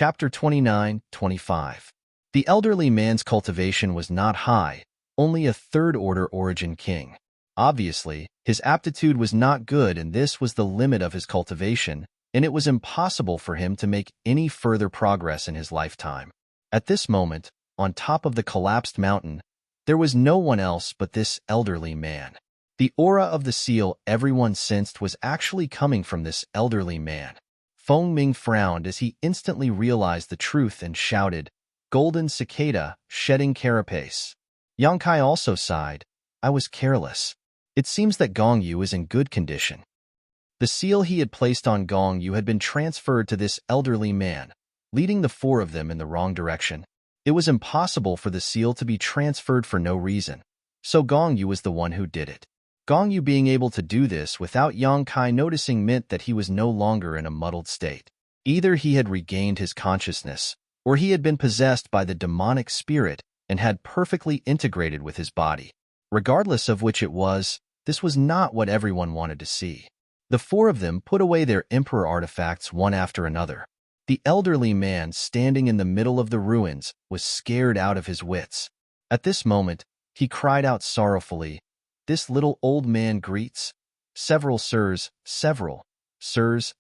Chapter 29-25. The elderly man's cultivation was not high, only a third-order origin king. Obviously, his aptitude was not good, and this was the limit of his cultivation, and it was impossible for him to make any further progress in his lifetime. At this moment, on top of the collapsed mountain, there was no one else but this elderly man. The aura of the seal everyone sensed was actually coming from this elderly man. Feng Ming frowned as he instantly realized the truth and shouted, "Golden cicada, shedding carapace." Yang Kai also sighed, "I was careless. It seems that Gong Yu is in good condition." The seal he had placed on Gong Yu had been transferred to this elderly man, leading the four of them in the wrong direction. It was impossible for the seal to be transferred for no reason, so Gong Yu was the one who did it. Gong Yu being able to do this without Yang Kai noticing meant that he was no longer in a muddled state. Either he had regained his consciousness, or he had been possessed by the demonic spirit and had perfectly integrated with his body. Regardless of which it was, this was not what everyone wanted to see. The four of them put away their emperor artifacts one after another. The elderly man standing in the middle of the ruins was scared out of his wits. At this moment, he cried out sorrowfully, "This little old man greets, several sirs,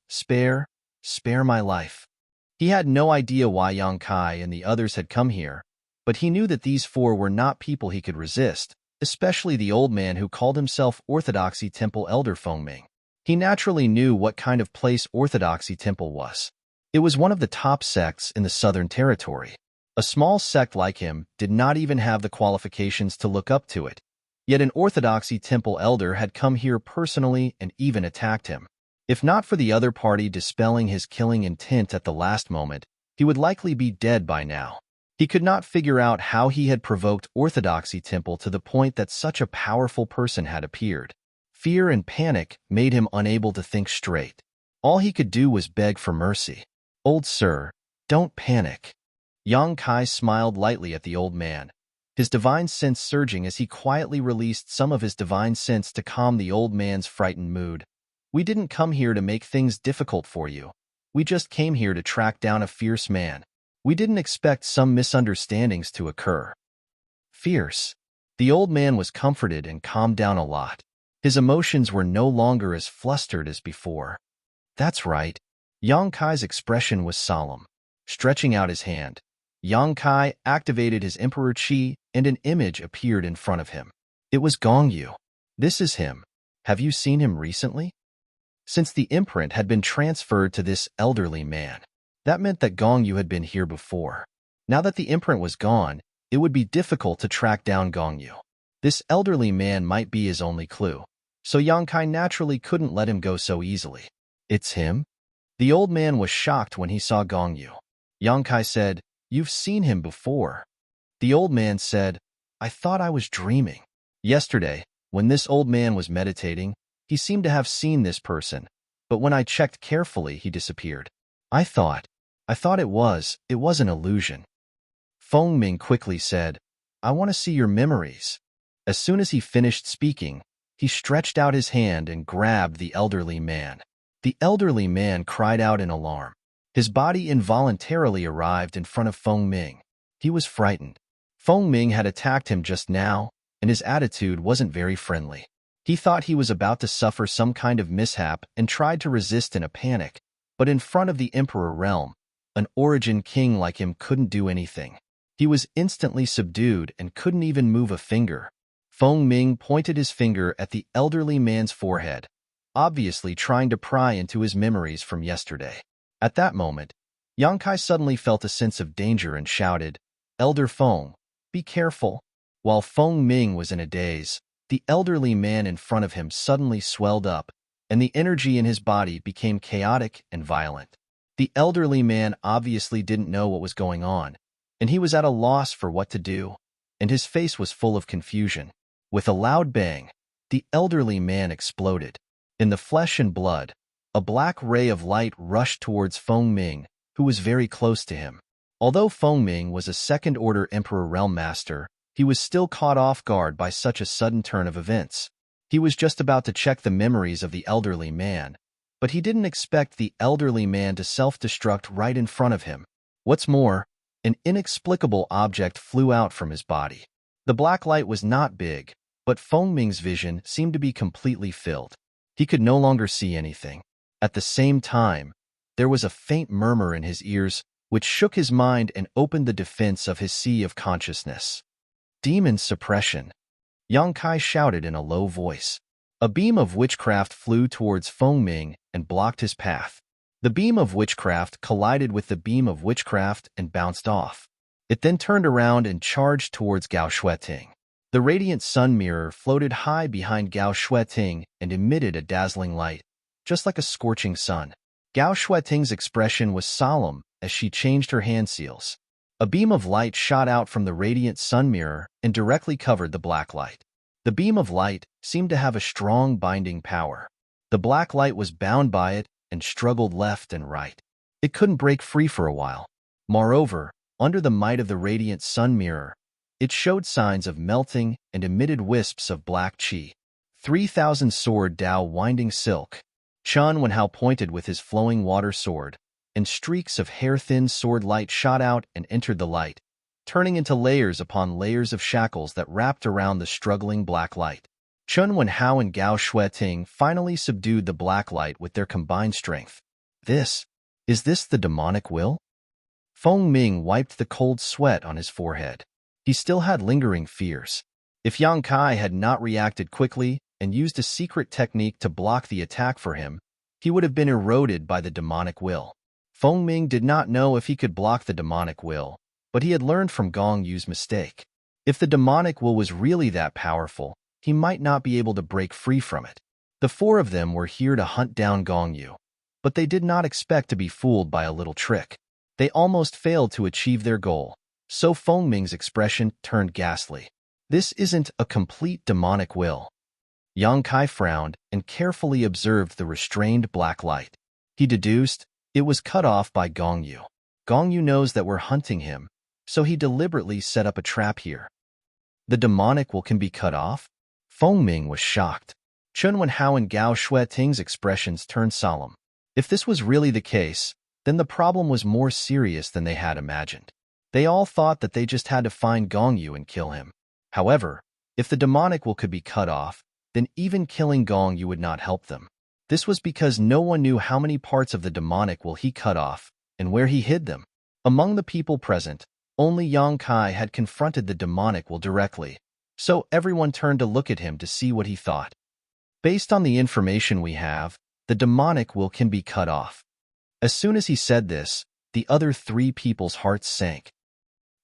spare my life." He had no idea why Yang Kai and the others had come here, but he knew that these four were not people he could resist, especially the old man who called himself Orthodoxy Temple Elder Feng Ming. He naturally knew what kind of place Orthodoxy Temple was. It was one of the top sects in the Southern Territory. A small sect like him did not even have the qualifications to look up to it, yet an Orthodoxy Temple Elder had come here personally and even attacked him. If not for the other party dispelling his killing intent at the last moment, he would likely be dead by now. He could not figure out how he had provoked Orthodoxy Temple to the point that such a powerful person had appeared. Fear and panic made him unable to think straight. All he could do was beg for mercy. "Old sir, don't panic." Yang Kai smiled lightly at the old man, his divine sense surging as he quietly released some of his divine sense to calm the old man's frightened mood. "We didn't come here to make things difficult for you. We just came here to track down a fierce man. We didn't expect some misunderstandings to occur." Fierce. The old man was comforted and calmed down a lot. His emotions were no longer as flustered as before. "That's right." Yang Kai's expression was solemn. Stretching out his hand, Yang Kai activated his Emperor Qi and an image appeared in front of him. It was Gong Yu. "This is him. Have you seen him recently?" Since the imprint had been transferred to this elderly man, that meant that Gong Yu had been here before. Now that the imprint was gone, it would be difficult to track down Gong Yu. This elderly man might be his only clue, so Yang Kai naturally couldn't let him go so easily. "It's him?" The old man was shocked when he saw Gong Yu. Yang Kai said, "You've seen him before." The old man said, "I thought I was dreaming. Yesterday, when this old man was meditating, he seemed to have seen this person, but when I checked carefully, he disappeared. I thought it was an illusion." Feng Ming quickly said, "I want to see your memories." As soon as he finished speaking, he stretched out his hand and grabbed the elderly man. The elderly man cried out in alarm. His body involuntarily arrived in front of Feng Ming. He was frightened. Feng Ming had attacked him just now, and his attitude wasn't very friendly. He thought he was about to suffer some kind of mishap and tried to resist in a panic, but in front of the Emperor realm, an origin king like him couldn't do anything. He was instantly subdued and couldn't even move a finger. Feng Ming pointed his finger at the elderly man's forehead, obviously trying to pry into his memories from yesterday. At that moment, Yang Kai suddenly felt a sense of danger and shouted, "Elder Feng, be careful." While Feng Ming was in a daze, the elderly man in front of him suddenly swelled up, and the energy in his body became chaotic and violent. The elderly man obviously didn't know what was going on, and he was at a loss for what to do, and his face was full of confusion. With a loud bang, the elderly man exploded. In the flesh and blood, a black ray of light rushed towards Feng Ming, who was very close to him. Although Feng Ming was a second-order Emperor Realm Master, he was still caught off guard by such a sudden turn of events. He was just about to check the memories of the elderly man, but he didn't expect the elderly man to self-destruct right in front of him. What's more, an inexplicable object flew out from his body. The black light was not big, but Feng Ming's vision seemed to be completely filled. He could no longer see anything. At the same time, there was a faint murmur in his ears, which shook his mind and opened the defense of his sea of consciousness. Demon suppression, Yang Kai shouted in a low voice. A beam of witchcraft flew towards Feng Ming and blocked his path. The beam of witchcraft collided with the beam of witchcraft and bounced off. It then turned around and charged towards Gao Shueting. The radiant sun mirror floated high behind Gao Shueting and emitted a dazzling light, just like a scorching sun. Gao Shueting's expression was solemn as she changed her hand seals. A beam of light shot out from the radiant sun mirror and directly covered the black light. The beam of light seemed to have a strong binding power. The black light was bound by it and struggled left and right. It couldn't break free for a while. Moreover, under the might of the radiant sun mirror, it showed signs of melting and emitted wisps of black qi. 3,000 sword Dao winding silk. Chen Wenhao pointed with his flowing water sword, and streaks of hair-thin sword light shot out and entered the light, turning into layers upon layers of shackles that wrapped around the struggling black light. Chen Wenhao and Gao Shueting finally subdued the black light with their combined strength. Is this the demonic will? Feng Ming wiped the cold sweat on his forehead. He still had lingering fears. If Yang Kai had not reacted quickly and used a secret technique to block the attack for him, he would have been eroded by the demonic will. Feng Ming did not know if he could block the demonic will, but he had learned from Gong Yu's mistake. If the demonic will was really that powerful, he might not be able to break free from it. The four of them were here to hunt down Gong Yu, but they did not expect to be fooled by a little trick. They almost failed to achieve their goal, so Feng Ming's expression turned ghastly. This isn't a complete demonic will. Yang Kai frowned and carefully observed the restrained black light. He deduced it was cut off by Gong Yu. Gong Yu knows that we're hunting him, so he deliberately set up a trap here. The demonic will can be cut off? Feng Ming was shocked. Chen Wenhao and Gao Shueting's expressions turned solemn. If this was really the case, then the problem was more serious than they had imagined. They all thought that they just had to find Gong Yu and kill him. However, if the demonic will could be cut off, then even killing Gong Yu would not help them. This was because no one knew how many parts of the demonic will he cut off and where he hid them. Among the people present, only Yang Kai had confronted the demonic will directly, so everyone turned to look at him to see what he thought. Based on the information we have, the demonic will can be cut off. As soon as he said this, the other three people's hearts sank.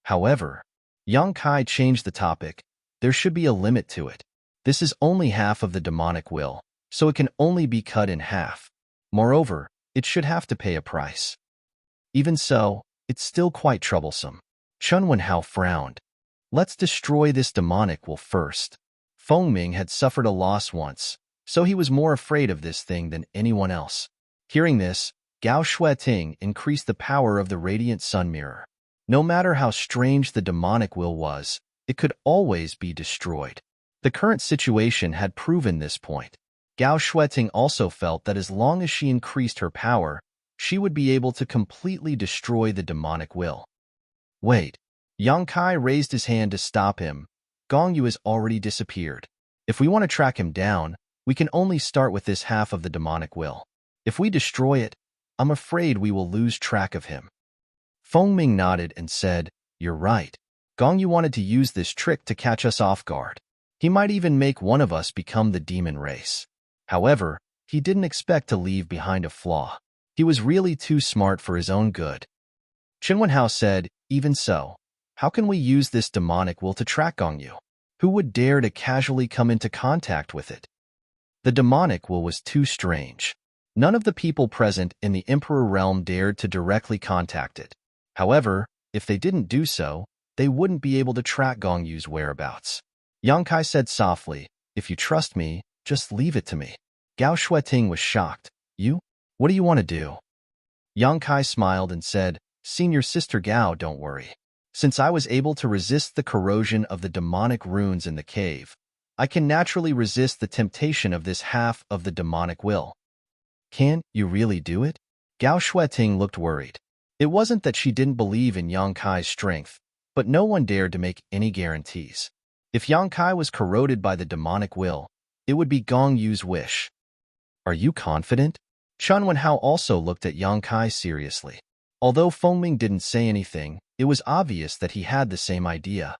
However, Yang Kai changed the topic. There should be a limit to it. This is only half of the demonic will, so it can only be cut in half. Moreover, it should have to pay a price. Even so, it's still quite troublesome. Chen Wenhao frowned. Let's destroy this demonic will first. Feng Ming had suffered a loss once, so he was more afraid of this thing than anyone else. Hearing this, Gao Shueting increased the power of the radiant sun mirror. No matter how strange the demonic will was, it could always be destroyed. The current situation had proven this point. Gao Shueting also felt that as long as she increased her power, she would be able to completely destroy the demonic will. Wait. Yang Kai raised his hand to stop him. Gong Yu has already disappeared. If we want to track him down, we can only start with this half of the demonic will. If we destroy it, I'm afraid we will lose track of him. Feng Ming nodded and said, You're right. Gong Yu wanted to use this trick to catch us off guard. He might even make one of us become the demon race. However, he didn't expect to leave behind a flaw. He was really too smart for his own good. Chen Wenhao said, Even so, how can we use this demonic will to track Gong Yu? Who would dare to casually come into contact with it? The demonic will was too strange. None of the people present in the Emperor realm dared to directly contact it. However, if they didn't do so, they wouldn't be able to track Gong Yu's whereabouts. Yang Kai said softly, If you trust me, just leave it to me. Gao Shueting was shocked. You? What do you want to do? Yang Kai smiled and said, Senior Sister Gao, don't worry. Since I was able to resist the corrosion of the demonic runes in the cave, I can naturally resist the temptation of this half of the demonic will. Can you really do it? Gao Shueting looked worried. It wasn't that she didn't believe in Yang Kai's strength, but no one dared to make any guarantees. If Yang Kai was corroded by the demonic will, it would be Gong Yu's wish. Are you confident? Chen Wenhao also looked at Yang Kai seriously. Although Fengming didn't say anything, it was obvious that he had the same idea.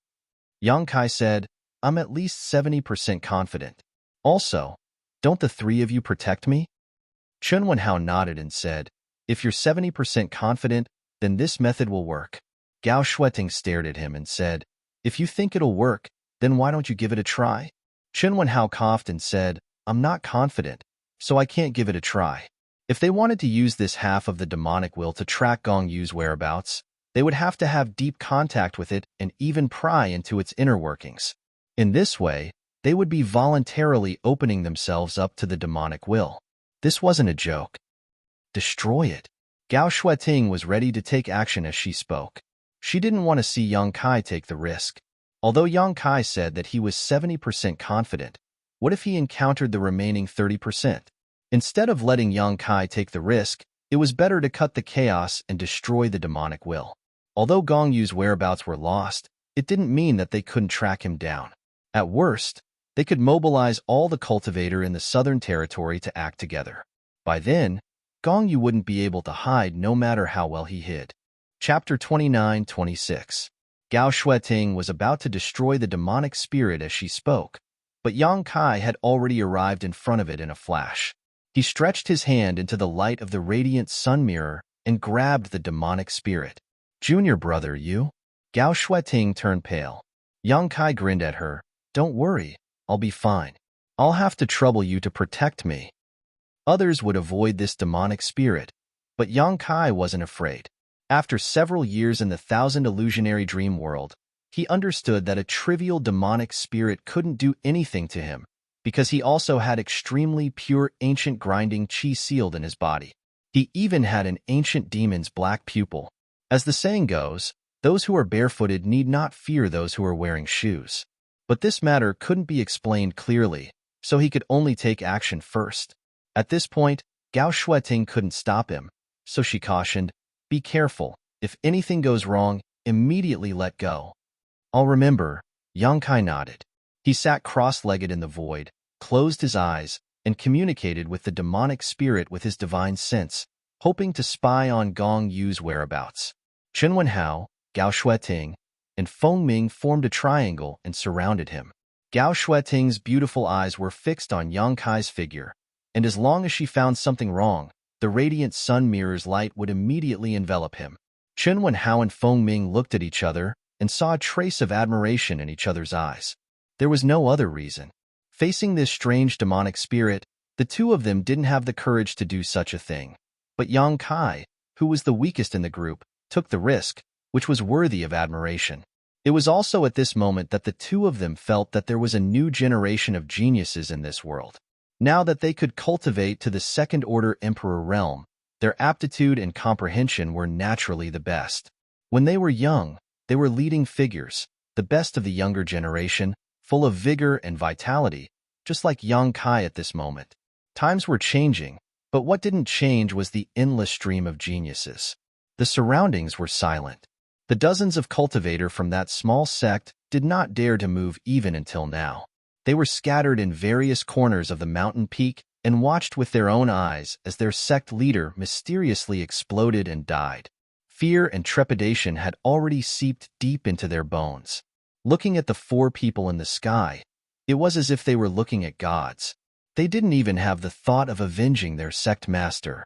Yang Kai said, I'm at least 70% confident. Also, don't the three of you protect me? Chen Wenhao nodded and said, if you're 70% confident, then this method will work. Gao Shueting stared at him and said, if you think it'll work, then why don't you give it a try? Chen Wenhao coughed and said, I'm not confident, so I can't give it a try. If they wanted to use this half of the demonic will to track Gong Yu's whereabouts, they would have to have deep contact with it and even pry into its inner workings. In this way, they would be voluntarily opening themselves up to the demonic will. This wasn't a joke. Destroy it. Gao Shueting was ready to take action as she spoke. She didn't want to see Yang Kai take the risk. Although Yang Kai said that he was 70% confident, what if he encountered the remaining 30%? Instead of letting Yang Kai take the risk, it was better to cut the chaos and destroy the demonic will. Although Gong Yu's whereabouts were lost, it didn't mean that they couldn't track him down. At worst, they could mobilize all the cultivator in the southern territory to act together. By then, Gong Yu wouldn't be able to hide no matter how well he hid. Chapter 29-26. Gao Shueting was about to destroy the demonic spirit as she spoke, but Yang Kai had already arrived in front of it in a flash. He stretched his hand into the light of the radiant sun mirror and grabbed the demonic spirit. Junior brother, you? Gao Shueting turned pale. Yang Kai grinned at her. Don't worry, I'll be fine. I'll have to trouble you to protect me. Others would avoid this demonic spirit, but Yang Kai wasn't afraid. After several years in the thousand illusionary dream world, he understood that a trivial demonic spirit couldn't do anything to him, because he also had extremely pure ancient grinding qi sealed in his body. He even had an ancient demon's black pupil. As the saying goes, those who are barefooted need not fear those who are wearing shoes. But this matter couldn't be explained clearly, so he could only take action first. At this point, Gao Shueting couldn't stop him, so she cautioned, be careful. If anything goes wrong, immediately let go. I'll remember. Yang Kai nodded. He sat cross-legged in the void, closed his eyes, and communicated with the demonic spirit with his divine sense, hoping to spy on Gong Yu's whereabouts. Chen Wenhao, Gao Shueting, and Fengming formed a triangle and surrounded him. Gao Shueting's beautiful eyes were fixed on Yang Kai's figure, and as long as she found something wrong, the radiant sun mirror's light would immediately envelop him. Chen Wenhao and Fengming looked at each other and saw a trace of admiration in each other's eyes. There was no other reason. Facing this strange demonic spirit, the two of them didn't have the courage to do such a thing. But Yang Kai, who was the weakest in the group, took the risk, which was worthy of admiration. It was also at this moment that the two of them felt that there was a new generation of geniuses in this world. Now that they could cultivate to the second-order emperor realm, their aptitude and comprehension were naturally the best. When they were young, they were leading figures, the best of the younger generation, full of vigor and vitality, just like Yang Kai at this moment. Times were changing, but what didn't change was the endless stream of geniuses. The surroundings were silent. The dozens of cultivator from that small sect did not dare to move even until now. They were scattered in various corners of the mountain peak and watched with their own eyes as their sect leader mysteriously exploded and died. Fear and trepidation had already seeped deep into their bones. Looking at the four people in the sky, it was as if they were looking at gods. They didn't even have the thought of avenging their sect master.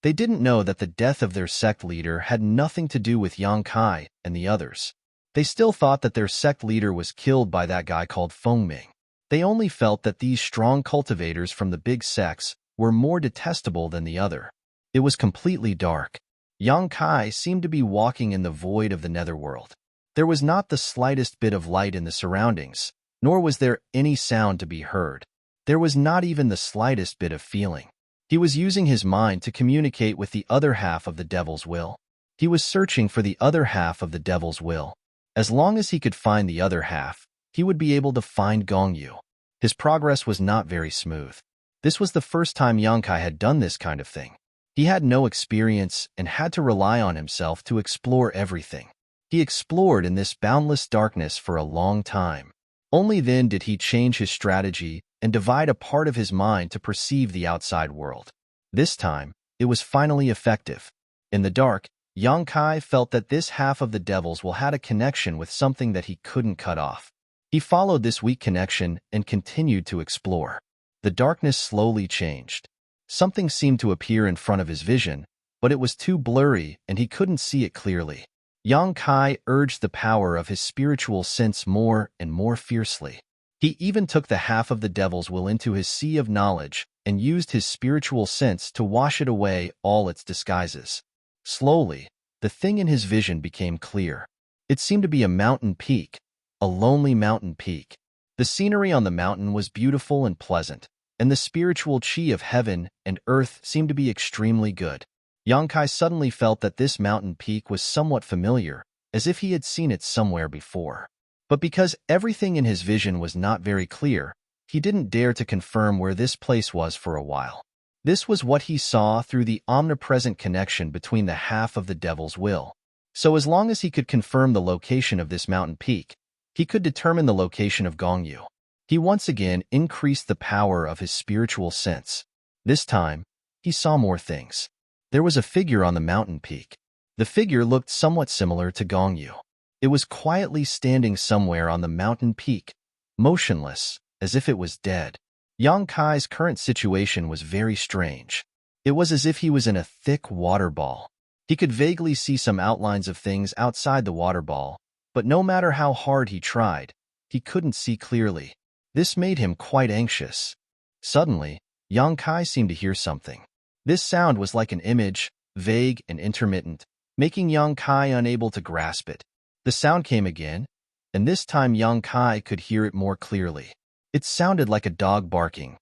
They didn't know that the death of their sect leader had nothing to do with Yang Kai and the others. They still thought that their sect leader was killed by that guy called Fengming. They only felt that these strong cultivators from the big sects were more detestable than the other. It was completely dark. Yang Kai seemed to be walking in the void of the netherworld. There was not the slightest bit of light in the surroundings, nor was there any sound to be heard. There was not even the slightest bit of feeling. He was using his mind to communicate with the other half of the devil's will. He was searching for the other half of the devil's will. As long as he could find the other half, he would be able to find Gong Yu. His progress was not very smooth. This was the first time Yang Kai had done this kind of thing. He had no experience and had to rely on himself to explore everything. He explored in this boundless darkness for a long time. Only then did he change his strategy and divide a part of his mind to perceive the outside world. This time, it was finally effective. In the dark, Yang Kai felt that this half of the devil's will had a connection with something that he couldn't cut off. He followed this weak connection and continued to explore. The darkness slowly changed. Something seemed to appear in front of his vision, but it was too blurry and he couldn't see it clearly. Yang Kai urged the power of his spiritual sense more and more fiercely. He even took the half of the devil's will into his sea of knowledge and used his spiritual sense to wash it away all its disguises. Slowly, the thing in his vision became clear. It seemed to be a mountain peak, a lonely mountain peak. The scenery on the mountain was beautiful and pleasant, and the spiritual chi of heaven and earth seemed to be extremely good. Yang Kai suddenly felt that this mountain peak was somewhat familiar, as if he had seen it somewhere before. But because everything in his vision was not very clear, he didn't dare to confirm where this place was for a while. This was what he saw through the omnipresent connection between the half of the devil's will. So as long as he could confirm the location of this mountain peak, he could determine the location of Gongyu. He once again increased the power of his spiritual sense. This time, he saw more things. There was a figure on the mountain peak. The figure looked somewhat similar to Gongyu. It was quietly standing somewhere on the mountain peak, motionless, as if it was dead. Yang Kai's current situation was very strange. It was as if he was in a thick water ball. He could vaguely see some outlines of things outside the water ball, but no matter how hard he tried, he couldn't see clearly. This made him quite anxious. Suddenly, Yang Kai seemed to hear something. This sound was like an image, vague and intermittent, making Yang Kai unable to grasp it. The sound came again, and this time Yang Kai could hear it more clearly. It sounded like a dog barking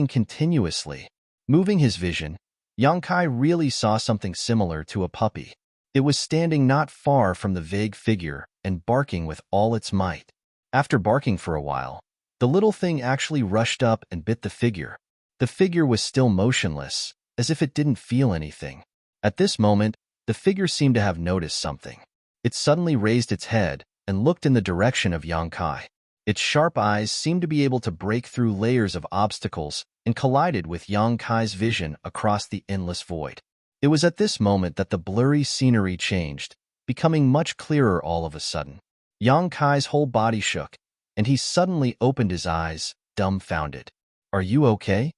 continuously. Moving his vision, Yang Kai really saw something similar to a puppy. It was standing not far from the vague figure and barking with all its might. After barking for a while, the little thing actually rushed up and bit the figure. The figure was still motionless, as if it didn't feel anything. At this moment, the figure seemed to have noticed something. It suddenly raised its head and looked in the direction of Yang Kai. Its sharp eyes seemed to be able to break through layers of obstacles and collided with Yang Kai's vision across the endless void. It was at this moment that the blurry scenery changed, becoming much clearer all of a sudden. Yang Kai's whole body shook, and he suddenly opened his eyes, dumbfounded. "Are you okay?"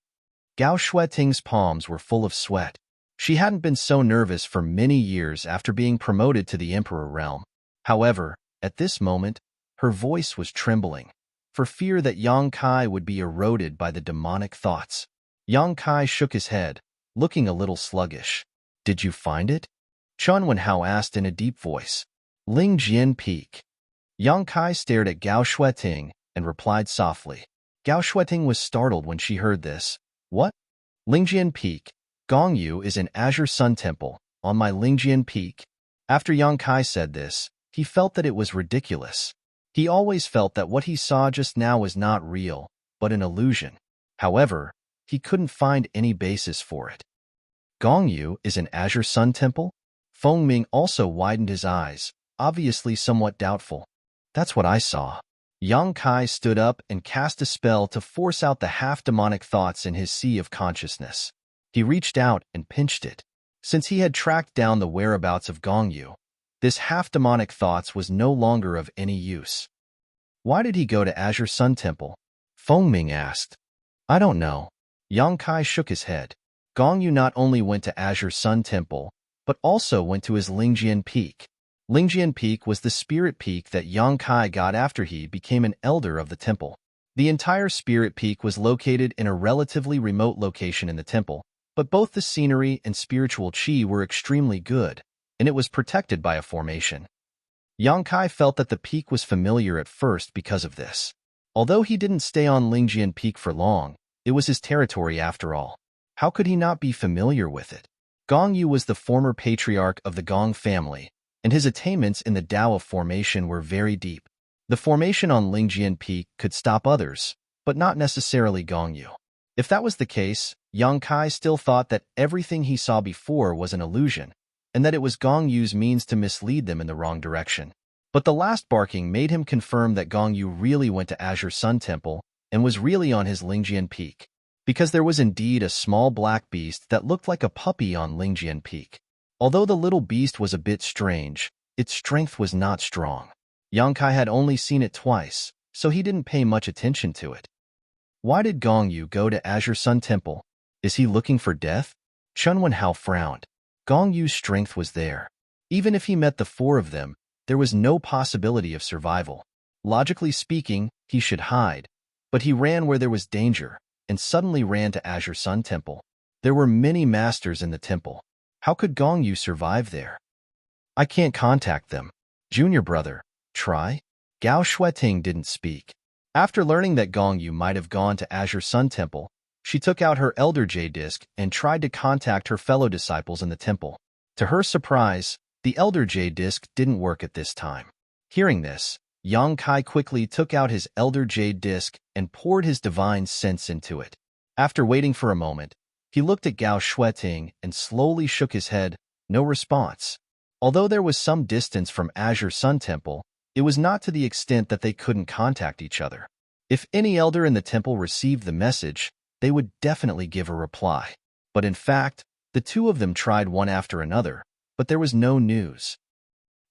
Gao Shueting's palms were full of sweat. She hadn't been so nervous for many years after being promoted to the Emperor realm. However, at this moment, her voice was trembling, for fear that Yang Kai would be eroded by the demonic thoughts. Yang Kai shook his head, looking a little sluggish. "Did you find it?" Chun Wenhao asked in a deep voice. "Lingjian Peak." Yang Kai stared at Gao Shueting and replied softly. Gao Shueting was startled when she heard this. "What?" "Lingjian Peak. Gongyu is an Azure Sun Temple, on my Lingjian Peak." After Yang Kai said this, he felt that it was ridiculous. He always felt that what he saw just now was not real, but an illusion. However, he couldn't find any basis for it. Gongyu is an Azure Sun Temple? Feng Ming also widened his eyes, obviously somewhat doubtful. "That's what I saw." Yang Kai stood up and cast a spell to force out the half-demonic thoughts in his sea of consciousness. He reached out and pinched it. Since he had tracked down the whereabouts of Gongyu, this half-demonic thoughts was no longer of any use. "Why did he go to Azure Sun Temple?" Feng Ming asked. "I don't know." Yang Kai shook his head. Gongyu not only went to Azure Sun Temple, but also went to his Lingjian Peak. Lingjian Peak was the spirit peak that Yang Kai got after he became an elder of the temple. The entire spirit peak was located in a relatively remote location in the temple, but both the scenery and spiritual chi were extremely good, and it was protected by a formation. Yang Kai felt that the peak was familiar at first because of this. Although he didn't stay on Lingjian Peak for long, it was his territory after all. How could he not be familiar with it? Gongyu was the former patriarch of the Gong family, and his attainments in the Tao of formation were very deep. The formation on Lingjian Peak could stop others, but not necessarily Gongyu. If that was the case, Yang Kai still thought that everything he saw before was an illusion, and that it was Gong Yu's means to mislead them in the wrong direction. But the last barking made him confirm that Gong Yu really went to Azure Sun Temple and was really on his Lingjian Peak, because there was indeed a small black beast that looked like a puppy on Lingjian Peak. Although the little beast was a bit strange, its strength was not strong. Yang Kai had only seen it twice, so he didn't pay much attention to it. Why did Gong Yu go to Azure Sun Temple? Is he looking for death? Chun Wenhao frowned. Gong Yu's strength was there. Even if he met the four of them, there was no possibility of survival. Logically speaking, he should hide, but he ran where there was danger, and suddenly ran to Azure Sun Temple. There were many masters in the temple. How could Gong Yu survive there? I can't contact them. Junior brother, try? Gao Shueting didn't speak. After learning that Gong Yu might have gone to Azure Sun Temple, she took out her Elder Jade Disc and tried to contact her fellow disciples in the temple. To her surprise, the Elder Jade Disc didn't work at this time. Hearing this, Yang Kai quickly took out his Elder Jade Disc and poured his divine sense into it. After waiting for a moment, he looked at Gao Shueting and slowly shook his head, no response. Although there was some distance from Azure Sun Temple, it was not to the extent that they couldn't contact each other. If any elder in the temple received the message, they would definitely give a reply. But in fact, the two of them tried one after another, but there was no news.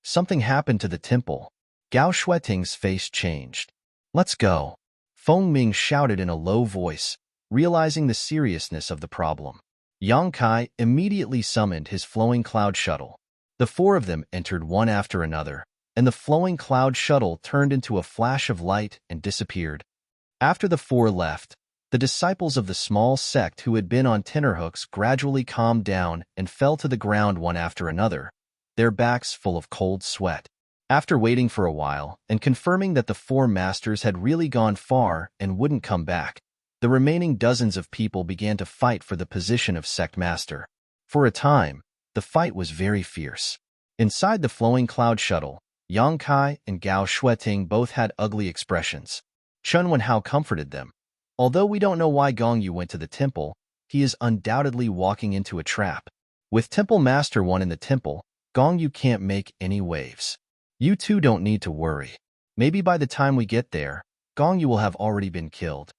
Something happened to the temple. Gao Shueting's face changed. Let's go. Feng Ming shouted in a low voice, realizing the seriousness of the problem. Yang Kai immediately summoned his flowing cloud shuttle. The four of them entered one after another, and the flowing cloud shuttle turned into a flash of light and disappeared. After the four left, the disciples of the small sect who had been on tenterhooks gradually calmed down and fell to the ground one after another, their backs full of cold sweat. After waiting for a while and confirming that the four masters had really gone far and wouldn't come back, the remaining dozens of people began to fight for the position of sect master. For a time, the fight was very fierce. Inside the flowing cloud shuttle, Yang Kai and Gao Shueting both had ugly expressions. Chun Wenhao comforted them. Although we don't know why Gong Yu went to the temple, he is undoubtedly walking into a trap. With Temple Master 1 in the temple, Gong Yu can't make any waves. You two don't need to worry. Maybe by the time we get there, Gong Yu will have already been killed.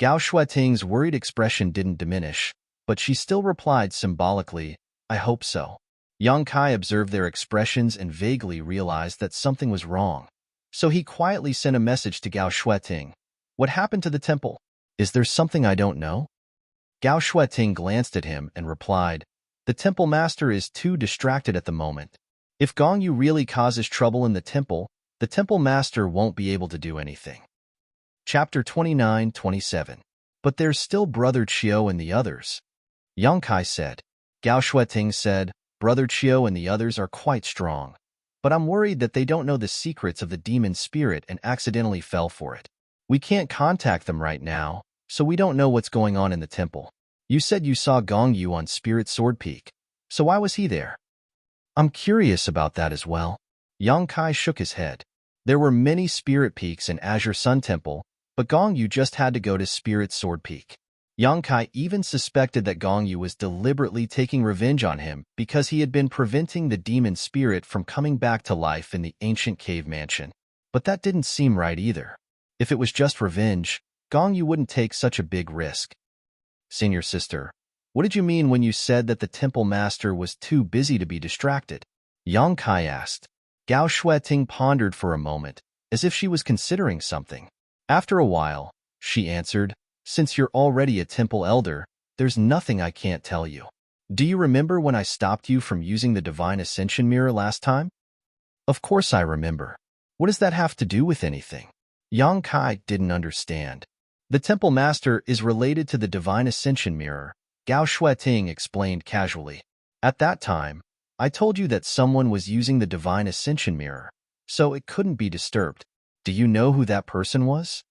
Gao Shueting's worried expression didn't diminish, but she still replied symbolically, I hope so. Yang Kai observed their expressions and vaguely realized that something was wrong. So he quietly sent a message to Gao Shueting. What happened to the temple? Is there something I don't know? Gao Shueting glanced at him and replied, the temple master is too distracted at the moment. If Gong Yu really causes trouble in the temple master won't be able to do anything. Chapter 29-27. But there's still Brother Chiu and the others. Yang Kai said. Gao Shueting said, Brother Chiu and the others are quite strong. But I'm worried that they don't know the secrets of the demon spirit and accidentally fell for it. We can't contact them right now, so we don't know what's going on in the temple. You said you saw Gong Yu on Spirit Sword Peak, so why was he there? I'm curious about that as well. Yang Kai shook his head. There were many spirit peaks in Azure Sun Temple, but Gong Yu just had to go to Spirit Sword Peak. Yang Kai even suspected that Gong Yu was deliberately taking revenge on him because he had been preventing the demon spirit from coming back to life in the ancient cave mansion. But that didn't seem right either. If it was just revenge, Gong Yu wouldn't take such a big risk. Senior sister, what did you mean when you said that the temple master was too busy to be distracted? Yang Kai asked. Gao Shueting pondered for a moment, as if she was considering something. After a while, she answered, since you're already a temple elder, there's nothing I can't tell you. Do you remember when I stopped you from using the Divine Ascension Mirror last time? Of course I remember. What does that have to do with anything? Yang Kai didn't understand. The temple master is related to the Divine Ascension Mirror, Gao Shueting explained casually. At that time, I told you that someone was using the Divine Ascension Mirror, so it couldn't be disturbed. Do you know who that person was?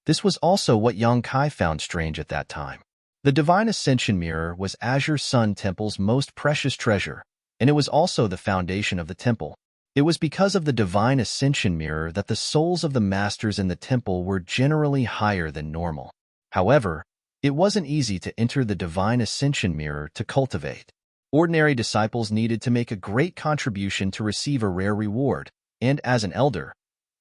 This was also what Yang Kai found strange at that time. The Divine Ascension Mirror was Azure Sun Temple's most precious treasure, and it was also the foundation of the temple. It was because of the Divine Ascension Mirror that the souls of the masters in the temple were generally higher than normal. However, It wasn't easy to enter the divine ascension mirror to cultivate. Ordinary disciples needed to make a great contribution to receive a rare reward, and as an elder,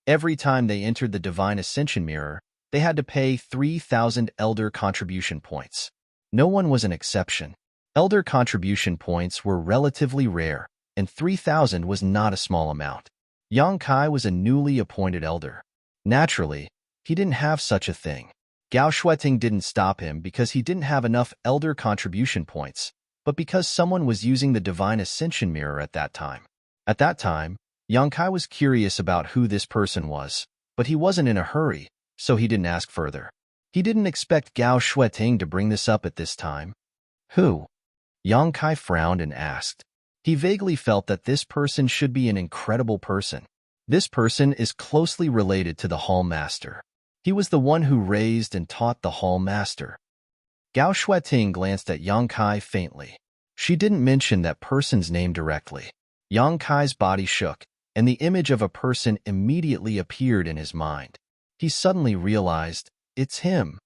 every time they entered the divine ascension mirror, they had to pay 3,000 elder contribution points. No one was an exception. Elder contribution points were relatively rare, and 3,000 was not a small amount. Yang Kai was a newly appointed elder. Naturally, he didn't have such a thing. Gao Shueting didn't stop him because he didn't have enough elder contribution points, but because someone was using the divine ascension mirror at that time. At that time, Yang Kai was curious about who this person was, but he wasn't in a hurry, so he didn't ask further. He didn't expect Gao Shueting to bring this up at this time. Who? Yang Kai frowned and asked. He vaguely felt that this person should be an incredible person. This person is closely related to the Hall Master. He was the one who raised and taught the Hall Master. Gao Shueting glanced at Yang Kai faintly. She didn't mention that person's name directly. Yang Kai's body shook, and the image of a person immediately appeared in his mind. He suddenly realized, it's him.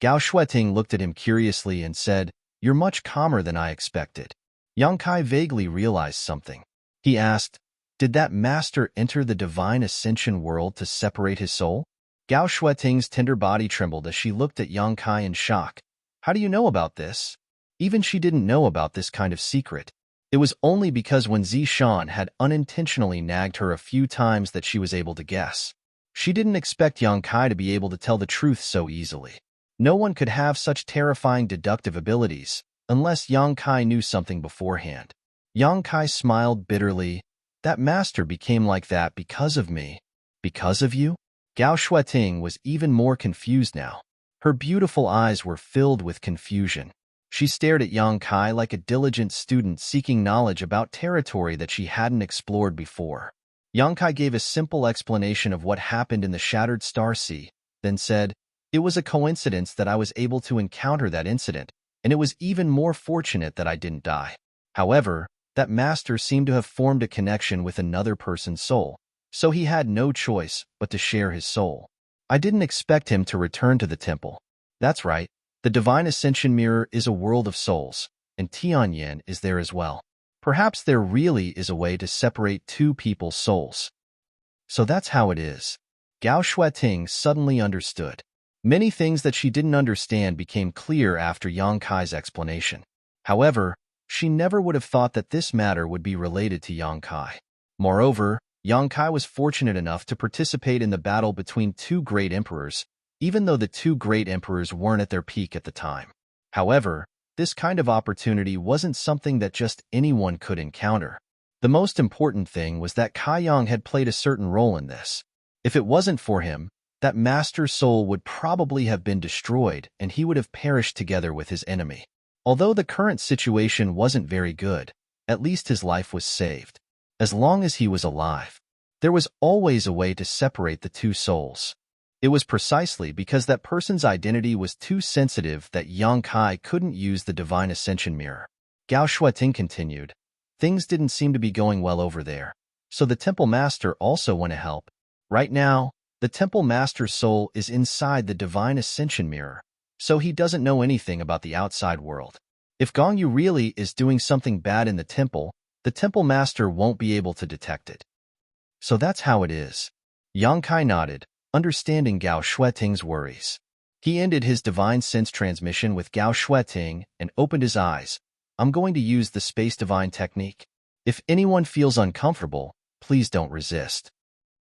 Gao Shueting looked at him curiously and said, "You're much calmer than I expected." Yang Kai vaguely realized something. He asked, "Did that master enter the divine ascension world to separate his soul?" Gao Shueting's tender body trembled as she looked at Yang Kai in shock. "How do you know about this?" Even she didn't know about this kind of secret. It was only because when Zishan had unintentionally nagged her a few times that she was able to guess. She didn't expect Yang Kai to be able to tell the truth so easily. No one could have such terrifying deductive abilities, unless Yang Kai knew something beforehand. Yang Kai smiled bitterly. "That master became like that because of me." "Because of you?" Gao Shueting was even more confused now. Her beautiful eyes were filled with confusion. She stared at Yang Kai like a diligent student seeking knowledge about territory that she hadn't explored before. Yang Kai gave a simple explanation of what happened in the Shattered Star Sea, then said, "It was a coincidence that I was able to encounter that incident, and it was even more fortunate that I didn't die. However, that master seemed to have formed a connection with another person's soul, so he had no choice but to share his soul. I didn't expect him to return to the temple. That's right, the Divine Ascension Mirror is a world of souls, and Tianyan is there as well. Perhaps there really is a way to separate two people's souls." So that's how it is. Gao Shueting suddenly understood. Many things that she didn't understand became clear after Yang Kai's explanation. However, she never would have thought that this matter would be related to Yang Kai. Moreover, Yang Kai was fortunate enough to participate in the battle between two great emperors, even though the two great emperors weren't at their peak at the time. However, this kind of opportunity wasn't something that just anyone could encounter. The most important thing was that Kai Yang had played a certain role in this. If it wasn't for him, that master's soul would probably have been destroyed and he would have perished together with his enemy. Although the current situation wasn't very good, at least his life was saved. As long as he was alive, there was always a way to separate the two souls. It was precisely because that person's identity was too sensitive that Yang Kai couldn't use the Divine Ascension Mirror. Gao Shueting continued, "Things didn't seem to be going well over there, so the Temple Master also went to help. Right now, the Temple Master's soul is inside the Divine Ascension Mirror, so he doesn't know anything about the outside world. If Gongyu really is doing something bad in the Temple Master won't be able to detect it." So that's how it is. Yang Kai nodded, understanding Gao Shueting's worries. He ended his divine sense transmission with Gao Shueting and opened his eyes. "I'm going to use the Space Divine technique. If anyone feels uncomfortable, please don't resist."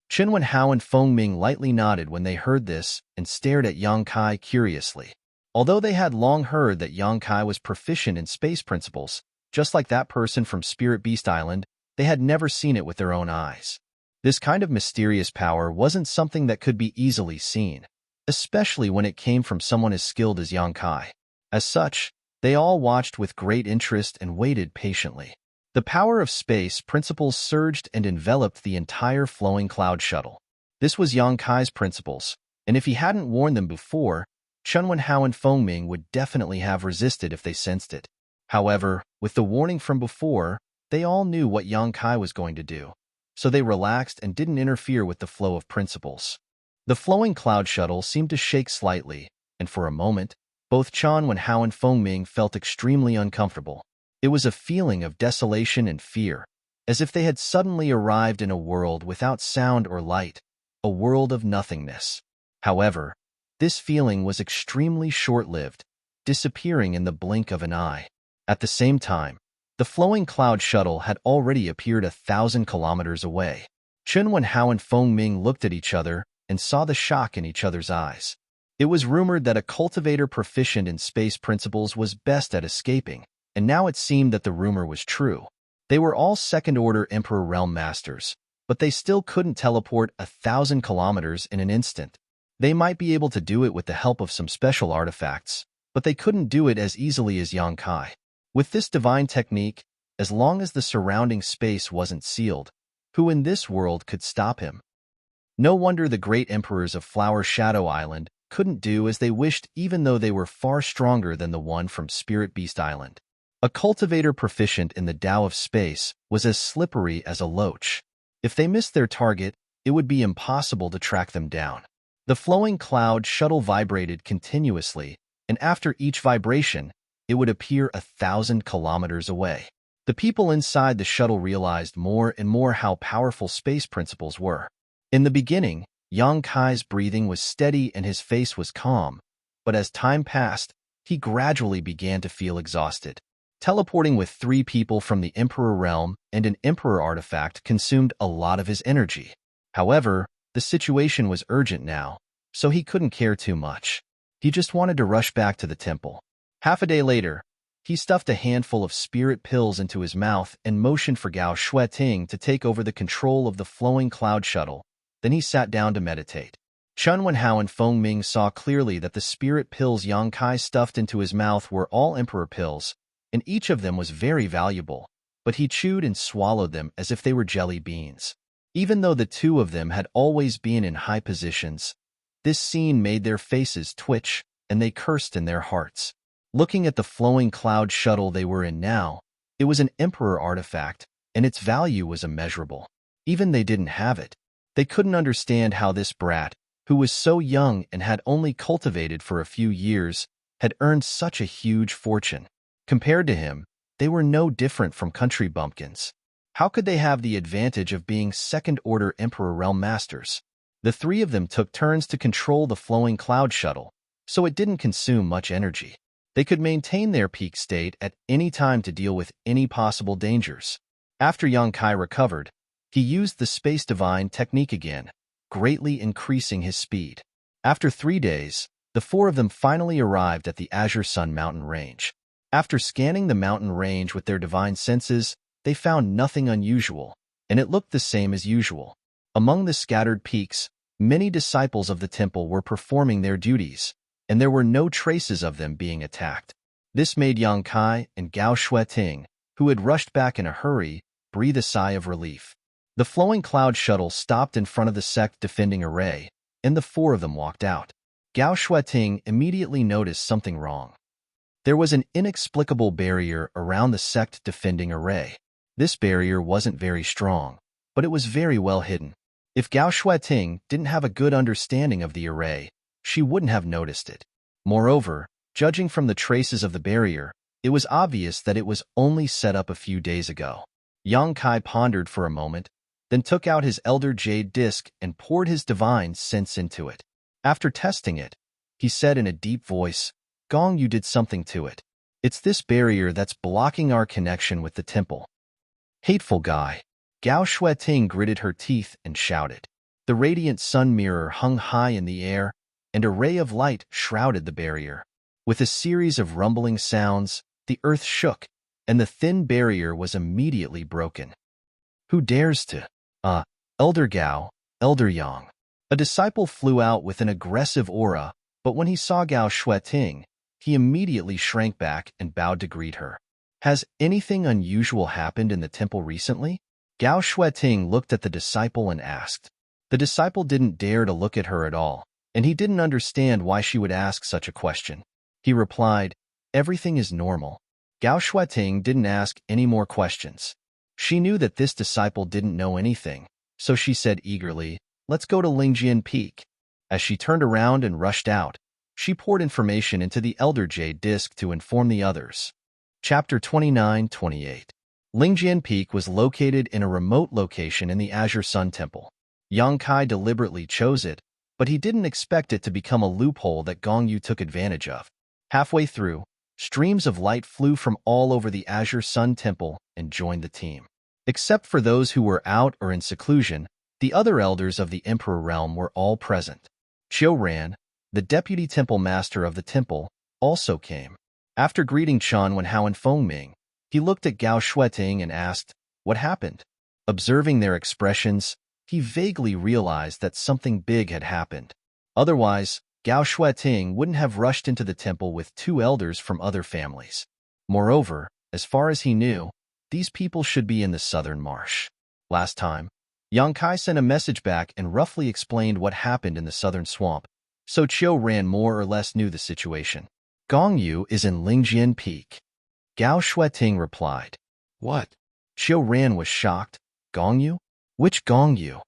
Chen Wenhao and Feng Ming lightly nodded when they heard this and stared at Yang Kai curiously. Although they had long heard that Yang Kai was proficient in space principles, just like that person from Spirit Beast Island, they had never seen it with their own eyes. This kind of mysterious power wasn't something that could be easily seen, especially when it came from someone as skilled as Yang Kai. As such, they all watched with great interest and waited patiently. The power of space principles surged and enveloped the entire flowing cloud shuttle. This was Yang Kai's principles, and if he hadn't warned them before, Chen Wenhao and Feng Ming would definitely have resisted if they sensed it. However, with the warning from before, they all knew what Yang Kai was going to do, so they relaxed and didn't interfere with the flow of principles. The flowing cloud shuttle seemed to shake slightly, and for a moment, Both Chan Wenhao and Fengming felt extremely uncomfortable. It was a feeling of desolation and fear, as if they had suddenly arrived in a world without sound or light, a world of nothingness. However, this feeling was extremely short-lived, disappearing in the blink of an eye. At the same time, the flowing cloud shuttle had already appeared 1,000 kilometers away. Chun Wenhao and Fengming looked at each other and saw the shock in each other's eyes. It was rumored that a cultivator proficient in space principles was best at escaping, and now it seemed that the rumor was true. They were all second-order Emperor Realm Masters, but they still couldn't teleport 1,000 kilometers in an instant. They might be able to do it with the help of some special artifacts, but they couldn't do it as easily as Yang Kai. With this divine technique, as long as the surrounding space wasn't sealed, who in this world could stop him? No wonder the great emperors of Flower Shadow Island couldn't do as they wished, even though they were far stronger than the one from Spirit Beast Island. A cultivator proficient in the Tao of space was as slippery as a loach. If they missed their target, it would be impossible to track them down. The flowing cloud shuttle vibrated continuously, and after each vibration, it would appear 1,000 kilometers away. The people inside the shuttle realized more and more how powerful space principles were. In the beginning, Yang Kai's breathing was steady and his face was calm, but as time passed, he gradually began to feel exhausted. Teleporting with 3 people from the Emperor Realm and an Emperor artifact consumed a lot of his energy. However, the situation was urgent now, so he couldn't care too much. He just wanted to rush back to the temple. Half a day later, he stuffed a handful of spirit pills into his mouth and motioned for Gao Shueting to take over the control of the flowing cloud shuttle. Then he sat down to meditate. Chun Wenhao and Fengming saw clearly that the spirit pills Yang Kai stuffed into his mouth were all Emperor pills, and each of them was very valuable, but he chewed and swallowed them as if they were jelly beans. Even though the two of them had always been in high positions, this scene made their faces twitch, and they cursed in their hearts. Looking at the flowing cloud shuttle they were in now, it was an Emperor artifact, and its value was immeasurable. Even they didn't have it. They couldn't understand how this brat, who was so young and had only cultivated for a few years, had earned such a huge fortune. Compared to him, they were no different from country bumpkins. How could they have the advantage of being second-order Emperor Realm Masters? The 3 of them took turns to control the flowing cloud shuttle, so it didn't consume much energy. They could maintain their peak state at any time to deal with any possible dangers. After Yang Kai recovered, he used the Space Divine technique again, greatly increasing his speed. After 3 days, the 4 of them finally arrived at the Azure Sun mountain range. After scanning the mountain range with their divine senses, they found nothing unusual, and it looked the same as usual. Among the scattered peaks, many disciples of the temple were performing their duties, and there were no traces of them being attacked. This made Yang Kai and Gao Shueting, who had rushed back in a hurry, breathe a sigh of relief. The flowing cloud shuttle stopped in front of the sect defending array, and the 4 of them walked out. Gao Shueting immediately noticed something wrong. There was an inexplicable barrier around the sect defending array. This barrier wasn't very strong, but it was very well hidden. If Gao Shueting didn't have a good understanding of the array, she wouldn't have noticed it. Moreover, judging from the traces of the barrier, it was obvious that it was only set up a few days ago. Yang Kai pondered for a moment, then took out his Elder Jade Disc and poured his divine sense into it. After testing it, he said in a deep voice, "Gong, you did something to it. It's this barrier that's blocking our connection with the temple." Hateful guy. Gao Shueting gritted her teeth and shouted. The radiant sun mirror hung high in the air, and a ray of light shrouded the barrier. With a series of rumbling sounds, the earth shook, and the thin barrier was immediately broken. Who dares to? Elder Gao, Elder Yang. A disciple flew out with an aggressive aura, but when he saw Gao Shueting, he immediately shrank back and bowed to greet her. Has anything unusual happened in the temple recently? Gao Shueting looked at the disciple and asked. The disciple didn't dare to look at her at all, and he didn't understand why she would ask such a question. He replied, "Everything is normal." Gao Shueting didn't ask any more questions. She knew that this disciple didn't know anything, so she said eagerly, "Let's go to Lingjian Peak." As she turned around and rushed out, She poured information into the Elder Jade disk to inform the others. Chapter 29-28. Lingjian Peak was located in a remote location in the Azure Sun Temple. Yang Kai deliberately chose it, but he didn't expect it to become a loophole that Gong Yu took advantage of. Halfway through, streams of light flew from all over the Azure Sun Temple and joined the team. Except for those who were out or in seclusion, the other elders of the Emperor Realm were all present. Qiu Ran, the deputy temple master of the temple, also came. After greeting Chen Wenhao and Feng Ming, he looked at Gao Shueting and asked, "What happened?" Observing their expressions, he vaguely realized that something big had happened. Otherwise, Gao Shueting wouldn't have rushed into the temple with two elders from other families. Moreover, as far as he knew, these people should be in the southern marsh. Last time, Yang Kai sent a message back and roughly explained what happened in the southern swamp, so Qiu Ran more or less knew the situation. Gong Yu is in Lingjian Peak. Gao Shueting replied. What? Qiu Ran was shocked. Gong Yu? Which Gong Yu?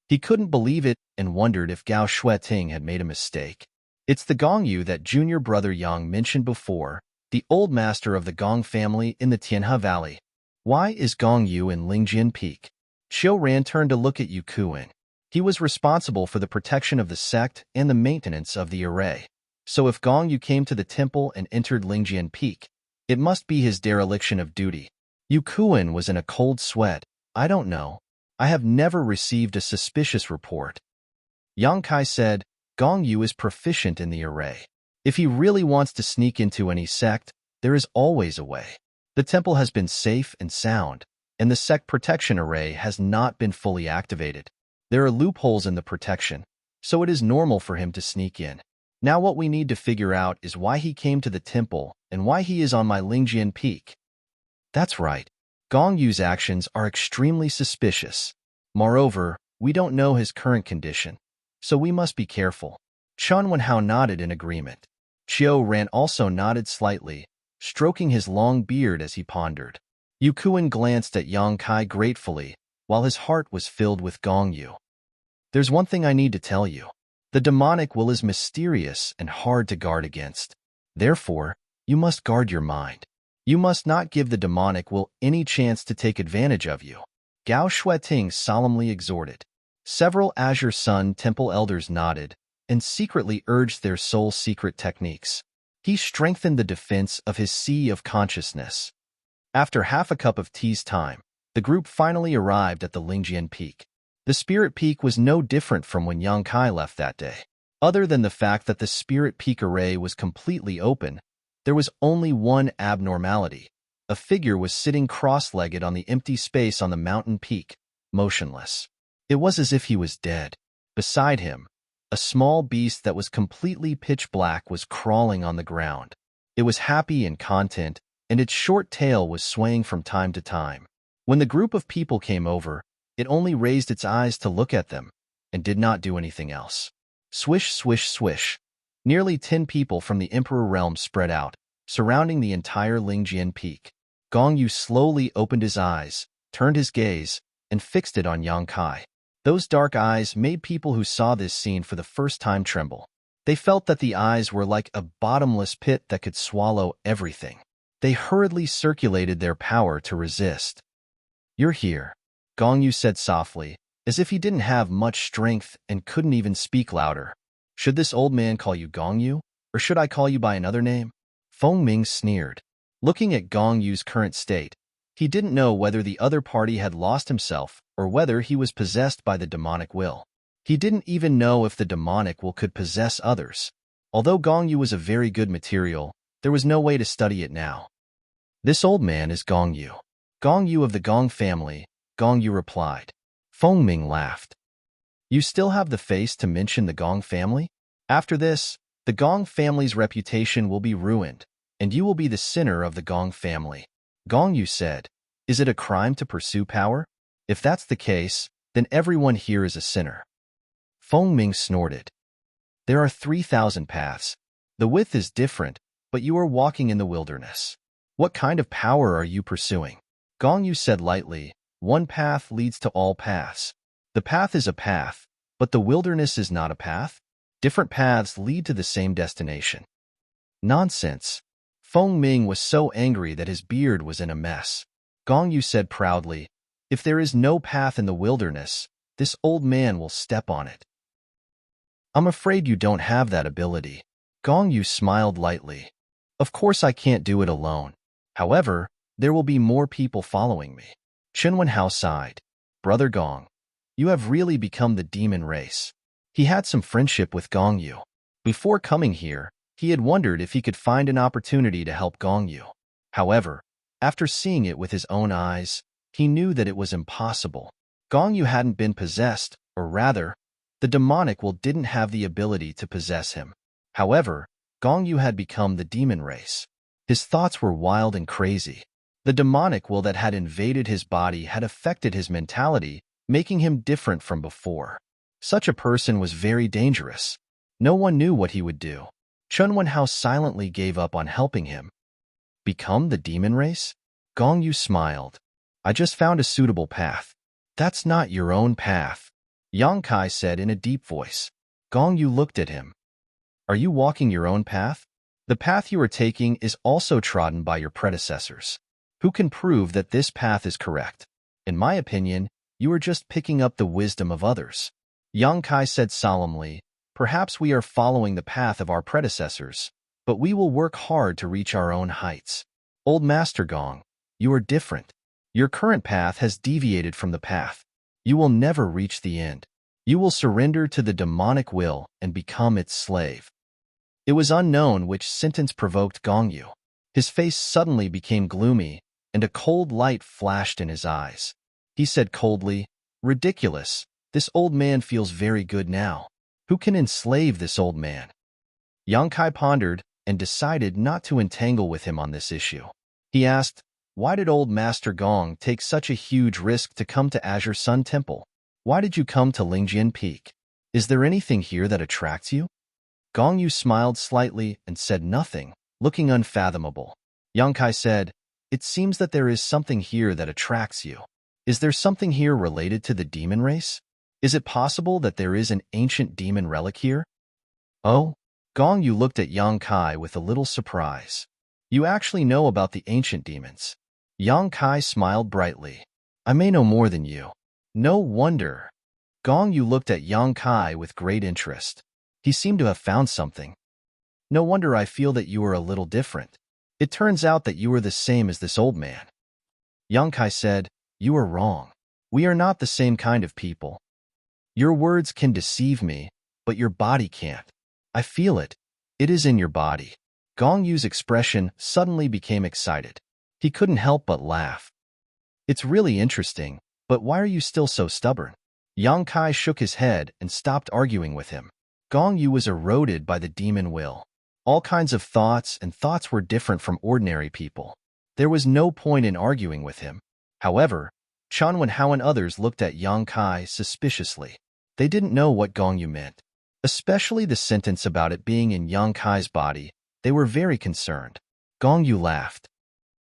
He couldn't believe it and wondered if Gao Shueting had made a mistake. It's the Gong Yu that junior brother Yang mentioned before, the old master of the Gong family in the Tianhe Valley. Why is Gong Yu in Lingjian Peak? Qiu Ran turned to look at Yu Kuan. He was responsible for the protection of the sect and the maintenance of the array. So if Gong Yu came to the temple and entered Lingjian Peak, it must be his dereliction of duty. Yu Kuan was in a cold sweat. I don't know. I have never received a suspicious report. Yang Kai said, Gong Yu is proficient in the array. If he really wants to sneak into any sect, there is always a way. The temple has been safe and sound, and the sect protection array has not been fully activated. There are loopholes in the protection, so it is normal for him to sneak in. Now what we need to figure out is why he came to the temple and why he is on my Lingjian Peak. That's right. Gong Yu's actions are extremely suspicious. Moreover, we don't know his current condition, so we must be careful. Chen Wenhao nodded in agreement. Qiu Ran also nodded slightly, stroking his long beard as he pondered. Yu Kuan glanced at Yang Kai gratefully, while his heart was filled with Gong Yu. There's one thing I need to tell you. The demonic will is mysterious and hard to guard against. Therefore, you must guard your mind. You must not give the demonic will any chance to take advantage of you. Gao Shueting solemnly exhorted. Several Azure Sun Temple elders nodded and secretly urged their soul secret techniques. He strengthened the defense of his sea of consciousness. After half a cup of tea's time, the group finally arrived at the Lingjian Peak. The Spirit Peak was no different from when Yang Kai left that day. Other than the fact that the Spirit Peak array was completely open, there was only one abnormality. A figure was sitting cross-legged on the empty space on the mountain peak, motionless. It was as if he was dead. Beside him, a small beast that was completely pitch black was crawling on the ground. It was happy and content, and its short tail was swaying from time to time. When the group of people came over, it only raised its eyes to look at them, and did not do anything else. Swish, swish, swish. Nearly 10 people from the Emperor Realm spread out, surrounding the entire Lingjian Peak. Gong Yu slowly opened his eyes, turned his gaze, and fixed it on Yang Kai. Those dark eyes made people who saw this scene for the first time tremble. They felt that the eyes were like a bottomless pit that could swallow everything. They hurriedly circulated their power to resist. You're here, Gong Yu said softly, as if he didn't have much strength and couldn't even speak louder. Should this old man call you Gong Yu, or should I call you by another name? Feng Ming sneered. Looking at Gong Yu's current state, he didn't know whether the other party had lost himself or whether he was possessed by the demonic will. He didn't even know if the demonic will could possess others. Although Gong Yu was a very good material, there was no way to study it now. This old man is Gong Yu. Gong Yu of the Gong family, Gong Yu replied. Feng Ming laughed. You still have the face to mention the Gong family? After this, the Gong family's reputation will be ruined, and you will be the sinner of the Gong family. Gong Yu said, is it a crime to pursue power? If that's the case, then everyone here is a sinner. Feng Ming snorted. There are 3,000 paths. The width is different, but you are walking in the wilderness. What kind of power are you pursuing? Gong Yu said lightly, one path leads to all paths. The path is a path, but the wilderness is not a path. Different paths lead to the same destination. Nonsense. Feng Ming was so angry that his beard was in a mess. Gong Yu said proudly, "If there is no path in the wilderness, this old man will step on it." "I'm afraid you don't have that ability." Gong Yu smiled lightly. "Of course I can't do it alone. However, there will be more people following me." Chen Wenhao sighed. "Brother Gong, you have really become the demon race." He had some friendship with Gong Yu. Before coming here, he had wondered if he could find an opportunity to help Gong Yu. However, after seeing it with his own eyes, he knew that it was impossible. Gong Yu hadn't been possessed, or rather, the demonic will didn't have the ability to possess him. However, Gong Yu had become the demon race. His thoughts were wild and crazy. The demonic will that had invaded his body had affected his mentality, making him different from before. Such a person was very dangerous. No one knew what he would do. Chen Wenhao silently gave up on helping him. Become the demon race? Gong Yu smiled. "I just found a suitable path." "That's not your own path," Yang Kai said in a deep voice. Gong Yu looked at him. "Are you walking your own path? The path you are taking is also trodden by your predecessors. Who can prove that this path is correct? In my opinion, you are just picking up the wisdom of others." Yang Kai said solemnly, "Perhaps we are following the path of our predecessors, but we will work hard to reach our own heights. Old Master Gong, you are different. Your current path has deviated from the path. You will never reach the end. You will surrender to the demonic will and become its slave." It was unknown which sentence provoked Gong Yu. His face suddenly became gloomy, and a cold light flashed in his eyes. He said coldly, "Ridiculous. This old man feels very good now. Who can enslave this old man?" Yang Kai pondered and decided not to entangle with him on this issue. He asked, "Why did old Master Gong take such a huge risk to come to Azure Sun Temple? Why did you come to Lingjian Peak? Is there anything here that attracts you?" Gong Yu smiled slightly and said nothing, looking unfathomable. Yang Kai said, "It seems that there is something here that attracts you. Is there something here related to the demon race? Is it possible that there is an ancient demon relic here?" "Oh?" Gong Yu looked at Yang Kai with a little surprise. "You actually know about the ancient demons?" Yang Kai smiled brightly. "I may know more than you." "No wonder." Gong Yu looked at Yang Kai with great interest. He seemed to have found something. "No wonder I feel that you are a little different. It turns out that you are the same as this old man." Yang Kai said, "You are wrong. We are not the same kind of people. Your words can deceive me, but your body can't. I feel it. It is in your body." Gong Yu's expression suddenly became excited. He couldn't help but laugh. "It's really interesting, but why are you still so stubborn?" Yang Kai shook his head and stopped arguing with him. Gong Yu was eroded by the demon will. All kinds of thoughts were different from ordinary people. There was no point in arguing with him. However, Chen Wenhao and others looked at Yang Kai suspiciously. They didn't know what Gong Yu meant, especially the sentence about it being in Yang Kai's body. They were very concerned. Gong Yu laughed.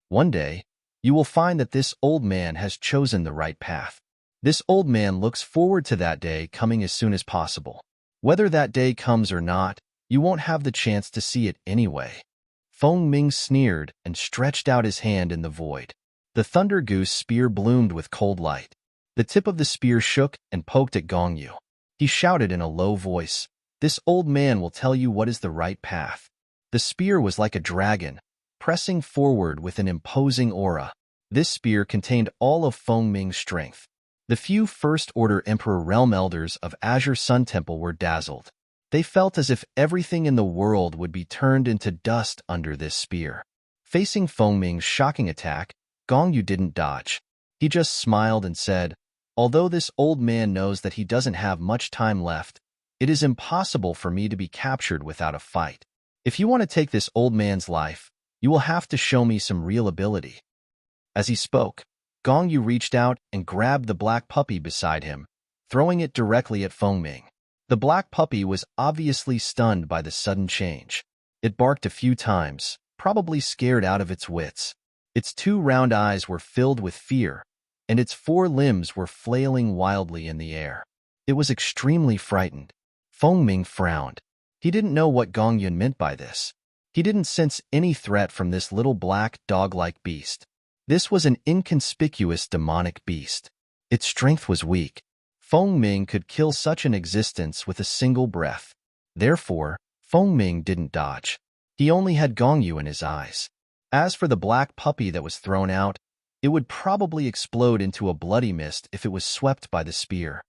"One day, you will find that this old man has chosen the right path. This old man looks forward to that day coming as soon as possible. Whether that day comes or not, you won't have the chance to see it anyway." Feng Ming sneered and stretched out his hand in the void. The Thunder Goose spear bloomed with cold light. The tip of the spear shook and poked at Gong Yu. He shouted in a low voice, "This old man will tell you what is the right path." The spear was like a dragon, pressing forward with an imposing aura. This spear contained all of Feng Ming's strength. The few First-Order Emperor Realm Elders of Azure Sun Temple were dazzled. They felt as if everything in the world would be turned into dust under this spear. Facing Feng Ming's shocking attack, Gong Yu didn't dodge. He just smiled and said, "Although this old man knows that he doesn't have much time left, it is impossible for me to be captured without a fight. If you want to take this old man's life, you will have to show me some real ability." As he spoke, Gong Yu reached out and grabbed the black puppy beside him, throwing it directly at Feng Ming. The black puppy was obviously stunned by the sudden change. It barked a few times, probably scared out of its wits. Its two round eyes were filled with fear, and its four limbs were flailing wildly in the air. It was extremely frightened. Feng Ming frowned. He didn't know what Gong Yun meant by this. He didn't sense any threat from this little black dog-like beast. This was an inconspicuous demonic beast. Its strength was weak. Feng Ming could kill such an existence with a single breath. Therefore, Feng Ming didn't dodge. He only had Gong Yu in his eyes. As for the black puppy that was thrown out, it would probably explode into a bloody mist if it was swept by the spear.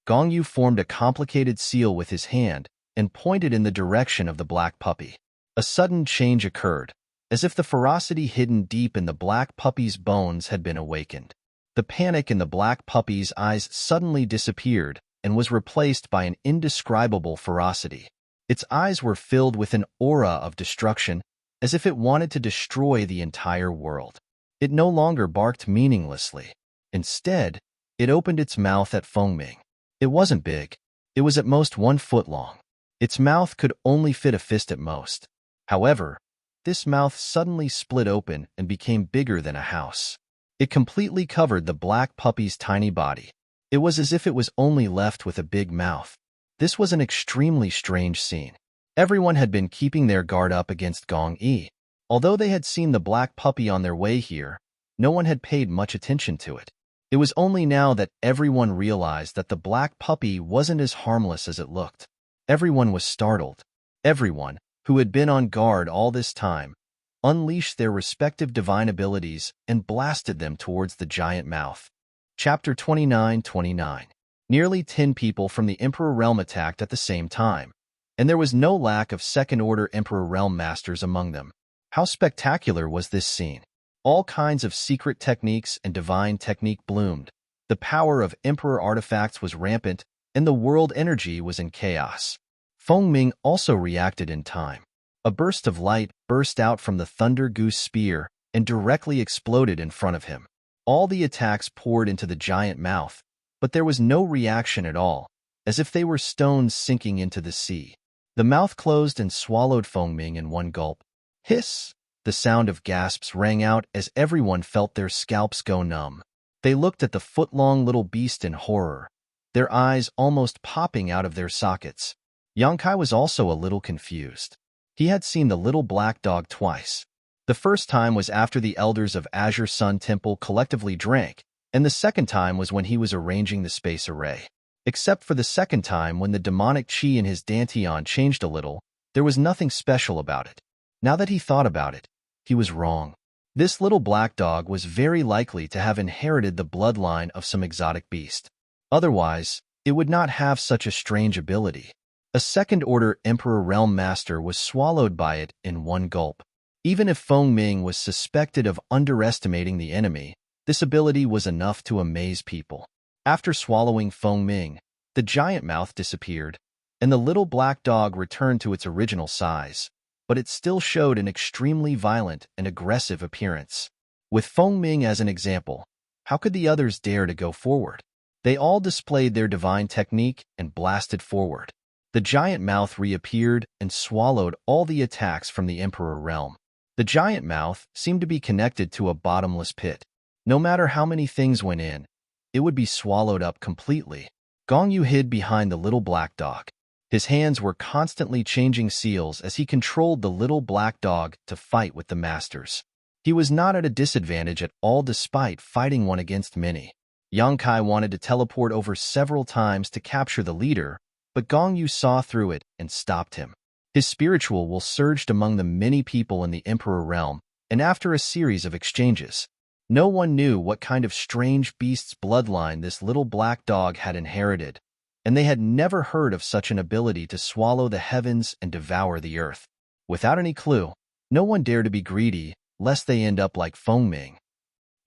Gong Yu formed a complicated seal with his hand and pointed in the direction of the black puppy. A sudden change occurred, as if the ferocity hidden deep in the black puppy's bones had been awakened. The panic in the black puppy's eyes suddenly disappeared and was replaced by an indescribable ferocity. Its eyes were filled with an aura of destruction, as if it wanted to destroy the entire world. It no longer barked meaninglessly. Instead, it opened its mouth at Feng Ming. It wasn't big. It was at most 1 foot long. Its mouth could only fit a fist at most. However, this mouth suddenly split open and became bigger than a house. It completely covered the black puppy's tiny body. It was as if it was only left with a big mouth. This was an extremely strange scene. Everyone had been keeping their guard up against Gong Yi. Although they had seen the black puppy on their way here, no one had paid much attention to it. It was only now that everyone realized that the black puppy wasn't as harmless as it looked. Everyone was startled. Everyone, who had been on guard all this time, unleashed their respective divine abilities and blasted them towards the giant mouth. Chapter 29:29. Nearly 10 people from the Emperor Realm attacked at the same time, and there was no lack of second-order Emperor Realm masters among them. How spectacular was this scene! All kinds of secret techniques and divine technique bloomed. The power of Emperor artifacts was rampant, and the world energy was in chaos. Feng Ming also reacted in time. A burst of light burst out from the Thunder Goose spear and directly exploded in front of him. All the attacks poured into the giant mouth, but there was no reaction at all, as if they were stones sinking into the sea. The mouth closed and swallowed Feng Ming in one gulp. Hiss! The sound of gasps rang out as everyone felt their scalps go numb. They looked at the foot-long little beast in horror, their eyes almost popping out of their sockets. Yang Kai was also a little confused. He had seen the little black dog twice. The first time was after the elders of Azure Sun Temple collectively drank, and the second time was when he was arranging the space array. Except for the second time when the demonic chi in his dantian changed a little, there was nothing special about it. Now that he thought about it, he was wrong. This little black dog was very likely to have inherited the bloodline of some exotic beast. Otherwise, it would not have such a strange ability. A second-order Emperor Realm Master was swallowed by it in one gulp. Even if Feng Ming was suspected of underestimating the enemy, this ability was enough to amaze people. After swallowing Feng Ming, the giant mouth disappeared, and the little black dog returned to its original size, but it still showed an extremely violent and aggressive appearance. With Feng Ming as an example, how could the others dare to go forward? They all displayed their divine technique and blasted forward. The giant mouth reappeared and swallowed all the attacks from the Emperor Realm. The giant mouth seemed to be connected to a bottomless pit. No matter how many things went in, it would be swallowed up completely. Gong Yu hid behind the little black dog. His hands were constantly changing seals as he controlled the little black dog to fight with the masters. He was not at a disadvantage at all despite fighting one against many. Yang Kai wanted to teleport over several times to capture the leader, but Gong Yu saw through it and stopped him. His spiritual will surged among the many people in the Emperor Realm, and after a series of exchanges, no one knew what kind of strange beast's bloodline this little black dog had inherited, and they had never heard of such an ability to swallow the heavens and devour the earth. Without any clue, no one dared to be greedy, lest they end up like Feng Ming.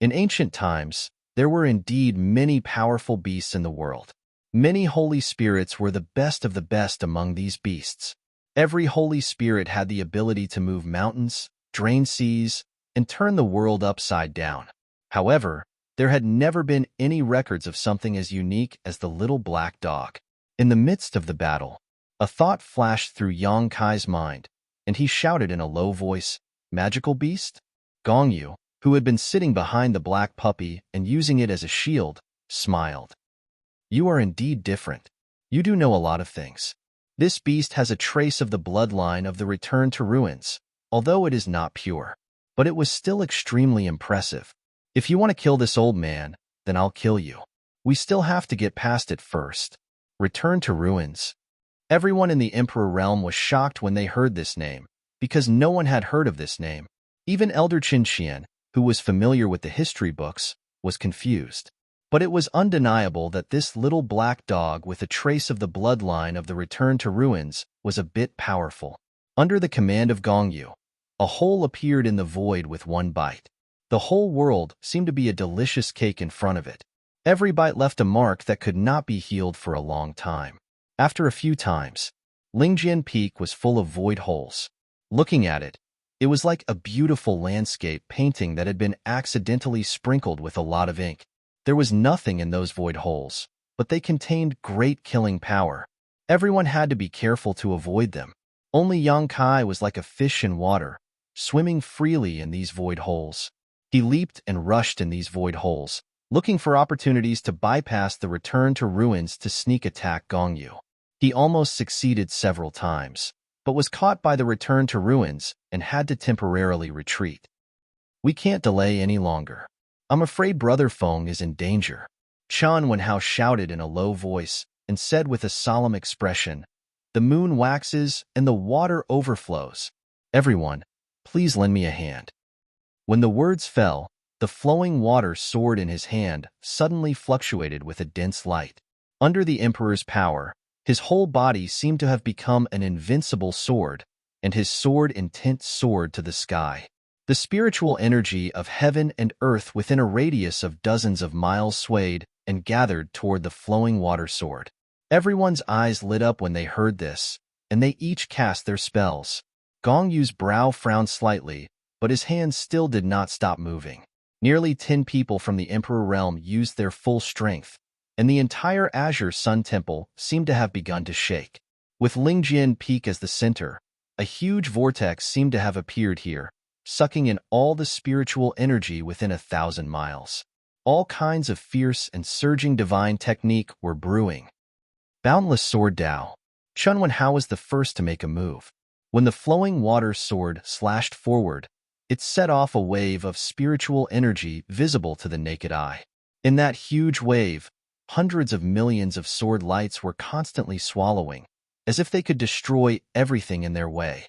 In ancient times, there were indeed many powerful beasts in the world. Many holy spirits were the best of the best among these beasts. Every holy spirit had the ability to move mountains, drain seas, and turn the world upside down. However, there had never been any records of something as unique as the little black dog. In the midst of the battle, a thought flashed through Yang Kai's mind, and he shouted in a low voice, "Magical beast?" Gong Yu, who had been sitting behind the black puppy and using it as a shield, smiled. "You are indeed different. You do know a lot of things." This beast has a trace of the bloodline of the return to ruins, although it is not pure. But it was still extremely impressive. If you want to kill this old man, then I'll kill you. We still have to get past it first. Return to ruins. Everyone in the Emperor realm was shocked when they heard this name, because no one had heard of this name. Even Elder Qinxian, who was familiar with the history books, was confused. But it was undeniable that this little black dog with a trace of the bloodline of the return to ruins was a bit powerful. Under the command of Gongyu, a hole appeared in the void with one bite. The whole world seemed to be a delicious cake in front of it. Every bite left a mark that could not be healed for a long time. After a few times, Lingjian Peak was full of void holes. Looking at it, it was like a beautiful landscape painting that had been accidentally sprinkled with a lot of ink. There was nothing in those void holes, but they contained great killing power. Everyone had to be careful to avoid them. Only Yang Kai was like a fish in water, swimming freely in these void holes. He leaped and rushed in these void holes, looking for opportunities to bypass the return to ruins to sneak attack Gongyu. He almost succeeded several times, but was caught by the return to ruins and had to temporarily retreat. We can't delay any longer. I'm afraid Brother Feng is in danger. Chen Wenhao shouted in a low voice and said with a solemn expression, "The moon waxes and the water overflows. Everyone, please lend me a hand." When the words fell, the flowing water sword in his hand suddenly fluctuated with a dense light. Under the Emperor's power, his whole body seemed to have become an invincible sword, and his sword intent soared to the sky. The spiritual energy of heaven and earth within a radius of dozens of miles swayed and gathered toward the flowing water sword. Everyone's eyes lit up when they heard this, and they each cast their spells. Gongyu's brow frowned slightly, but his hands still did not stop moving. Nearly 10 people from the Emperor realm used their full strength, and the entire Azure Sun Temple seemed to have begun to shake. With Lingjian Peak as the center, a huge vortex seemed to have appeared here, sucking in all the spiritual energy within 1,000 miles. All kinds of fierce and surging divine technique were brewing. Boundless Sword Dao. Chen Wenhao was the first to make a move. When the flowing water sword slashed forward, it set off a wave of spiritual energy visible to the naked eye. In that huge wave, hundreds of millions of sword lights were constantly swallowing, as if they could destroy everything in their way.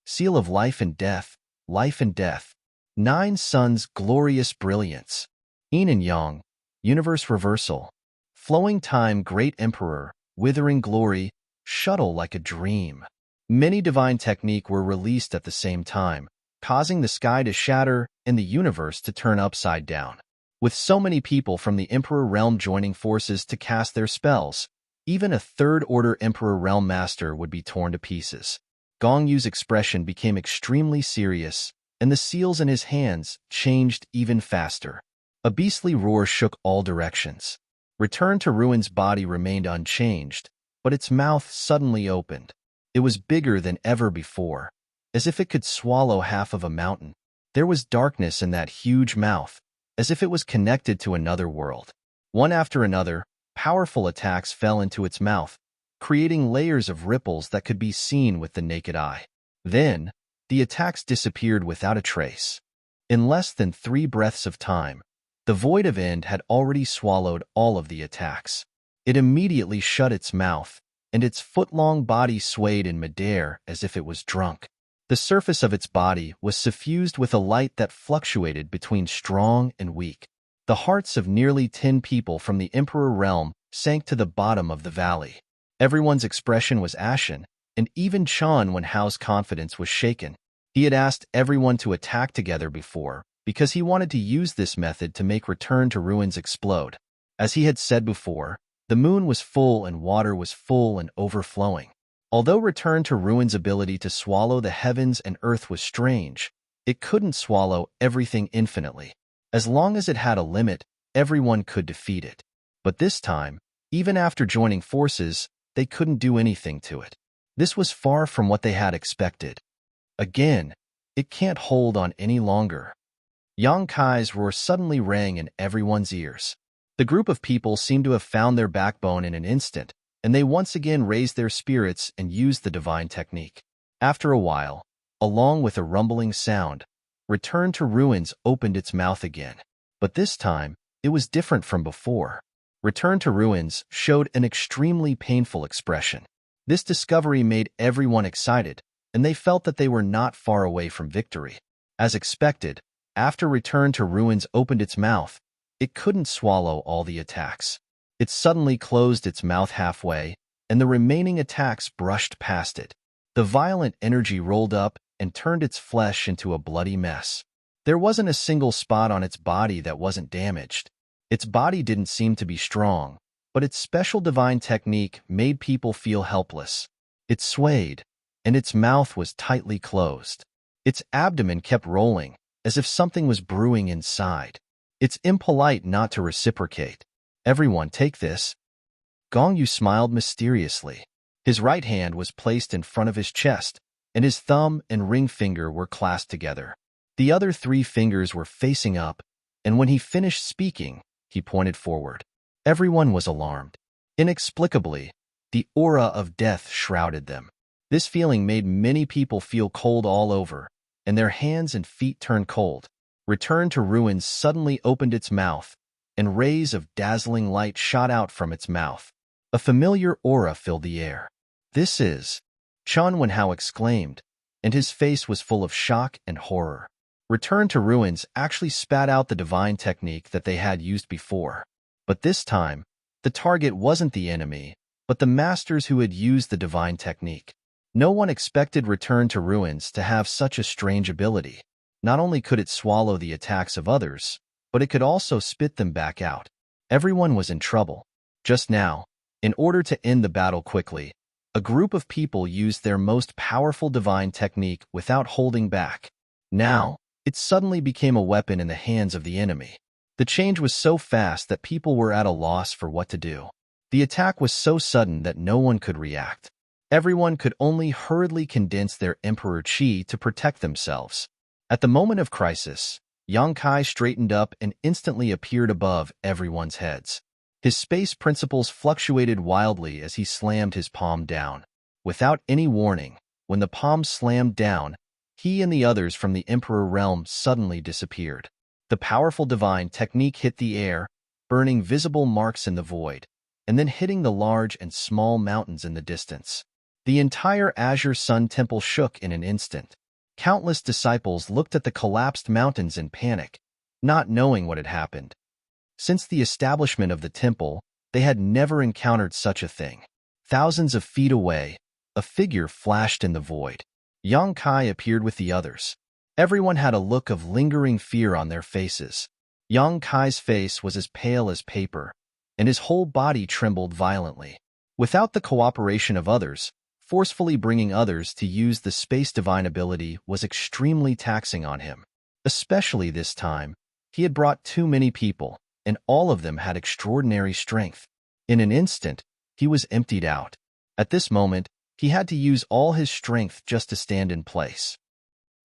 Seal of life and death, life and death. 9 suns, glorious brilliance. Yin and yang, universe reversal. Flowing time, great emperor, withering glory, shuttle like a dream. Many divine technique were released at the same time, causing the sky to shatter and the universe to turn upside down. With so many people from the Emperor realm joining forces to cast their spells, even a third-order Emperor realm master would be torn to pieces. Gongyu's expression became extremely serious, and the seals in his hands changed even faster. A beastly roar shook all directions. Return to Ruin's body remained unchanged, but its mouth suddenly opened. It was bigger than ever before, as if it could swallow half of a mountain. There was darkness in that huge mouth, as if it was connected to another world. One after another, powerful attacks fell into its mouth, creating layers of ripples that could be seen with the naked eye. Then, the attacks disappeared without a trace. In less than 3 breaths of time, the void of end had already swallowed all of the attacks. It immediately shut its mouth, and its foot-long body swayed in midair as if it was drunk. The surface of its body was suffused with a light that fluctuated between strong and weak. The hearts of nearly 10 people from the Emperor realm sank to the bottom of the valley. Everyone's expression was ashen, and even Chen Wenhao's confidence was shaken. He had asked everyone to attack together before, because he wanted to use this method to make Return to Ruins explode. As he had said before, the moon was full and water was full and overflowing. Although Return to Ruins' ability to swallow the heavens and earth was strange, it couldn't swallow everything infinitely. As long as it had a limit, everyone could defeat it. But this time, even after joining forces, they couldn't do anything to it. This was far from what they had expected. Again, it can't hold on any longer. Yang Kai's roar suddenly rang in everyone's ears. The group of people seemed to have found their backbone in an instant, and they once again raised their spirits and used the divine technique. After a while, along with a rumbling sound, Return to Ruins opened its mouth again. But this time, it was different from before. Return to Ruins showed an extremely painful expression. This discovery made everyone excited, and they felt that they were not far away from victory. As expected, after Return to Ruins opened its mouth, it couldn't swallow all the attacks. It suddenly closed its mouth halfway, and the remaining attacks brushed past it. The violent energy rolled up and turned its flesh into a bloody mess. There wasn't a single spot on its body that wasn't damaged. Its body didn't seem to be strong, but its special divine technique made people feel helpless. It swayed, and its mouth was tightly closed. Its abdomen kept rolling, as if something was brewing inside. It's impolite not to reciprocate. Everyone, take this. Gongyu smiled mysteriously. His right hand was placed in front of his chest, and his thumb and ring finger were clasped together. The other 3 fingers were facing up, and when he finished speaking, he pointed forward. Everyone was alarmed. Inexplicably, the aura of death shrouded them. This feeling made many people feel cold all over, and their hands and feet turned cold. Return to Ruins suddenly opened its mouth, and rays of dazzling light shot out from its mouth. A familiar aura filled the air. "This is," Chun Wenhao exclaimed, and his face was full of shock and horror. Return to Ruins actually spat out the divine technique that they had used before. But this time, the target wasn't the enemy, but the masters who had used the divine technique. No one expected Return to Ruins to have such a strange ability. Not only could it swallow the attacks of others, but it could also spit them back out. Everyone was in trouble. Just now, in order to end the battle quickly, a group of people used their most powerful divine technique without holding back. Now, it suddenly became a weapon in the hands of the enemy. The change was so fast that people were at a loss for what to do. The attack was so sudden that no one could react. Everyone could only hurriedly condense their emperor chi to protect themselves. At the moment of crisis, Yang Kai straightened up and instantly appeared above everyone's heads. His space principles fluctuated wildly as he slammed his palm down. Without any warning, when the palm slammed down, he and the others from the Emperor realm suddenly disappeared. The powerful divine technique hit the air, burning visible marks in the void, and then hitting the large and small mountains in the distance. The entire Azure Sun Temple shook in an instant. Countless disciples looked at the collapsed mountains in panic, not knowing what had happened. Since the establishment of the temple, they had never encountered such a thing. Thousands of feet away, a figure flashed in the void. Yang Kai appeared with the others. Everyone had a look of lingering fear on their faces. Yang Kai's face was as pale as paper, and his whole body trembled violently. Without the cooperation of others, forcefully bringing others to use the space divine ability was extremely taxing on him. Especially this time, he had brought too many people, and all of them had extraordinary strength. In an instant, he was emptied out. At this moment, he had to use all his strength just to stand in place.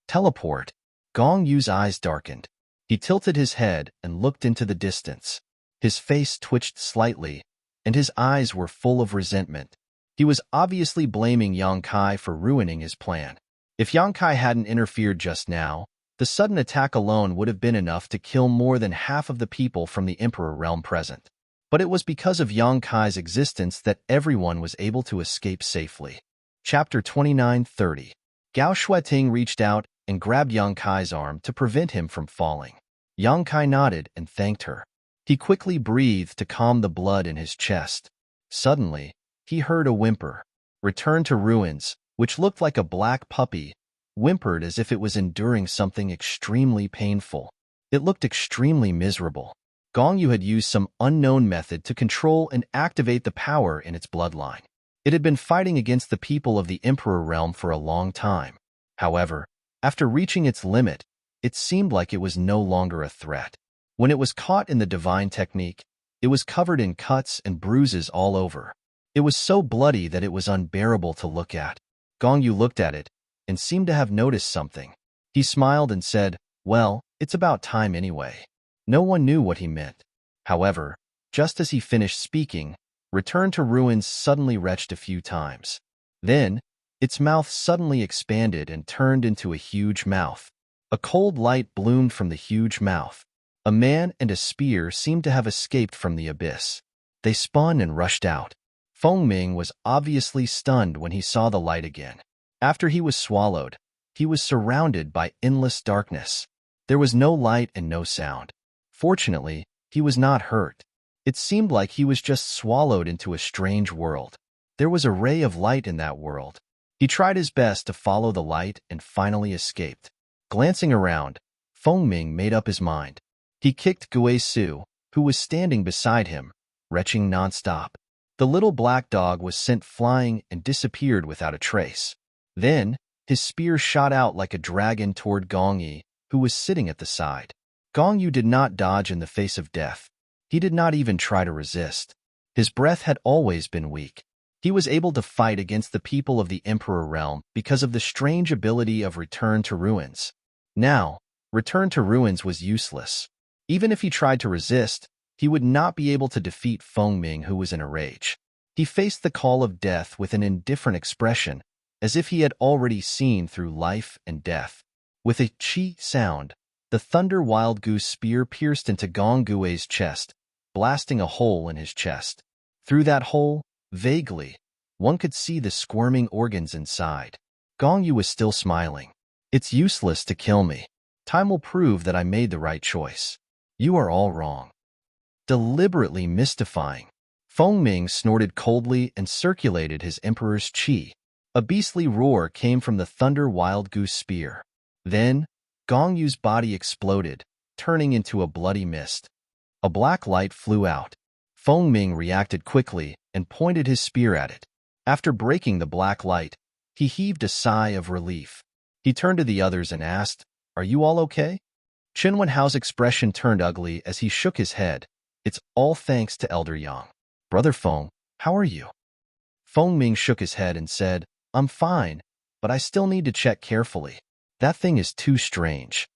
Teleport. Gong Yu's eyes darkened. He tilted his head and looked into the distance. His face twitched slightly, and his eyes were full of resentment. He was obviously blaming Yang Kai for ruining his plan. If Yang Kai hadn't interfered just now, the sudden attack alone would have been enough to kill more than half of the people from the Emperor realm present. But it was because of Yang Kai's existence that everyone was able to escape safely. Chapter 29:30. Gao Shueting reached out and grabbed Yang Kai's arm to prevent him from falling. Yang Kai nodded and thanked her. He quickly breathed to calm the blood in his chest. Suddenly, he heard a whimper. Return to Ruins, which looked like a black puppy, whimpered as if it was enduring something extremely painful. It looked extremely miserable. Gongyu had used some unknown method to control and activate the power in its bloodline. It had been fighting against the people of the Emperor realm for a long time. However, after reaching its limit, it seemed like it was no longer a threat. When it was caught in the divine technique, it was covered in cuts and bruises all over. It was so bloody that it was unbearable to look at. Gongyu looked at it and seemed to have noticed something. He smiled and said, "Well, it's about time anyway." No one knew what he meant. However, just as he finished speaking, Return to Ruins suddenly retched a few times. Then, its mouth suddenly expanded and turned into a huge mouth. A cold light bloomed from the huge mouth. A man and a spear seemed to have escaped from the abyss. They spun and rushed out. Feng Ming was obviously stunned when he saw the light again. After he was swallowed, he was surrounded by endless darkness. There was no light and no sound. Fortunately, he was not hurt. It seemed like he was just swallowed into a strange world. There was a ray of light in that world. He tried his best to follow the light and finally escaped. Glancing around, Feng Ming made up his mind. He kicked Gui Su, who was standing beside him, retching nonstop. The little black dog was sent flying and disappeared without a trace. Then, his spear shot out like a dragon toward Gong Yi, who was sitting at the side. Gong Yu did not dodge in the face of death. He did not even try to resist. His breath had always been weak. He was able to fight against the people of the Emperor Realm because of the strange ability of Return to Ruins. Now, Return to Ruins was useless. Even if he tried to resist, he would not be able to defeat Feng Ming, who was in a rage. He faced the call of death with an indifferent expression, as if he had already seen through life and death. With a chi sound, the thunder wild goose spear pierced into Gong Gui's chest, blasting a hole in his chest. Through that hole, vaguely, one could see the squirming organs inside. Gong Yu was still smiling. It's useless to kill me. Time will prove that I made the right choice. You are all wrong. Deliberately mystifying, Feng Ming snorted coldly and circulated his emperor's qi. A beastly roar came from the thunder wild goose spear. Then, Gong Yu's body exploded, turning into a bloody mist. A black light flew out. Feng Ming reacted quickly and pointed his spear at it. After breaking the black light, he heaved a sigh of relief. He turned to the others and asked, "Are you all okay?" Chen Wenhao's expression turned ugly as he shook his head. "It's all thanks to Elder Yang. Brother Feng, how are you?" Feng Ming shook his head and said, "I'm fine, but I still need to check carefully. That thing is too strange."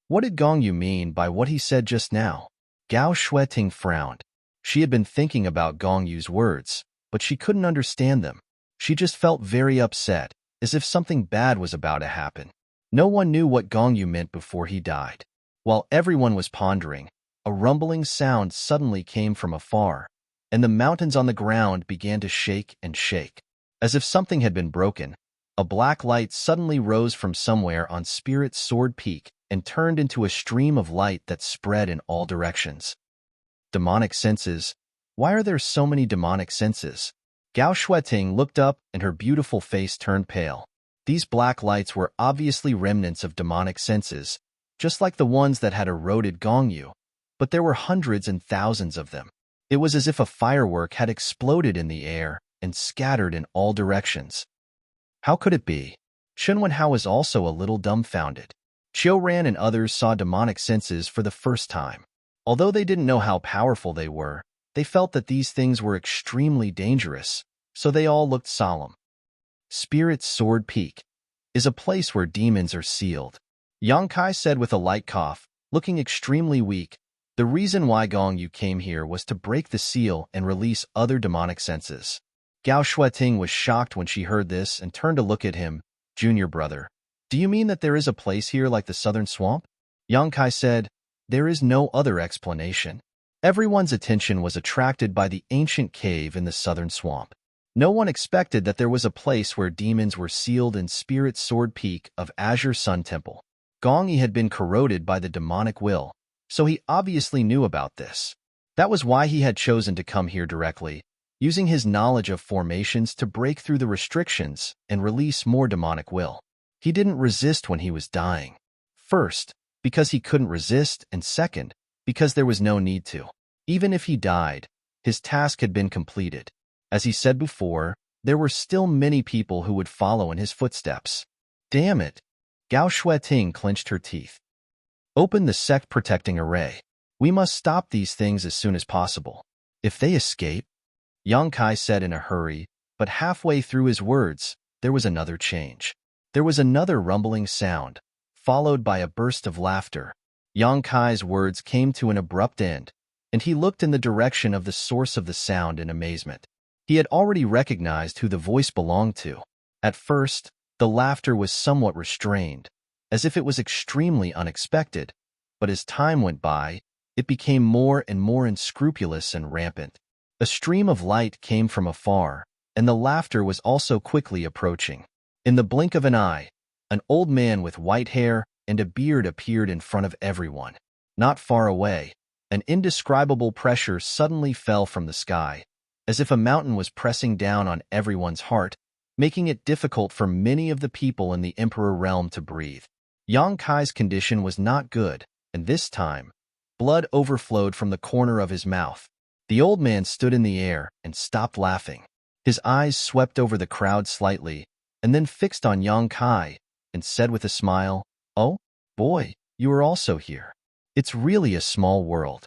What did Gong Yu mean by what he said just now? Gao Shueting frowned. She had been thinking about Gong Yu's words, but she couldn't understand them. She just felt very upset, as if something bad was about to happen. No one knew what Gong Yu meant before he died. While everyone was pondering, a rumbling sound suddenly came from afar, and the mountains on the ground began to shake and shake. As if something had been broken, a black light suddenly rose from somewhere on Spirit's Sword Peak and turned into a stream of light that spread in all directions. Demonic senses. Why are there so many demonic senses? Gao Shueting looked up and her beautiful face turned pale. These black lights were obviously remnants of demonic senses, just like the ones that had eroded Gong Yu, but there were hundreds and thousands of them. It was as if a firework had exploded in the air and scattered in all directions. How could it be? Chen Wenhao was also a little dumbfounded. Qiu Ran and others saw demonic senses for the first time. Although they didn't know how powerful they were, they felt that these things were extremely dangerous, so they all looked solemn. Spirit's Sword Peak is a place where demons are sealed. Yang Kai said with a light cough, looking extremely weak. The reason why Gong Yu came here was to break the seal and release other demonic senses. Gao Shueting was shocked when she heard this and turned to look at him. "Junior brother, do you mean that there is a place here like the Southern Swamp?" Yang Kai said, "There is no other explanation." Everyone's attention was attracted by the ancient cave in the Southern Swamp. No one expected that there was a place where demons were sealed in Spirit's Sword Peak of Azure Sun Temple. Gong Yi had been corroded by the demonic will, so he obviously knew about this. That was why he had chosen to come here directly, using his knowledge of formations to break through the restrictions and release more demonic will. He didn't resist when he was dying. First, because he couldn't resist, and second, because there was no need to. Even if he died, his task had been completed. As he said before, there were still many people who would follow in his footsteps. Damn it! Gao Shueting clenched her teeth. Open the sect-protecting array. We must stop these things as soon as possible. If they escape, Yang Kai said in a hurry, but halfway through his words, there was another change. There was another rumbling sound, followed by a burst of laughter. Yang Kai's words came to an abrupt end, and he looked in the direction of the source of the sound in amazement. He had already recognized who the voice belonged to. At first, the laughter was somewhat restrained, as if it was extremely unexpected, but as time went by, it became more and more unscrupulous and rampant. A stream of light came from afar, and the laughter was also quickly approaching. In the blink of an eye, an old man with white hair and a beard appeared in front of everyone. Not far away, an indescribable pressure suddenly fell from the sky, as if a mountain was pressing down on everyone's heart, making it difficult for many of the people in the Emperor realm to breathe. Yang Kai's condition was not good, and this time, blood overflowed from the corner of his mouth. The old man stood in the air and stopped laughing. His eyes swept over the crowd slightly, and then fixed on Yang Kai, and said with a smile, "Oh, boy, you are also here. It's really a small world."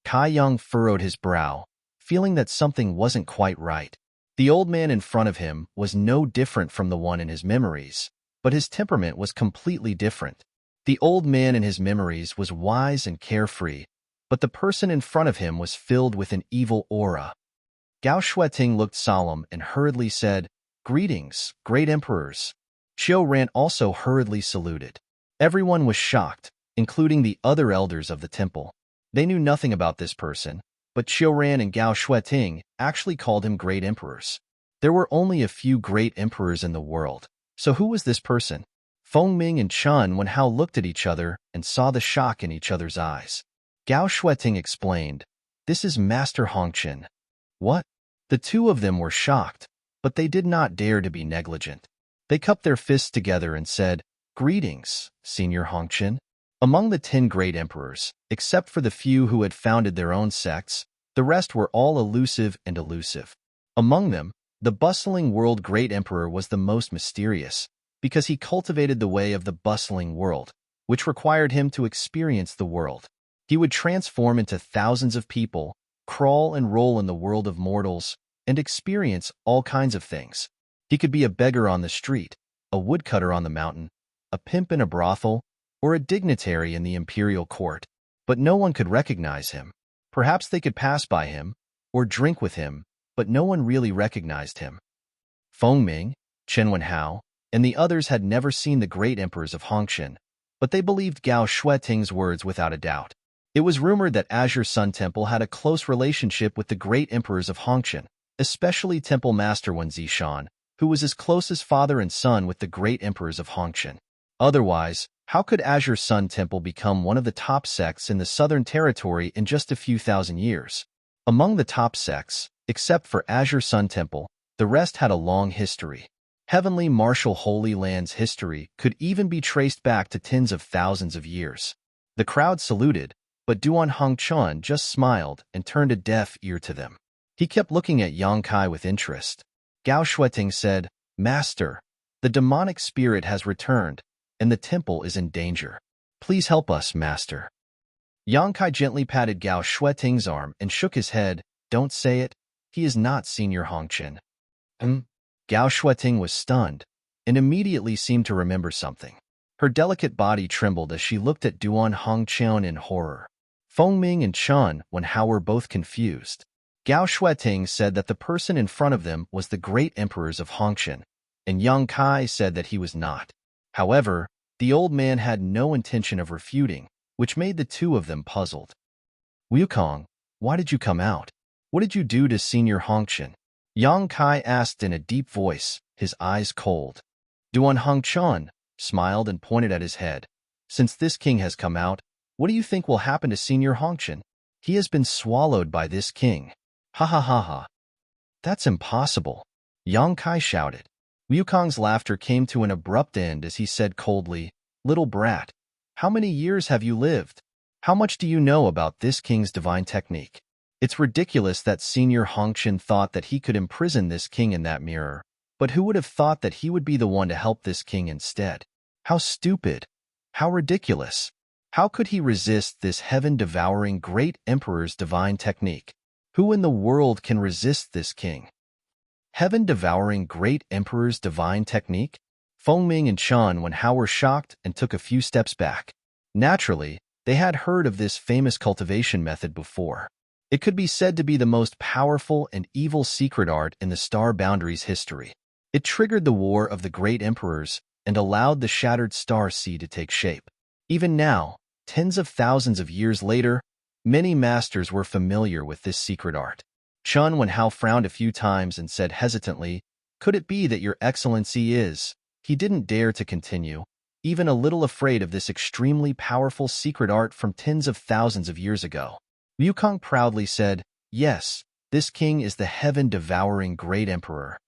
Kai Yang furrowed his brow, feeling that something wasn't quite right. The old man in front of him was no different from the one in his memories, but his temperament was completely different. The old man in his memories was wise and carefree, but the person in front of him was filled with an evil aura. Gao Shueting looked solemn and hurriedly said, "Greetings, great emperors." Xiao Ran also hurriedly saluted. Everyone was shocked, including the other elders of the temple. They knew nothing about this person, but Xiao Ran and Gao Shueting actually called him great emperors. There were only a few great emperors in the world, so who was this person? Feng Ming and Chen Wenhao looked at each other and saw the shock in each other's eyes. Gao Shueting explained, "This is Master Hongqian." What? The two of them were shocked, but they did not dare to be negligent. They cupped their fists together and said, "Greetings, Senior Hongqian." Among the 10 great emperors, except for the few who had founded their own sects, the rest were all elusive and elusive. Among them, the bustling world great emperor was the most mysterious, because he cultivated the way of the bustling world, which required him to experience the world. He would transform into thousands of people, crawl and roll in the world of mortals, and experience all kinds of things. He could be a beggar on the street, a woodcutter on the mountain, a pimp in a brothel, or a dignitary in the imperial court, but no one could recognize him. Perhaps they could pass by him, or drink with him, but no one really recognized him. Feng Ming, Chen Wenhao, and the others had never seen the great emperors of Hongqian, but they believed Gao Shueting's words without a doubt. It was rumored that Azure Sun Temple had a close relationship with the great emperors of Hongqian, especially Temple Master Wen Zishan, who was as close as father and son with the great emperors of Hongqian. Otherwise, how could Azure Sun Temple become one of the top sects in the Southern Territory in just a few thousand years? Among the top sects, except for Azure Sun Temple, the rest had a long history. Heavenly Martial Holy Land's history could even be traced back to tens of thousands of years. The crowd saluted, but Duan Hongchuan just smiled and turned a deaf ear to them. He kept looking at Yang Kai with interest. Gao Shueting said, "Master, the demonic spirit has returned, and the temple is in danger. Please help us, Master." Yang Kai gently patted Gao Shueting's arm and shook his head. "Don't say it. He is not Senior Hongqian." Gao Shueting was stunned, and immediately seemed to remember something. Her delicate body trembled as she looked at Duan Hongqian in horror. Feng Ming and Chen Wenhao were both confused. Gao Shueting said that the person in front of them was the great emperors of Hongqian, and Yang Kai said that he was not. However, the old man had no intention of refuting, which made the two of them puzzled. "Wukong, why did you come out? What did you do to Senior Hongqian?" Yang Kai asked in a deep voice, his eyes cold. Duan Hongqian smiled and pointed at his head. "Since this king has come out, what do you think will happen to Senior Hongqian? He has been swallowed by this king." "Ha ha ha ha. That's impossible," Yang Kai shouted. Wukong's laughter came to an abrupt end as he said coldly, "Little brat, how many years have you lived? How much do you know about this king's divine technique? It's ridiculous that Senior Hongqian thought that he could imprison this king in that mirror, but who would have thought that he would be the one to help this king instead? How stupid! How ridiculous! How could he resist this heaven-devouring great emperor's divine technique? Who in the world can resist this king? Heaven-devouring great emperor's divine technique? Feng Ming and Chen Wenhao were shocked and took a few steps back. Naturally, They had heard of this famous cultivation method before. It could be said to be the most powerful and evil secret art in the star boundaries history. It triggered the War of the Great Emperors and allowed the shattered star sea to take shape. Even now, tens of thousands of years later, many masters were familiar with this secret art. Chun Wenhao frowned a few times and said hesitantly, "Could it be that your excellency is—" He didn't dare to continue, even a little afraid of this extremely powerful secret art from tens of thousands of years ago. Wukong proudly said, "Yes, this king is the heaven-devouring great emperor."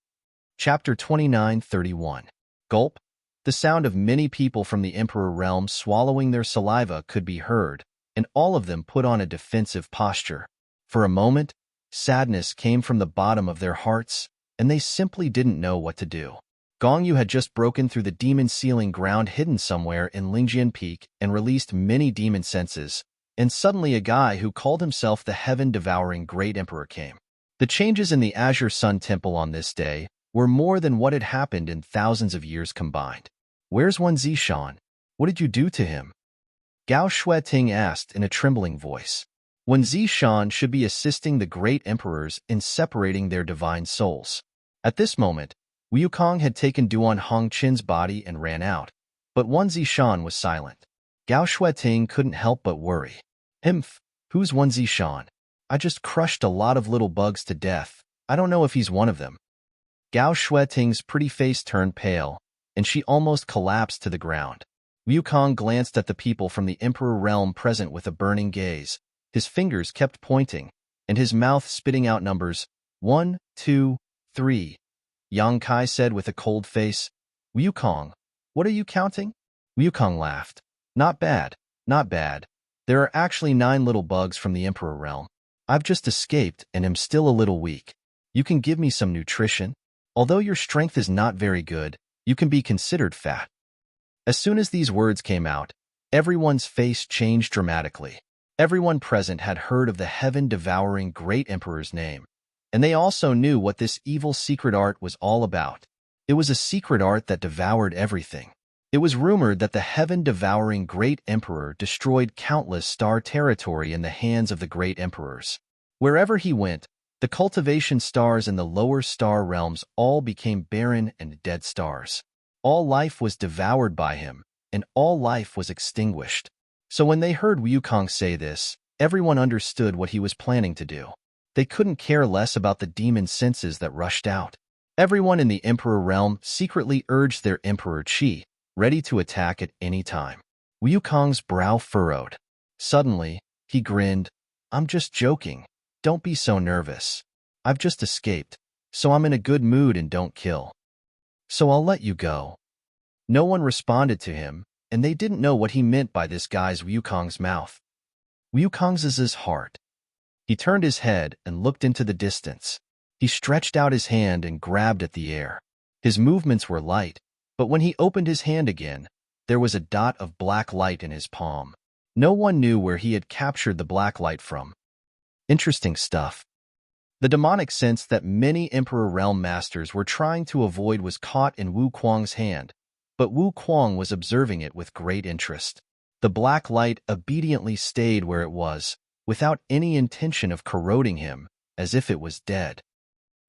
Chapter 29:31. Gulp. The sound of many people from the emperor realm swallowing their saliva could be heard, and all of them put on a defensive posture. For a moment, sadness came from the bottom of their hearts, and they simply didn't know what to do. Gong Yu had just broken through the demon ceiling ground hidden somewhere in Lingjian Peak and released many demon senses, and suddenly a guy who called himself the heaven-devouring great emperor came. The changes in the Azure Sun Temple on this day were more than what had happened in thousands of years combined. "Where's Wen Zishan? What did you do to him?" Gao Shueting asked in a trembling voice. Wen Zishan should be assisting the great emperors in separating their divine souls. At this moment, Wukong had taken Duan Hongqin's body and ran out, but Wen Zishan was silent. Gao Shueting couldn't help but worry. Who's Wen Zishan? I just crushed a lot of little bugs to death. I don't know if he's one of them." Gao Shueting's pretty face turned pale, and she almost collapsed to the ground. Wukong glanced at the people from the Emperor realm present with a burning gaze. His fingers kept pointing, and his mouth spitting out numbers. 1, 2, 3. Yang Kai said with a cold face, "Wukong, what are you counting?" Wukong laughed. "Not bad, not bad. There are actually 9 little bugs from the Emperor realm. I've just escaped and am still a little weak. You can give me some nutrition? Although your strength is not very good, you can be considered fat." As soon as these words came out, everyone's face changed dramatically. Everyone present had heard of the heaven-devouring great emperor's name, and they also knew what this evil secret art was all about. It was a secret art that devoured everything. It was rumored that the heaven-devouring great emperor destroyed countless star territory in the hands of the great emperors. Wherever he went, the cultivation stars in the lower star realms all became barren and dead stars. All life was devoured by him, and all life was extinguished. So when they heard Wukong say this, everyone understood what he was planning to do. They couldn't care less about the demon senses that rushed out. Everyone in the Emperor realm secretly urged their Emperor Qi, ready to attack at any time. Wukong's brow furrowed. Suddenly, he grinned. "I'm just joking. Don't be so nervous. I've just escaped, so I'm in a good mood and don't kill. So I'll let you go." No one responded to him, and they didn't know what he meant by this guy's Wukong's mouth. Wukong's heart. He turned his head and looked into the distance. He stretched out his hand and grabbed at the air. His movements were light, but when he opened his hand again, there was a dot of black light in his palm. No one knew where he had captured the black light from. Interesting stuff. The demonic sense that many Emperor Realm Masters were trying to avoid was caught in Wu Kuang's hand, but Wu Kuang was observing it with great interest. The black light obediently stayed where it was, without any intention of corroding him, as if it was dead.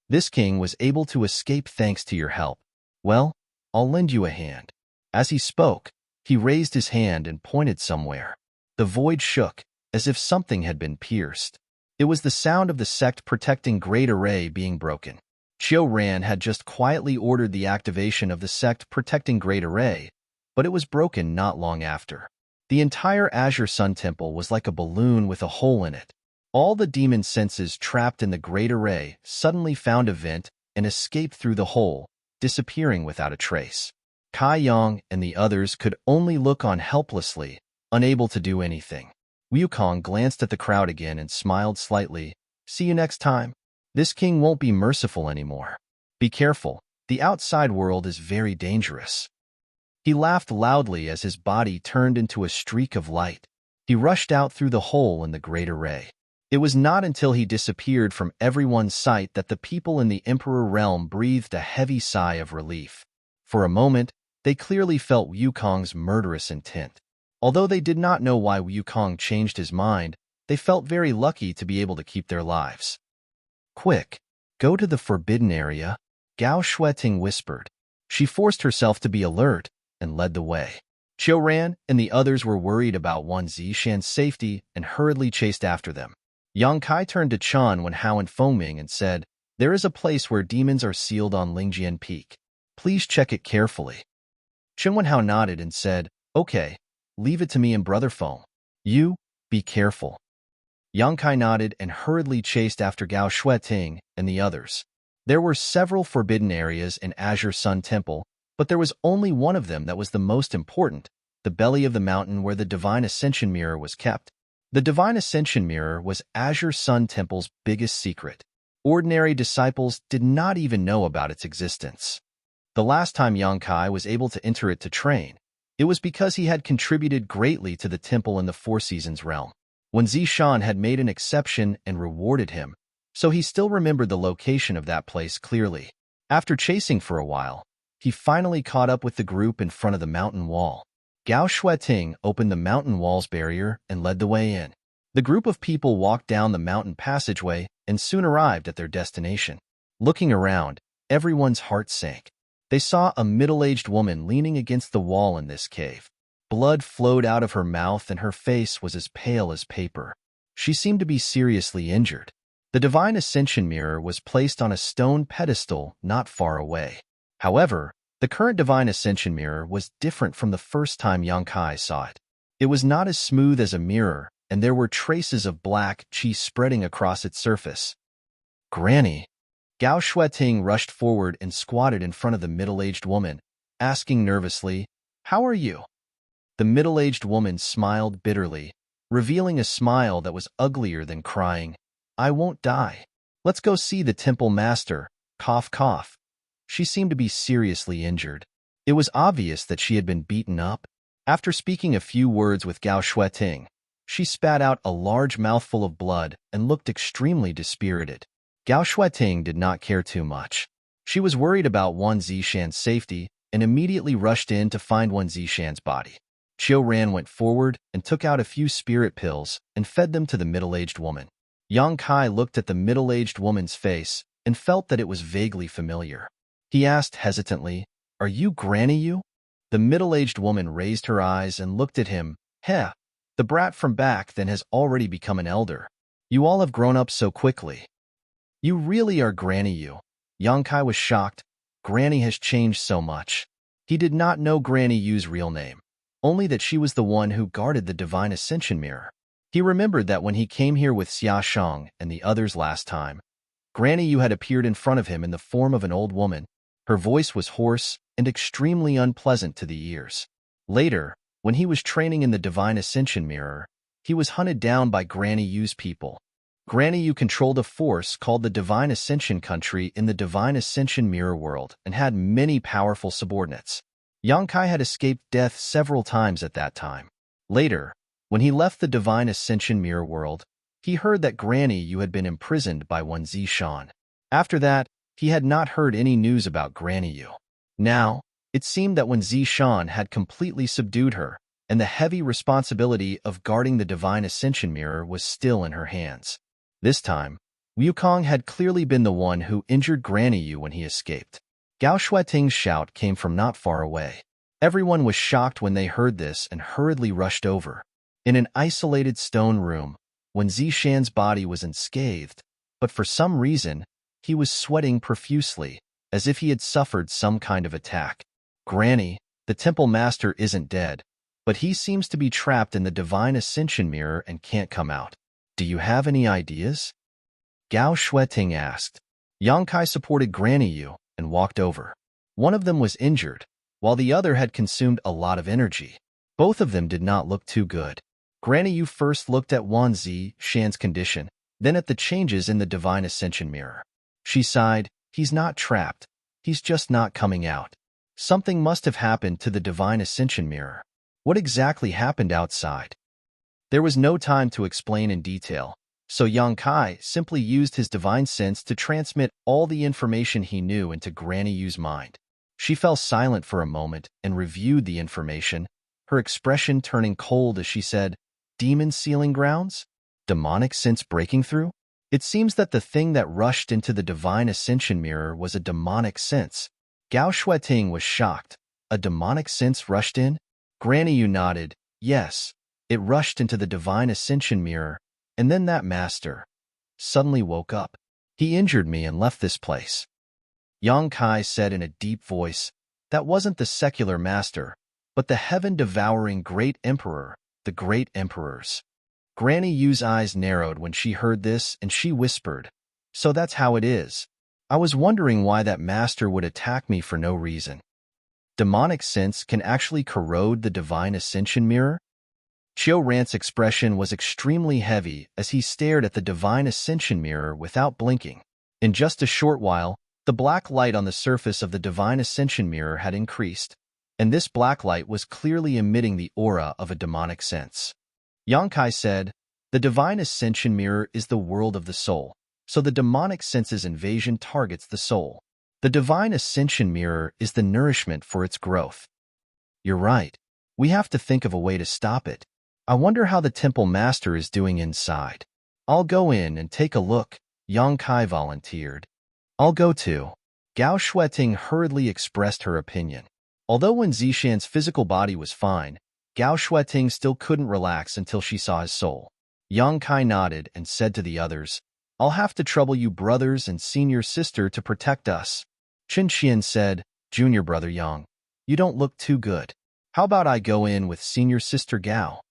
"This king was able to escape thanks to your help. Well, I'll lend you a hand." As he spoke, he raised his hand and pointed somewhere. The void shook, as if something had been pierced. It was the sound of the sect protecting Great Array being broken. Qiu Ran had just quietly ordered the activation of the sect protecting Great Array, but it was broken not long after. The entire Azure Sun Temple was like a balloon with a hole in it. All the demon senses trapped in the Great Array suddenly found a vent and escaped through the hole, disappearing without a trace. Kai Yang and the others could only look on helplessly, unable to do anything. Wukong glanced at the crowd again and smiled slightly. "See you next time. This king won't be merciful anymore. Be careful, the outside world is very dangerous." He laughed loudly as his body turned into a streak of light. He rushed out through the hole in the Great Array. It was not until he disappeared from everyone's sight that the people in the Emperor realm breathed a heavy sigh of relief. For a moment, they clearly felt Wukong's murderous intent. Although they did not know why Wukong changed his mind, they felt very lucky to be able to keep their lives. Quick, go to the forbidden area, Gao Shueting whispered. She forced herself to be alert and led the way. Qiu ran, and the others were worried about Wan Zishan's safety and hurriedly chased after them. Yang Kai turned to Chen Wenhao and Fengming and said, "There is a place where demons are sealed on Lingjian Peak. Please check it carefully." Chen Wenhao nodded and said, "Okay, leave it to me and Brother Feng. You, be careful." Yang Kai nodded and hurriedly chased after Gao Shueting and the others. There were several forbidden areas in Azure Sun Temple, but there was only one of them that was the most important, the belly of the mountain where the Divine Ascension Mirror was kept. The Divine Ascension Mirror was Azure Sun Temple's biggest secret. Ordinary disciples did not even know about its existence. The last time Yang Kai was able to enter it to train, it was because he had contributed greatly to the temple in the Four Seasons realm. When Zishan had made an exception and rewarded him, so he still remembered the location of that place clearly. After chasing for a while, he finally caught up with the group in front of the mountain wall. Gao Shueting opened the mountain wall's barrier and led the way in. The group of people walked down the mountain passageway and soon arrived at their destination. Looking around, everyone's heart sank. They saw a middle-aged woman leaning against the wall in this cave. Blood flowed out of her mouth and her face was as pale as paper. She seemed to be seriously injured. The Divine Ascension Mirror was placed on a stone pedestal not far away. However, the current Divine Ascension Mirror was different from the first time Yang Kai saw it. It was not as smooth as a mirror, and there were traces of black qi spreading across its surface. "Granny!" Gao Shueting rushed forward and squatted in front of the middle-aged woman, asking nervously, "How are you?" The middle-aged woman smiled bitterly, revealing a smile that was uglier than crying. "I won't die. Let's go see the temple master, cough cough." She seemed to be seriously injured. It was obvious that she had been beaten up. After speaking a few words with Gao Shueting, she spat out a large mouthful of blood and looked extremely dispirited. Gao Shueting did not care too much. She was worried about Wan Zishan's safety and immediately rushed in to find Wan Zishan's body. Qiu Ran went forward and took out a few spirit pills and fed them to the middle-aged woman. Yang Kai looked at the middle-aged woman's face and felt that it was vaguely familiar. He asked hesitantly, "Are you Granny Yu?" The middle-aged woman raised her eyes and looked at him. "Heh, the brat from back then has already become an elder. You all have grown up so quickly." "You really are Granny Yu." Yang Kai was shocked. Granny has changed so much. He did not know Granny Yu's real name, only that she was the one who guarded the Divine Ascension Mirror. He remembered that when he came here with Xia Shang and the others last time, Granny Yu had appeared in front of him in the form of an old woman. Her voice was hoarse and extremely unpleasant to the ears. Later, when he was training in the Divine Ascension Mirror, he was hunted down by Granny Yu's people. Granny Yu controlled a force called the Divine Ascension Country in the Divine Ascension Mirror world and had many powerful subordinates. Yang Kai had escaped death several times at that time. Later, when he left the Divine Ascension Mirror world, he heard that Granny Yu had been imprisoned by Wan Zishan. After that, he had not heard any news about Granny Yu. Now, it seemed that Wan Zishan had completely subdued her, and the heavy responsibility of guarding the Divine Ascension Mirror was still in her hands. This time, Wukong had clearly been the one who injured Granny Yu when he escaped. Gao Shueting's shout came from not far away. Everyone was shocked when they heard this and hurriedly rushed over. In an isolated stone room, Wan Zishan's body was unscathed, but for some reason, he was sweating profusely, as if he had suffered some kind of attack. "Granny, the temple master isn't dead, but he seems to be trapped in the Divine Ascension Mirror and can't come out. Do you have any ideas?" Gao Shueting asked. Yang Kai supported Granny Yu and walked over. One of them was injured, while the other had consumed a lot of energy. Both of them did not look too good. Granny Yu first looked at Wan Zishan's condition, then at the changes in the Divine Ascension Mirror. She sighed, "He's not trapped. He's just not coming out. Something must have happened to the Divine Ascension Mirror. What exactly happened outside?" There was no time to explain in detail, so Yang Kai simply used his divine sense to transmit all the information he knew into Granny Yu's mind. She fell silent for a moment and reviewed the information, her expression turning cold as she said, "Demon sealing grounds? Demonic sense breaking through?" It seems that the thing that rushed into the divine ascension mirror was a demonic sense. Gao Shueting was shocked. A demonic sense rushed in? Granny Yu nodded. Yes, it rushed into the divine ascension mirror, and then that master suddenly woke up. He injured me and left this place. Yang Kai said in a deep voice, that wasn't the secular master, but the heaven-devouring great emperor, the great emperors. Granny Yu's eyes narrowed when she heard this, and she whispered, so that's how it is. I was wondering why that master would attack me for no reason. Demonic sense can actually corrode the divine ascension mirror? Chiu Rant's expression was extremely heavy as he stared at the divine ascension mirror without blinking. In just a short while, the black light on the surface of the divine ascension mirror had increased, and this black light was clearly emitting the aura of a demonic sense. Yang Kai said, the divine ascension mirror is the world of the soul, so the demonic sense's invasion targets the soul. The divine ascension mirror is the nourishment for its growth. You're right. We have to think of a way to stop it. I wonder how the temple master is doing inside. I'll go in and take a look, Yang Kai volunteered. I'll go too. Gao Shueting hurriedly expressed her opinion. Although Wen Zishan's physical body was fine, Gao Shueting still couldn't relax until she saw his soul. Yang Kai nodded and said to the others, I'll have to trouble you brothers and senior sister to protect us. Chen Qian said, Junior brother Yang, you don't look too good. How about I go in with senior sister Gao?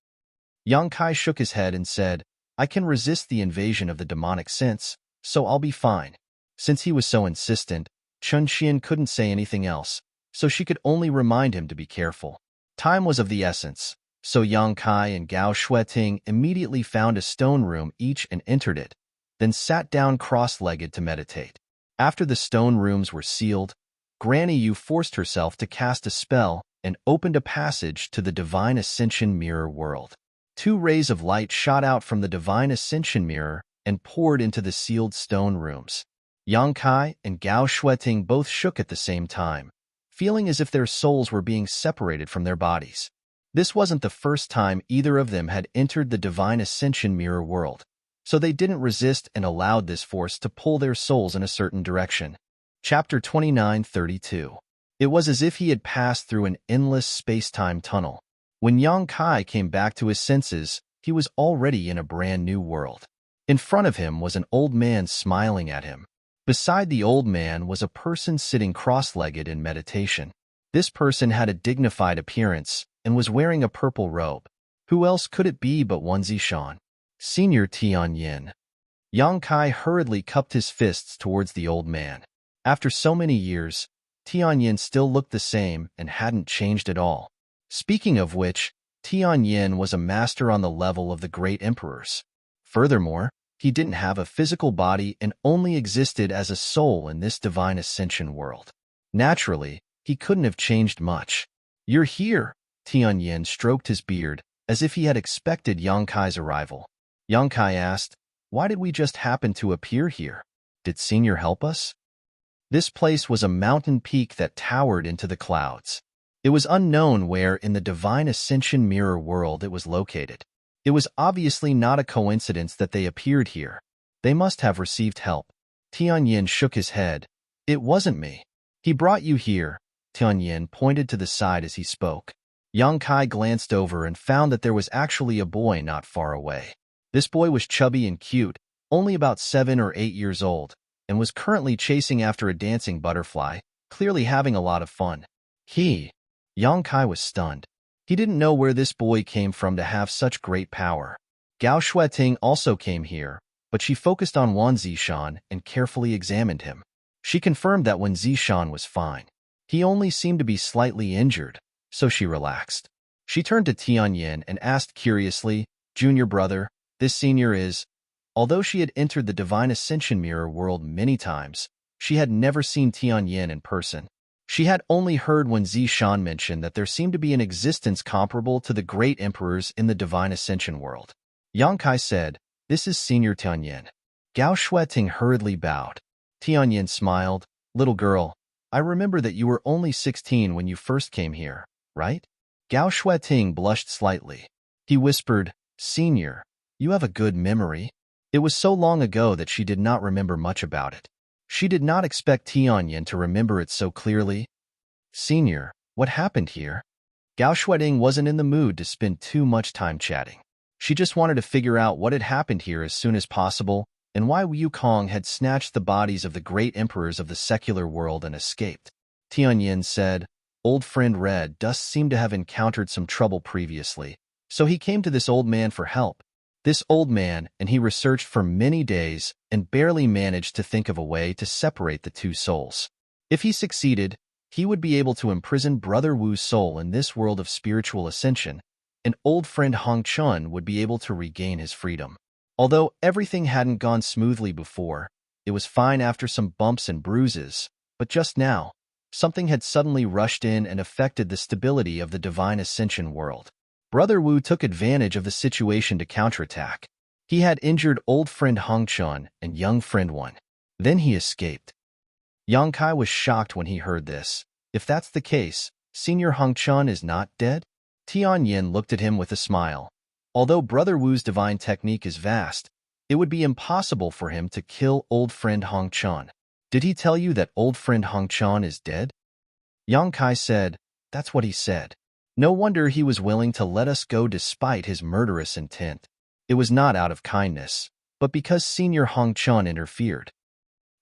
Yang Kai shook his head and said, I can resist the invasion of the demonic sense, so I'll be fine. Since he was so insistent, Chen Qian couldn't say anything else, so she could only remind him to be careful. Time was of the essence, so Yang Kai and Gao Shueting immediately found a stone room each and entered it, then sat down cross-legged to meditate. After the stone rooms were sealed, Granny Yu forced herself to cast a spell and opened a passage to the divine ascension mirror world. 2 rays of light shot out from the divine ascension mirror and poured into the sealed stone rooms. Yang Kai and Gao Shueting both shook at the same time, feeling as if their souls were being separated from their bodies. This wasn't the first time either of them had entered the divine ascension mirror world, so they didn't resist and allowed this force to pull their souls in a certain direction. Chapter 29:32. It was as if he had passed through an endless space-time tunnel. When Yang Kai came back to his senses, he was already in a brand new world. In front of him was an old man smiling at him. Beside the old man was a person sitting cross-legged in meditation. This person had a dignified appearance and was wearing a purple robe. Who else could it be but Wen Zishan? Senior Tianyin. Yang Kai hurriedly cupped his fists towards the old man. After so many years, Tianyin still looked the same and hadn't changed at all. Speaking of which, Tianyin was a master on the level of the great emperors. Furthermore, he didn't have a physical body and only existed as a soul in this divine ascension world. Naturally, he couldn't have changed much. You're here, Tianyin stroked his beard, as if he had expected Yang Kai's arrival. Yang Kai asked, why did we just happen to appear here? Did Senior help us? This place was a mountain peak that towered into the clouds. It was unknown where in the divine ascension mirror world it was located. It was obviously not a coincidence that they appeared here. They must have received help. Tianyin shook his head. It wasn't me. He brought you here. Tianyin pointed to the side as he spoke. Yang Kai glanced over and found that there was actually a boy not far away. This boy was chubby and cute, only about 7 or 8 years old, and was currently chasing after a dancing butterfly, clearly having a lot of fun. Yang Kai was stunned. He didn't know where this boy came from to have such great power. Gao Shueting also came here, but she focused on Wen Zishan and carefully examined him. She confirmed that Wen Zishan was fine. He only seemed to be slightly injured, so she relaxed. She turned to Tianyin and asked curiously, Junior brother, this senior is... Although she had entered the divine ascension mirror world many times, she had never seen Tianyin in person. She had only heard Wen Zishan mention that there seemed to be an existence comparable to the great emperors in the divine ascension world. Yang Kai said, this is Senior Tianyin. Gao Shueting hurriedly bowed. Tianyin smiled, little girl, I remember that you were only 16 when you first came here, right? Gao Shueting blushed slightly. He whispered, "Senior, you have a good memory." It was so long ago that she did not remember much about it. She did not expect Tianyin to remember it so clearly. "Senior, what happened here?" Gao Shueting wasn't in the mood to spend too much time chatting. She just wanted to figure out what had happened here as soon as possible and why Wukong had snatched the bodies of the great emperors of the secular world and escaped. Tianyin said, "Old friend Red Dust seemed to have encountered some trouble previously, so he came to this old man for help. This old man, and he researched for many days and barely managed to think of a way to separate the two souls. If he succeeded, he would be able to imprison Brother Wu's soul in this world of spiritual ascension, and old friend Hong Chun would be able to regain his freedom. Although everything hadn't gone smoothly before, it was fine after some bumps and bruises, but just now, something had suddenly rushed in and affected the stability of the divine ascension world. Brother Wu took advantage of the situation to counterattack. He had injured old friend Hong Chun and young friend Wan. Then he escaped. Yang Kai was shocked when he heard this. If that's the case, Senior Hong Chun is not dead? Tianyin looked at him with a smile. Although Brother Wu's divine technique is vast, it would be impossible for him to kill old friend Hong Chun. Did he tell you that old friend Hong Chun is dead? Yang Kai said, "That's what he said." No wonder he was willing to let us go despite his murderous intent. It was not out of kindness, but because Senior Hong Chun interfered.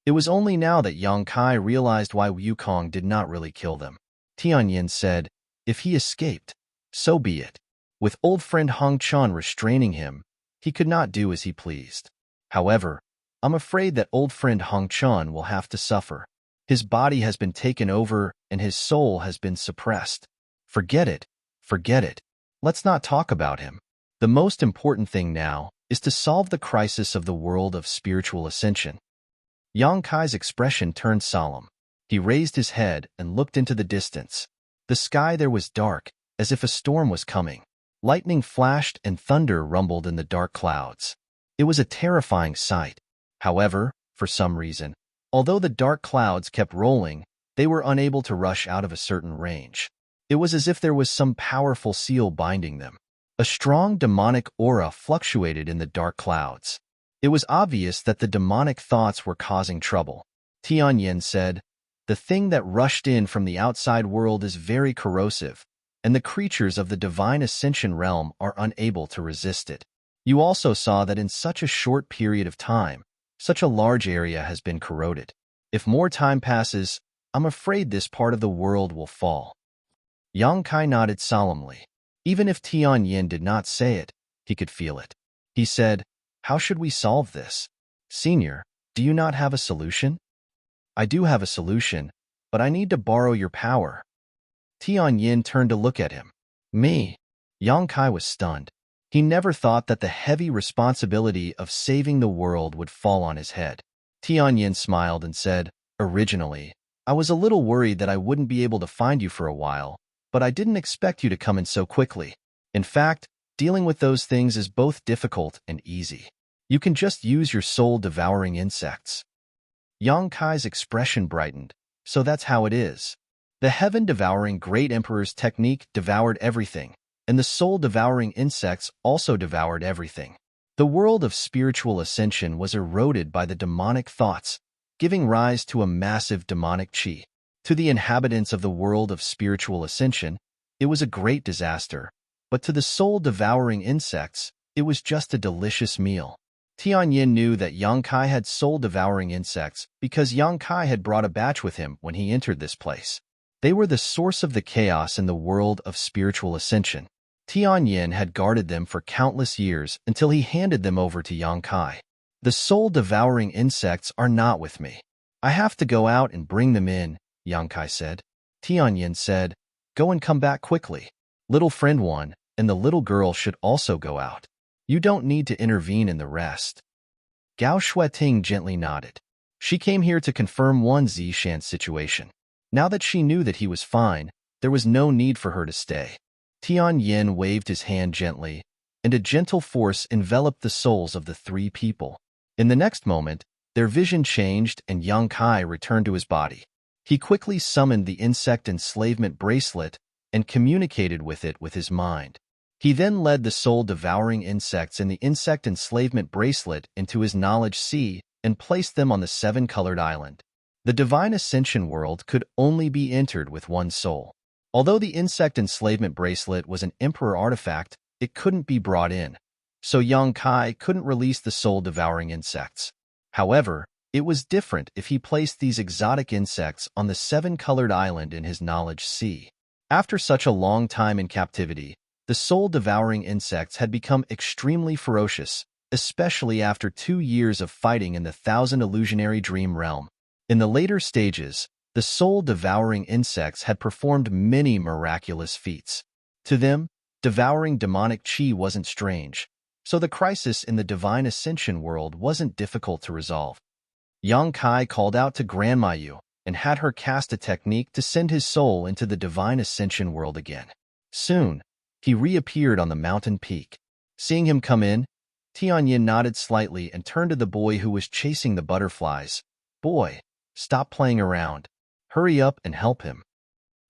It was only now that Yang Kai realized why Wukong did not really kill them. Tianyin said, "If he escaped, so be it." With old friend Hong Chun restraining him, he could not do as he pleased. However, I'm afraid that old friend Hong Chun will have to suffer. His body has been taken over and his soul has been suppressed. Forget it. Forget it. Let's not talk about him. The most important thing now is to solve the crisis of the world of spiritual ascension. Yang Kai's expression turned solemn. He raised his head and looked into the distance. The sky there was dark, as if a storm was coming. Lightning flashed and thunder rumbled in the dark clouds. It was a terrifying sight. However, for some reason, although the dark clouds kept rolling, they were unable to rush out of a certain range. It was as if there was some powerful seal binding them. A strong demonic aura fluctuated in the dark clouds. It was obvious that the demonic thoughts were causing trouble. Tianyin said, "The thing that rushed in from the outside world is very corrosive, and the creatures of the divine ascension realm are unable to resist it. You also saw that in such a short period of time, such a large area has been corroded. If more time passes, I'm afraid this part of the world will fall." Yang Kai nodded solemnly. Even if Tianyin did not say it, he could feel it. He said, "How should we solve this? Senior, do you not have a solution?" "I do have a solution, but I need to borrow your power." Tianyin turned to look at him. "Me?" Yang Kai was stunned. He never thought that the heavy responsibility of saving the world would fall on his head. Tianyin smiled and said, "Originally, I was a little worried that I wouldn't be able to find you for a while, but I didn't expect you to come in so quickly. In fact, dealing with those things is both difficult and easy. You can just use your soul-devouring insects." Yang Kai's expression brightened. "So that's how it is." The heaven-devouring great emperor's technique devoured everything, and the soul-devouring insects also devoured everything. The world of spiritual ascension was eroded by the demonic thoughts, giving rise to a massive demonic chi. To the inhabitants of the world of spiritual ascension, it was a great disaster, but to the soul-devouring insects, it was just a delicious meal. Tianyin knew that Yang Kai had soul-devouring insects because Yang Kai had brought a batch with him when he entered this place. They were the source of the chaos in the world of spiritual ascension. Tianyin had guarded them for countless years until he handed them over to Yang Kai. "The soul-devouring insects are not with me. I have to go out and bring them in," Yang Kai said. Tianyin said, "Go and come back quickly. Little friend Wan and the little girl should also go out. You don't need to intervene in the rest." Gao Shueting gently nodded. She came here to confirm Wan Zishan's situation. Now that she knew that he was fine, there was no need for her to stay. Tianyin waved his hand gently, and a gentle force enveloped the souls of the three people. In the next moment, their vision changed and Yang Kai returned to his body. He quickly summoned the insect enslavement bracelet and communicated with it with his mind. He then led the soul-devouring insects in the insect enslavement bracelet into his knowledge sea and placed them on the seven-colored island. The divine ascension world could only be entered with one soul. Although the insect enslavement bracelet was an emperor artifact, it couldn't be brought in, so Yang Kai couldn't release the soul-devouring insects. However, it was different if he placed these exotic insects on the seven-colored island in his knowledge sea. After such a long time in captivity, the soul-devouring insects had become extremely ferocious, especially after 2 years of fighting in the Thousand Illusionary Dream Realm. In the later stages, the soul-devouring insects had performed many miraculous feats. To them, devouring demonic chi wasn't strange, so the crisis in the divine ascension world wasn't difficult to resolve. Yang Kai called out to Grandma Yu and had her cast a technique to send his soul into the divine ascension world again. Soon, he reappeared on the mountain peak. Seeing him come in, Tianyin nodded slightly and turned to the boy who was chasing the butterflies. "Boy, stop playing around. Hurry up and help him."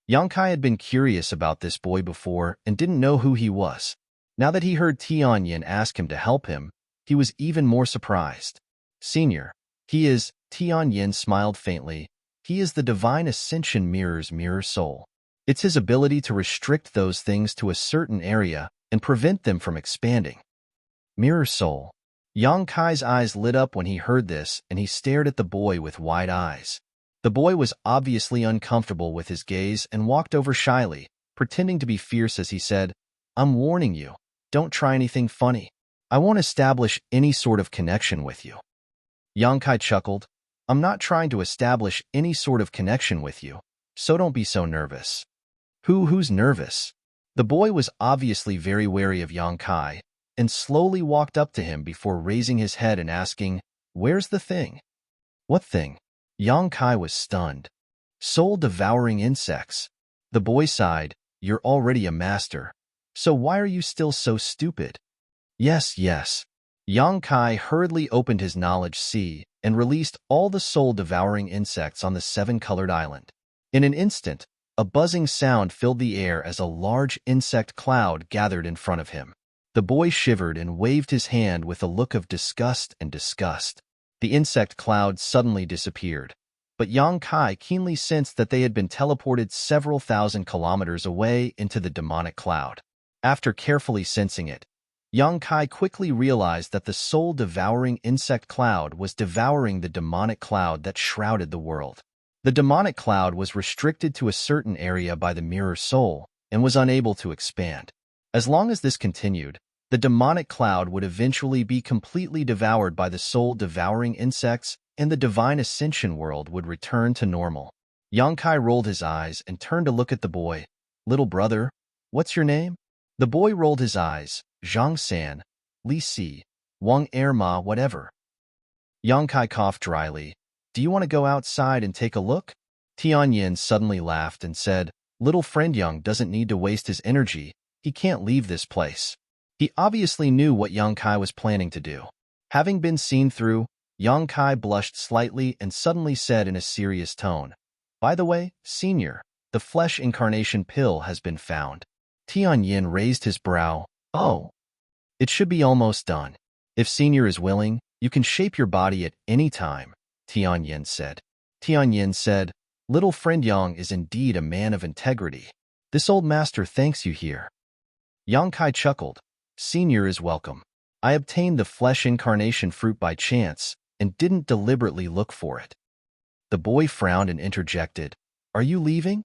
Yang Kai had been curious about this boy before and didn't know who he was. Now that he heard Tianyin ask him to help him, he was even more surprised. "Senior, he is," Tianyin smiled faintly, "he is the divine ascension mirror's mirror soul. It's his ability to restrict those things to a certain area and prevent them from expanding." Mirror soul. Yang Kai's eyes lit up when he heard this, and he stared at the boy with wide eyes. The boy was obviously uncomfortable with his gaze and walked over shyly, pretending to be fierce as he said, "I'm warning you, don't try anything funny. I won't establish any sort of connection with you." Yang Kai chuckled, "I'm not trying to establish any sort of connection with you, so don't be so nervous." Who's nervous? The boy was obviously very wary of Yang Kai and slowly walked up to him before raising his head and asking, "Where's the thing?" "What thing?" Yang Kai was stunned. "Soul-devouring insects." The boy sighed, "You're already a master, so why are you still so stupid?" Yes. Yang Kai hurriedly opened his knowledge sea and released all the soul-devouring insects on the seven-colored island. In an instant, a buzzing sound filled the air as a large insect cloud gathered in front of him. The boy shivered and waved his hand with a look of disgust. The insect cloud suddenly disappeared, but Yang Kai keenly sensed that they had been teleported several thousand kilometers away into the demonic cloud. After carefully sensing it, Yang Kai quickly realized that the soul-devouring insect cloud was devouring the demonic cloud that shrouded the world. The demonic cloud was restricted to a certain area by the mirror soul and was unable to expand. As long as this continued, the demonic cloud would eventually be completely devoured by the soul-devouring insects, and the divine ascension world would return to normal. Yang Kai rolled his eyes and turned to look at the boy. "Little brother, what's your name?" The boy rolled his eyes. "Zhang San, Li Si, Wang Ma, whatever." Yang Kai coughed dryly. "Do you want to go outside and take a look?" Tianyin suddenly laughed and said, "Little friend Yang doesn't need to waste his energy. He can't leave this place." He obviously knew what Yang Kai was planning to do. Having been seen through, Yang Kai blushed slightly and suddenly said in a serious tone, "By the way, Senior, the flesh incarnation pill has been found." Tianyin raised his brow. "Oh, it should be almost done. If Senior is willing, you can shape your body at any time," Tianyin said. Tianyin said, "Little friend Yang is indeed a man of integrity. This old master thanks you here." Yang Kai chuckled. "Senior is welcome. I obtained the flesh incarnation fruit by chance and didn't deliberately look for it." The boy frowned and interjected, "Are you leaving?"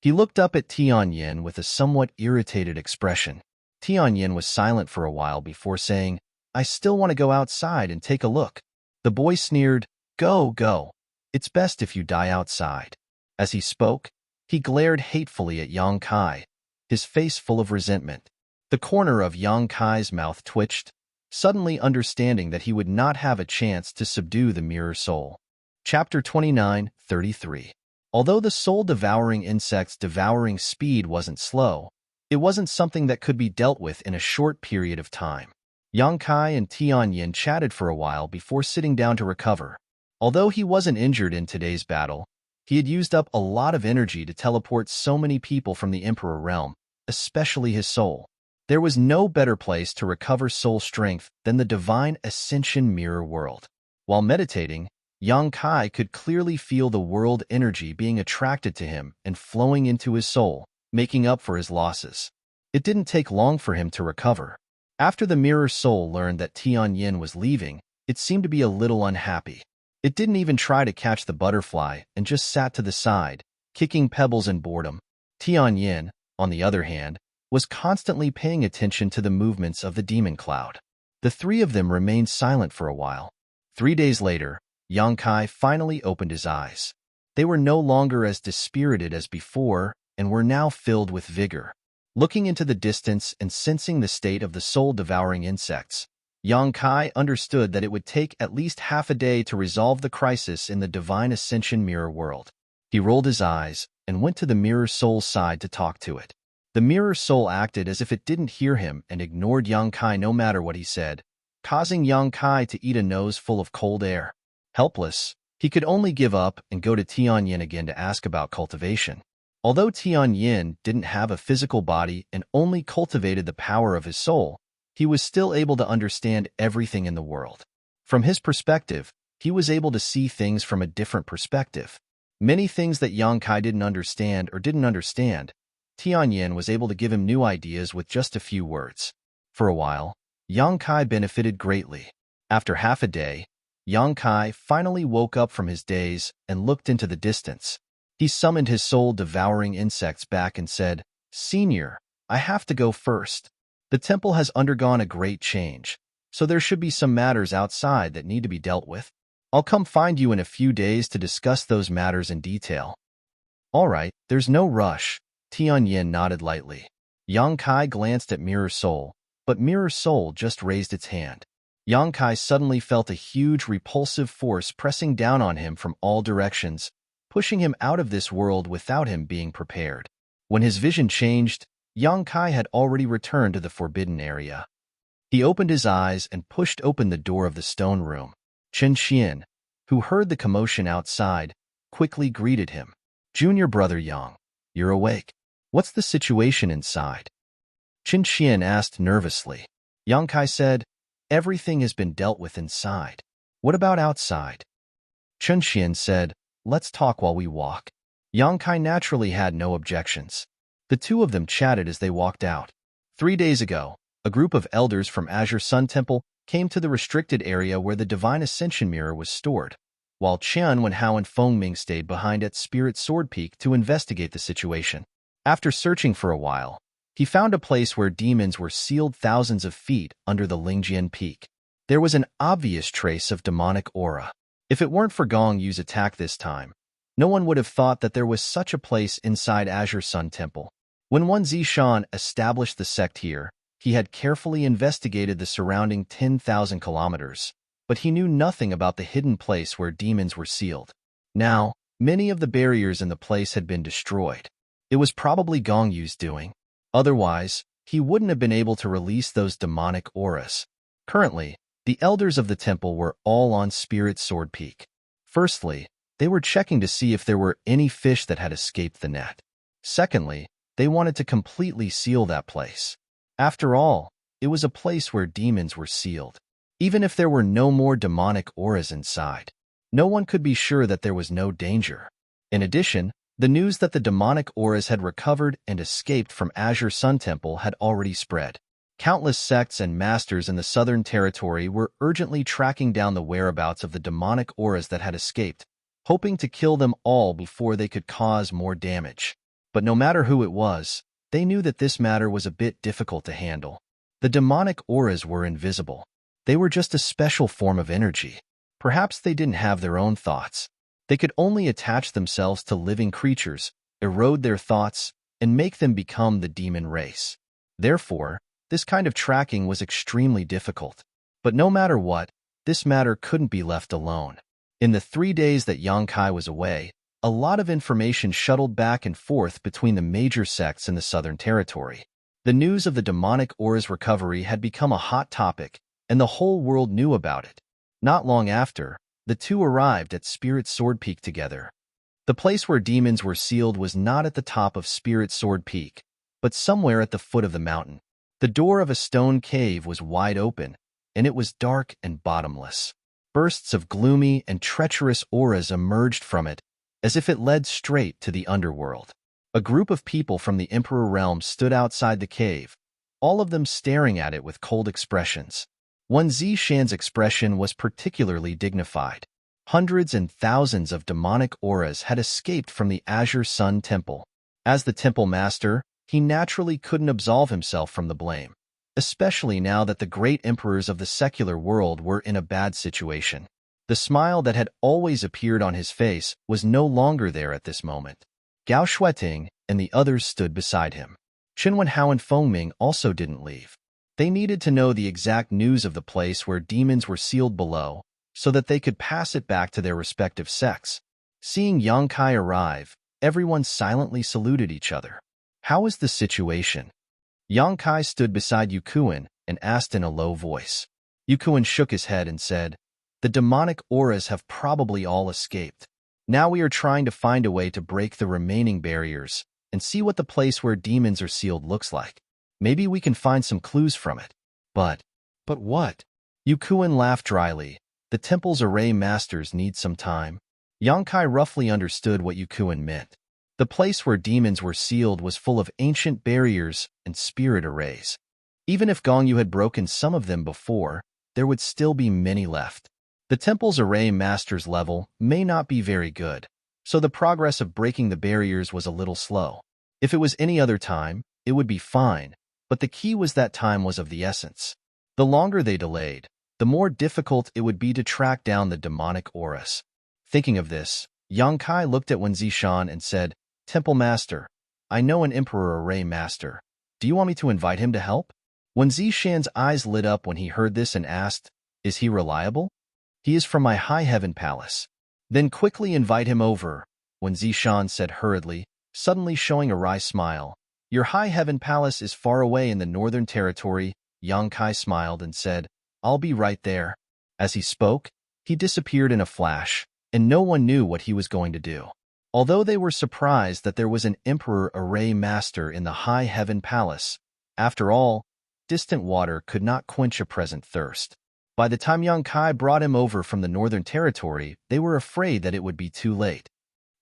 He looked up at Tianyin with a somewhat irritated expression. Tianyin was silent for a while before saying, "I still want to go outside and take a look." The boy sneered, Go. It's best if you die outside." As he spoke, he glared hatefully at Yang Kai, his face full of resentment. The corner of Yang Kai's mouth twitched, suddenly understanding that he would not have a chance to subdue the mirror soul. Chapter 29:33. Although the soul-devouring insect's devouring speed wasn't slow, it wasn't something that could be dealt with in a short period of time. Yang Kai and Tianyin chatted for a while before sitting down to recover. Although he wasn't injured in today's battle, He had used up a lot of energy to teleport so many people from the Emperor realm, especially his soul. There was no better place to recover soul strength than the divine ascension mirror world. While meditating, Yang Kai could clearly feel the world energy being attracted to him and flowing into his soul, making up for his losses. It didn't take long for him to recover. After the mirror soul learned that Tianyin was leaving, it seemed to be a little unhappy. It didn't even try to catch the butterfly and just sat to the side, kicking pebbles in boredom. Tianyin, on the other hand, was constantly paying attention to the movements of the demon cloud. The three of them remained silent for a while. 3 days later, Yang Kai finally opened his eyes. They were no longer as dispirited as before and were now filled with vigor. Looking into the distance and sensing the state of the soul-devouring insects, Yang Kai understood that it would take at least half a day to resolve the crisis in the divine ascension mirror world. He rolled his eyes and went to the mirror soul's side to talk to it. The mirror soul acted as if it didn't hear him and ignored Yang Kai no matter what he said, causing Yang Kai to eat a nose full of cold air. Helpless, he could only give up and go to Tianyin again to ask about cultivation. Although Tianyin didn't have a physical body and only cultivated the power of his soul, he was still able to understand everything in the world. From his perspective, he was able to see things from a different perspective. Many things that Yang Kai didn't understand, Tianyin was able to give him new ideas with just a few words. For a while, Yang Kai benefited greatly. After half a day, Yang Kai finally woke up from his daze and looked into the distance. He summoned his soul-devouring insects back and said, "Senior, I have to go first. The temple has undergone a great change, so there should be some matters outside that need to be dealt with. I'll come find you in a few days to discuss those matters in detail." "All right, there's no rush," Tianyin nodded lightly. Yang Kai glanced at Mirror Soul, but Mirror Soul just raised its hand. Yang Kai suddenly felt a huge repulsive force pressing down on him from all directions, pushing him out of this world without him being prepared. When his vision changed, Yang Kai had already returned to the forbidden area. He opened his eyes and pushed open the door of the stone room. Chen Xian, who heard the commotion outside, quickly greeted him. "Junior brother Yang, you're awake. What's the situation inside?" Chen Xian asked nervously. Yang Kai said, "Everything has been dealt with inside. What about outside?" Chen Xian said, "Let's talk while we walk." Yang Kai naturally had no objections. The two of them chatted as they walked out. 3 days ago, a group of elders from Azure Sun Temple came to the restricted area where the Divine Ascension Mirror was stored, while Qian Wenhao and Feng Ming stayed behind at Spirit Sword Peak to investigate the situation. After searching for a while, he found a place where demons were sealed thousands of feet under the Lingjian Peak. There was an obvious trace of demonic aura. If it weren't for Gong Yu's attack this time, no one would have thought that there was such a place inside Azure Sun Temple. When Wan Zishan established the sect here, he had carefully investigated the surrounding 10,000 kilometers, but he knew nothing about the hidden place where demons were sealed. Now, many of the barriers in the place had been destroyed. It was probably Gong Yu's doing. Otherwise, he wouldn't have been able to release those demonic auras. Currently, the elders of the temple were all on Spirit Sword Peak. Firstly, they were checking to see if there were any fish that had escaped the net. Secondly, they wanted to completely seal that place. After all, it was a place where demons were sealed. Even if there were no more demonic auras inside, no one could be sure that there was no danger. In addition, the news that the demonic auras had recovered and escaped from Azure Sun Temple had already spread. Countless sects and masters in the Southern Territory were urgently tracking down the whereabouts of the demonic auras that had escaped, hoping to kill them all before they could cause more damage. But no matter who it was, they knew that this matter was a bit difficult to handle. The demonic auras were invisible. They were just a special form of energy. Perhaps they didn't have their own thoughts. They could only attach themselves to living creatures, erode their thoughts, and make them become the demon race. Therefore, this kind of tracking was extremely difficult. But no matter what, this matter couldn't be left alone. In the 3 days that Yang Kai was away, a lot of information shuttled back and forth between the major sects in the Southern Territory. The news of the demonic aura's recovery had become a hot topic, and the whole world knew about it. Not long after, the two arrived at Spirit Sword Peak together. The place where demons were sealed was not at the top of Spirit Sword Peak, but somewhere at the foot of the mountain. The door of a stone cave was wide open, and it was dark and bottomless. Bursts of gloomy and treacherous auras emerged from it, as if it led straight to the underworld. A group of people from the Emperor realm stood outside the cave, all of them staring at it with cold expressions. One Zishan's expression was particularly dignified. Hundreds and thousands of demonic auras had escaped from the Azure Sun Temple. As the temple master, he naturally couldn't absolve himself from the blame, especially now that the great emperors of the secular world were in a bad situation. The smile that had always appeared on his face was no longer there at this moment. Gao Shuiting and the others stood beside him. Qin Wenhao and Feng Ming also didn't leave. They needed to know the exact news of the place where demons were sealed below, so that they could pass it back to their respective sects. Seeing Yang Kai arrive, everyone silently saluted each other. How is the situation? Yang Kai stood beside Yukuan and asked in a low voice. Yukuan shook his head and said, "The demonic auras have probably all escaped. Now we are trying to find a way to break the remaining barriers and see what the place where demons are sealed looks like. Maybe we can find some clues from it." But what? Yukuan laughed dryly. "The temple's array masters need some time." Yang Kai roughly understood what Yukuan meant. The place where demons were sealed was full of ancient barriers and spirit arrays. Even if Gongyu had broken some of them before, there would still be many left. The temple's array master's level may not be very good, so the progress of breaking the barriers was a little slow. If it was any other time, it would be fine, but the key was that time was of the essence. The longer they delayed, the more difficult it would be to track down the demonic auras. Thinking of this, Yang Kai looked at Wen Zishan and said, "Temple Master, I know an Emperor Array Master. Do you want me to invite him to help?" Wen Zishan's eyes lit up when he heard this and asked, "Is he reliable?" "He is from my High Heaven Palace." "Then quickly invite him over," Wen Zishan said hurriedly, suddenly showing a wry smile. "Your High Heaven Palace is far away in the Northern Territory." Yang Kai smiled and said, "I'll be right there." As he spoke, he disappeared in a flash, and no one knew what he was going to do. Although they were surprised that there was an Emperor Array Master in the High Heaven Palace, after all, distant water could not quench a present thirst. By the time Yang Kai brought him over from the Northern Territory, they were afraid that it would be too late.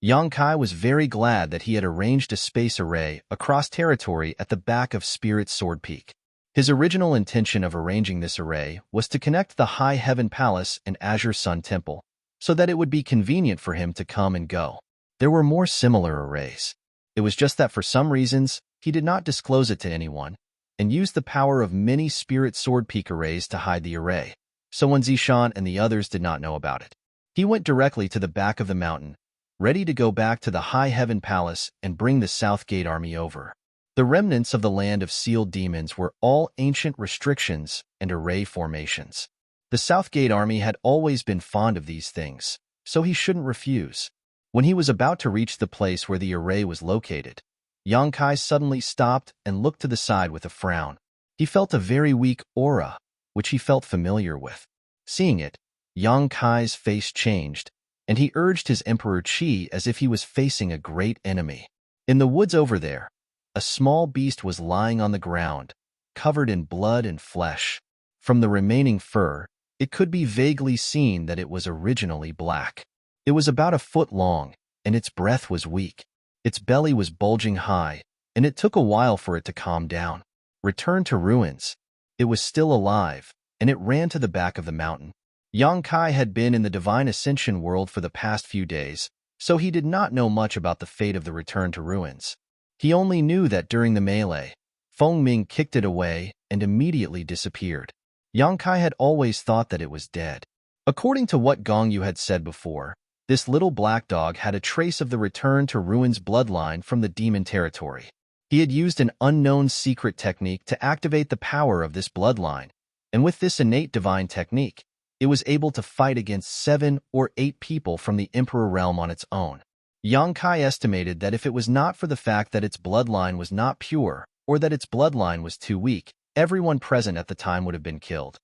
Yang Kai was very glad that he had arranged a space array across territory at the back of Spirit Sword Peak. His original intention of arranging this array was to connect the High Heaven Palace and Azure Sun Temple, so that it would be convenient for him to come and go. There were more similar arrays. It was just that for some reasons, he did not disclose it to anyone, and used the power of many Spirit Sword Peak arrays to hide the array, so Wen Zishan and the others did not know about it. He went directly to the back of the mountain, ready to go back to the High Heaven Palace and bring the South Gate Army over. The remnants of the land of sealed demons were all ancient restrictions and array formations. The South Gate Army had always been fond of these things, so he shouldn't refuse. When he was about to reach the place where the array was located, Yang Kai suddenly stopped and looked to the side with a frown. He felt a very weak aura, which he felt familiar with. Seeing it, Yang Kai's face changed, and he urged his Emperor Qi as if he was facing a great enemy. In the woods over there, a small beast was lying on the ground, covered in blood and flesh. From the remaining fur, it could be vaguely seen that it was originally black. It was about a foot long, and its breath was weak. Its belly was bulging high, and it took a while for it to calm down. Returned to ruins. It was still alive, and it ran to the back of the mountain. Yang Kai had been in the Divine Ascension world for the past few days, so he did not know much about the fate of the return to ruins. He only knew that during the melee, Feng Ming kicked it away and immediately disappeared. Yang Kai had always thought that it was dead. According to what Gongyu had said before, this little black dog had a trace of the return to ruins bloodline from the demon territory. He had used an unknown secret technique to activate the power of this bloodline, and with this innate divine technique, it was able to fight against 7 or 8 people from the Emperor realm on its own. Yang Kai estimated that if it was not for the fact that its bloodline was not pure, or that its bloodline was too weak, everyone present at the time would have been killed.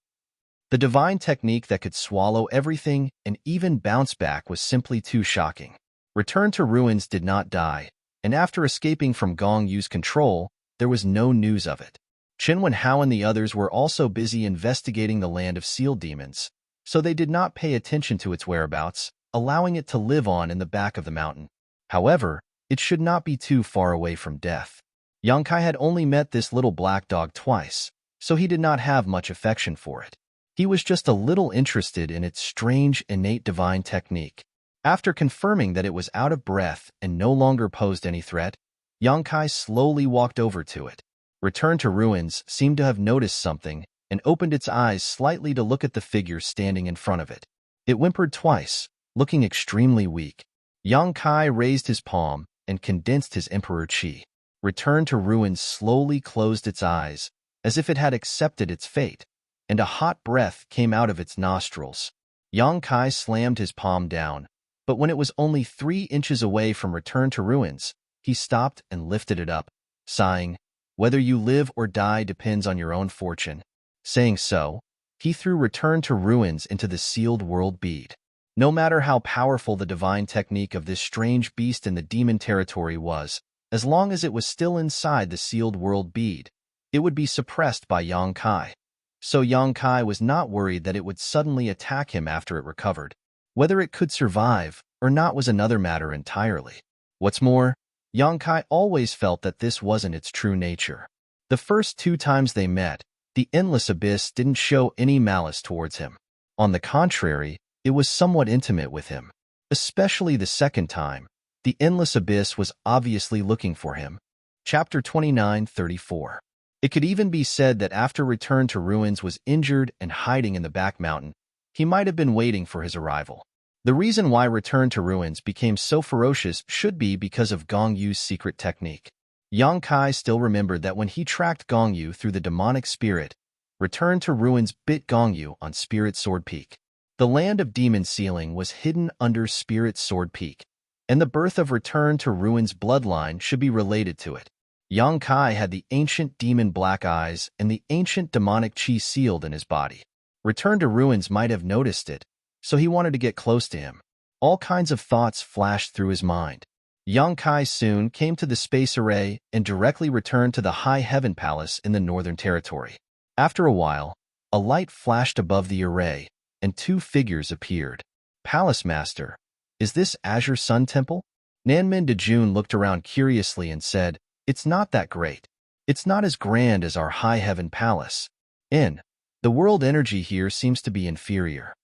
The divine technique that could swallow everything and even bounce back was simply too shocking. Return to Ruins did not die, and after escaping from Gong Yu's control, there was no news of it. Qin Wen Hao and the others were also busy investigating the land of sealed demons, so they did not pay attention to its whereabouts, allowing it to live on in the back of the mountain. However, it should not be too far away from death. Yang Kai had only met this little black dog twice, so he did not have much affection for it. He was just a little interested in its strange, innate divine technique. After confirming that it was out of breath and no longer posed any threat, Yang Kai slowly walked over to it. Return to Ruins seemed to have noticed something and opened its eyes slightly to look at the figure standing in front of it. It whimpered twice, looking extremely weak. Yang Kai raised his palm and condensed his Emperor Qi. Return to Ruins slowly closed its eyes, as if it had accepted its fate, and a hot breath came out of its nostrils. Yang Kai slammed his palm down, but when it was only 3 inches away from Return to Ruins, he stopped and lifted it up, sighing, "Whether you live or die depends on your own fortune." Saying so, he threw Return to Ruins into the sealed world bead. No matter how powerful the divine technique of this strange beast in the demon territory was, as long as it was still inside the sealed world bead, it would be suppressed by Yang Kai. So Yang Kai was not worried that it would suddenly attack him after it recovered. Whether it could survive or not was another matter entirely. What's more, Yang Kai always felt that this wasn't its true nature. The first 2 times they met, the Endless Abyss didn't show any malice towards him. On the contrary, it was somewhat intimate with him. Especially the second time, the Endless Abyss was obviously looking for him. Chapter 29:34. It could even be said that after Return to Ruins was injured and hiding in the back mountain, he might have been waiting for his arrival. The reason why Return to Ruins became so ferocious should be because of Gong Yu's secret technique. Yang Kai still remembered that when he tracked Gong Yu through the demonic spirit, Return to Ruins bit Gong Yu on Spirit Sword Peak. The land of demon sealing was hidden under Spirit Sword Peak, and the birth of Return to Ruins' bloodline should be related to it. Yang Kai had the ancient demon black eyes and the ancient demonic qi sealed in his body. Return to Ruins might have noticed it, so he wanted to get close to him. All kinds of thoughts flashed through his mind. Yang Kai soon came to the space array and directly returned to the High Heaven Palace in the Northern Territory. After a while, a light flashed above the array, and 2 figures appeared. "Palace Master, is this Azure Sun Temple?" Nanmin Dejun looked around curiously and said, "It's not that great. It's not as grand as our High Heaven Palace. The world energy here seems to be inferior."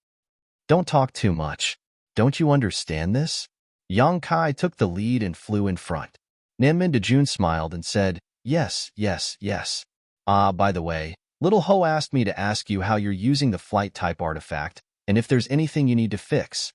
"Don't talk too much. Don't you understand this?" Yang Kai took the lead and flew in front. Nanmin Dejun smiled and said, "Yes, yes, yes. By the way, Little Ho asked me to ask you how you're using the flight-type artifact, and if there's anything you need to fix."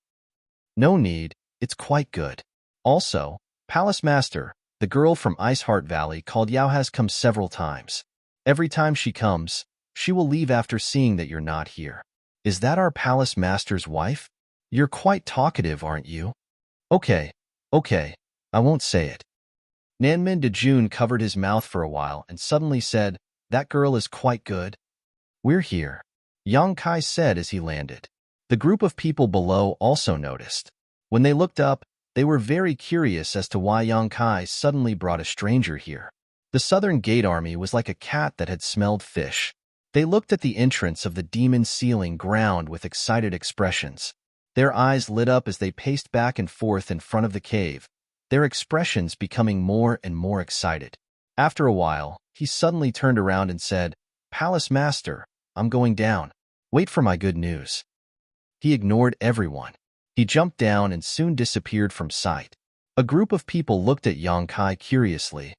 "No need, it's quite good. Also, Palace Master, the girl from Iceheart Valley called Yao has come several times. Every time she comes, she will leave after seeing that you're not here." "Is that our Palace Master's wife? You're quite talkative, aren't you?" Okay, I won't say it." Nanmin Dejun covered his mouth for a while and suddenly said, "That girl is quite good." "We're here," Yang Kai said as he landed. The group of people below also noticed. When they looked up, they were very curious as to why Yang Kai suddenly brought a stranger here. The Southern Gate Army was like a cat that had smelled fish. They looked at the entrance of the demon sealing ground with excited expressions. Their eyes lit up as they paced back and forth in front of the cave, their expressions becoming more and more excited. After a while, he suddenly turned around and said, "Palace Master, I'm going down. Wait for my good news." He ignored everyone. He jumped down and soon disappeared from sight. A group of people looked at Yang Kai curiously.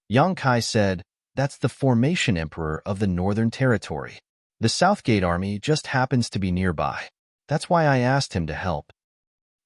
Yang Kai said, "That's the Formation Emperor of the Northern Territory. The Southgate Army just happens to be nearby. That's why I asked him to help."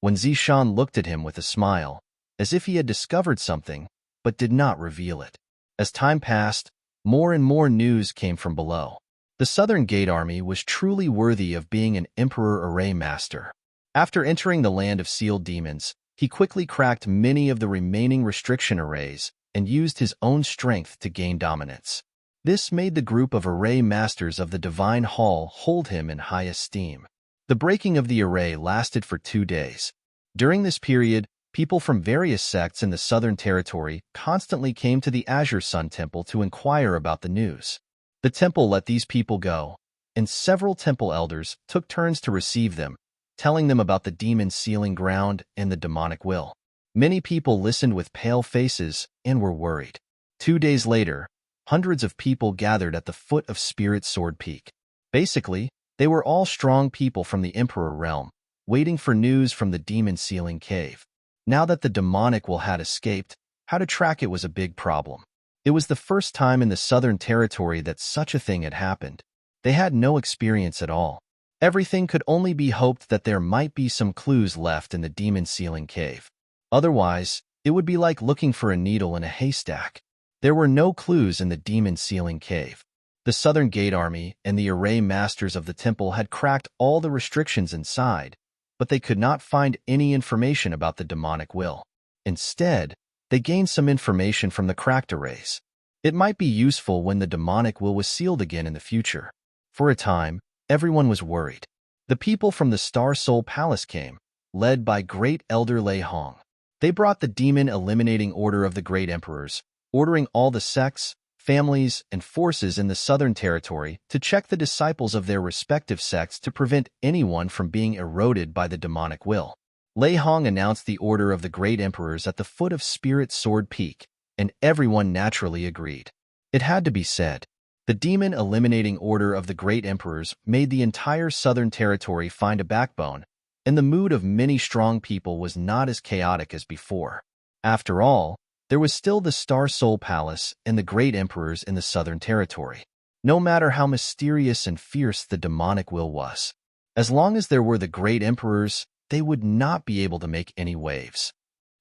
When Zishan looked at him with a smile, as if he had discovered something, but did not reveal it. As time passed, more and more news came from below. The Southern Gate Army was truly worthy of being an Emperor Array Master. After entering the land of sealed demons, he quickly cracked many of the remaining restriction arrays and used his own strength to gain dominance. This made the group of Array Masters of the Divine Hall hold him in high esteem. The breaking of the array lasted for 2 days. During this period, People from various sects in the Southern Territory constantly came to the Azure Sun Temple to inquire about the news. The temple let these people go, and several temple elders took turns to receive them, telling them about the demon's sealing ground and the demonic will. Many people listened with pale faces and were worried. 2 days later, hundreds of people gathered at the foot of Spirit Sword Peak. Basically, they were all strong people from the Emperor realm, waiting for news from the demon sealing cave. Now that the demonic will had escaped, how to track it was a big problem. It was the first time in the Southern Territory that such a thing had happened. They had no experience at all. Everything could only be hoped that there might be some clues left in the demon sealing cave. Otherwise, it would be like looking for a needle in a haystack. There were no clues in the demon sealing cave. The Southern Gate Army and the array masters of the temple had cracked all the restrictions inside, but they could not find any information about the demonic will. Instead, they gained some information from the cracked arrays. It might be useful when the demonic will was sealed again in the future. For a time, everyone was worried. The people from the Star Soul Palace came, led by Great Elder Lei Hong. They brought the demon-eliminating order of the Great Emperors, ordering all the sects, families, and forces in the Southern Territory to check the disciples of their respective sects to prevent anyone from being eroded by the demonic will. Lei Hong announced the order of the Great Emperors at the foot of Spirit Sword Peak, and everyone naturally agreed. It had to be said. The demon-eliminating order of the Great Emperors made the entire Southern Territory find a backbone, and the mood of many strong people was not as chaotic as before. After all, there was still the Star Soul Palace and the Great Emperors in the Southern Territory. No matter how mysterious and fierce the demonic will was, as long as there were the Great Emperors, they would not be able to make any waves.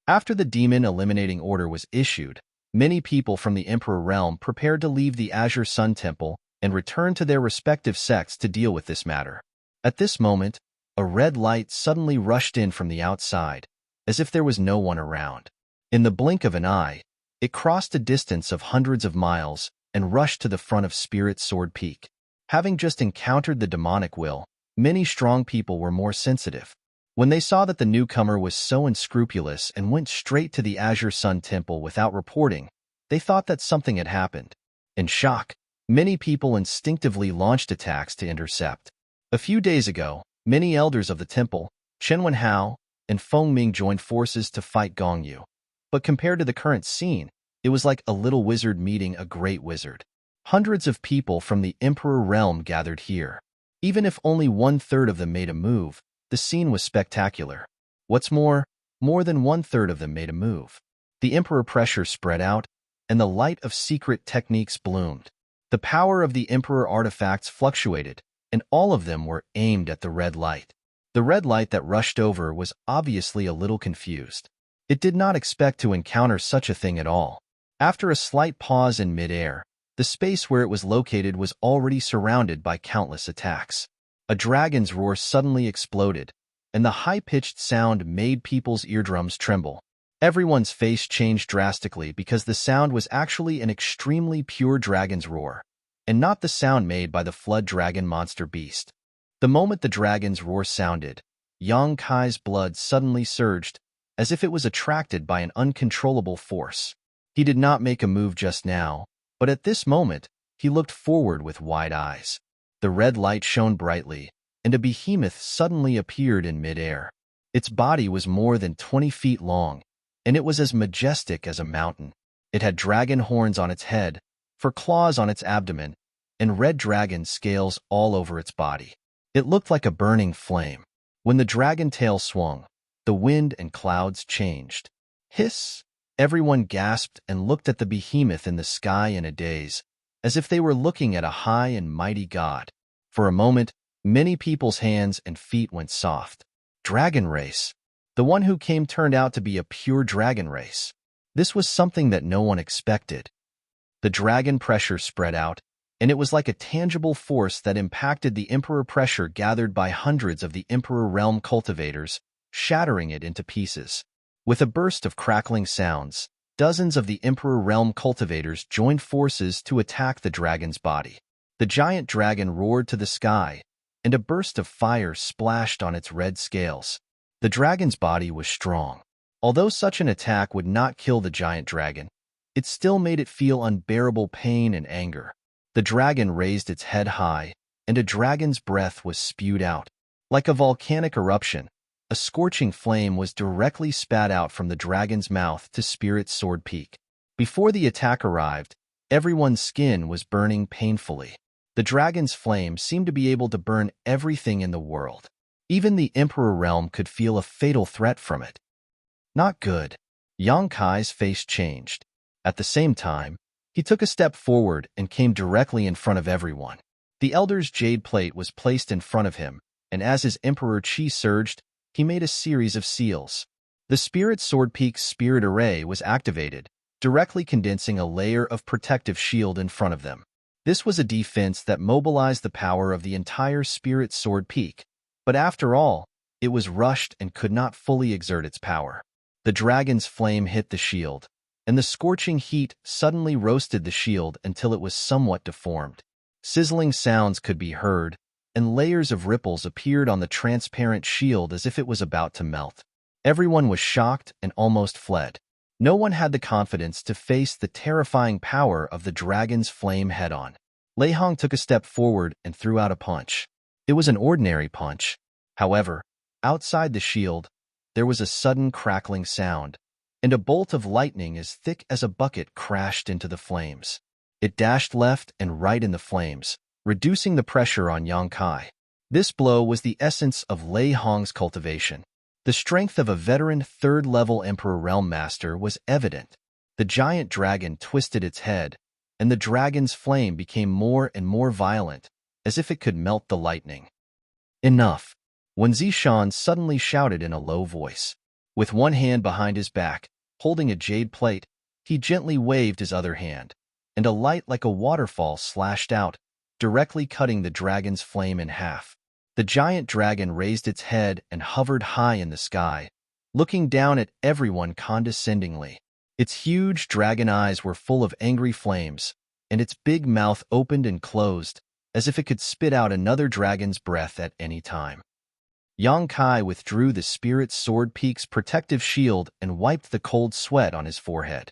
After the demon-eliminating order was issued, many people from the Emperor realm prepared to leave the Azure Sun Temple and return to their respective sects to deal with this matter. At this moment, a red light suddenly rushed in from the outside, as if there was no one around. In the blink of an eye, it crossed a distance of hundreds of miles and rushed to the front of Spirit Sword Peak. Having just encountered the demonic will, many strong people were more sensitive. When they saw that the newcomer was so unscrupulous and went straight to the Azure Sun Temple without reporting, they thought that something had happened. In shock, many people instinctively launched attacks to intercept. A few days ago, many elders of the temple, Chen Wenhao and Feng Ming, joined forces to fight Gong Yu. But compared to the current scene, it was like a little wizard meeting a great wizard. Hundreds of people from the Emperor realm gathered here. Even if only 1/3 of them made a move, the scene was spectacular. What's more than 1/3 of them made a move. The Emperor pressure spread out, and the light of secret techniques bloomed. The power of the Emperor artifacts fluctuated, and all of them were aimed at the red light. The red light that rushed over was obviously a little confused. It did not expect to encounter such a thing at all. After a slight pause in midair, the space where it was located was already surrounded by countless attacks. A dragon's roar suddenly exploded, and the high-pitched sound made people's eardrums tremble. Everyone's face changed drastically because the sound was actually an extremely pure dragon's roar, and not the sound made by the flood dragon monster beast. The moment the dragon's roar sounded, Yang Kai's blood suddenly surged, as if it was attracted by an uncontrollable force. He did not make a move just now, but at this moment, he looked forward with wide eyes. The red light shone brightly, and a behemoth suddenly appeared in midair. Its body was more than 20 feet long, and it was as majestic as a mountain. It had dragon horns on its head, fur claws on its abdomen, and red dragon scales all over its body. It looked like a burning flame. When the dragon tail swung, the wind and clouds changed. Hiss! Everyone gasped and looked at the behemoth in the sky in a daze, as if they were looking at a high and mighty god. For a moment, many people's hands and feet went soft. Dragon race. The one who came turned out to be a pure dragon race. This was something that no one expected. The dragon pressure spread out, and it was like a tangible force that impacted the Emperor pressure gathered by hundreds of the Emperor realm cultivators, shattering it into pieces. With a burst of crackling sounds, dozens of the Emperor realm cultivators joined forces to attack the dragon's body. The giant dragon roared to the sky, and a burst of fire splashed on its red scales. The dragon's body was strong. Although such an attack would not kill the giant dragon, it still made it feel unbearable pain and anger. The dragon raised its head high, and a dragon's breath was spewed out. Like a volcanic eruption, a scorching flame was directly spat out from the dragon's mouth to Spirit's sword peak. Before the attack arrived, everyone's skin was burning painfully. The dragon's flame seemed to be able to burn everything in the world. Even the Emperor realm could feel a fatal threat from it. Not good. Yang Kai's face changed. At the same time, he took a step forward and came directly in front of everyone. The elder's jade plate was placed in front of him, and as his emperor chi surged, he made a series of seals. The Spirit Sword Peak's spirit array was activated, directly condensing a layer of protective shield in front of them. This was a defense that mobilized the power of the entire Spirit Sword Peak, but after all, it was rushed and could not fully exert its power. The dragon's flame hit the shield, and the scorching heat suddenly roasted the shield until it was somewhat deformed. Sizzling sounds could be heard, and layers of ripples appeared on the transparent shield as if it was about to melt. Everyone was shocked and almost fled. No one had the confidence to face the terrifying power of the dragon's flame head-on. Lei Hong took a step forward and threw out a punch. It was an ordinary punch. However, outside the shield, there was a sudden crackling sound, and a bolt of lightning as thick as a bucket crashed into the flames. It dashed left and right in the flames, reducing the pressure on Yang Kai. This blow was the essence of Lei Hong's cultivation. The strength of a veteran third-level Emperor Realm Master was evident. The giant dragon twisted its head, and the dragon's flame became more and more violent, as if it could melt the lightning. Enough! Wen Zishan suddenly shouted in a low voice. With one hand behind his back, holding a jade plate, he gently waved his other hand, and a light like a waterfall slashed out, directly cutting the dragon's flame in half. The giant dragon raised its head and hovered high in the sky, looking down at everyone condescendingly. Its huge dragon eyes were full of angry flames, and its big mouth opened and closed, as if it could spit out another dragon's breath at any time. Yang Kai withdrew the Spirit Sword Peak's protective shield and wiped the cold sweat on his forehead.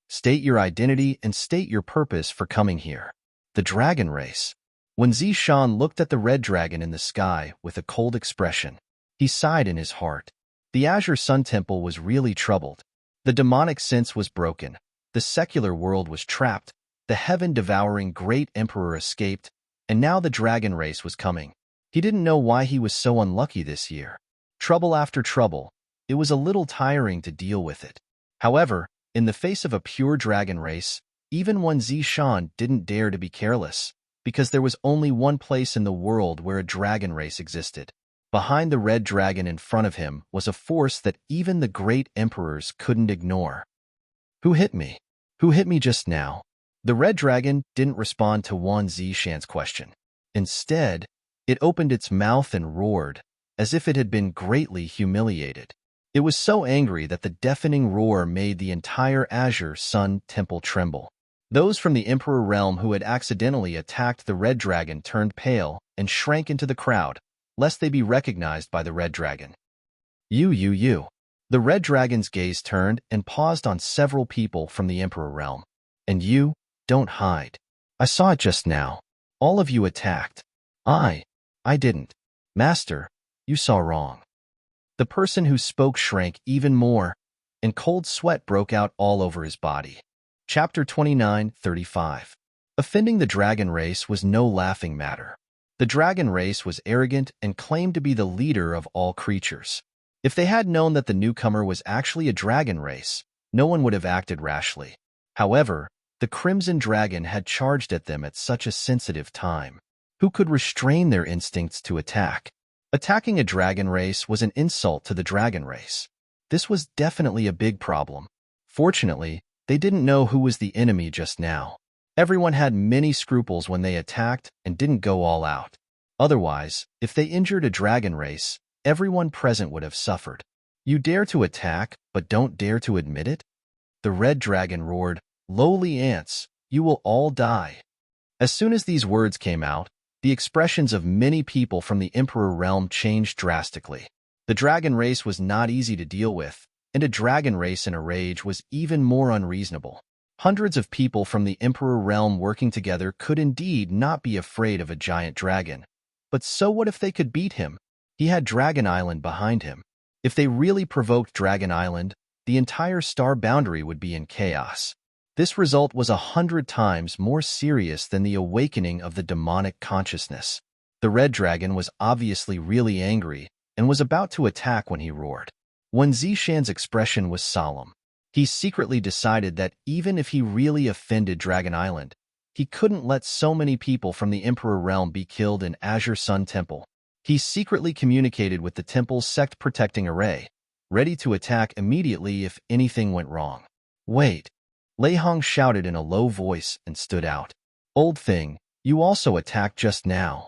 State your identity and state your purpose for coming here. The dragon race. When Zishan looked at the red dragon in the sky with a cold expression, he sighed in his heart. The Azure Sun Temple was really troubled. The demonic sense was broken. The secular world was trapped. The heaven-devouring great emperor escaped, and now the dragon race was coming. He didn't know why he was so unlucky this year. Trouble after trouble, it was a little tiring to deal with it. However, in the face of a pure dragon race, even Wen Zishan didn't dare to be careless, because there was only one place in the world where a dragon race existed. Behind the red dragon in front of him was a force that even the great emperors couldn't ignore. Who hit me? Who hit me just now? The red dragon didn't respond to Wen Zishan's question. Instead, it opened its mouth and roared, as if it had been greatly humiliated. It was so angry that the deafening roar made the entire Azure Sun Temple tremble. Those from the Emperor realm who had accidentally attacked the red dragon turned pale and shrank into the crowd, lest they be recognized by the red dragon. You. The red dragon's gaze turned and paused on several people from the Emperor realm. And you, don't hide. I saw it just now. All of you attacked. I didn't. Master, you saw wrong. The person who spoke shrank even more, and cold sweat broke out all over his body. Chapter 29:35. Offending the dragon race was no laughing matter. The dragon race was arrogant and claimed to be the leader of all creatures. If they had known that the newcomer was actually a dragon race, no one would have acted rashly. However, the Crimson Dragon had charged at them at such a sensitive time. Who could restrain their instincts to attack? Attacking a dragon race was an insult to the dragon race. This was definitely a big problem. Fortunately, they didn't know who was the enemy just now. Everyone had many scruples when they attacked and didn't go all out. Otherwise, if they injured a dragon race, everyone present would have suffered. You dare to attack, but don't dare to admit it? The red dragon roared, "Lowly ants, you will all die." As soon as these words came out, the expressions of many people from the Emperor realm changed drastically. The dragon race was not easy to deal with, and a dragon race in a rage was even more unreasonable. Hundreds of people from the Emperor realm working together could indeed not be afraid of a giant dragon. But so what if they could beat him? He had Dragon Island behind him. If they really provoked Dragon Island, the entire star boundary would be in chaos. This result was 100 times more serious than the awakening of the demonic consciousness. The red dragon was obviously really angry and was about to attack when he roared. When Zishan's expression was solemn, he secretly decided that even if he really offended Dragon Island, he couldn't let so many people from the Emperor realm be killed in Azure Sun Temple. He secretly communicated with the temple's sect-protecting array, ready to attack immediately if anything went wrong. Wait! Lei Hong shouted in a low voice and stood out. Old thing, you also attacked just now.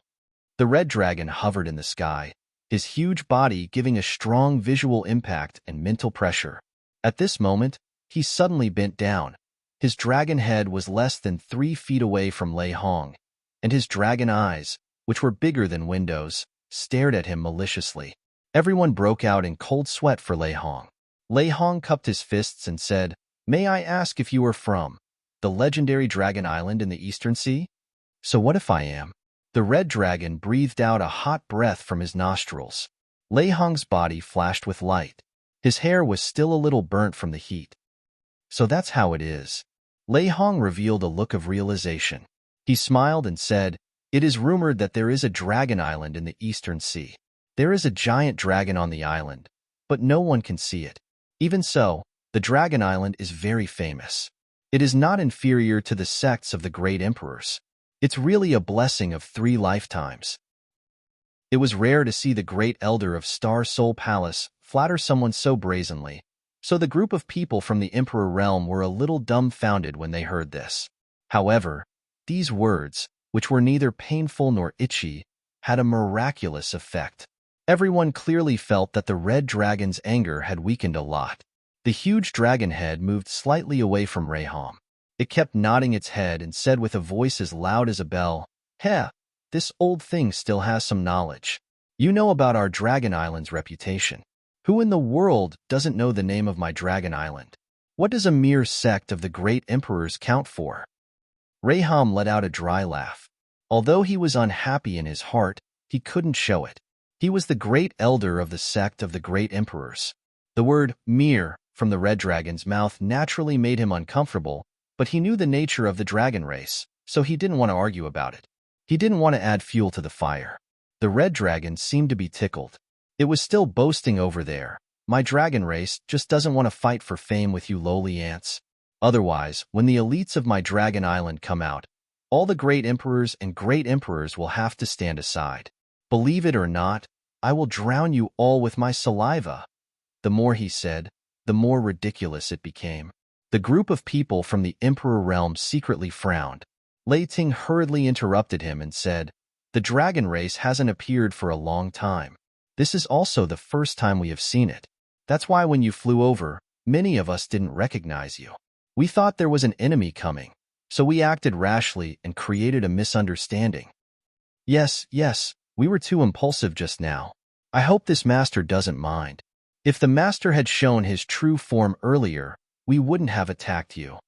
The red dragon hovered in the sky, his huge body giving a strong visual impact and mental pressure. At this moment, he suddenly bent down. His dragon head was less than 3 feet away from Lei Hong, and his dragon eyes, which were bigger than windows, stared at him maliciously. Everyone broke out in cold sweat for Lei Hong. Lei Hong cupped his fists and said, "May I ask if you are from the legendary Dragon Island in the Eastern Sea?" "So what if I am?" The red dragon breathed out a hot breath from his nostrils. Lei Hong's body flashed with light. His hair was still a little burnt from the heat. "So that's how it is." Lei Hong revealed a look of realization. He smiled and said, "It is rumored that there is a dragon island in the Eastern Sea. There is a giant dragon on the island, but no one can see it. Even so, the Dragon Island is very famous. It is not inferior to the sects of the great emperors. It's really a blessing of 3 lifetimes." It was rare to see the great elder of Star Soul Palace flatter someone so brazenly, so the group of people from the Emperor realm were a little dumbfounded when they heard this. However, these words, which were neither painful nor itchy, had a miraculous effect. Everyone clearly felt that the red dragon's anger had weakened a lot. The huge dragon head moved slightly away from Lei Hong. It kept nodding its head and said with a voice as loud as a bell, "Heh, this old thing still has some knowledge. You know about our Dragon Island's reputation. Who in the world doesn't know the name of my Dragon Island? What does a mere sect of the great emperors count for?" Lei Hong let out a dry laugh. Although he was unhappy in his heart, he couldn't show it. He was the great elder of the sect of the great emperors. The word mere from the red dragon's mouth naturally made him uncomfortable, but he knew the nature of the dragon race, so he didn't want to argue about it. He didn't want to add fuel to the fire. The red dragon seemed to be tickled. It was still boasting over there. "My dragon race just doesn't want to fight for fame with you lowly ants. Otherwise, when the elites of my Dragon Island come out, all the great emperors and great emperors will have to stand aside. Believe it or not, I will drown you all with my saliva." The more he said, the more ridiculous it became. The group of people from the Emperor realm secretly frowned. Lei Ting hurriedly interrupted him and said, "The dragon race hasn't appeared for a long time. This is also the first time we have seen it. That's why when you flew over, many of us didn't recognize you. We thought there was an enemy coming, so we acted rashly and created a misunderstanding. Yes, we were too impulsive just now. I hope this master doesn't mind. If the master had shown his true form earlier, we wouldn't have attacked you.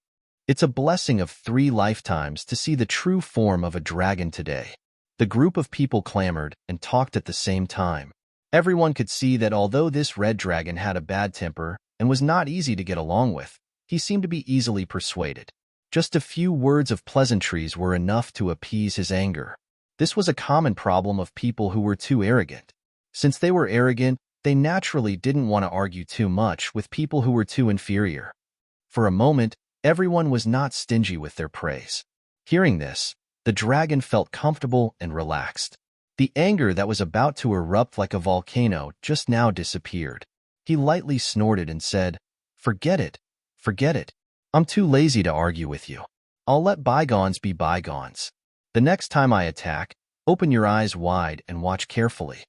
It's a blessing of 3 lifetimes to see the true form of a dragon today." The group of people clamored and talked at the same time. Everyone could see that although this red dragon had a bad temper and was not easy to get along with, he seemed to be easily persuaded. Just a few words of pleasantries were enough to appease his anger. This was a common problem of people who were too arrogant. Since they were arrogant, they naturally didn't want to argue too much with people who were too inferior. For a moment, everyone was not stingy with their praise. Hearing this, the dragon felt comfortable and relaxed. The anger that was about to erupt like a volcano just now disappeared. He lightly snorted and said, Forget it. I'm too lazy to argue with you. I'll let bygones be bygones. The next time I attack, open your eyes wide and watch carefully."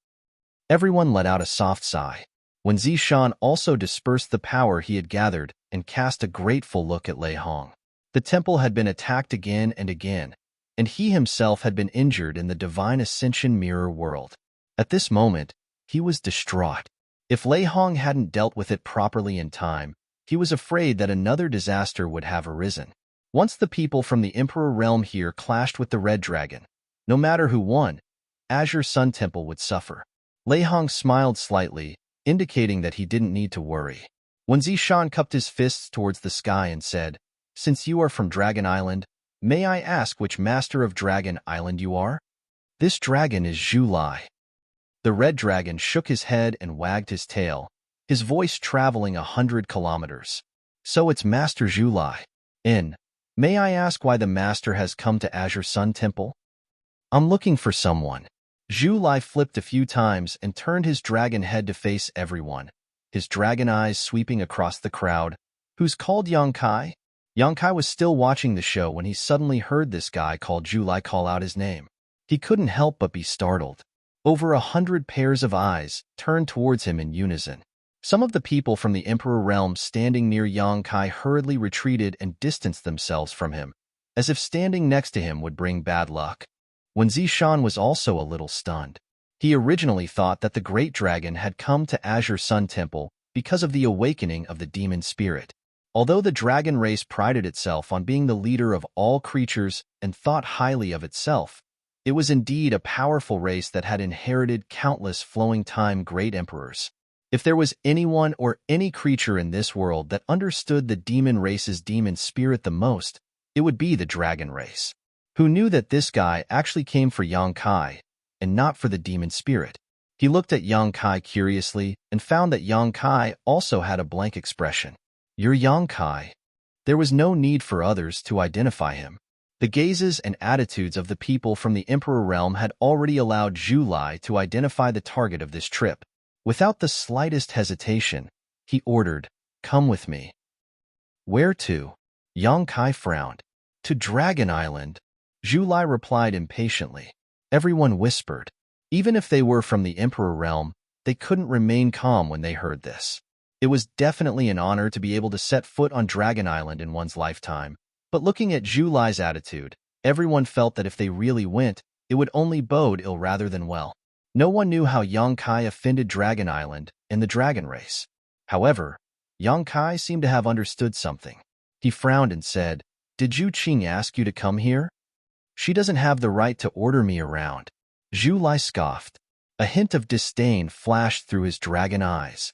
Everyone let out a soft sigh. When Zishan also dispersed the power he had gathered and cast a grateful look at Lei Hong. The temple had been attacked again and again, and he himself had been injured in the Divine Ascension mirror world. At this moment, he was distraught. If Lei Hong hadn't dealt with it properly in time, he was afraid that another disaster would have arisen. Once the people from the Emperor realm here clashed with the Red Dragon, no matter who won, Azure Sun Temple would suffer. Lei Hong smiled slightly, indicating that he didn't need to worry. When Zishan cupped his fists towards the sky and said, "Since you are from Dragon Island, may I ask which master of Dragon Island you are?" "This dragon is Zhu Lai." The Red Dragon shook his head and wagged his tail, his voice traveling 100 kilometers. "So it's Master Zhu Lai. May I ask why the master has come to Azure Sun Temple?" "I'm looking for someone." Zhu Lai flipped a few times and turned his dragon head to face everyone, his dragon eyes sweeping across the crowd. "Who's called Yang Kai?" Yang Kai was still watching the show when he suddenly heard this guy called Zhu Lai call out his name. He couldn't help but be startled. Over 100 pairs of eyes turned towards him in unison. Some of the people from the Emperor realm standing near Yang Kai hurriedly retreated and distanced themselves from him, as if standing next to him would bring bad luck. When Zishan was also a little stunned. He originally thought that the Great Dragon had come to Azure Sun Temple because of the awakening of the demon spirit. Although the dragon race prided itself on being the leader of all creatures and thought highly of itself, it was indeed a powerful race that had inherited countless flowing-time great emperors. If there was anyone or any creature in this world that understood the demon race's demon spirit the most, it would be the dragon race. Who knew that this guy actually came for Yang Kai, and not for the demon spirit? He looked at Yang Kai curiously and found that Yang Kai also had a blank expression. "You're Yang Kai." There was no need for others to identify him. The gazes and attitudes of the people from the Emperor realm had already allowed Zhu Lai to identify the target of this trip. Without the slightest hesitation, he ordered, "Come with me." "Where to?" Yang Kai frowned. "To Dragon Island." Zhu Lai replied impatiently. Everyone whispered. Even if they were from the Emperor realm, they couldn't remain calm when they heard this. It was definitely an honor to be able to set foot on Dragon Island in one's lifetime, but looking at Zhu Lai's attitude, everyone felt that if they really went, it would only bode ill rather than well. No one knew how Yang Kai offended Dragon Island and the dragon race. However, Yang Kai seemed to have understood something. He frowned and said, "Did Zhu Qing ask you to come here?" "She doesn't have the right to order me around." Zhu Lai scoffed. A hint of disdain flashed through his dragon eyes.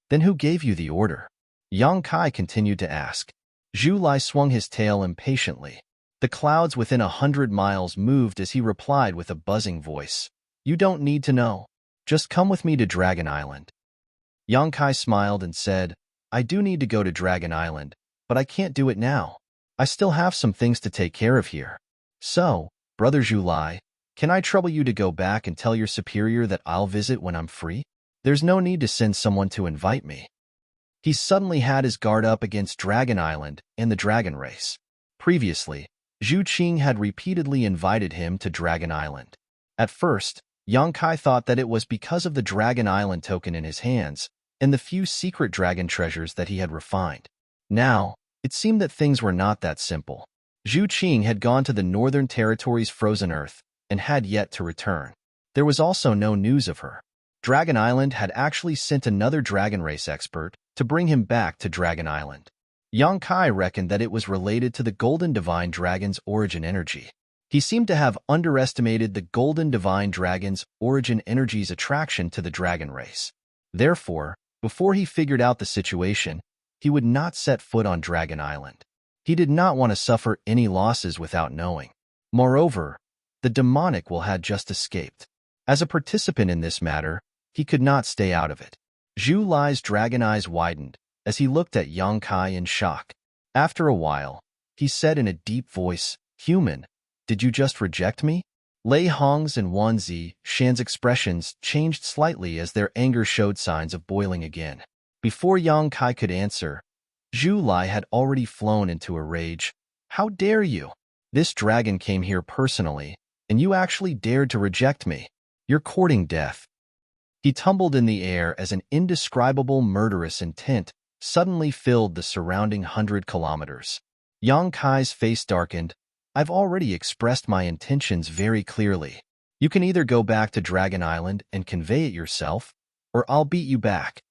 "Then who gave you the order?" Yang Kai continued to ask. Zhu Lai swung his tail impatiently. The clouds within 100 miles moved as he replied with a buzzing voice. "You don't need to know. Just come with me to Dragon Island." Yang Kai smiled and said, "I do need to go to Dragon Island, but I can't do it now. I still have some things to take care of here. So, Brother Zhu Lai, can I trouble you to go back and tell your superior that I'll visit when I'm free? There's no need to send someone to invite me." He suddenly had his guard up against Dragon Island and the dragon race. Previously, Zhu Qing had repeatedly invited him to Dragon Island. At first, Yang Kai thought that it was because of the Dragon Island token in his hands and the few secret dragon treasures that he had refined. Now, it seemed that things were not that simple. Zhu Qing had gone to the Northern Territory's frozen earth and had yet to return. There was also no news of her. Dragon Island had actually sent another dragon race expert to bring him back to Dragon Island. Yang Kai reckoned that it was related to the Golden Divine Dragon's origin energy. He seemed to have underestimated the Golden Divine Dragon's origin energy's attraction to the dragon race. Therefore, before he figured out the situation, he would not set foot on Dragon Island. He did not want to suffer any losses without knowing. Moreover, the demonic will had just escaped. As a participant in this matter, he could not stay out of it. Zhu Lai's dragon eyes widened as he looked at Yang Kai in shock. After a while, he said in a deep voice, "Human, did you just reject me?" Lei Hong's and Wan Shan's expressions changed slightly as their anger showed signs of boiling again. Before Yang Kai could answer, Zhu Lai had already flown into a rage. "How dare you? This dragon came here personally, and you actually dared to reject me. You're courting death." He tumbled in the air as an indescribable murderous intent suddenly filled the surrounding 100 kilometers. Yang Kai's face darkened. "I've already expressed my intentions very clearly. You can either go back to Dragon Island and convey it yourself, or I'll beat you back."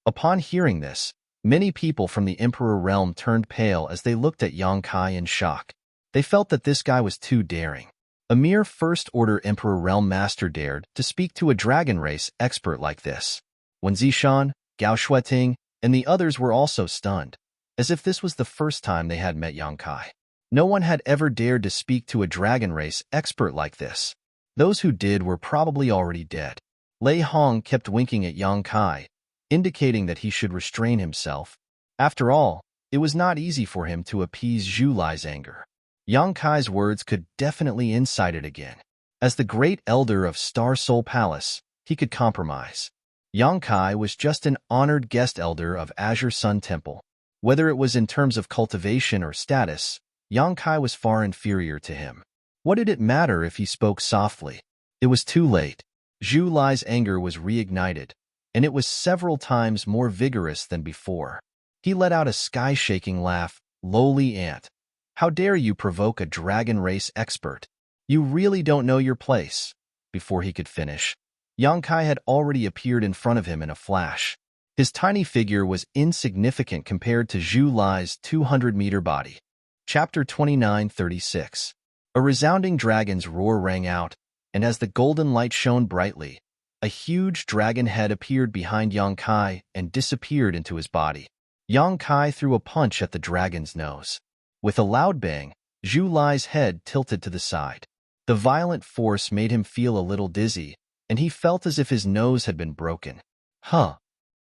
Upon hearing this, many people from the Emperor realm turned pale as they looked at Yang Kai in shock. They felt that this guy was too daring. A mere first-order Emperor realm master dared to speak to a dragon race expert like this. Wen Zishan, Gao Shueting, and the others were also stunned, as if this was the first time they had met Yang Kai. No one had ever dared to speak to a dragon race expert like this. Those who did were probably already dead. Lei Hong kept winking at Yang Kai, indicating that he should restrain himself. After all, it was not easy for him to appease Zhu Lai's anger. Yang Kai's words could definitely incite it again. As the great elder of Star Soul Palace, he could compromise. Yang Kai was just an honored guest elder of Azure Sun Temple. Whether it was in terms of cultivation or status, Yang Kai was far inferior to him. What did it matter if he spoke softly? It was too late. Zhu Lai's anger was reignited, and it was several times more vigorous than before. He let out a sky-shaking laugh. "Lowly ant. How dare you provoke a dragon race expert? You really don't know your place." Before he could finish, Yang Kai had already appeared in front of him in a flash. His tiny figure was insignificant compared to Zhu Lai's 200-meter body. Chapter 29:36. A resounding dragon's roar rang out, and as the golden light shone brightly, a huge dragon head appeared behind Yang Kai and disappeared into his body. Yang Kai threw a punch at the dragon's nose. With a loud bang, Zhu Lai's head tilted to the side. The violent force made him feel a little dizzy, and he felt as if his nose had been broken. Huh.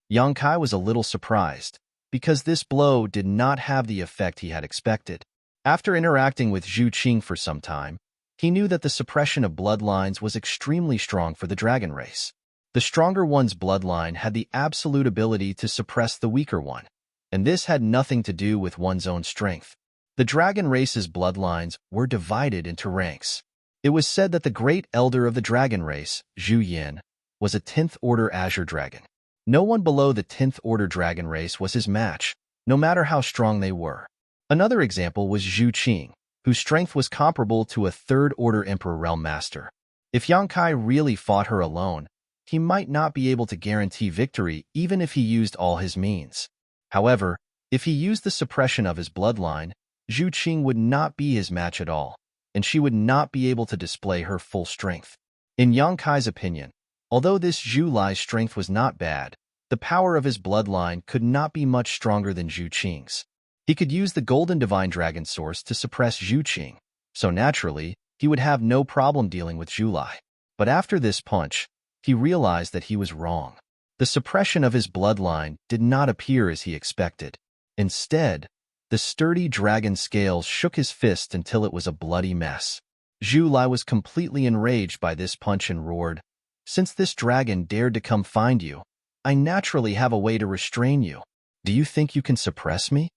Yang Kai was a little surprised, because this blow did not have the effect he had expected. After interacting with Zhu Qing for some time, he knew that the suppression of bloodlines was extremely strong for the dragon race. The stronger one's bloodline had the absolute ability to suppress the weaker one, and this had nothing to do with one's own strength. The dragon race's bloodlines were divided into ranks. It was said that the great elder of the dragon race, Zhu Yin, was a 10th order azure dragon. No one below the 10th order dragon race was his match, no matter how strong they were. Another example was Zhu Qing, whose strength was comparable to a 3rd order Emperor Realm Master. If Yang Kai really fought her alone, he might not be able to guarantee victory even if he used all his means. However, if he used the suppression of his bloodline, Zhu Qing would not be his match at all, and she would not be able to display her full strength. In Yang Kai's opinion, although this Zhu Lai's strength was not bad, the power of his bloodline could not be much stronger than Zhu Qing's. He could use the Golden Divine Dragon Source to suppress Zhu Qing, so naturally, he would have no problem dealing with Zhu Lai. But after this punch, he realized that he was wrong. The suppression of his bloodline did not appear as he expected. Instead, the sturdy dragon scales shook his fist until it was a bloody mess. Zhu Lai was completely enraged by this punch and roared, "Since this dragon dared to come find you, I naturally have a way to restrain you. Do you think you can suppress me?"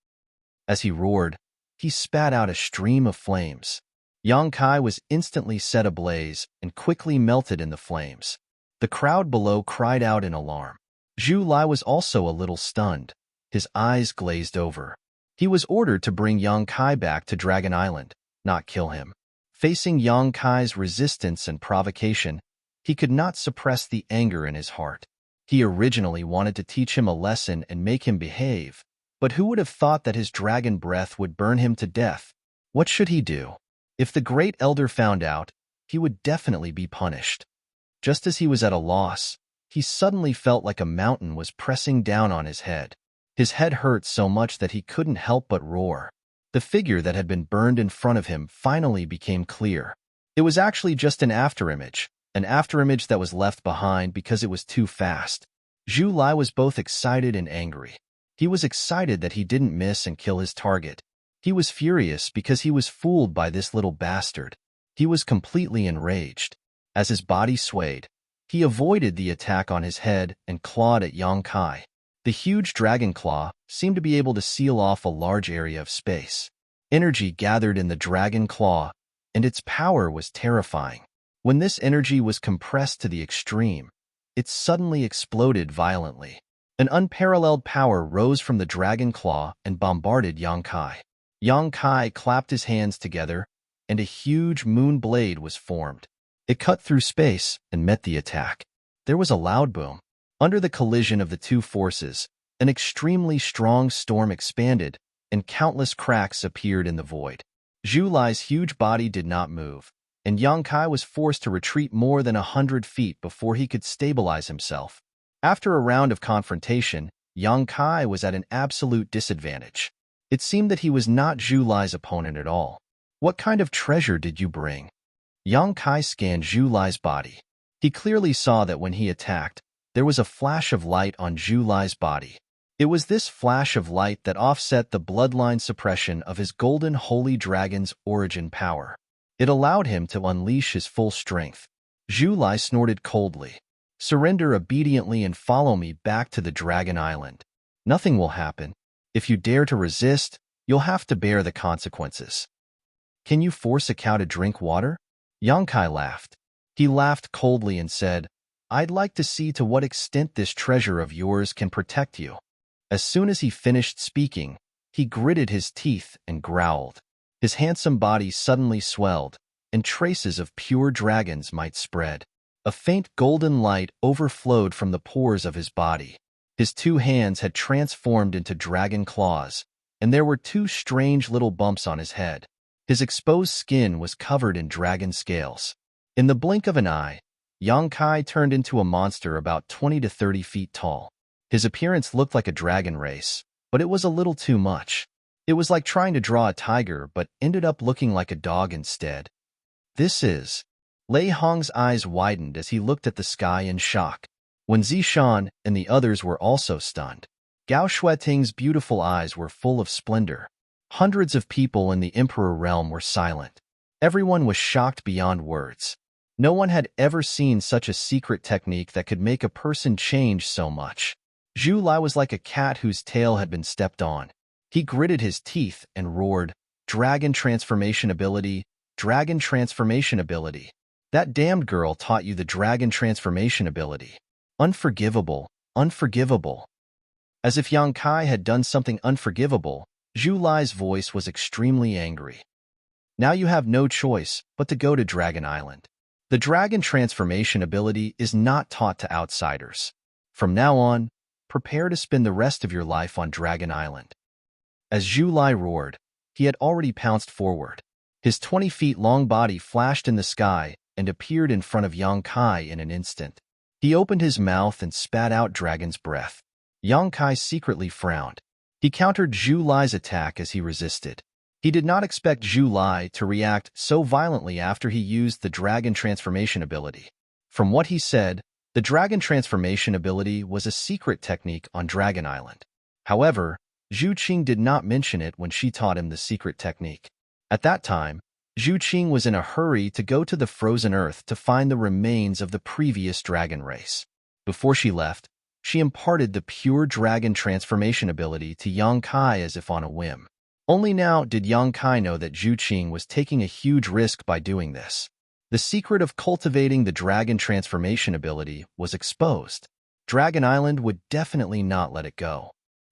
As he roared, he spat out a stream of flames. Yang Kai was instantly set ablaze and quickly melted in the flames. The crowd below cried out in alarm. Zhu Lai was also a little stunned. His eyes glazed over. He was ordered to bring Yang Kai back to Dragon Island, not kill him. Facing Yang Kai's resistance and provocation, he could not suppress the anger in his heart. He originally wanted to teach him a lesson and make him behave, but who would have thought that his dragon breath would burn him to death? What should he do? If the great elder found out, he would definitely be punished. Just as he was at a loss, he suddenly felt like a mountain was pressing down on his head. His head hurt so much that he couldn't help but roar. The figure that had been burned in front of him finally became clear. It was actually just an afterimage that was left behind because it was too fast. Zhu Lai was both excited and angry. He was excited that he didn't miss and kill his target. He was furious because he was fooled by this little bastard. He was completely enraged. As his body swayed, he avoided the attack on his head and clawed at Yang Kai. The huge dragon claw seemed to be able to seal off a large area of space. Energy gathered in the dragon claw, and its power was terrifying. When this energy was compressed to the extreme, it suddenly exploded violently. An unparalleled power rose from the dragon claw and bombarded Yang Kai. Yang Kai clapped his hands together, and a huge moon blade was formed. It cut through space and met the attack. There was a loud boom. Under the collision of the two forces, an extremely strong storm expanded, and countless cracks appeared in the void. Zhu Lai's huge body did not move, and Yang Kai was forced to retreat more than 100 feet before he could stabilize himself. After a round of confrontation, Yang Kai was at an absolute disadvantage. It seemed that he was not Zhu Lai's opponent at all. What kind of treasure did you bring? Yang Kai scanned Zhu Lai's body. He clearly saw that when he attacked, there was a flash of light on Zhu Lai's body. It was this flash of light that offset the bloodline suppression of his golden holy dragon's origin power. It allowed him to unleash his full strength. Zhu Lai snorted coldly. Surrender obediently and follow me back to the Dragon Island. Nothing will happen. If you dare to resist, you'll have to bear the consequences. Can you force a cow to drink water? Yang Kai laughed. He laughed coldly and said, I'd like to see to what extent this treasure of yours can protect you. As soon as he finished speaking, he gritted his teeth and growled. His handsome body suddenly swelled, and traces of pure dragon's might spread. A faint golden light overflowed from the pores of his body. His two hands had transformed into dragon claws, and there were two strange little bumps on his head. His exposed skin was covered in dragon scales. In the blink of an eye, Yang Kai turned into a monster about 20 to 30 feet tall. His appearance looked like a dragon race, but it was a little too much. It was like trying to draw a tiger but ended up looking like a dog instead. This is... Lei Hong's eyes widened as he looked at the sky in shock. When Zishan and the others were also stunned. Gao Shueting's beautiful eyes were full of splendor. Hundreds of people in the Emperor realm were silent. Everyone was shocked beyond words. No one had ever seen such a secret technique that could make a person change so much. Zhu Lai was like a cat whose tail had been stepped on. He gritted his teeth and roared, Dragon transformation ability, Dragon transformation ability. That damned girl taught you the Dragon transformation ability. Unforgivable, unforgivable. As if Yang Kai had done something unforgivable, Zhu Lai's voice was extremely angry. Now you have no choice but to go to Dragon Island. The Dragon transformation ability is not taught to outsiders. From now on, prepare to spend the rest of your life on Dragon Island. As Zhu Lai roared, he had already pounced forward. His 20 feet long body flashed in the sky and appeared in front of Yang Kai in an instant. He opened his mouth and spat out dragon's breath. Yang Kai secretly frowned. He countered Zhu Lai's attack as he resisted. He did not expect Zhu Lai to react so violently after he used the Dragon transformation ability. From what he said, the Dragon transformation ability was a secret technique on Dragon Island. However, Zhu Qing did not mention it when she taught him the secret technique. At that time, Zhu Qing was in a hurry to go to the frozen earth to find the remains of the previous dragon race. Before she left, she imparted the pure Dragon transformation ability to Yang Kai as if on a whim. Only now did Yang Kai know that Zhu Qing was taking a huge risk by doing this. The secret of cultivating the Dragon transformation ability was exposed. Dragon Island would definitely not let it go.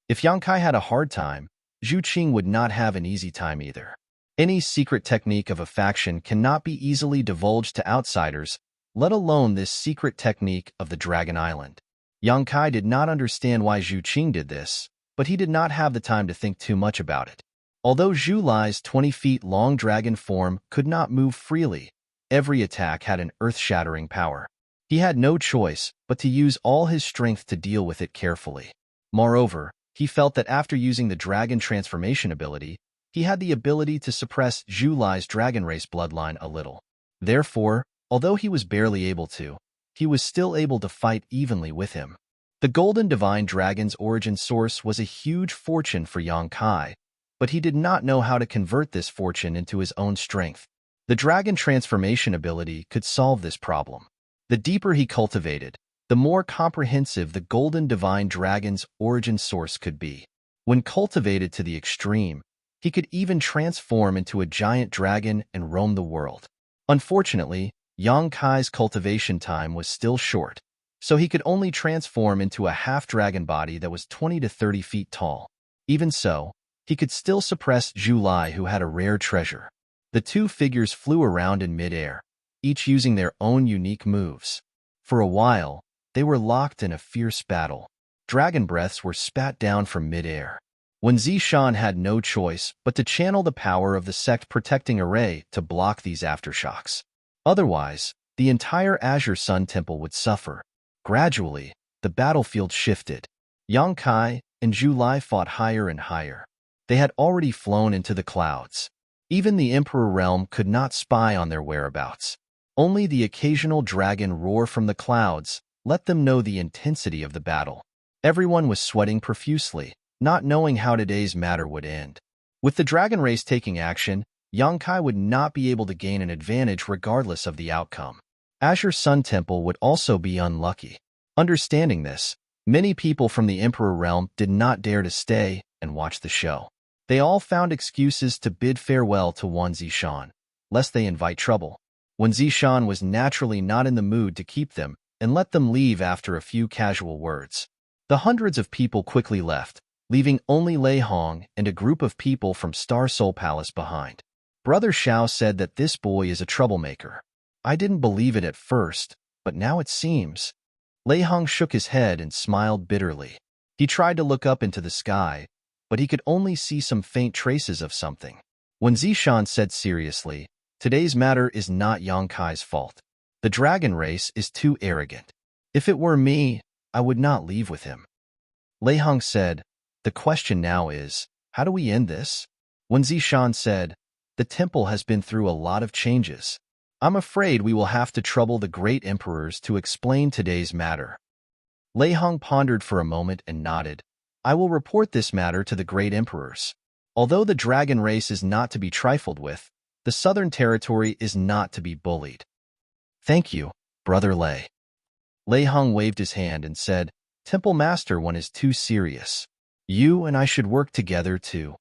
If Yang Kai had a hard time, Zhu Qing would not have an easy time either. Any secret technique of a faction cannot be easily divulged to outsiders, let alone this secret technique of the Dragon Island. Yang Kai did not understand why Zhu Qing did this, but he did not have the time to think too much about it. Although Zhu Lai's 20 feet long dragon form could not move freely, every attack had an earth-shattering power. He had no choice but to use all his strength to deal with it carefully. Moreover, he felt that after using the Dragon transformation ability, he had the ability to suppress Zhu Lai's dragon race bloodline a little. Therefore, although he was barely able to, he was still able to fight evenly with him. The Golden Divine Dragon's origin source was a huge fortune for Yang Kai, but he did not know how to convert this fortune into his own strength. The Dragon transformation ability could solve this problem. The deeper he cultivated, the more comprehensive the Golden Divine Dragon's origin source could be. When cultivated to the extreme, he could even transform into a giant dragon and roam the world. Unfortunately, Yang Kai's cultivation time was still short, so he could only transform into a half-dragon body that was 20 to 30 feet tall. Even so, he could still suppress Zhu Lai, who had a rare treasure. The two figures flew around in midair, each using their own unique moves. For a while, They were locked in a fierce battle. Dragon breaths were spat down from mid-air. When Zishan had no choice but to channel the power of the sect protecting array to block these aftershocks. Otherwise, the entire Azure Sun Temple would suffer. Gradually, the battlefield shifted. Yang Kai and Zhu Lai fought higher and higher. They had already flown into the clouds. Even the Emperor Realm could not spy on their whereabouts. Only the occasional dragon roar from the clouds let them know the intensity of the battle. Everyone was sweating profusely, not knowing how today's matter would end. With the dragon race taking action, Yang Kai would not be able to gain an advantage regardless of the outcome. Azure Sun Temple would also be unlucky. Understanding this, many people from the Emperor Realm did not dare to stay and watch the show. They all found excuses to bid farewell to Wan Zishan, lest they invite trouble. Wan Zishan was naturally not in the mood to keep them and let them leave after a few casual words. The hundreds of people quickly left, leaving only Lei Hong and a group of people from Star Soul Palace behind. Brother Xiao said that this boy is a troublemaker. I didn't believe it at first, but now it seems. Lei Hong shook his head and smiled bitterly. He tried to look up into the sky, but he could only see some faint traces of something. When Zishan said seriously, today's matter is not Yang Kai's fault. The dragon race is too arrogant. If it were me, I would not leave with him. Lei Hong said, the question now is, how do we end this? When Zishan said, the temple has been through a lot of changes. I'm afraid we will have to trouble the great emperors to explain today's matter. Lei Hong pondered for a moment and nodded. I will report this matter to the great emperors. Although the dragon race is not to be trifled with, the southern territory is not to be bullied. Thank you, Brother Lei. Lei Hong waved his hand and said, Temple Master One is too serious. You and I should work together too.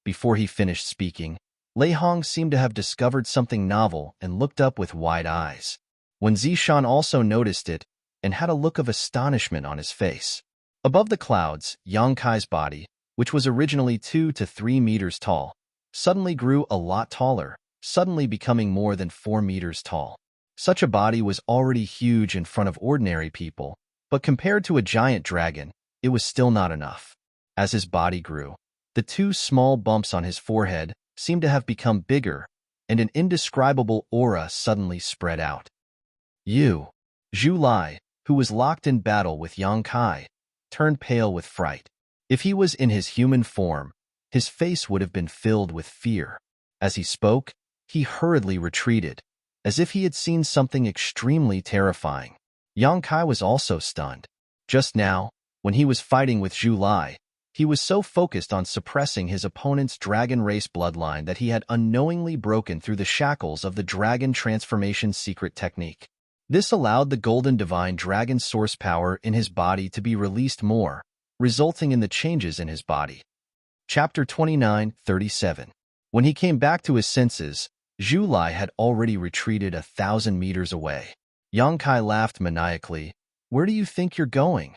Before he finished speaking, Lei Hong seemed to have discovered something novel and looked up with wide eyes. When Zishan also noticed it and had a look of astonishment on his face. Above the clouds, Yang Kai's body, which was originally 2 to 3 meters tall, suddenly grew a lot taller, suddenly becoming more than 4 meters tall. Such a body was already huge in front of ordinary people, but compared to a giant dragon, it was still not enough. As his body grew, the 2 small bumps on his forehead seemed to have become bigger, and an indescribable aura suddenly spread out. Zhu Lai, who was locked in battle with Yang Kai, turned pale with fright. If he was in his human form, his face would have been filled with fear. As he spoke, he hurriedly retreated, as if he had seen something extremely terrifying. Yang Kai was also stunned. Just now, when he was fighting with Zhu Lai, he was so focused on suppressing his opponent's dragon race bloodline that he had unknowingly broken through the shackles of the dragon transformation secret technique. This allowed the golden divine dragon source power in his body to be released more, resulting in the changes in his body. Chapter 29:37. When he came back to his senses, Zhu Lai had already retreated 1,000 meters away. Yang Kai laughed maniacally. Where do you think you're going?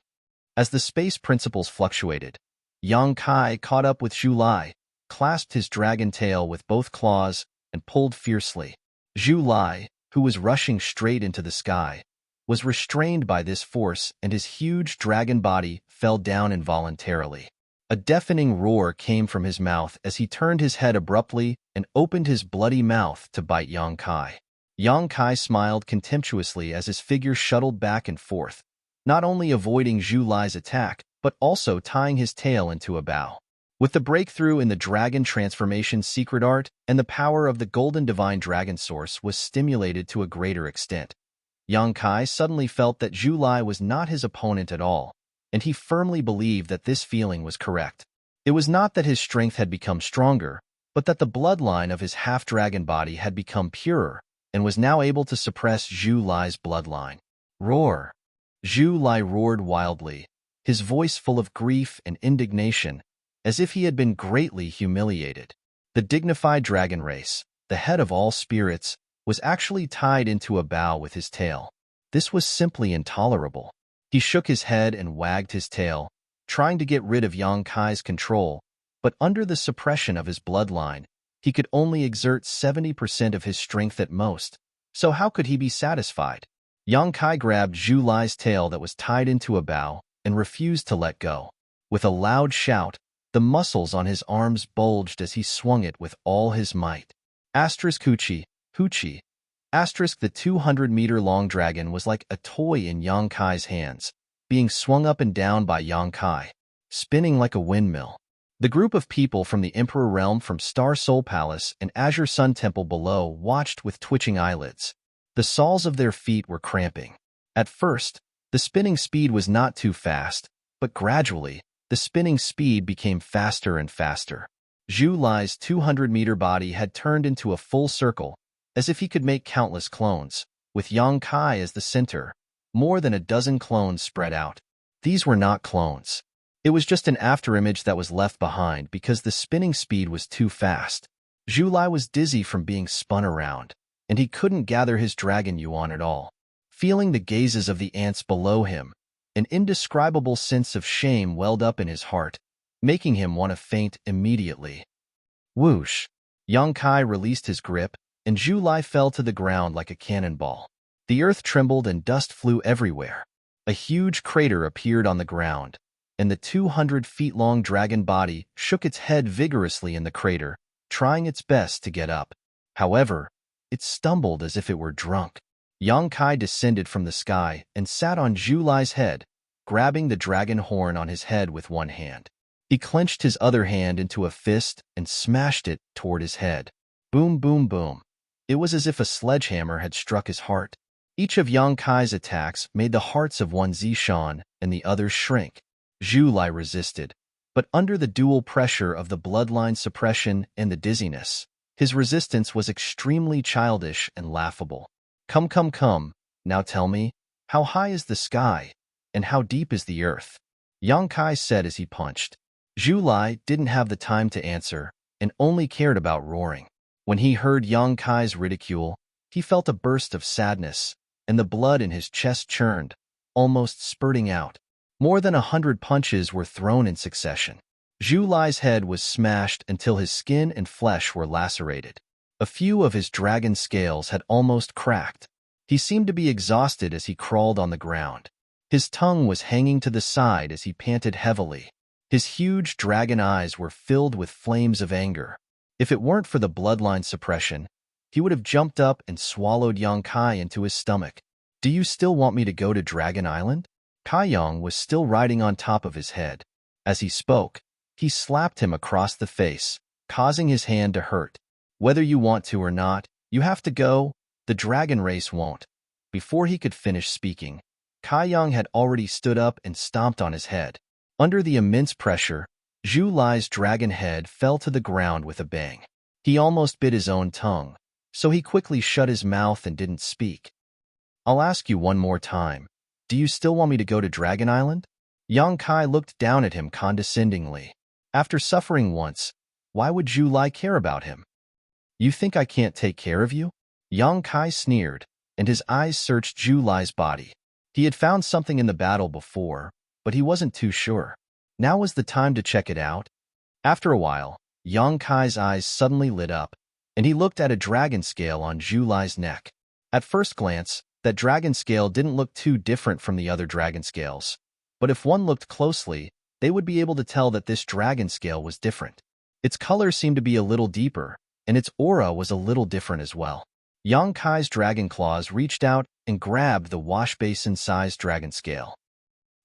As the space principles fluctuated, Yang Kai caught up with Zhu Lai, clasped his dragon tail with both claws, and pulled fiercely. Zhu Lai, who was rushing straight into the sky, was restrained by this force and his huge dragon body fell down involuntarily. A deafening roar came from his mouth as he turned his head abruptly and opened his bloody mouth to bite Yang Kai. Yang Kai smiled contemptuously as his figure shuttled back and forth, not only avoiding Zhu Lai's attack, but also tying his tail into a bow. With the breakthrough in the dragon transformation secret art and the power of the golden divine dragon source was stimulated to a greater extent, Yang Kai suddenly felt that Zhu Lai was not his opponent at all, and he firmly believed that this feeling was correct. It was not that his strength had become stronger, but that the bloodline of his half-dragon body had become purer and was now able to suppress Zhu Lai's bloodline. Roar! Zhu Lai roared wildly, his voice full of grief and indignation, as if he had been greatly humiliated. The dignified dragon race, the head of all spirits, was actually tied into a bow with his tail. This was simply intolerable. He shook his head and wagged his tail, trying to get rid of Yang Kai's control, but under the suppression of his bloodline, he could only exert 70% of his strength at most, so how could he be satisfied? Yang Kai grabbed Zhu Lai's tail that was tied into a bough and refused to let go. With a loud shout, the muscles on his arms bulged as he swung it with all his might. Asterisk Hoochie, Hoochie. Asterisk the 200-meter-long dragon was like a toy in Yang Kai's hands, being swung up and down by Yang Kai, spinning like a windmill. The group of people from the Emperor Realm from Star Soul Palace and Azure Sun Temple below watched with twitching eyelids. The soles of their feet were cramping. At first, the spinning speed was not too fast, but gradually, the spinning speed became faster and faster. Zhu Lai's 200-meter body had turned into a full circle, as if he could make countless clones, with Yang Kai as the center. More than a dozen clones spread out. These were not clones. It was just an afterimage that was left behind because the spinning speed was too fast. Zhu Lai was dizzy from being spun around, and he couldn't gather his dragon yuan at all. Feeling the gazes of the ants below him, an indescribable sense of shame welled up in his heart, making him want to faint immediately. Whoosh! Yang Kai released his grip, and Zhu Lai fell to the ground like a cannonball. The earth trembled and dust flew everywhere. A huge crater appeared on the ground, and the 200-feet-long dragon body shook its head vigorously in the crater, trying its best to get up. However, it stumbled as if it were drunk. Yang Kai descended from the sky and sat on Zhu Lai's head, grabbing the dragon horn on his head with one hand. He clenched his other hand into a fist and smashed it toward his head. Boom, boom, boom. It was as if a sledgehammer had struck his heart. Each of Yang Kai's attacks made the hearts of one Zishan and the others shrink. Zhu Lai resisted, but under the dual pressure of the bloodline suppression and the dizziness, his resistance was extremely childish and laughable. Come, come, come, now tell me, how high is the sky, and how deep is the earth? Yang Kai said as he punched. Zhu Lai didn't have the time to answer, and only cared about roaring. When he heard Yang Kai's ridicule, he felt a burst of sadness, and the blood in his chest churned, almost spurting out. More than 100 punches were thrown in succession. Zhu Lai's head was smashed until his skin and flesh were lacerated. A few of his dragon scales had almost cracked. He seemed to be exhausted as he crawled on the ground. His tongue was hanging to the side as he panted heavily. His huge dragon eyes were filled with flames of anger. If it weren't for the bloodline suppression, he would have jumped up and swallowed Yang Kai into his stomach. Do you still want me to go to Dragon Island? Kai Yang was still riding on top of his head. As he spoke, he slapped him across the face, causing his hand to hurt. Whether you want to or not, you have to go. The dragon race won't. Before he could finish speaking, Kai Yang had already stood up and stomped on his head. Under the immense pressure, Zhu Lai's dragon head fell to the ground with a bang. He almost bit his own tongue, so he quickly shut his mouth and didn't speak. I'll ask you one more time. Do you still want me to go to Dragon Island? Yang Kai looked down at him condescendingly. After suffering once, why would Zhu Lai care about him? You think I can't take care of you? Yang Kai sneered, and his eyes searched Zhu Lai's body. He had found something in the battle before, but he wasn't too sure. Now was the time to check it out. After a while, Yang Kai's eyes suddenly lit up, and he looked at a dragon scale on Zhu Lai's neck. At first glance, that dragon scale didn't look too different from the other dragon scales, but if one looked closely, they would be able to tell that this dragon scale was different. Its color seemed to be a little deeper, and its aura was a little different as well. Yang Kai's dragon claws reached out and grabbed the wash basin-sized dragon scale.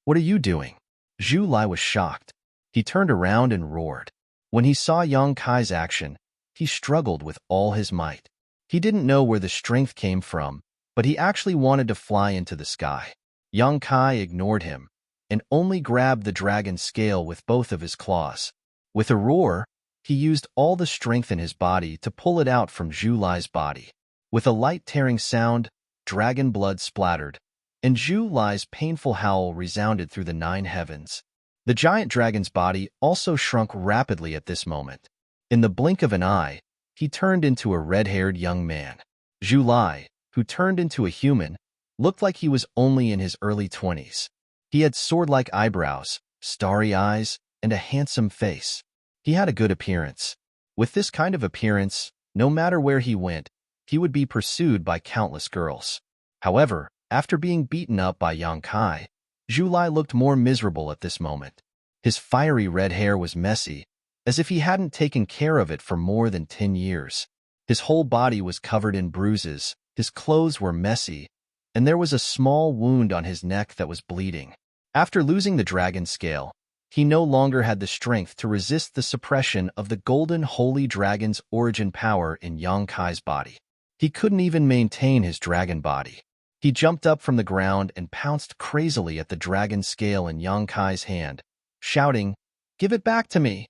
What are you doing? Zhu Lai was shocked. He turned around and roared. When he saw Yang Kai's action, he struggled with all his might. He didn't know where the strength came from, but he actually wanted to fly into the sky. Yang Kai ignored him, and only grabbed the dragon scale with both of his claws. With a roar, he used all the strength in his body to pull it out from Zhu Lai's body. With a light tearing sound, dragon blood splattered, and Zhu Lai's painful howl resounded through the 9 heavens. The giant dragon's body also shrunk rapidly at this moment. In the blink of an eye, he turned into a red-haired young man. Zhu Lai, who turned into a human, looked like he was only in his early 20s. He had sword-like eyebrows, starry eyes, and a handsome face. He had a good appearance. With this kind of appearance, no matter where he went, he would be pursued by countless girls. However, After being beaten up by Yang Kai, Zhu Lai looked more miserable at this moment. His fiery red hair was messy, as if he hadn't taken care of it for more than 10 years. His whole body was covered in bruises, his clothes were messy, and there was a small wound on his neck that was bleeding. After losing the dragon scale, he no longer had the strength to resist the suppression of the golden holy dragon's origin power in Yang Kai's body. He couldn't even maintain his dragon body. He jumped up from the ground and pounced crazily at the dragon scale in Yang Kai's hand, shouting, "Give it back to me!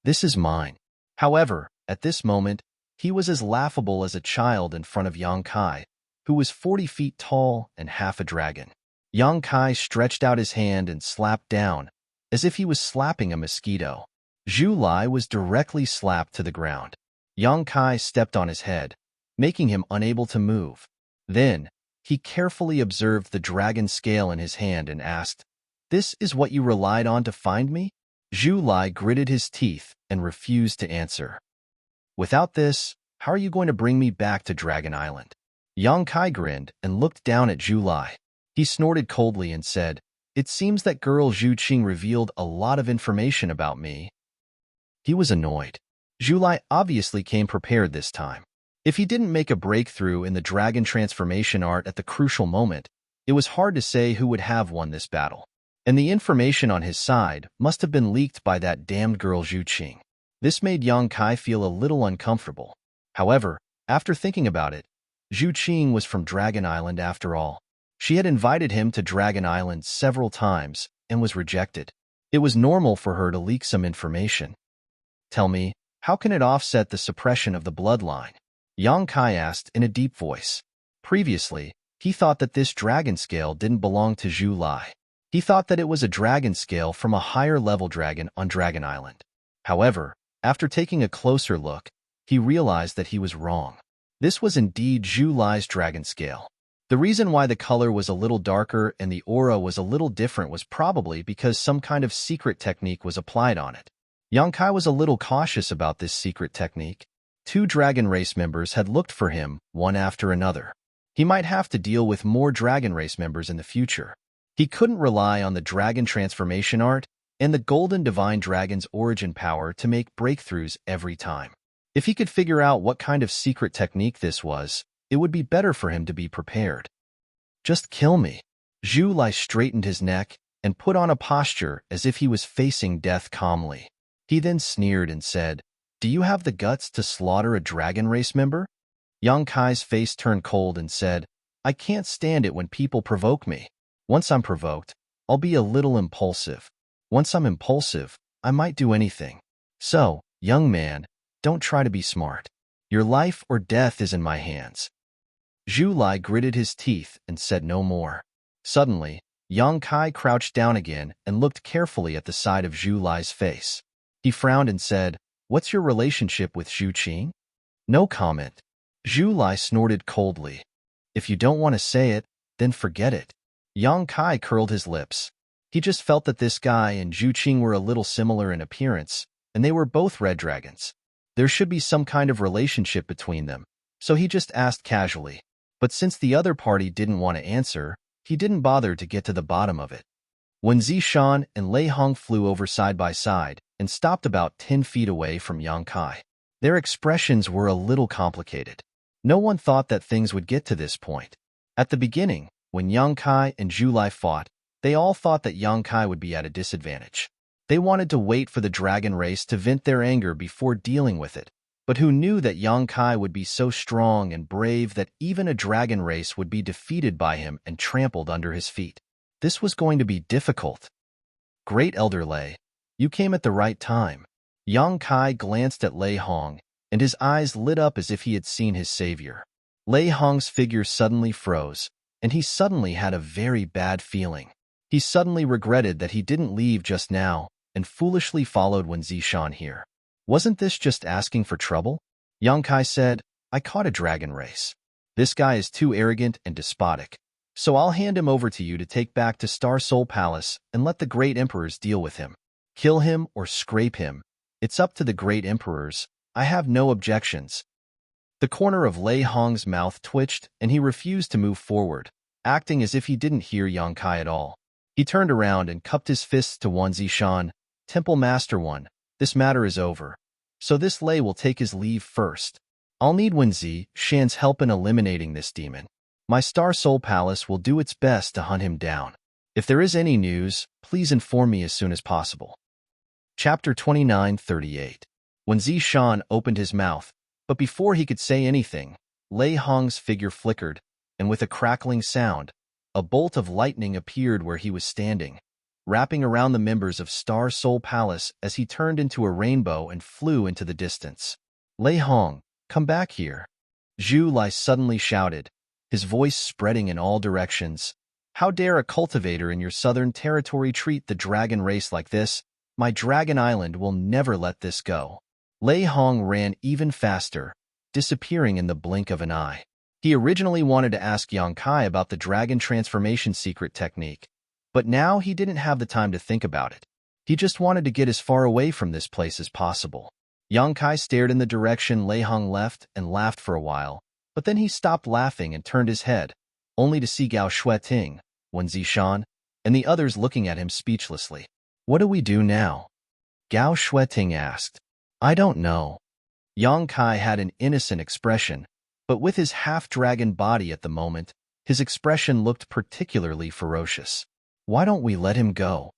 This is mine." However, at this moment, he was as laughable as a child in front of Yang Kai, who was 40 feet tall and half a dragon. Yang Kai stretched out his hand and slapped down, as if he was slapping a mosquito. Zhu Lai was directly slapped to the ground. Yang Kai stepped on his head, making him unable to move. Then, he carefully observed the dragon scale in his hand and asked, "This is what you relied on to find me?" Zhu Lai gritted his teeth and refused to answer. "Without this, how are you going to bring me back to Dragon Island?" Yang Kai grinned and looked down at Zhu Lai. He snorted coldly and said, "It seems that girl Zhu Qing revealed a lot of information about me." He was annoyed. Zhu Lai obviously came prepared this time. If he didn't make a breakthrough in the dragon transformation art at the crucial moment, it was hard to say who would have won this battle. And the information on his side must have been leaked by that damned girl Zhu Qing. This made Yang Kai feel a little uncomfortable. However, after thinking about it, Zhu Qing was from Dragon Island after all. She had invited him to Dragon Island several times and was rejected. It was normal for her to leak some information. "Tell me, how can it offset the suppression of the bloodline?" Yang Kai asked in a deep voice. Previously, he thought that this dragon scale didn't belong to Zhu Lai. He thought that it was a dragon scale from a higher-level dragon on Dragon Island. However, after taking a closer look, he realized that he was wrong. This was indeed Zhu Lai's dragon scale. The reason why the color was a little darker and the aura was a little different was probably because some kind of secret technique was applied on it. Yang Kai was a little cautious about this secret technique. 2 dragon race members had looked for him, one after another. He might have to deal with more dragon race members in the future. He couldn't rely on the dragon transformation art and the golden divine dragon's origin power to make breakthroughs every time. If he could figure out what kind of secret technique this was, it would be better for him to be prepared. "Just kill me." Zhu Lai straightened his neck and put on a posture as if he was facing death calmly. He then sneered and said, "Do you have the guts to slaughter a dragon race member?" Yang Kai's face turned cold and said, "I can't stand it when people provoke me. Once I'm provoked, I'll be a little impulsive. Once I'm impulsive, I might do anything. So, young man, don't try to be smart. Your life or death is in my hands." Zhu Lai gritted his teeth and said no more. Suddenly, Yang Kai crouched down again and looked carefully at the side of Zhu Lai's face. He frowned and said, "What's your relationship with Zhu Qing?" "No comment." Zhu Lai snorted coldly. "If you don't want to say it, then forget it." Yang Kai curled his lips. He just felt that this guy and Zhu Qing were a little similar in appearance, and they were both red dragons. There should be some kind of relationship between them, so he just asked casually. But since the other party didn't want to answer, he didn't bother to get to the bottom of it. When Zishan and Lei Hong flew over side by side and stopped about 10 feet away from Yang Kai, their expressions were a little complicated. No one thought that things would get to this point. At the beginning, when Yang Kai and Zhu Lai fought, they all thought that Yang Kai would be at a disadvantage. They wanted to wait for the dragon race to vent their anger before dealing with it, but who knew that Yang Kai would be so strong and brave that even a dragon race would be defeated by him and trampled under his feet. This was going to be difficult. "Great Elder Lei, you came at the right time." Yang Kai glanced at Lei Hong, and his eyes lit up as if he had seen his savior. Lei Hong's figure suddenly froze, and he suddenly had a very bad feeling. He suddenly regretted that he didn't leave just now and foolishly followed when Zishan here. Wasn't this just asking for trouble? Yang Kai said, "I caught a dragon race. This guy is too arrogant and despotic, so I'll hand him over to you to take back to Star Soul Palace and let the great emperors deal with him. Kill him or scrape him. It's up to the great emperors. I have no objections." The corner of Lei Hong's mouth twitched, and he refused to move forward. acting as if he didn't hear Yang Kai at all. He turned around and cupped his fists to Wen Zishan. Temple Master One, this matter is over. So this Lei will take his leave first. I'll need Wen Zishan's help in eliminating this demon. My Star Soul Palace will do its best to hunt him down. If there is any news, please inform me as soon as possible. Chapter 29:38. Wen Zishan opened his mouth, but before he could say anything, Lei Hong's figure flickered, and with a crackling sound, a bolt of lightning appeared where he was standing, wrapping around the members of Star Soul Palace as he turned into a rainbow and flew into the distance. Lei Hong, come back here. Zhu Lai suddenly shouted, his voice spreading in all directions. How dare a cultivator in your southern territory treat the dragon race like this? My Dragon Island will never let this go. Lei Hong ran even faster, disappearing in the blink of an eye. He originally wanted to ask Yang Kai about the dragon transformation secret technique, but now he didn't have the time to think about it. He just wanted to get as far away from this place as possible. Yang Kai stared in the direction Lei Hong left and laughed for a while, but then he stopped laughing and turned his head, only to see Gao Shueting, Wen Zishan, and the others looking at him speechlessly. What do we do now? Gao Shueting asked. I don't know. Yang Kai had an innocent expression, but with his half-dragon body at the moment, his expression looked particularly ferocious. Why don't we let him go?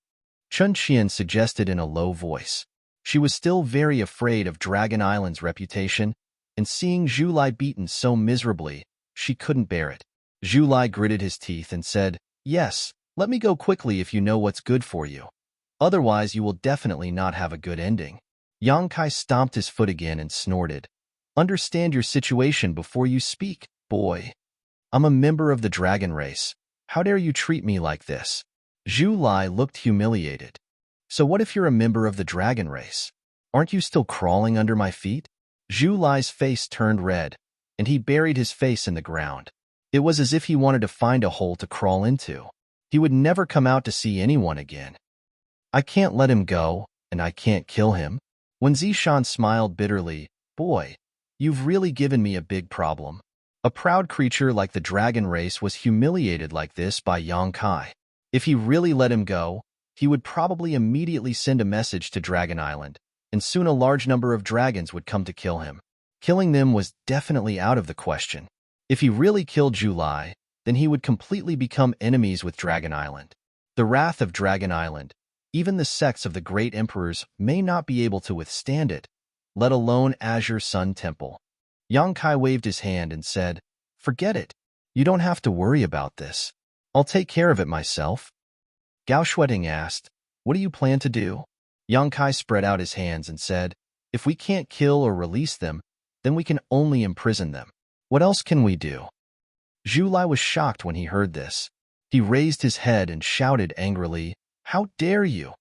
Chun Qian suggested in a low voice. She was still very afraid of Dragon Island's reputation, and seeing Zhu Lai beaten so miserably, she couldn't bear it. Zhu Lai gritted his teeth and said, Yes, let me go quickly if you know what's good for you. Otherwise, you will definitely not have a good ending. Yang Kai stomped his foot again and snorted. Understand your situation before you speak, boy. I'm a member of the dragon race. How dare you treat me like this? Zhu Lai looked humiliated. So what if you're a member of the dragon race? Aren't you still crawling under my feet? Zhu Lai's face turned red, and he buried his face in the ground. It was as if he wanted to find a hole to crawl into. He would never come out to see anyone again. I can't let him go, and I can't kill him. Wen Zishan smiled bitterly. Boy, you've really given me a big problem. A proud creature like the dragon race was humiliated like this by Yang Kai. If he really let him go, he would probably immediately send a message to Dragon Island, and soon a large number of dragons would come to kill him. Killing them was definitely out of the question. If he really killed Zhu Lai, then he would completely become enemies with Dragon Island. The wrath of Dragon Island, even the sects of the great emperors may not be able to withstand it, let alone Azure Sun Temple. Yang Kai waved his hand and said, Forget it. You don't have to worry about this. I'll take care of it myself. Gao Shueting asked, What do you plan to do? Yang Kai spread out his hands and said, If we can't kill or release them, then we can only imprison them. What else can we do? Zhu Lai was shocked when he heard this. He raised his head and shouted angrily, How dare you?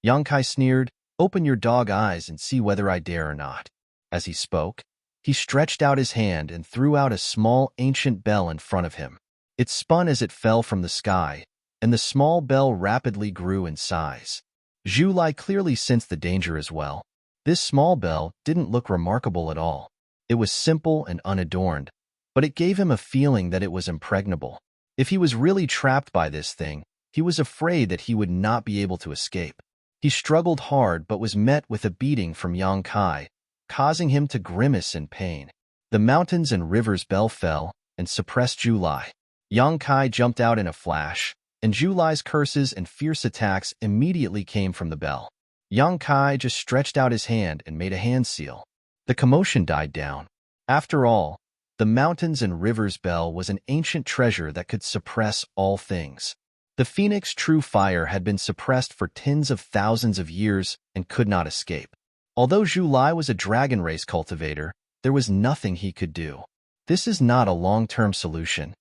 Yang Kai sneered, Open your dog eyes and see whether I dare or not. As he spoke, he stretched out his hand and threw out a small ancient bell in front of him. It spun as it fell from the sky, and the small bell rapidly grew in size. Zhu Lai clearly sensed the danger as well. This small bell didn't look remarkable at all. It was simple and unadorned, but it gave him a feeling that it was impregnable. If he was really trapped by this thing, he was afraid that he would not be able to escape. He struggled hard but was met with a beating from Yang Kai, causing him to grimace in pain. The mountains and rivers bell fell and suppressed Zhu Lai. Yang Kai jumped out in a flash, and Zhu Lai's curses and fierce attacks immediately came from the bell. Yang Kai just stretched out his hand and made a hand seal. The commotion died down. After all, the mountains and rivers bell was an ancient treasure that could suppress all things. The Phoenix True Fire had been suppressed for tens of thousands of years and could not escape. Although Zhu Lai was a dragon race cultivator, there was nothing he could do. This is not a long-term solution.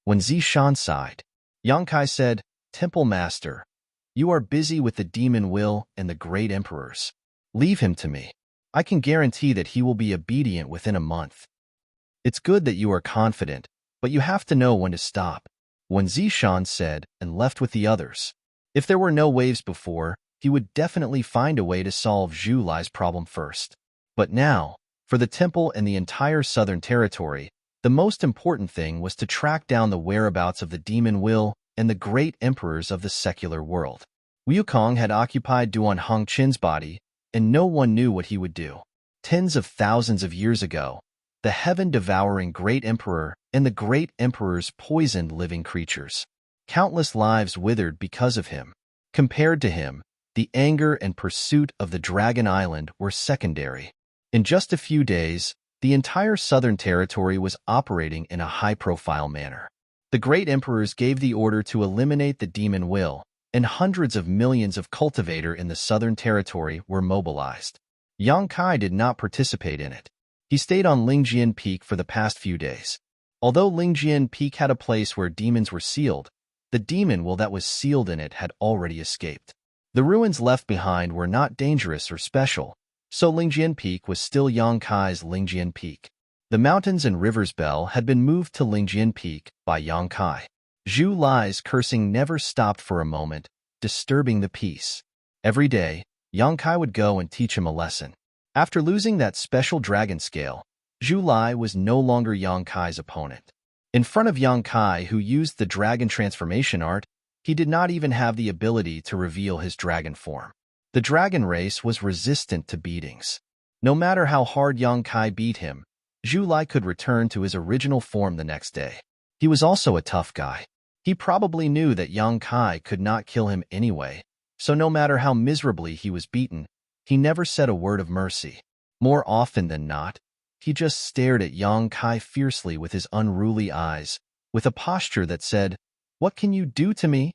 When Zishan sighed, Yang Kai said, Temple Master, you are busy with the demon will and the great emperors. Leave him to me. I can guarantee that he will be obedient within a month. It's good that you are confident, but you have to know when to stop. When Zishan said and left with the others. If there were no waves before, he would definitely find a way to solve Zhu Lai's problem first. But now, for the temple and the entire southern territory, The most important thing was to track down the whereabouts of the demon will and the great emperors of the secular world. Wukong had occupied Duan Hongqin's body, and no one knew what he would do. Tens of thousands of years ago, the heaven-devouring great emperor and the great emperors poisoned living creatures. Countless lives withered because of him. Compared to him, the anger and pursuit of the Dragon Island were secondary. In just a few days, the entire southern territory was operating in a high-profile manner. The great emperors gave the order to eliminate the demon will, and hundreds of millions of cultivator in the southern territory were mobilized. Yang Kai did not participate in it. He stayed on Lingjian Peak for the past few days. Although Lingjian Peak had a place where demons were sealed, the demon will that was sealed in it had already escaped. The ruins left behind were not dangerous or special, so Lingjian Peak was still Yang Kai's Lingjian Peak. The mountains and rivers bell had been moved to Lingjian Peak by Yang Kai. Zhu Lai's cursing never stopped for a moment, disturbing the peace. Every day, Yang Kai would go and teach him a lesson. After losing that special dragon scale, Zhu Lai was no longer Yang Kai's opponent. In front of Yang Kai, who used the dragon transformation art, he did not even have the ability to reveal his dragon form. The dragon race was resistant to beatings. No matter how hard Yang Kai beat him, Zhu Lai could return to his original form the next day. He was also a tough guy. He probably knew that Yang Kai could not kill him anyway, so no matter how miserably he was beaten, he never said a word of mercy. More often than not, he just stared at Yang Kai fiercely with his unruly eyes, with a posture that said, "What can you do to me?"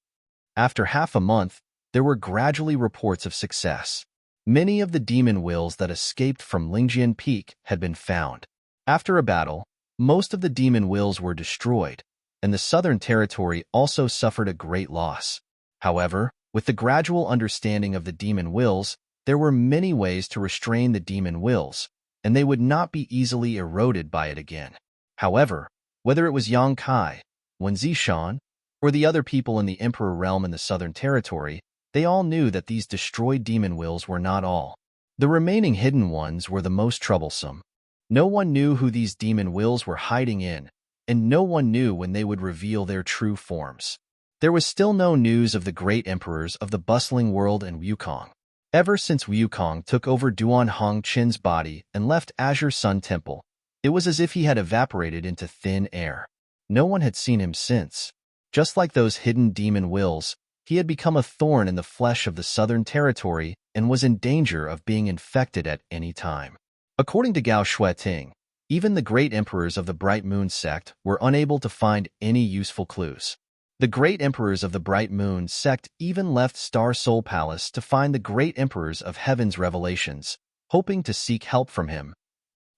After half a month, there were gradually reports of success. Many of the demon wills that escaped from Lingjian Peak had been found. After a battle, most of the demon wills were destroyed, and the southern territory also suffered a great loss. However, with the gradual understanding of the demon wills, there were many ways to restrain the demon wills, and they would not be easily eroded by it again. However, whether it was Yang Kai, Wen Zishan, or the other people in the Emperor realm in the southern territory, they all knew that these destroyed demon wills were not all. The remaining hidden ones were the most troublesome. No one knew who these demon wills were hiding in, and no one knew when they would reveal their true forms. There was still no news of the great emperors of the bustling world and Wukong. Ever since Wukong took over Duan Hongqin's body and left Azure Sun Temple, it was as if he had evaporated into thin air. No one had seen him since. Just like those hidden demon wills, he had become a thorn in the flesh of the southern territory and was in danger of being infected at any time. According to Gao Shueting, even the great emperors of the Bright Moon sect were unable to find any useful clues. The great emperors of the Bright Moon sect even left Star Soul Palace to find the great emperors of Heaven's revelations, hoping to seek help from him.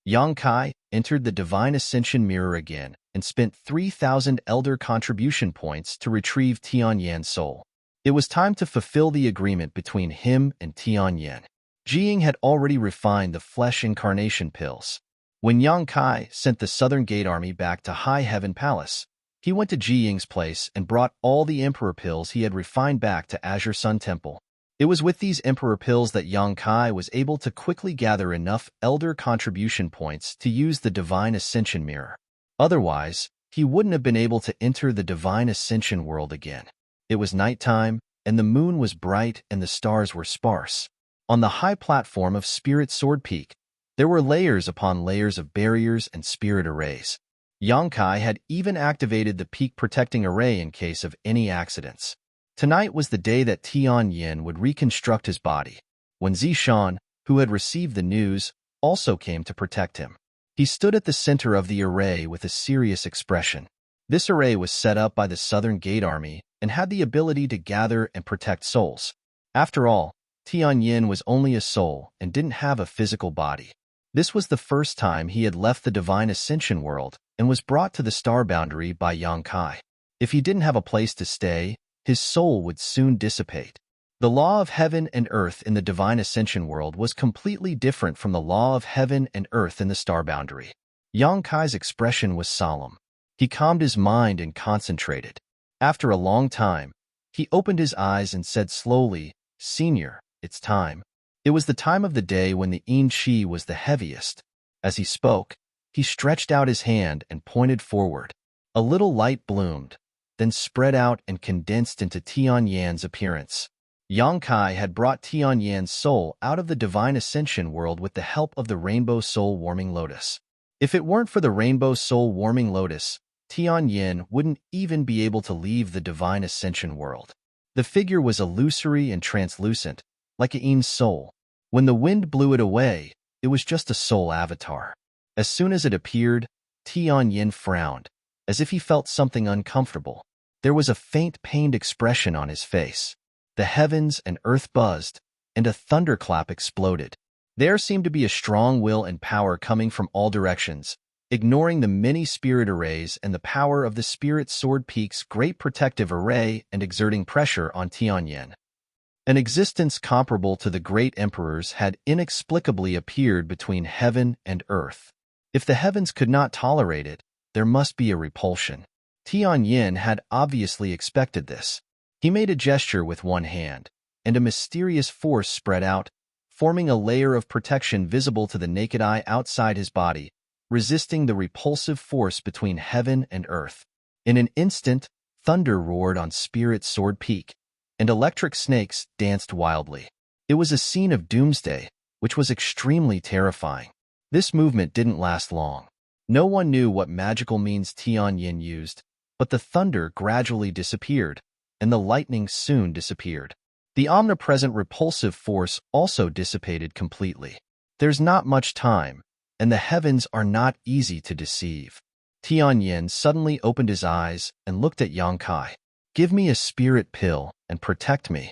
Yang Kai entered the Divine Ascension Mirror again and spent 3,000 Elder Contribution points to retrieve Tianyan's soul. It was time to fulfill the agreement between him and Tianyan. Jiying had already refined the flesh incarnation pills. When Yang Kai sent the Southern Gate Army back to High Heaven Palace, he went to Jiying's place and brought all the Emperor pills he had refined back to Azure Sun Temple. It was with these Emperor pills that Yang Kai was able to quickly gather enough Elder Contribution points to use the Divine Ascension Mirror. Otherwise, he wouldn't have been able to enter the Divine Ascension world again. It was nighttime, and the moon was bright and the stars were sparse. On the high platform of Spirit Sword Peak, there were layers upon layers of barriers and spirit arrays. Yang Kai had even activated the peak protecting array in case of any accidents. Tonight was the day that Tianyan would reconstruct his body. When Zishan, who had received the news, also came to protect him. He stood at the center of the array with a serious expression. This array was set up by the Southern Gate Army and had the ability to gather and protect souls. After all, Tianyan was only a soul and didn't have a physical body. This was the first time he had left the Divine Ascension world and was brought to the star boundary by Yang Kai. If he didn't have a place to stay, his soul would soon dissipate. The law of heaven and earth in the Divine Ascension world was completely different from the law of heaven and earth in the star boundary. Yang Kai's expression was solemn. He calmed his mind and concentrated. After a long time, he opened his eyes and said slowly, "Senior, it's time." It was the time of the day when the yin qi was the heaviest. As he spoke, He stretched out his hand and pointed forward. A little light bloomed, then spread out and condensed into Tianyan's appearance. Yang Kai had brought Tianyan's soul out of the divine ascension world with the help of the rainbow soul warming lotus. If it weren't for the rainbow soul warming lotus, Tianyan wouldn't even be able to leave the divine ascension world. The figure was illusory and translucent, like Ain's soul. When the wind blew it away, it was just a soul avatar. As soon as it appeared, Tianyan frowned, as if he felt something uncomfortable. There was a faint pained expression on his face. The heavens and earth buzzed, and a thunderclap exploded. There seemed to be a strong will and power coming from all directions, ignoring the many spirit arrays and the power of the spirit sword peak's great protective array and exerting pressure on Tianyan. An existence comparable to the great emperor's had inexplicably appeared between heaven and earth. If the heavens could not tolerate it, there must be a repulsion. Tianyan had obviously expected this. He made a gesture with one hand, and a mysterious force spread out, forming a layer of protection visible to the naked eye outside his body, resisting the repulsive force between heaven and earth. In an instant, thunder roared on Spirit Sword Peak, and electric snakes danced wildly. It was a scene of doomsday, which was extremely terrifying. This movement didn't last long. No one knew what magical means Tianyan used, but the thunder gradually disappeared, and the lightning soon disappeared. The omnipresent repulsive force also dissipated completely. There's not much time, and the heavens are not easy to deceive. Tianyan suddenly opened his eyes and looked at Yang Kai. "Give me a spirit pill and protect me."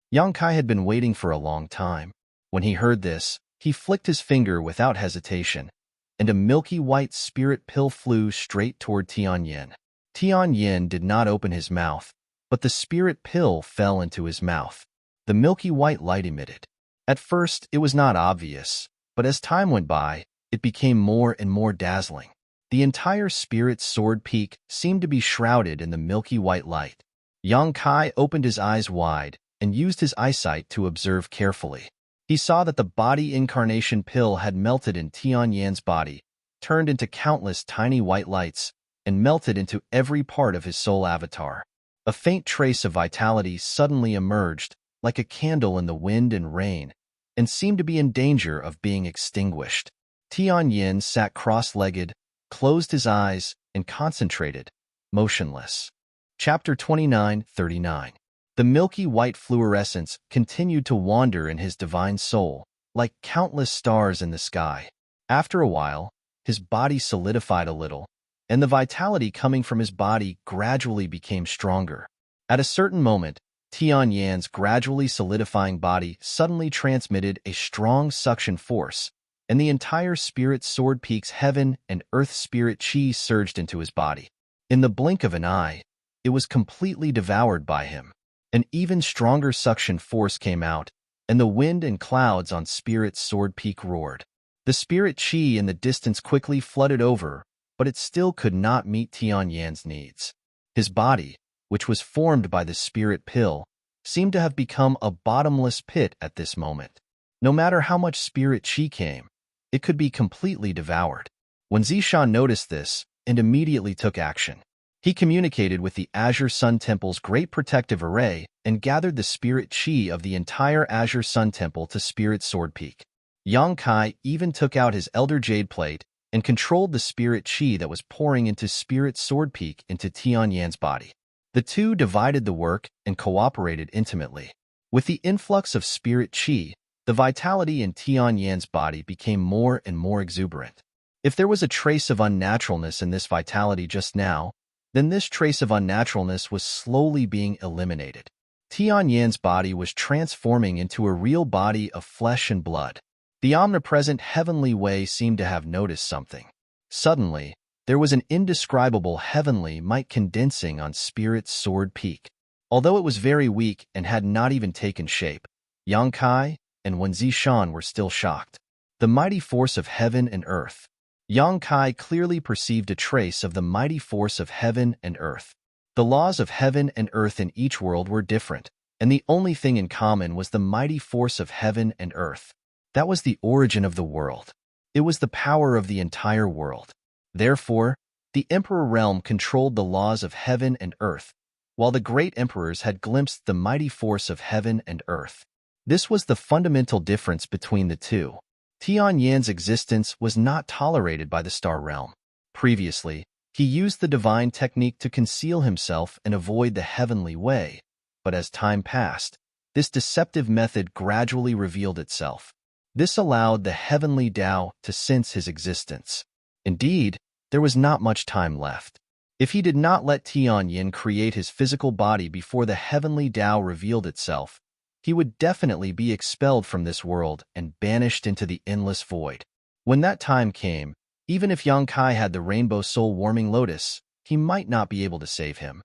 Yang Kai had been waiting for a long time. When he heard this, he flicked his finger without hesitation, and a milky white spirit pill flew straight toward Tianyan. Tianyan did not open his mouth, but the spirit pill fell into his mouth. The milky white light emitted. At first, it was not obvious, but as time went by, it became more and more dazzling. The entire spirit sword peak seemed to be shrouded in the milky white light. Yang Kai opened his eyes wide and used his eyesight to observe carefully. He saw that the body incarnation pill had melted in Tianyan's body, turned into countless tiny white lights, and melted into every part of his soul avatar. A faint trace of vitality suddenly emerged, like a candle in the wind and rain, and seemed to be in danger of being extinguished. Tianyan sat cross-legged, closed his eyes, and concentrated, motionless. Chapter 29:39. The milky white fluorescence continued to wander in his divine soul, like countless stars in the sky. After a while, his body solidified a little, and the vitality coming from his body gradually became stronger. At a certain moment, Tianyan's gradually solidifying body suddenly transmitted a strong suction force, and the entire Spirit Sword Peak's heaven and earth spirit chi surged into his body. In the blink of an eye, it was completely devoured by him. An even stronger suction force came out, and the wind and clouds on Spirit Sword Peak roared. The spirit chi in the distance quickly flooded over, but it still could not meet Tianyan's needs. His body, which was formed by the spirit pill, seemed to have become a bottomless pit at this moment. No matter how much spirit chi came, it could be completely devoured. When Zishan noticed this and immediately took action, he communicated with the Azure Sun Temple's great protective array and gathered the spirit chi of the entire Azure Sun Temple to Spirit Sword Peak. Yang Kai even took out his Elder Jade Plate and controlled the spirit chi that was pouring into Spirit Sword Peak into Tianyan's body. The two divided the work and cooperated intimately. With the influx of spirit chi, the vitality in Tianyan's body became more and more exuberant. If there was a trace of unnaturalness in this vitality just now, then this trace of unnaturalness was slowly being eliminated. Tianyan's body was transforming into a real body of flesh and blood. The omnipresent heavenly way seemed to have noticed something. Suddenly, there was an indescribable heavenly might condensing on Spirit Sword Peak. Although it was very weak and had not even taken shape, Yang Kai and Wen Zishan were still shocked. The mighty force of heaven and earth. Yang Kai clearly perceived a trace of the mighty force of heaven and earth. The laws of heaven and earth in each world were different, and the only thing in common was the mighty force of heaven and earth. That was the origin of the world. It was the power of the entire world. Therefore, the emperor realm controlled the laws of heaven and earth, while the great emperors had glimpsed the mighty force of heaven and earth. This was the fundamental difference between the two. Tianyan's existence was not tolerated by the star realm. Previously, he used the divine technique to conceal himself and avoid the heavenly way, but as time passed, this deceptive method gradually revealed itself. This allowed the heavenly Tao to sense his existence. Indeed, there was not much time left. If he did not let Tianyan create his physical body before the heavenly Tao revealed itself, he would definitely be expelled from this world and banished into the endless void. When that time came, even if Yang Kai had the rainbow soul-warming lotus, he might not be able to save him.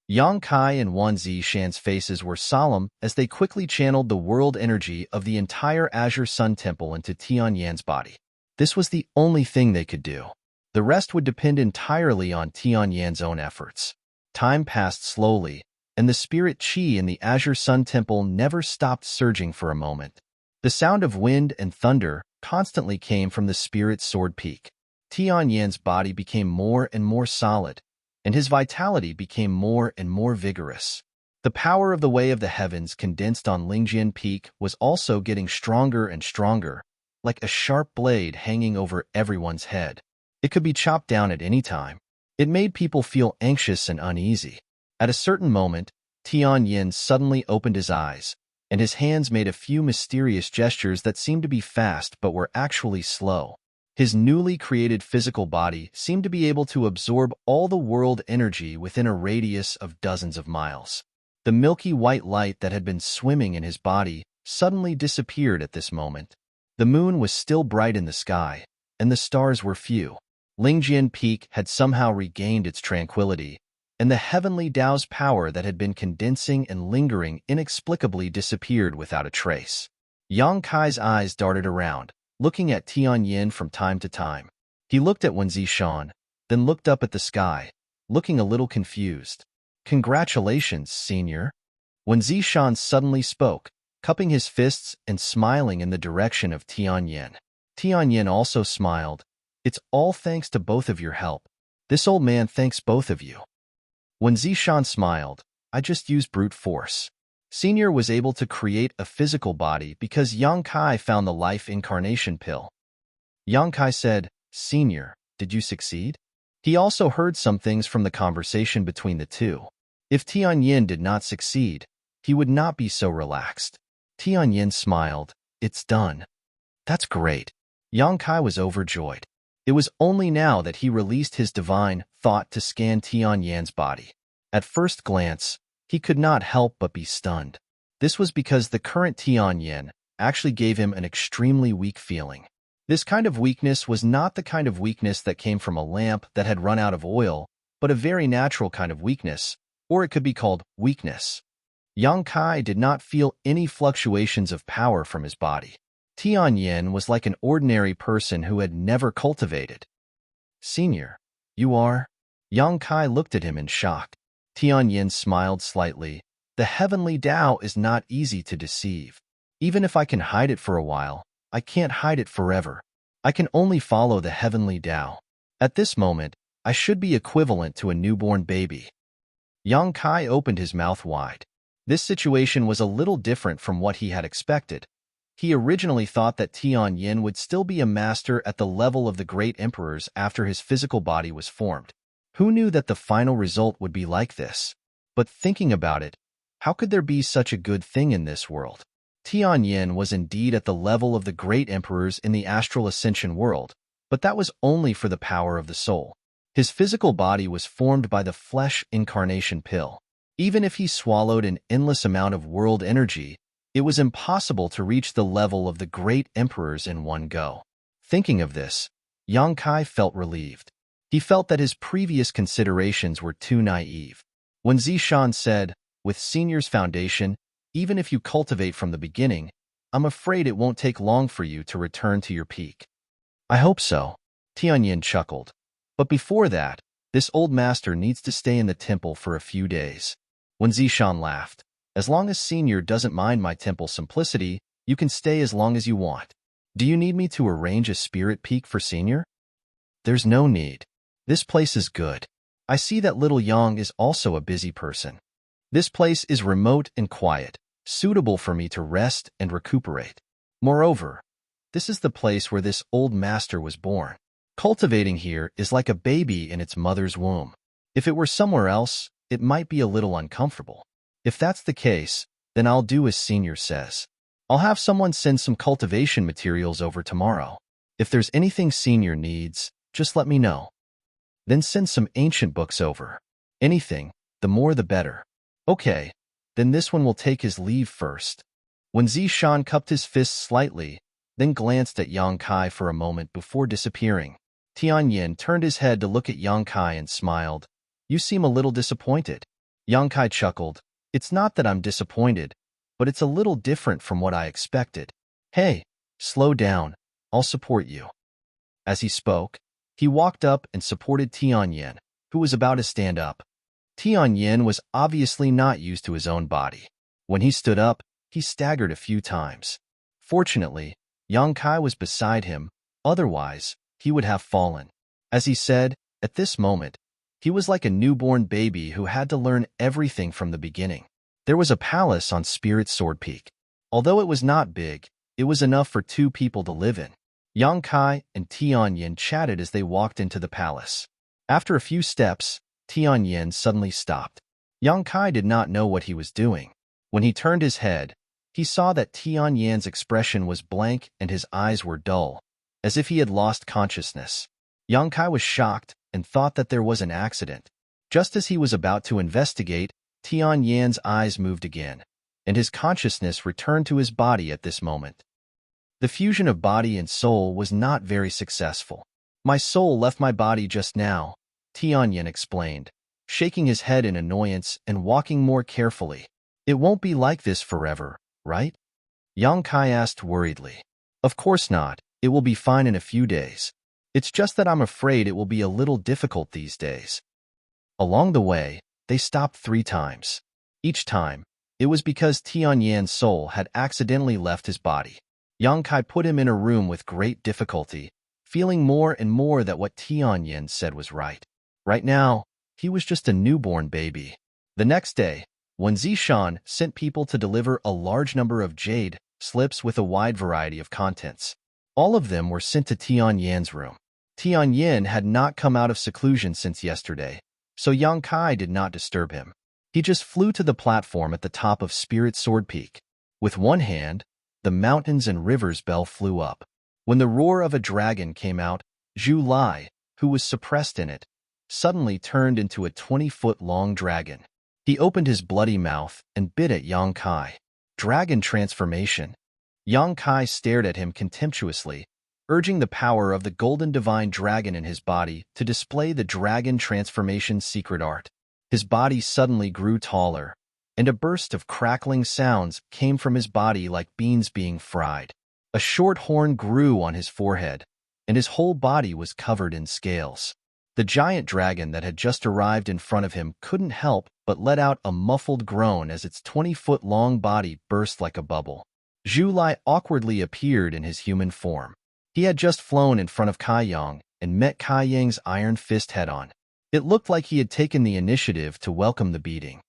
Yang Kai and Wan Zishan's faces were solemn as they quickly channeled the world energy of the entire Azure Sun Temple into Tianyan's body. This was the only thing they could do. The rest would depend entirely on Tianyan's own efforts. Time passed slowly, and the spirit qi in the Azure Sun Temple never stopped surging for a moment. The sound of wind and thunder constantly came from the spirit's sword peak. Tianyan's body became more and more solid, and his vitality became more and more vigorous. The power of the Way of the Heavens condensed on Lingjian Peak was also getting stronger and stronger, like a sharp blade hanging over everyone's head. It could be chopped down at any time. It made people feel anxious and uneasy. At a certain moment, Tianyan suddenly opened his eyes, and his hands made a few mysterious gestures that seemed to be fast but were actually slow. His newly created physical body seemed to be able to absorb all the world energy within a radius of dozens of miles. The milky white light that had been swimming in his body suddenly disappeared at this moment. The moon was still bright in the sky, and the stars were few. Lingjian Peak had somehow regained its tranquility, and the heavenly Tao's power that had been condensing and lingering inexplicably disappeared without a trace. Yang Kai's eyes darted around, looking at Tianyan from time to time. He looked at Wan Zishan, then looked up at the sky, looking a little confused. "Congratulations, senior." Wan Zishan suddenly spoke, cupping his fists and smiling in the direction of Tianyan. Tianyan also smiled. "It's all thanks to both of your help. This old man thanks both of you." Wan Zishan smiled. "I just used brute force." Senior was able to create a physical body because Yang Kai found the life incarnation pill. Yang Kai said, "Senior, did you succeed?" He also heard some things from the conversation between the two. If Tianyan did not succeed, he would not be so relaxed. Tianyan smiled. "It's done." "That's great." Yang Kai was overjoyed. It was only now that he released his divine thought to scan Tianyan's body. At first glance, he could not help but be stunned. This was because the current Tianyan actually gave him an extremely weak feeling. This kind of weakness was not the kind of weakness that came from a lamp that had run out of oil, but a very natural kind of weakness, or it could be called weakness. Yang Kai did not feel any fluctuations of power from his body. Tianyan was like an ordinary person who had never cultivated. "Senior, you are?" Yang Kai looked at him in shock. Tianyan smiled slightly. "The heavenly Tao is not easy to deceive. Even if I can hide it for a while, I can't hide it forever. I can only follow the heavenly Tao. At this moment, I should be equivalent to a newborn baby." Yang Kai opened his mouth wide. This situation was a little different from what he had expected. He originally thought that Tianyan would still be a master at the level of the great emperors after his physical body was formed. Who knew that the final result would be like this? But thinking about it, how could there be such a good thing in this world? Tianyan was indeed at the level of the great emperors in the astral ascension world, but that was only for the power of the soul. His physical body was formed by the flesh incarnation pill. Even if he swallowed an endless amount of world energy, it was impossible to reach the level of the great emperors in one go. Thinking of this, Yang Kai felt relieved. He felt that his previous considerations were too naive. When Zishan said, "With Senior's foundation, even if you cultivate from the beginning, I'm afraid it won't take long for you to return to your peak." "I hope so," Tianyan chuckled. "But before that, this old master needs to stay in the temple for a few days." When Zishan laughed, "As long as Senior doesn't mind my temple simplicity, you can stay as long as you want." Do you need me to arrange a spirit peak for Senior? There's no need. This place is good. I see that little Yang is also a busy person. This place is remote and quiet, suitable for me to rest and recuperate. Moreover, this is the place where this old master was born. Cultivating here is like a baby in its mother's womb. If it were somewhere else, it might be a little uncomfortable. If that's the case, then I'll do as Senior says. I'll have someone send some cultivation materials over tomorrow. If there's anything Senior needs, just let me know. Then send some ancient books over. Anything, the more the better. Okay, then this one will take his leave first. When Zishan cupped his fists slightly, then glanced at Yang Kai for a moment before disappearing. Tianyin turned his head to look at Yang Kai and smiled. You seem a little disappointed. Yang Kai chuckled. It's not that I'm disappointed, but it's a little different from what I expected. Hey, slow down. I'll support you. As he spoke, he walked up and supported Tianyin, who was about to stand up. Tianyin was obviously not used to his own body. When he stood up, he staggered a few times. Fortunately, Yang Kai was beside him, otherwise, he would have fallen. As he said, at this moment, he was like a newborn baby who had to learn everything from the beginning. There was a palace on Spirit Sword Peak. Although it was not big, it was enough for 2 people to live in. Yang Kai and Tianyin chatted as they walked into the palace. After a few steps, Tianyin suddenly stopped. Yang Kai did not know what he was doing. When he turned his head, he saw that Tianyin's expression was blank and his eyes were dull, as if he had lost consciousness. Yang Kai was shocked and thought that there was an accident. Just as he was about to investigate, Tianyin's eyes moved again, and his consciousness returned to his body at this moment. The fusion of body and soul was not very successful. My soul left my body just now, Tianyin explained, shaking his head in annoyance and walking more carefully. It won't be like this forever, right? Yang Kai asked worriedly. Of course not. It will be fine in a few days. It's just that I'm afraid it will be a little difficult these days. Along the way, they stopped 3 times. Each time, it was because Tianyin's soul had accidentally left his body. Yang Kai put him in a room with great difficulty, feeling more and more that what Tianyin said was right. Right now, he was just a newborn baby. The next day, when Zishan sent people to deliver a large number of jade slips with a wide variety of contents. All of them were sent to Tianyin's room. Tianyin had not come out of seclusion since yesterday, so Yang Kai did not disturb him. He just flew to the platform at the top of Spirit Sword Peak. With one hand, the mountains and rivers bell flew up. When the roar of a dragon came out, Zhu Lai, who was suppressed in it, suddenly turned into a 20-foot-long dragon. He opened his bloody mouth and bit at Yang Kai. Dragon transformation. Yang Kai stared at him contemptuously, urging the power of the golden divine dragon in his body to display the dragon transformation secret art. His body suddenly grew taller, and a burst of crackling sounds came from his body like beans being fried. A short horn grew on his forehead, and his whole body was covered in scales. The giant dragon that had just arrived in front of him couldn't help but let out a muffled groan as its 20-foot-long body burst like a bubble. Zhu Lai awkwardly appeared in his human form. He had just flown in front of Kai Yang and met Kai Yang's iron fist head-on. It looked like he had taken the initiative to welcome the beating.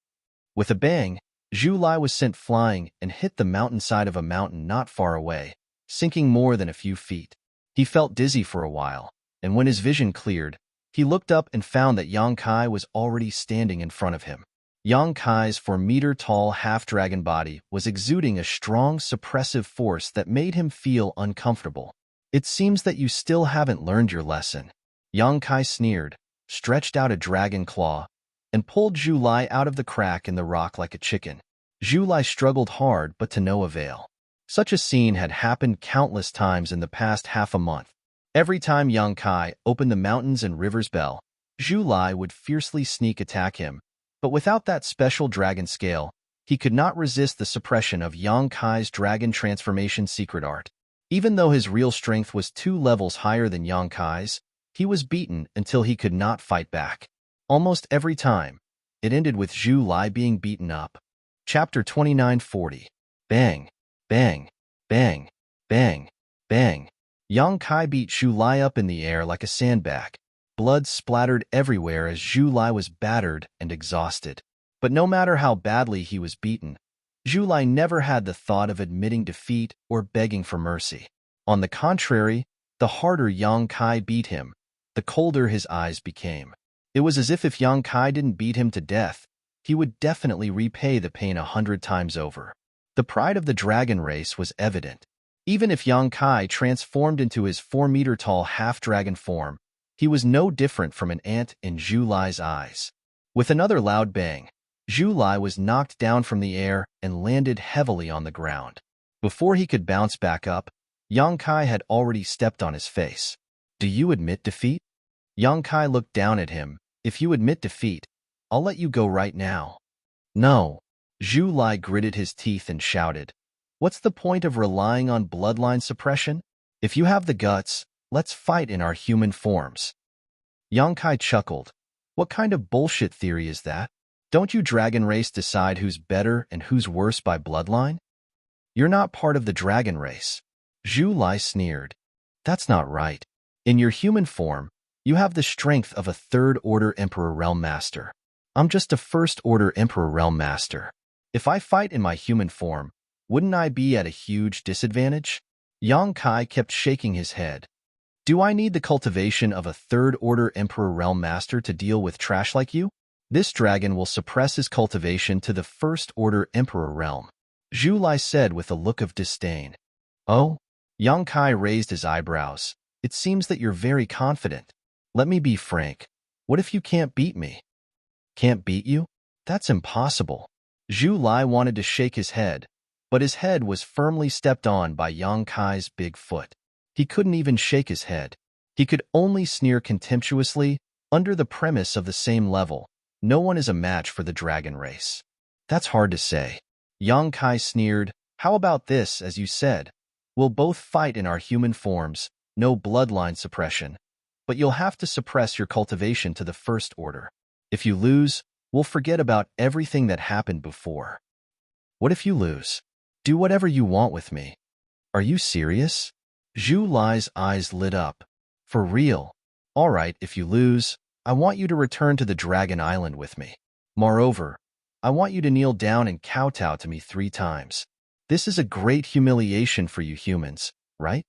With a bang, Zhu Lai was sent flying and hit the mountainside of a mountain not far away, sinking more than a few feet. He felt dizzy for a while, and when his vision cleared, he looked up and found that Yang Kai was already standing in front of him. Yang Kai's 4-meter-tall half-dragon body was exuding a strong suppressive force that made him feel uncomfortable. It seems that you still haven't learned your lesson. Yang Kai sneered, stretched out a dragon claw, and pulled Zhu Lai out of the crack in the rock like a chicken. Zhu Lai struggled hard but to no avail. Such a scene had happened countless times in the past half a month. Every time Yang Kai opened the mountains and rivers bell, Zhu Lai would fiercely sneak attack him, but without that special dragon scale, he could not resist the suppression of Yang Kai's dragon transformation secret art. Even though his real strength was 2 levels higher than Yang Kai's, he was beaten until he could not fight back. Almost every time, it ended with Zhu Lai being beaten up. Chapter 2940. Bang, bang, bang, bang. Bang! Yang Kai beat Zhu Lai up in the air like a sandbag. Blood splattered everywhere as Zhu Lai was battered and exhausted. But no matter how badly he was beaten, Zhu Lai never had the thought of admitting defeat or begging for mercy. On the contrary, the harder Yang Kai beat him, the colder his eyes became. It was as if Yang Kai didn't beat him to death, he would definitely repay the pain 100 times over. The pride of the dragon race was evident. Even if Yang Kai transformed into his 4-meter-tall half-dragon form, he was no different from an ant in Zhu Lai's eyes. With another loud bang, Zhu Lai was knocked down from the air and landed heavily on the ground. Before he could bounce back up, Yang Kai had already stepped on his face. "Do you admit defeat?" Yang Kai looked down at him. "If you admit defeat, I'll let you go right now." "No." Zhu Lai gritted his teeth and shouted, "What's the point of relying on bloodline suppression? If you have the guts, let's fight in our human forms." Yang Kai chuckled. "What kind of bullshit theory is that? Don't you dragon race decide who's better and who's worse by bloodline? You're not part of the dragon race." Zhu Lai sneered. "That's not right. In your human form, you have the strength of a third-order Emperor Realm Master. I'm just a first-order Emperor Realm Master. If I fight in my human form, wouldn't I be at a huge disadvantage?" Yang Kai kept shaking his head. "Do I need the cultivation of a third-order Emperor Realm Master to deal with trash like you? This dragon will suppress his cultivation to the first-order Emperor Realm," Zhu Lai said with a look of disdain. "Oh?" Yang Kai raised his eyebrows. "It seems that you're very confident. Let me be frank. What if you can't beat me?" "Can't beat you? That's impossible." Zhu Lai wanted to shake his head, but his head was firmly stepped on by Yang Kai's big foot. He couldn't even shake his head. He could only sneer contemptuously under the premise of the same level. No one is a match for the dragon race. "That's hard to say." Yang Kai sneered. "How about this, as you said? We'll both fight in our human forms, no bloodline suppression, but you'll have to suppress your cultivation to the first order. If you lose, we'll forget about everything that happened before." "What if you lose?" "Do whatever you want with me." "Are you serious?" Zhu Lai's eyes lit up. "For real? All right, if you lose, I want you to return to the Dragon Island with me. Moreover, I want you to kneel down and kowtow to me 3 times. This is a great humiliation for you humans, right?"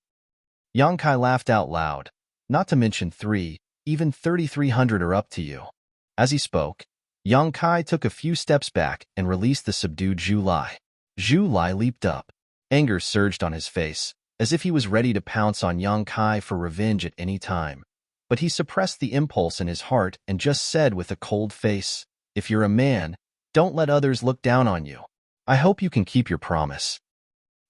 Yang Kai laughed out loud. "Not to mention 3, even 3,300 are up to you." As he spoke, Yang Kai took a few steps back and released the subdued Zhu Lai. Zhu Lai leaped up. Anger surged on his face, as if he was ready to pounce on Yang Kai for revenge at any time. But he suppressed the impulse in his heart and just said with a cold face, "If you're a man, don't let others look down on you. I hope you can keep your promise."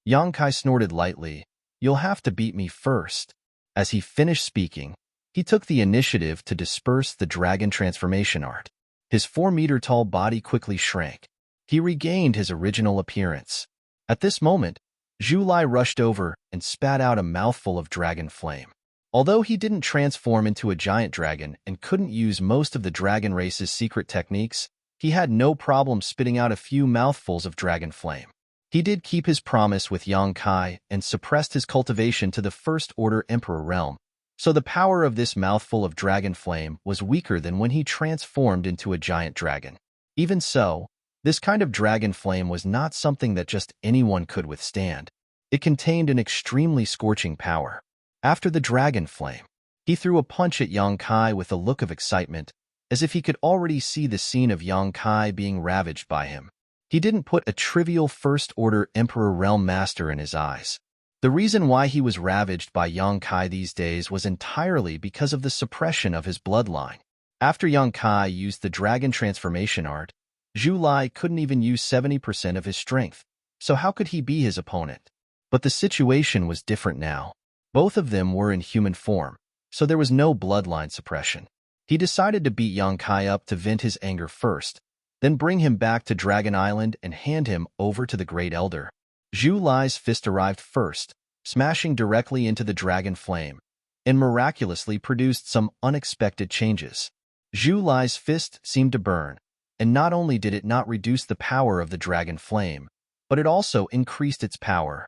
Yang Kai snorted lightly. "You'll have to beat me first." As he finished speaking, he took the initiative to disperse the dragon transformation art. His 4-meter-tall body quickly shrank. He regained his original appearance. At this moment, Zhu Lai rushed over and spat out a mouthful of dragon flame. Although he didn't transform into a giant dragon and couldn't use most of the dragon race's secret techniques, he had no problem spitting out a few mouthfuls of dragon flame. He did keep his promise with Yang Kai and suppressed his cultivation to the first-order Emperor realm, so the power of this mouthful of dragon flame was weaker than when he transformed into a giant dragon. Even so, this kind of dragon flame was not something that just anyone could withstand. It contained an extremely scorching power. After the dragon flame, he threw a punch at Yang Kai with a look of excitement, as if he could already see the scene of Yang Kai being ravaged by him. He didn't put a trivial first-order Emperor Realm Master in his eyes. The reason why he was ravaged by Yang Kai these days was entirely because of the suppression of his bloodline. After Yang Kai used the dragon transformation art, Zhu Lai couldn't even use 70% of his strength, so how could he be his opponent? But the situation was different now. Both of them were in human form, so there was no bloodline suppression. He decided to beat Yang Kai up to vent his anger first, then bring him back to Dragon Island and hand him over to the Great Elder. Zhu Lai's fist arrived first, smashing directly into the dragon flame, and miraculously produced some unexpected changes. Zhu Lai's fist seemed to burn, and not only did it not reduce the power of the dragon flame, but it also increased its power.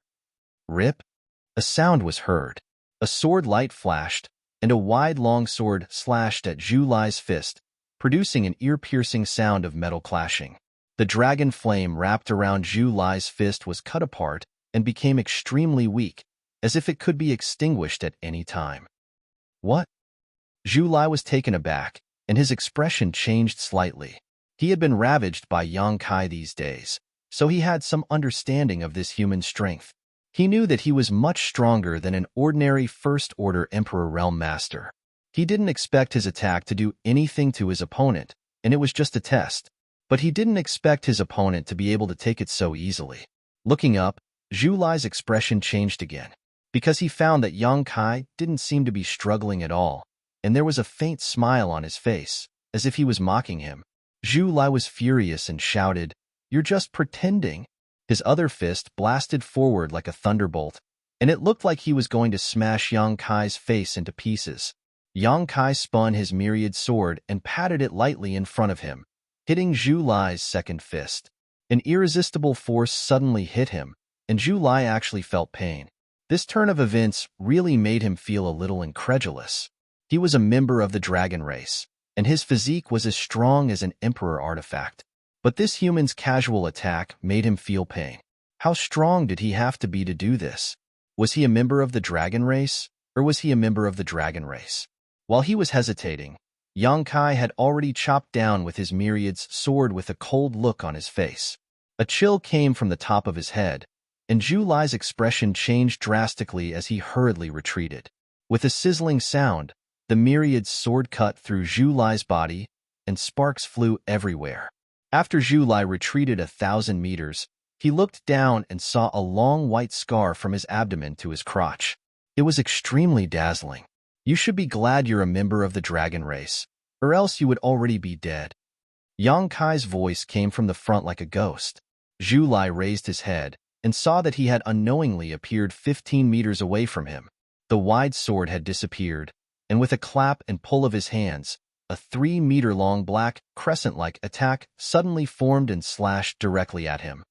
Rip! A sound was heard. A sword light flashed, and a wide long sword slashed at Zhu Lai's fist, producing an ear-piercing sound of metal clashing. The dragon flame wrapped around Zhu Lai's fist was cut apart and became extremely weak, as if it could be extinguished at any time. What? Zhu Lai was taken aback, and his expression changed slightly. He had been ravaged by Yang Kai these days, so he had some understanding of this human strength. He knew that he was much stronger than an ordinary First-Order Emperor Realm Master. He didn't expect his attack to do anything to his opponent, and it was just a test. But he didn't expect his opponent to be able to take it so easily. Looking up, Zhu Lai's expression changed again, because he found that Yang Kai didn't seem to be struggling at all, and there was a faint smile on his face, as if he was mocking him. Zhu Lai was furious and shouted, "You're just pretending." His other fist blasted forward like a thunderbolt, and it looked like he was going to smash Yang Kai's face into pieces. Yang Kai spun his myriad sword and patted it lightly in front of him, hitting Zhu Lai's second fist. An irresistible force suddenly hit him, and Zhu Lai actually felt pain. This turn of events really made him feel a little incredulous. He was a member of the dragon race, and his physique was as strong as an emperor artifact. But this human's casual attack made him feel pain. How strong did he have to be to do this? Was he a member of the dragon race, or was he a member of the dragon race? While he was hesitating, Yang Kai had already chopped down with his myriad's sword with a cold look on his face. A chill came from the top of his head, and Zhu Lai's expression changed drastically as he hurriedly retreated. With a sizzling sound, the myriad's sword cut through Zhu Lai's body, and sparks flew everywhere. After Zhu Lai retreated 1,000 meters, he looked down and saw a long white scar from his abdomen to his crotch. It was extremely dazzling. You should be glad you're a member of the dragon race, or else you would already be dead. Yang Kai's voice came from the front like a ghost. Zhu Lai raised his head and saw that he had unknowingly appeared 15 meters away from him. The wide sword had disappeared, and with a clap and pull of his hands, a 3-meter-long black, crescent-like attack suddenly formed and slashed directly at him.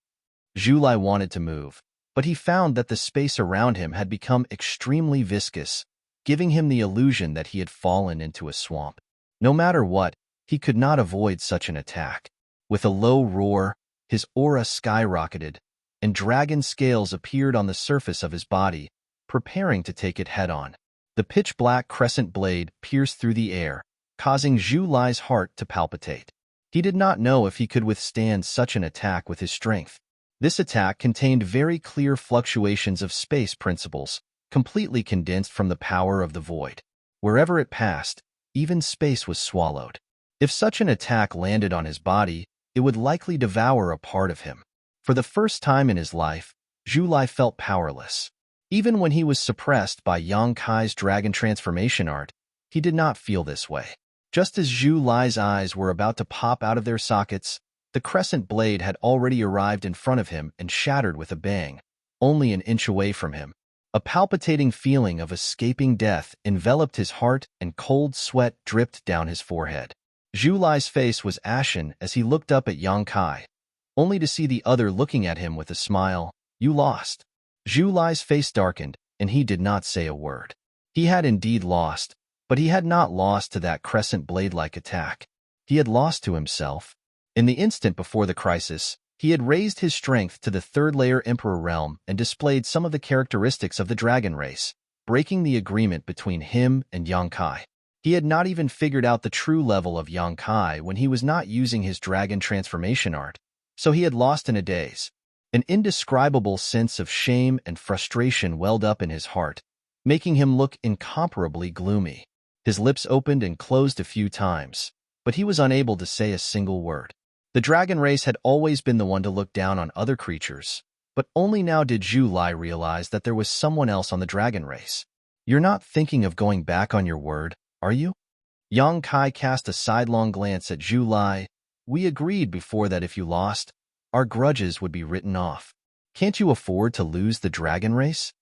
Zhu Lai wanted to move, but he found that the space around him had become extremely viscous, giving him the illusion that he had fallen into a swamp. No matter what, he could not avoid such an attack. With a low roar, his aura skyrocketed, and dragon scales appeared on the surface of his body, preparing to take it head-on. The pitch-black crescent blade pierced through the air, causing Zhu Lai's heart to palpitate. He did not know if he could withstand such an attack with his strength. This attack contained very clear fluctuations of space principles, completely condensed from the power of the void. Wherever it passed, even space was swallowed. If such an attack landed on his body, it would likely devour a part of him. For the first time in his life, Zhu Lai felt powerless. Even when he was suppressed by Yang Kai's dragon transformation art, he did not feel this way. Just as Zhu Lai's eyes were about to pop out of their sockets, the crescent blade had already arrived in front of him and shattered with a bang, only an inch away from him. A palpitating feeling of escaping death enveloped his heart and cold sweat dripped down his forehead. Zhu Lai's face was ashen as he looked up at Yang Kai, only to see the other looking at him with a smile. "You lost." Zhu Lai's face darkened, and he did not say a word. He had indeed lost, but he had not lost to that crescent blade-like attack. He had lost to himself. In the instant before the crisis, he had raised his strength to the third-layer Emperor realm and displayed some of the characteristics of the dragon race, breaking the agreement between him and Yang Kai. He had not even figured out the true level of Yang Kai when he was not using his dragon transformation art, so he had lost in a daze. An indescribable sense of shame and frustration welled up in his heart, making him look incomparably gloomy. His lips opened and closed a few times, but he was unable to say a single word. The dragon race had always been the one to look down on other creatures, but only now did Zhu Lai realize that there was someone else on the dragon race. "You're not thinking of going back on your word, are you?" Yang Kai cast a sidelong glance at Zhu Lai. "We agreed before that if you lost, our grudges would be written off. Can't you afford to lose the dragon race?"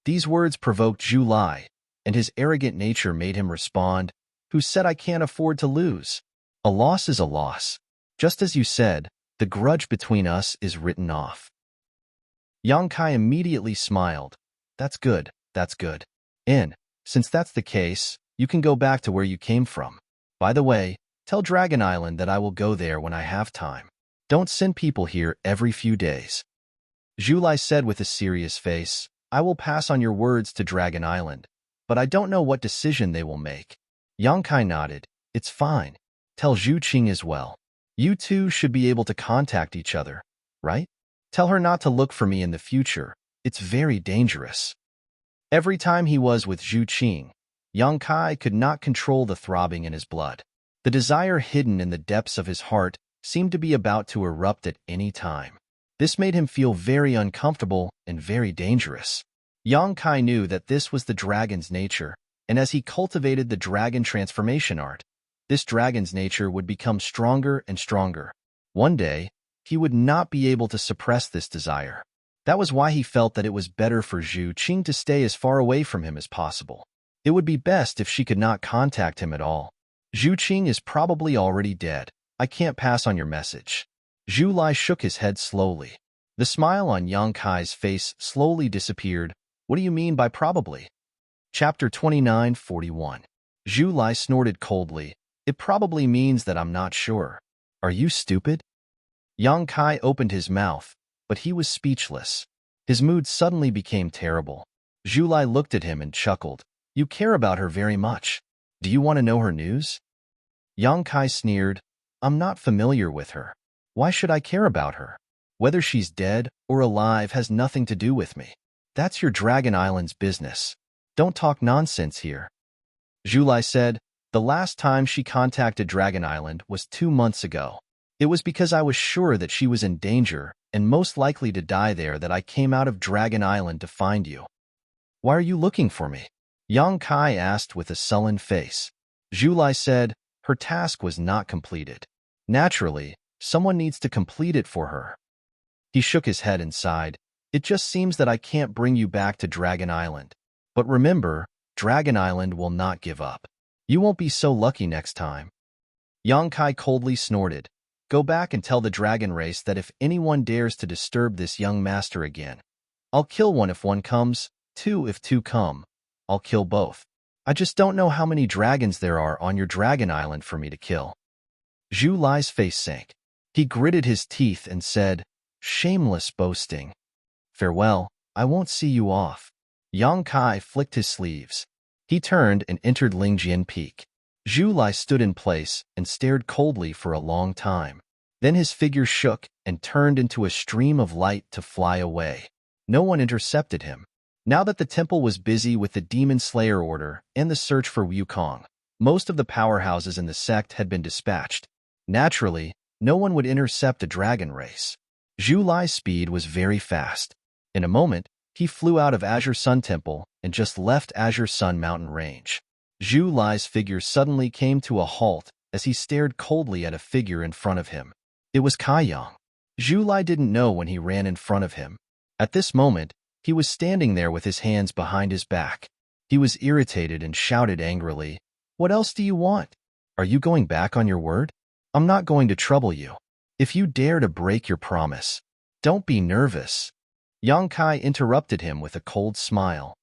These words provoked Zhu Lai, and his arrogant nature made him respond, "Who said I can't afford to lose? A loss is a loss. Just as you said, the grudge between us is written off." Yang Kai immediately smiled, That's good, that's good. And, since that's the case, you can go back to where you came from. By the way, tell Dragon Island that I will go there when I have time. Don't send people here every few days. Julai said with a serious face, I will pass on your words to Dragon Island, but I don't know what decision they will make. Yang Kai nodded. It's fine. Tell Zhu Qing as well. You two should be able to contact each other, right? Tell her not to look for me in the future. It's very dangerous. Every time he was with Zhu Qing, Yang Kai could not control the throbbing in his blood. The desire hidden in the depths of his heart seemed to be about to erupt at any time. This made him feel very uncomfortable and very dangerous. Yang Kai knew that this was the dragon's nature, and as he cultivated the dragon transformation art, this dragon's nature would become stronger and stronger. One day, he would not be able to suppress this desire. That was why he felt that it was better for Zhu Qing to stay as far away from him as possible. It would be best if she could not contact him at all. Zhu Qing is probably already dead. I can't pass on your message. Zhu Lai shook his head slowly. The smile on Yang Kai's face slowly disappeared. What do you mean by probably? Chapter 29:41. Zhu Lai snorted coldly. It probably means that I'm not sure. Are you stupid? Yang Kai opened his mouth, but he was speechless. His mood suddenly became terrible. Zhu Lai looked at him and chuckled. You care about her very much. Do you want to know her news? Yang Kai sneered. I'm not familiar with her. Why should I care about her? Whether she's dead or alive has nothing to do with me. That's your Dragon Island's business. Don't talk nonsense here. Zhu Lai said, the last time she contacted Dragon Island was 2 months ago. It was because I was sure that she was in danger and most likely to die there that I came out of Dragon Island to find you. Why are you looking for me? Yang Kai asked with a sullen face. Zhu Lai said, her task was not completed. Naturally, someone needs to complete it for her. He shook his head and sighed. It just seems that I can't bring you back to Dragon Island. But remember, Dragon Island will not give up. You won't be so lucky next time. Yang Kai coldly snorted. Go back and tell the dragon race that if anyone dares to disturb this young master again, I'll kill one if one comes, 2 if 2 come. I'll kill both. I just don't know how many dragons there are on your Dragon Island for me to kill. Zhu Lai's face sank. He gritted his teeth and said, shameless boasting. Farewell, I won't see you off. Yang Kai flicked his sleeves. He turned and entered Lingjian Peak. Zhu Lai stood in place and stared coldly for a long time. Then his figure shook and turned into a stream of light to fly away. No one intercepted him. Now that the temple was busy with the Demon Slayer Order and the search for Wukong, most of the powerhouses in the sect had been dispatched. Naturally, no one would intercept a dragon race. Zhu Lai's speed was very fast. In a moment, he flew out of Azure Sun Temple and just left Azure Sun Mountain Range. Zhu Lai's figure suddenly came to a halt as he stared coldly at a figure in front of him. It was Kai Yang. Zhu Lai didn't know when he ran in front of him. At this moment, he was standing there with his hands behind his back. He was irritated and shouted angrily, What else do you want? Are you going back on your word? I'm not going to trouble you. If you dare to break your promise, don't be nervous. Yang Kai interrupted him with a cold smile.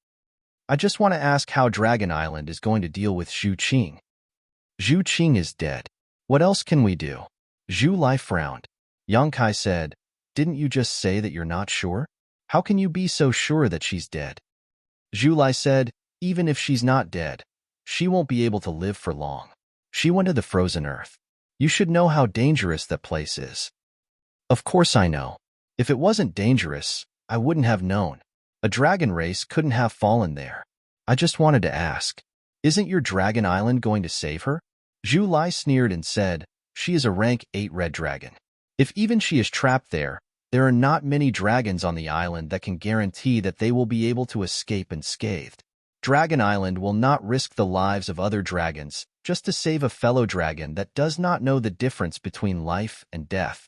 I just want to ask how Dragon Island is going to deal with Zhu Qing. Zhu Qing is dead. What else can we do? Zhu Lai frowned. Yang Kai said, Didn't you just say that you're not sure? How can you be so sure that she's dead? Zhu Lai said, Even if she's not dead, she won't be able to live for long. She went to the frozen earth. You should know how dangerous that place is. Of course I know. If it wasn't dangerous, I wouldn't have known. A dragon race couldn't have fallen there. I just wanted to ask, isn't your Dragon Island going to save her? Zhu Lai sneered and said, She is a rank 8 red dragon. If even she is trapped there are not many dragons on the island that can guarantee that they will be able to escape unscathed. Dragon Island will not risk the lives of other dragons just to save a fellow dragon that does not know the difference between life and death.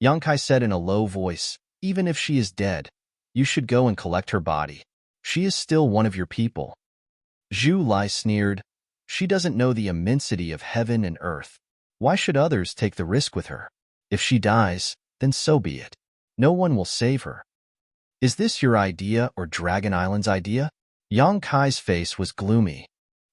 Yang Kai said in a low voice, Even if she is dead, you should go and collect her body. She is still one of your people. Zhu Lai sneered, She doesn't know the immensity of heaven and earth. Why should others take the risk with her? If she dies, then so be it. No one will save her. Is this your idea or Dragon Island's idea? Yang Kai's face was gloomy.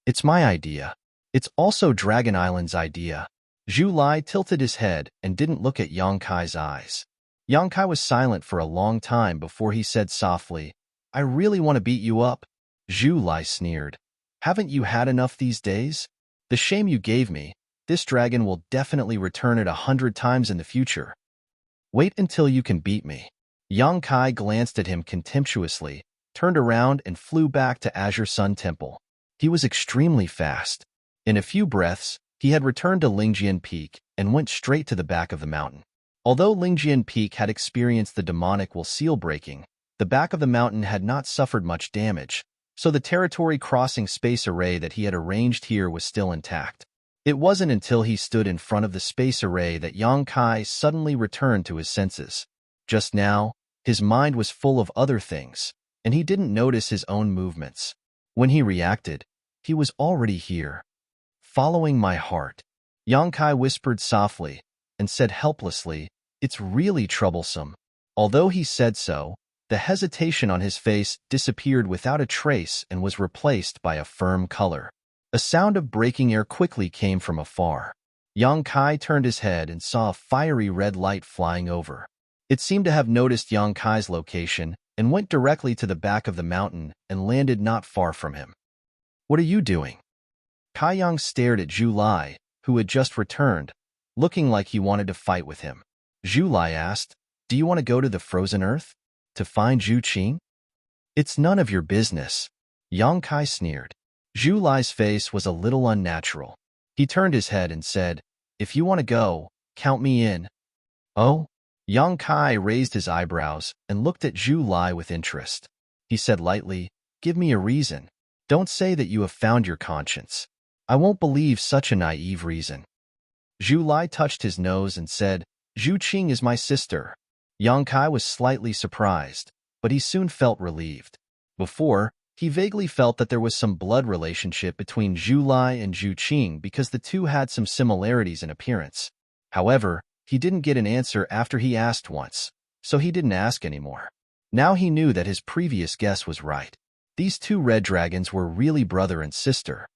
It's my idea. It's also Dragon Island's idea. Zhu Lai tilted his head and didn't look at Yang Kai's eyes. Yang Kai was silent for a long time before he said softly, I really want to beat you up. Zhu Lai sneered. Haven't you had enough these days? The shame you gave me, this dragon will definitely return it 100 times in the future. Wait until you can beat me. Yang Kai glanced at him contemptuously, turned around and flew back to Azure Sun Temple. He was extremely fast. In a few breaths, he had returned to Lingjian Peak and went straight to the back of the mountain. Although Lingjian Peak had experienced the demonic seal breaking, the back of the mountain had not suffered much damage, so the territory crossing space array that he had arranged here was still intact. It wasn't until he stood in front of the space array that Yang Kai suddenly returned to his senses. Just now, his mind was full of other things, and he didn't notice his own movements. When he reacted, he was already here. Following my heart, Yang Kai whispered softly and said helplessly, It's really troublesome. Although he said so, the hesitation on his face disappeared without a trace and was replaced by a firm color. A sound of breaking air quickly came from afar. Yang Kai turned his head and saw a fiery red light flying over. It seemed to have noticed Yang Kai's location and went directly to the back of the mountain and landed not far from him. What are you doing? Kai Yang stared at Zhu Lai, who had just returned, looking like he wanted to fight with him. Zhu Lai asked, Do you want to go to the frozen earth? To find Zhu Qing? It's none of your business. Yang Kai sneered. Zhu Lai's face was a little unnatural. He turned his head and said, If you want to go, count me in. Oh? Yang Kai raised his eyebrows and looked at Zhu Lai with interest. He said lightly, Give me a reason. Don't say that you have found your conscience. I won't believe such a naive reason. Zhu Lai touched his nose and said, Zhu Qing is my sister. Yang Kai was slightly surprised, but he soon felt relieved. Before, he vaguely felt that there was some blood relationship between Zhu Lai and Zhu Qing because the two had some similarities in appearance. However, he didn't get an answer after he asked once, so he didn't ask anymore. Now he knew that his previous guess was right. These two red dragons were really brother and sister.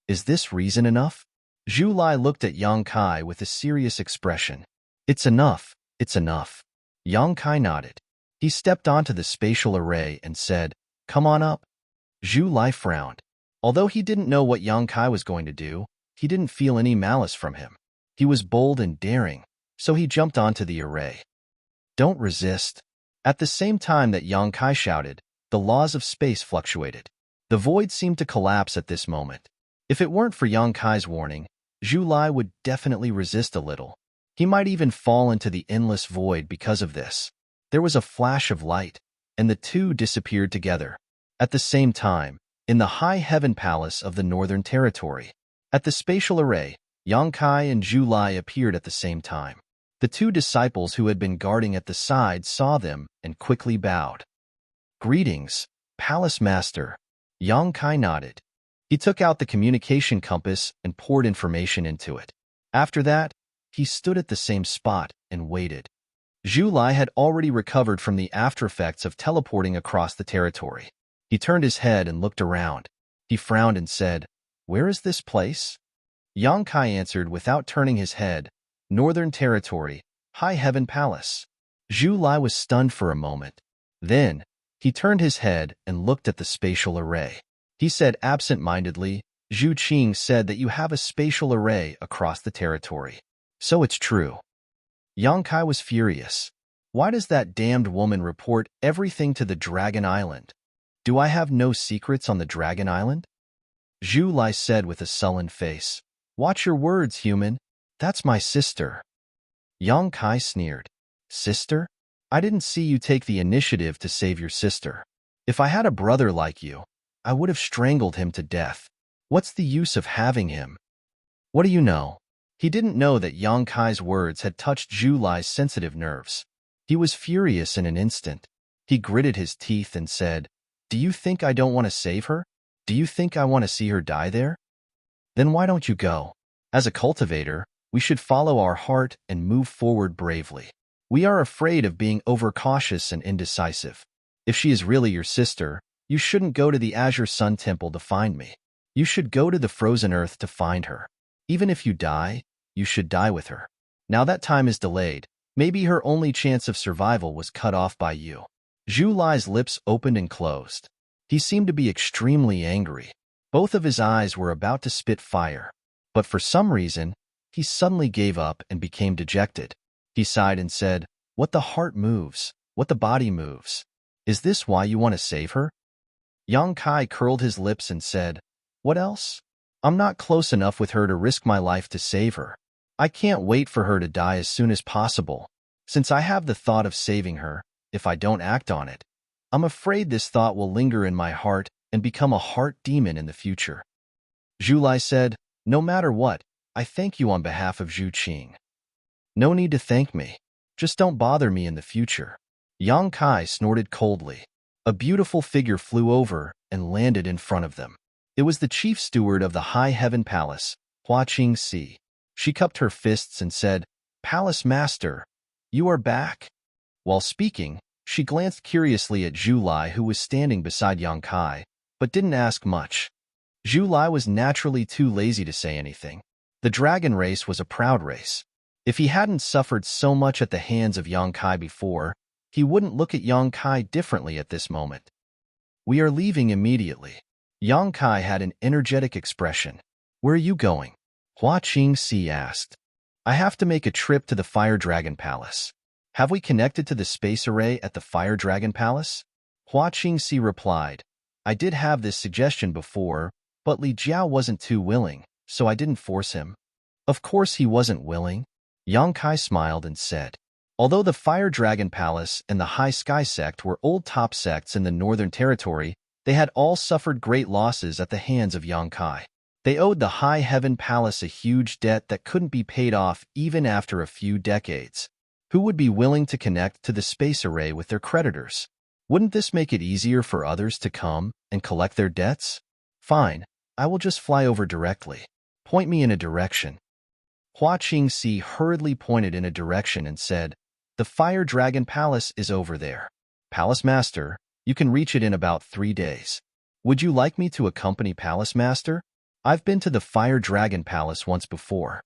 Is this reason enough? Zhu Lai looked at Yang Kai with a serious expression. It's enough, it's enough. Yang Kai nodded. He stepped onto the spatial array and said, Come on up. Zhu Lai frowned. Although he didn't know what Yang Kai was going to do, he didn't feel any malice from him. He was bold and daring, so he jumped onto the array. Don't resist. At the same time that Yang Kai shouted, the laws of space fluctuated. The void seemed to collapse at this moment. If it weren't for Yang Kai's warning, Zhu Lai would definitely resist a little. He might even fall into the endless void because of this. There was a flash of light, and the two disappeared together. At the same time, in the High Heaven Palace of the Northern Territory, at the spatial array, Yang Kai and Zhu Lai appeared at the same time. The two disciples who had been guarding at the side saw them and quickly bowed. Greetings, Palace Master. Yang Kai nodded. He took out the communication compass and poured information into it. After that, he stood at the same spot and waited. Zhu Lai had already recovered from the aftereffects of teleporting across the territory. He turned his head and looked around. He frowned and said, Where is this place? Yang Kai answered without turning his head, Northern Territory, High Heaven Palace. Zhu Lai was stunned for a moment. Then, he turned his head and looked at the spatial array. He said absent-mindedly, Zhu Qing said that you have a spatial array across the territory. So it's true. Yang Kai was furious. Why does that damned woman report everything to the Dragon Island? Do I have no secrets on the Dragon Island? Zhu Lai said with a sullen face. Watch your words, human. That's my sister. Yang Kai sneered. Sister? I didn't see you take the initiative to save your sister. If I had a brother like you, I would have strangled him to death. What's the use of having him? What do you know? He didn't know that Yang Kai's words had touched Zhu Lai's sensitive nerves. He was furious in an instant. He gritted his teeth and said, Do you think I don't want to save her? Do you think I want to see her die there? Then why don't you go? As a cultivator, we should follow our heart and move forward bravely. We are afraid of being overcautious and indecisive. If she is really your sister, you shouldn't go to the Azure Sun Temple to find me. You should go to the frozen earth to find her. Even if you die, you should die with her. Now that time is delayed. Maybe her only chance of survival was cut off by you. Zhu Lai's lips opened and closed. He seemed to be extremely angry. Both of his eyes were about to spit fire. But for some reason, he suddenly gave up and became dejected. He sighed and said, "What the heart moves, what the body moves. Is this why you want to save her?" Yang Kai curled his lips and said, "What else? I'm not close enough with her to risk my life to save her. I can't wait for her to die as soon as possible. Since I have the thought of saving her, if I don't act on it, I'm afraid this thought will linger in my heart and become a heart demon in the future." Zhu Lai said, "No matter what, I thank you on behalf of Zhu Qing." "No need to thank me. Just don't bother me in the future." Yang Kai snorted coldly. A beautiful figure flew over and landed in front of them. It was the chief steward of the High Heaven Palace, Hua Qingxi. She cupped her fists and said, "Palace Master, you are back." While speaking, she glanced curiously at Zhu Lai, who was standing beside Yang Kai, but didn't ask much. Zhu Lai was naturally too lazy to say anything. The dragon race was a proud race. If he hadn't suffered so much at the hands of Yang Kai before, he wouldn't look at Yang Kai differently at this moment. "We are leaving immediately." Yang Kai had an energetic expression. "Where are you going?" Hua Qingxi asked. "I have to make a trip to the Fire Dragon Palace." "Have we connected to the space array at the Fire Dragon Palace?" Hua Qingxi replied. "I did have this suggestion before, but Li Jiao wasn't too willing, so I didn't force him." "Of course he wasn't willing." Yang Kai smiled and said. Although the Fire Dragon Palace and the High Sky Sect were old top sects in the Northern Territory, they had all suffered great losses at the hands of Yang Kai. They owed the High Heaven Palace a huge debt that couldn't be paid off even after a few decades. Who would be willing to connect to the space array with their creditors? Wouldn't this make it easier for others to come and collect their debts? "Fine, I will just fly over directly. Point me in a direction." Hua Qingxi hurriedly pointed in a direction and said, "The Fire Dragon Palace is over there. Palace Master, you can reach it in about 3 days. Would you like me to accompany Palace Master? I've been to the Fire Dragon Palace once before."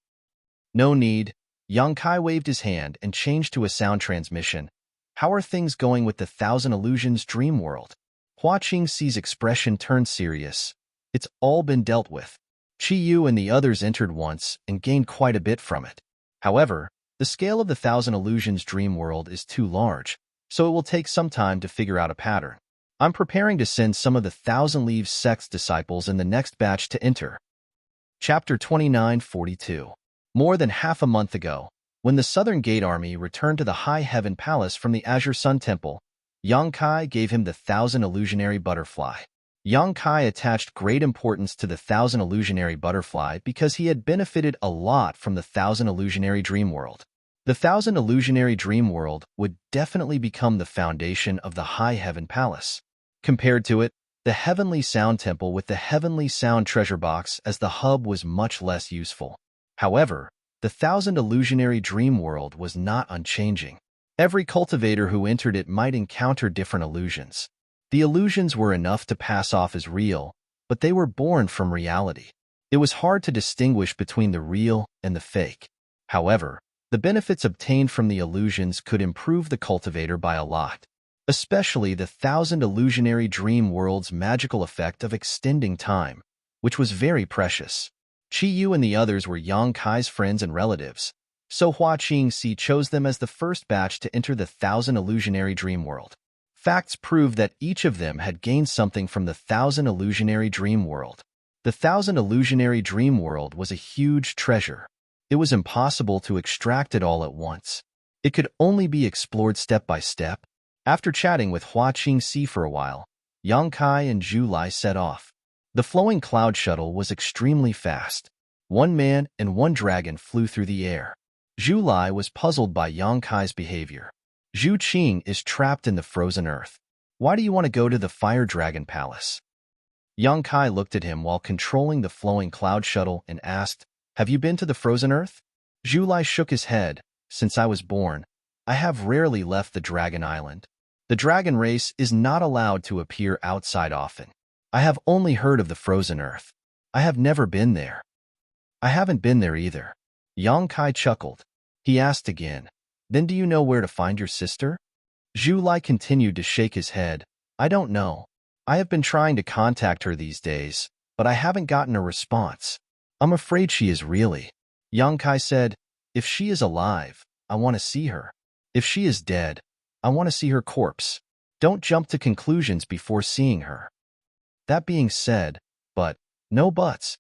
"No need." Yang Kai waved his hand and changed to a sound transmission. "How are things going with the Thousand Illusions dream world?" Hua Qingxi's expression turned serious. "It's all been dealt with. Qi Yu and the others entered once and gained quite a bit from it. However, the scale of the Thousand Illusions dream world is too large, so it will take some time to figure out a pattern. I'm preparing to send some of the Thousand Leaves sect's disciples in the next batch to enter." Chapter 2942. More than half a month ago, when the Southern Gate Army returned to the High Heaven Palace from the Azure Sun Temple, Yang Kai gave him the Thousand Illusionary Butterfly. Yang Kai attached great importance to the Thousand Illusionary Butterfly because he had benefited a lot from the Thousand Illusionary Dream World. The Thousand Illusionary Dream World would definitely become the foundation of the High Heaven Palace. Compared to it, the Heavenly Sound Temple with the Heavenly Sound Treasure Box as the hub was much less useful. However, the Thousand Illusionary Dream World was not unchanging. Every cultivator who entered it might encounter different illusions. The illusions were enough to pass off as real, but they were born from reality. It was hard to distinguish between the real and the fake. However, the benefits obtained from the illusions could improve the cultivator by a lot, especially the Thousand Illusionary Dream World's magical effect of extending time, which was very precious. Qi Yu and the others were Yang Kai's friends and relatives, so Hua Qingxi chose them as the first batch to enter the Thousand Illusionary Dream World. Facts proved that each of them had gained something from the Thousand Illusionary Dream World. The Thousand Illusionary Dream World was a huge treasure. It was impossible to extract it all at once. It could only be explored step by step. After chatting with Hua Qingxi for a while, Yang Kai and Zhu Lai set off. The flowing cloud shuttle was extremely fast. One man and one dragon flew through the air. Zhu Lai was puzzled by Yang Kai's behavior. Zhu Qing is trapped in the frozen earth. Why do you want to go to the Fire Dragon Palace? Yang Kai looked at him while controlling the flowing cloud shuttle and asked, "Have you been to the frozen earth?" Zhu Lai shook his head. "Since I was born, I have rarely left the Dragon Island. The dragon race is not allowed to appear outside often. I have only heard of the frozen earth. I have never been there. I haven't been there either. Yang Kai chuckled. He asked again, Then do you know where to find your sister? Zhu Lai continued to shake his head. I don't know. I have been trying to contact her these days, but I haven't gotten a response. I'm afraid she is really. Yang Kai said, If she is alive, I want to see her. If she is dead, I want to see her corpse. Don't jump to conclusions before seeing her. That being said, but, no buts.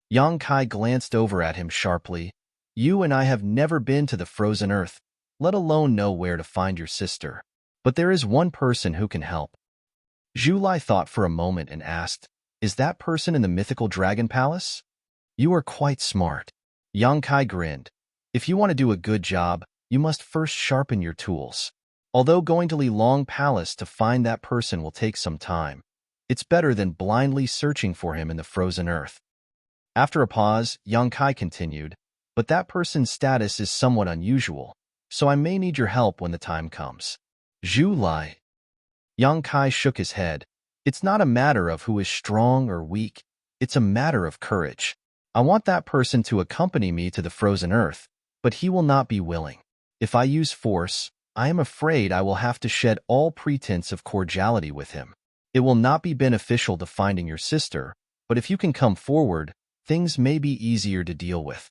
Yang Kai glanced over at him sharply. You and I have never been to the frozen earth, let alone know where to find your sister. But there is one person who can help. Zhu Lai thought for a moment and asked, Is that person in the mythical dragon palace? You are quite smart. Yang Kai grinned. If you want to do a good job, you must first sharpen your tools. Although going to Li Long Palace to find that person will take some time, it's better than blindly searching for him in the frozen earth. After a pause, Yang Kai continued, But that person's status is somewhat unusual, so I may need your help when the time comes. Zhu Lai. Yang Kai shook his head. It's not a matter of who is strong or weak. It's a matter of courage. I want that person to accompany me to the frozen earth, but he will not be willing. If I use force, I am afraid I will have to shed all pretense of cordiality with him. It will not be beneficial to finding your sister, but if you can come forward, things may be easier to deal with.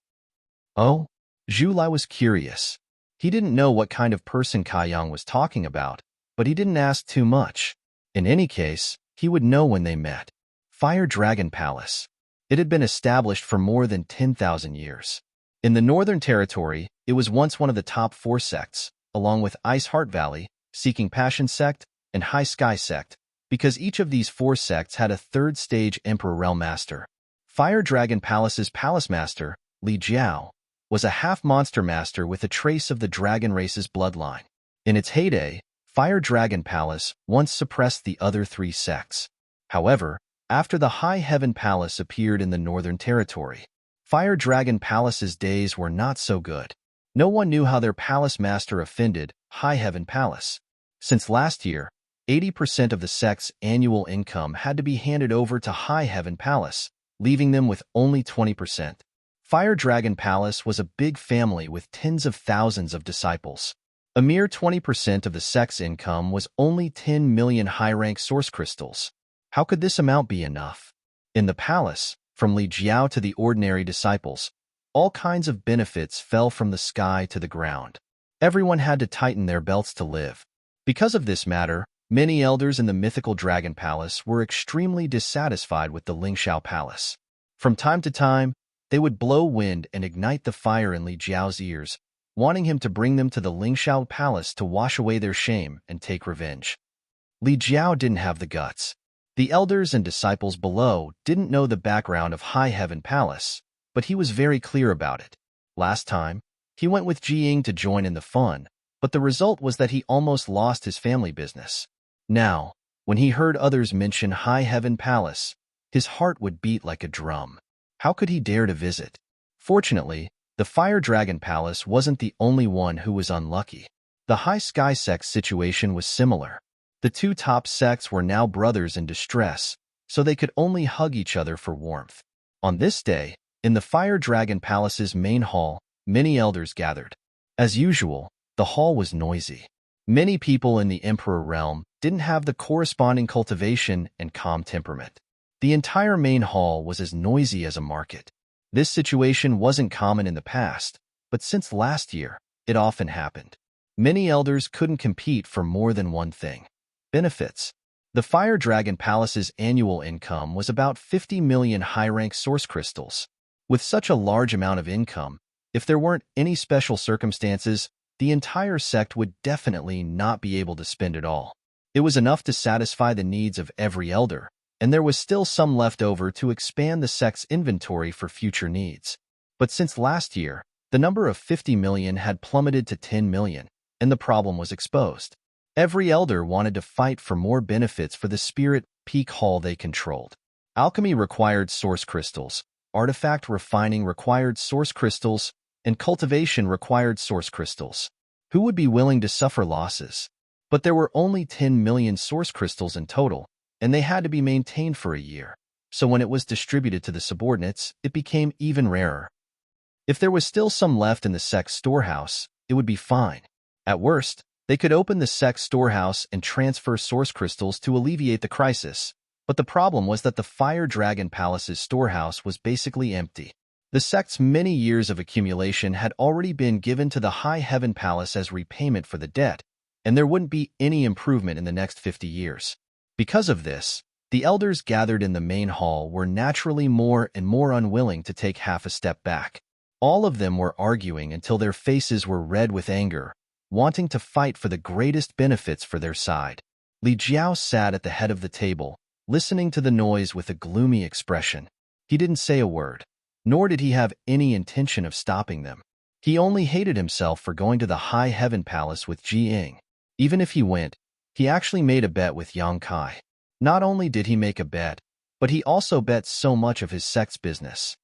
Oh? Zhu Lai was curious. He didn't know what kind of person Kai Yang was talking about, but he didn't ask too much. In any case, he would know when they met. Fire Dragon Palace. It had been established for more than 10,000 years. In the Northern Territory, it was once one of the top 4 sects, along with Ice Heart Valley, Seeking Passion Sect, and High Sky Sect, because each of these 4 sects had a 3rd stage Emperor Realm Master. Fire Dragon Palace's Palace Master, Li Jiao, was a half-monster master with a trace of the dragon race's bloodline. In its heyday, Fire Dragon Palace once suppressed the other 3 sects. However, after the High Heaven Palace appeared in the Northern Territory, Fire Dragon Palace's days were not so good. No one knew how their palace master offended High Heaven Palace. Since last year, 80% of the sect's annual income had to be handed over to High Heaven Palace, leaving them with only 20%. Fire Dragon Palace was a big family with tens of thousands of disciples. A mere 20% of the sect's income was only 10 million high-rank source crystals. How could this amount be enough? In the palace, from Li Jiao to the ordinary disciples, all kinds of benefits fell from the sky to the ground. Everyone had to tighten their belts to live. Because of this matter, many elders in the mythical Dragon Palace were extremely dissatisfied with the Lingxiao Palace. From time to time, they would blow wind and ignite the fire in Li Jiao's ears, wanting him to bring them to the Lingxiao Palace to wash away their shame and take revenge. Li Jiao didn't have the guts. The elders and disciples below didn't know the background of High Heaven Palace, but he was very clear about it. Last time, he went with Jiying to join in the fun, but the result was that he almost lost his family business. Now, when he heard others mention High Heaven Palace, his heart would beat like a drum. How could he dare to visit? Fortunately, the Fire Dragon Palace wasn't the only one who was unlucky. The High Sky Sect's situation was similar. The 2 top sects were now brothers in distress, so they could only hug each other for warmth. On this day, in the Fire Dragon Palace's main hall, many elders gathered. As usual, the hall was noisy. Many people in the Emperor realm didn't have the corresponding cultivation and calm temperament. The entire main hall was as noisy as a market. This situation wasn't common in the past, but since last year, it often happened. Many elders couldn't compete for more than one thing. Benefits. The Fire Dragon Palace's annual income was about 50 million high-rank source crystals. With such a large amount of income, if there weren't any special circumstances, the entire sect would definitely not be able to spend it all. It was enough to satisfy the needs of every elder, and there was still some left over to expand the sect's inventory for future needs. But since last year, the number of 50 million had plummeted to 10 million, and the problem was exposed. Every elder wanted to fight for more benefits for the spirit peak hall they controlled. Alchemy required source crystals, artifact refining required source crystals, and cultivation required source crystals. Who would be willing to suffer losses? But there were only 10 million source crystals in total, and they had to be maintained for a year. So when it was distributed to the subordinates, it became even rarer. If there was still some left in the sect's storehouse, it would be fine. At worst, they could open the sect's storehouse and transfer source crystals to alleviate the crisis. But the problem was that the Fire Dragon Palace's storehouse was basically empty. The sect's many years of accumulation had already been given to the High Heaven Palace as repayment for the debt, and there wouldn't be any improvement in the next 50 years. Because of this, the elders gathered in the main hall were naturally more and more unwilling to take half a step back. All of them were arguing until their faces were red with anger, wanting to fight for the greatest benefits for their side. Li Jiao sat at the head of the table, listening to the noise with a gloomy expression. He didn't say a word, nor did he have any intention of stopping them. He only hated himself for going to the High Heaven Palace with Ji Ying. Even if he went, he actually made a bet with Yang Kai. Not only did he make a bet, but he also bet so much of his sect's business.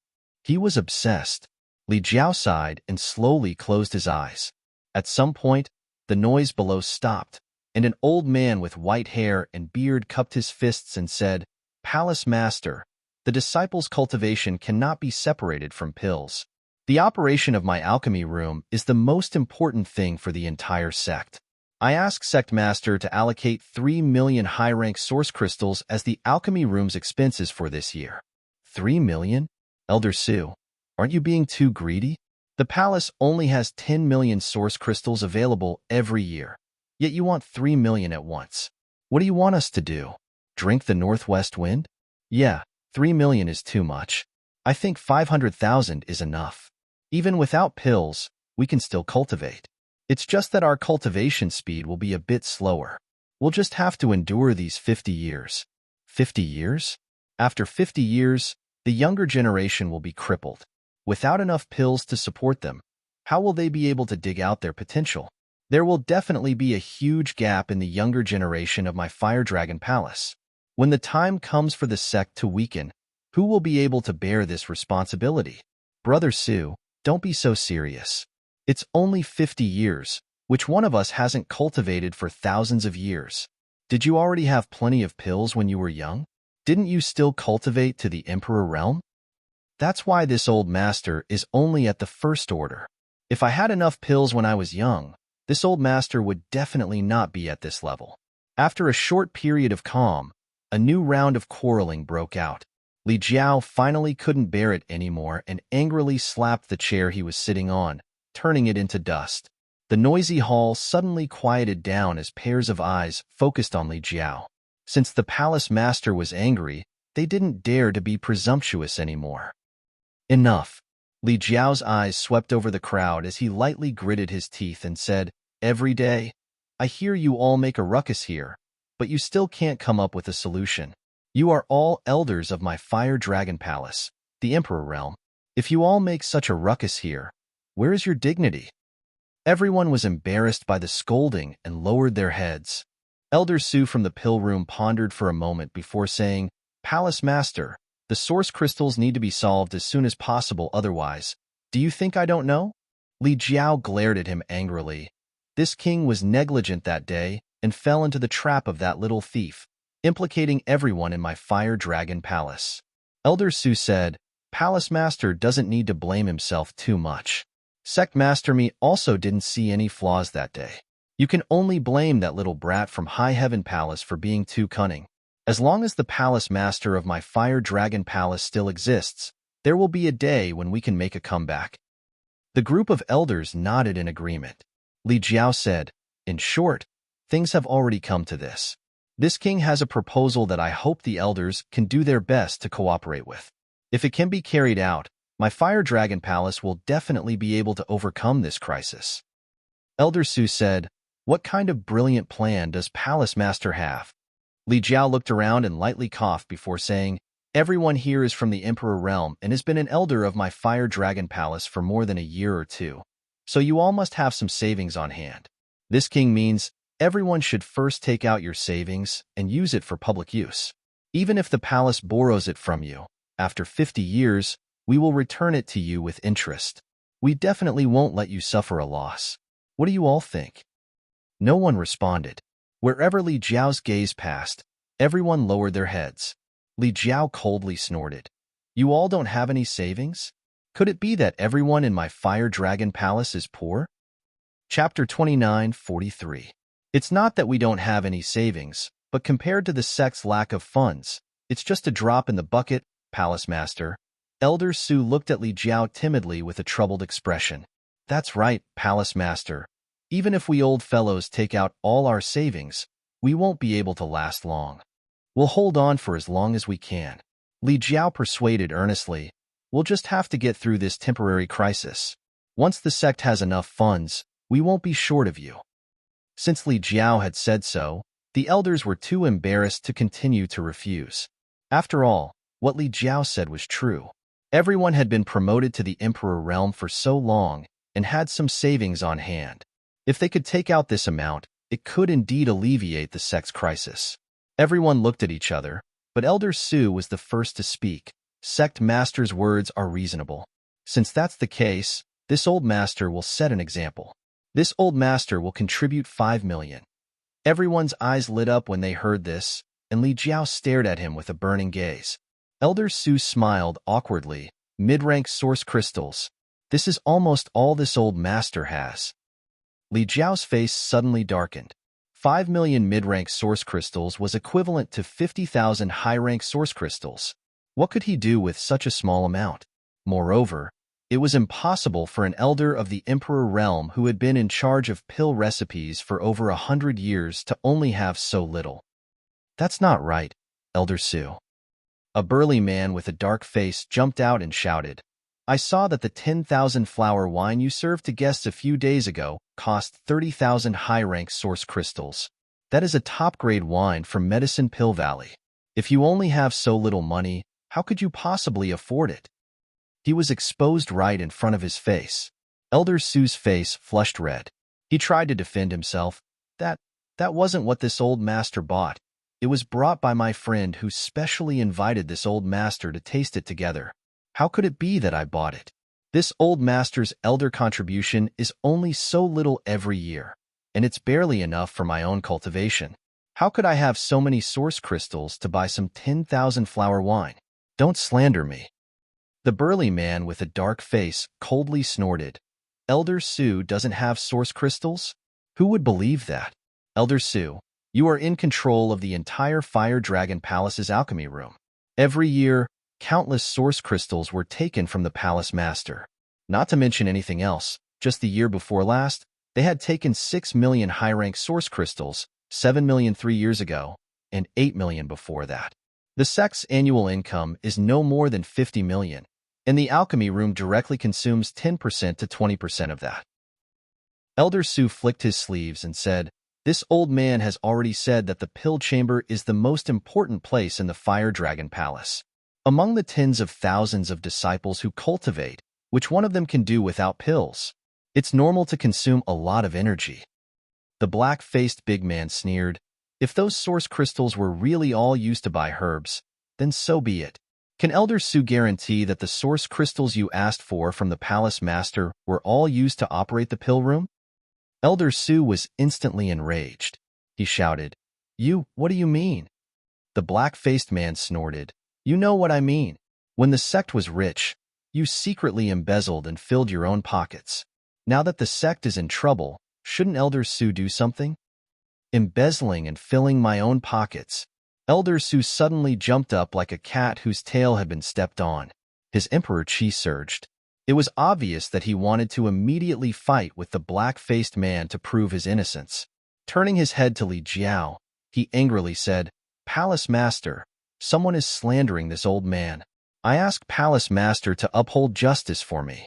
He was obsessed. Li Jiao sighed and slowly closed his eyes. At some point, the noise below stopped, and an old man with white hair and beard cupped his fists and said, "Palace Master, the disciple's cultivation cannot be separated from pills. The operation of my alchemy room is the most important thing for the entire sect. I ask Sect Master to allocate 3 million high-rank source crystals as the alchemy room's expenses for this year." 3 million? Elder Su, aren't you being too greedy? The palace only has 10 million source crystals available every year, yet you want 3 million at once. What do you want us to do? Drink the northwest wind? Yeah, 3 million is too much. I think 500,000 is enough. Even without pills, we can still cultivate. It's just that our cultivation speed will be a bit slower. We'll just have to endure these 50 years. 50 years? After 50 years, the younger generation will be crippled. Without enough pills to support them, how will they be able to dig out their potential? There will definitely be a huge gap in the younger generation of my Fire Dragon Palace. When the time comes for the sect to weaken, who will be able to bear this responsibility? Brother Su, don't be so serious. It's only 50 years, which one of us hasn't cultivated for thousands of years? Did you already have plenty of pills when you were young? Didn't you still cultivate to the Emperor realm? That's why this old master is only at the first order. If I had enough pills when I was young, this old master would definitely not be at this level. After a short period of calm, a new round of quarreling broke out. Li Jiao finally couldn't bear it anymore and angrily slapped the chair he was sitting on, turning it into dust. The noisy hall suddenly quieted down as pairs of eyes focused on Li Jiao. Since the palace master was angry, they didn't dare to be presumptuous anymore. Enough. Li Jiao's eyes swept over the crowd as he lightly gritted his teeth and said, "Every day, I hear you all make a ruckus here, but you still can't come up with a solution. You are all elders of my Fire Dragon Palace, the Emperor realm. If you all make such a ruckus here, where is your dignity?" Everyone was embarrassed by the scolding and lowered their heads. Elder Su from the pill room pondered for a moment before saying, "Palace Master, the source crystals need to be solved as soon as possible otherwise. Do you think I don't know?" Li Jiao glared at him angrily. This king was negligent that day and fell into the trap of that little thief, implicating everyone in my Fire Dragon Palace. Elder Su said, "Palace Master doesn't need to blame himself too much. Sect Master Me also didn't see any flaws that day. You can only blame that little brat from High Heaven Palace for being too cunning. As long as the Palace Master of my Fire Dragon Palace still exists, there will be a day when we can make a comeback." The group of elders nodded in agreement. Li Jiao said, "In short, things have already come to this. This king has a proposal that I hope the elders can do their best to cooperate with. If it can be carried out, my Fire Dragon Palace will definitely be able to overcome this crisis." Elder Su said, "What kind of brilliant plan does Palace Master have?" Li Jiao looked around and lightly coughed before saying, "Everyone here is from the Emperor realm and has been an elder of my Fire Dragon Palace for more than a year or two, so you all must have some savings on hand. This king means everyone should first take out your savings and use it for public use. Even if the palace borrows it from you, after 50 years, we will return it to you with interest. We definitely won't let you suffer a loss. What do you all think?" No one responded. Wherever Li Jiao's gaze passed, everyone lowered their heads. Li Jiao coldly snorted. You all don't have any savings? Could it be that everyone in my Fire Dragon Palace is poor? Chapter 29:43. It's not that we don't have any savings, but compared to the sect's lack of funds, it's just a drop in the bucket, Palace Master. Elder Su looked at Li Jiao timidly with a troubled expression. That's right, Palace Master. Even if we old fellows take out all our savings, we won't be able to last long. We'll hold on for as long as we can. Li Jiao persuaded earnestly. We'll just have to get through this temporary crisis. Once the sect has enough funds, we won't be short of you. Since Li Jiao had said so, the elders were too embarrassed to continue to refuse. After all, what Li Jiao said was true. Everyone had been promoted to the Emperor realm for so long and had some savings on hand. If they could take out this amount, it could indeed alleviate the sect's crisis. Everyone looked at each other, but Elder Su was the first to speak. Sect Master's words are reasonable. Since that's the case, this old master will set an example. This old master will contribute 5 million. Everyone's eyes lit up when they heard this, and Li Jiao stared at him with a burning gaze. Elder Su smiled awkwardly. Mid-rank source crystals. This is almost all this old master has. Li Jiao's face suddenly darkened. 5 million mid-rank source crystals was equivalent to 50,000 high-rank source crystals. What could he do with such a small amount? Moreover, it was impossible for an elder of the Emperor realm who had been in charge of pill recipes for over 100 years to only have so little. That's not right, Elder Su. A burly man with a dark face jumped out and shouted, I saw that the 10,000 flower wine you served to guests a few days ago cost 30,000 high-rank source crystals. That is a top-grade wine from Medicine Pill Valley. If you only have so little money, how could you possibly afford it? He was exposed right in front of his face. Elder Su's face flushed red. He tried to defend himself. That wasn't what this old master bought. It was brought by my friend who specially invited this old master to taste it together. How could it be that I bought it? This old master's elder contribution is only so little every year, and it's barely enough for my own cultivation. How could I have so many source crystals to buy some 10,000 flower wine? Don't slander me. The burly man with a dark face coldly snorted. Elder Su doesn't have source crystals? Who would believe that? Elder Su, you are in control of the entire Fire Dragon Palace's alchemy room. Every year, countless source crystals were taken from the Palace Master. Not to mention anything else, just the year before last, they had taken 6 million high-rank source crystals, 7 million 3 years ago, and 8 million before that. The sect's annual income is no more than 50 million, and the alchemy room directly consumes 10% to 20% of that. Elder Su flicked his sleeves and said, This old man has already said that the pill chamber is the most important place in the Fire Dragon Palace. Among the tens of thousands of disciples who cultivate, which one of them can do without pills? It's normal to consume a lot of energy. The black-faced big man sneered. If those source crystals were really all used to buy herbs, then so be it. Can Elder Su guarantee that the source crystals you asked for from the Palace Master were all used to operate the pill room? Elder Su was instantly enraged. He shouted, What do you mean? The black-faced man snorted. You know what I mean. When the sect was rich, you secretly embezzled and filled your own pockets. Now that the sect is in trouble, shouldn't Elder Su do something? Embezzling and filling my own pockets. Elder Su suddenly jumped up like a cat whose tail had been stepped on. His emperor chi surged. It was obvious that he wanted to immediately fight with the black-faced man to prove his innocence. Turning his head to Li Jiao, he angrily said, Palace Master, someone is slandering this old man. I ask Palace Master to uphold justice for me.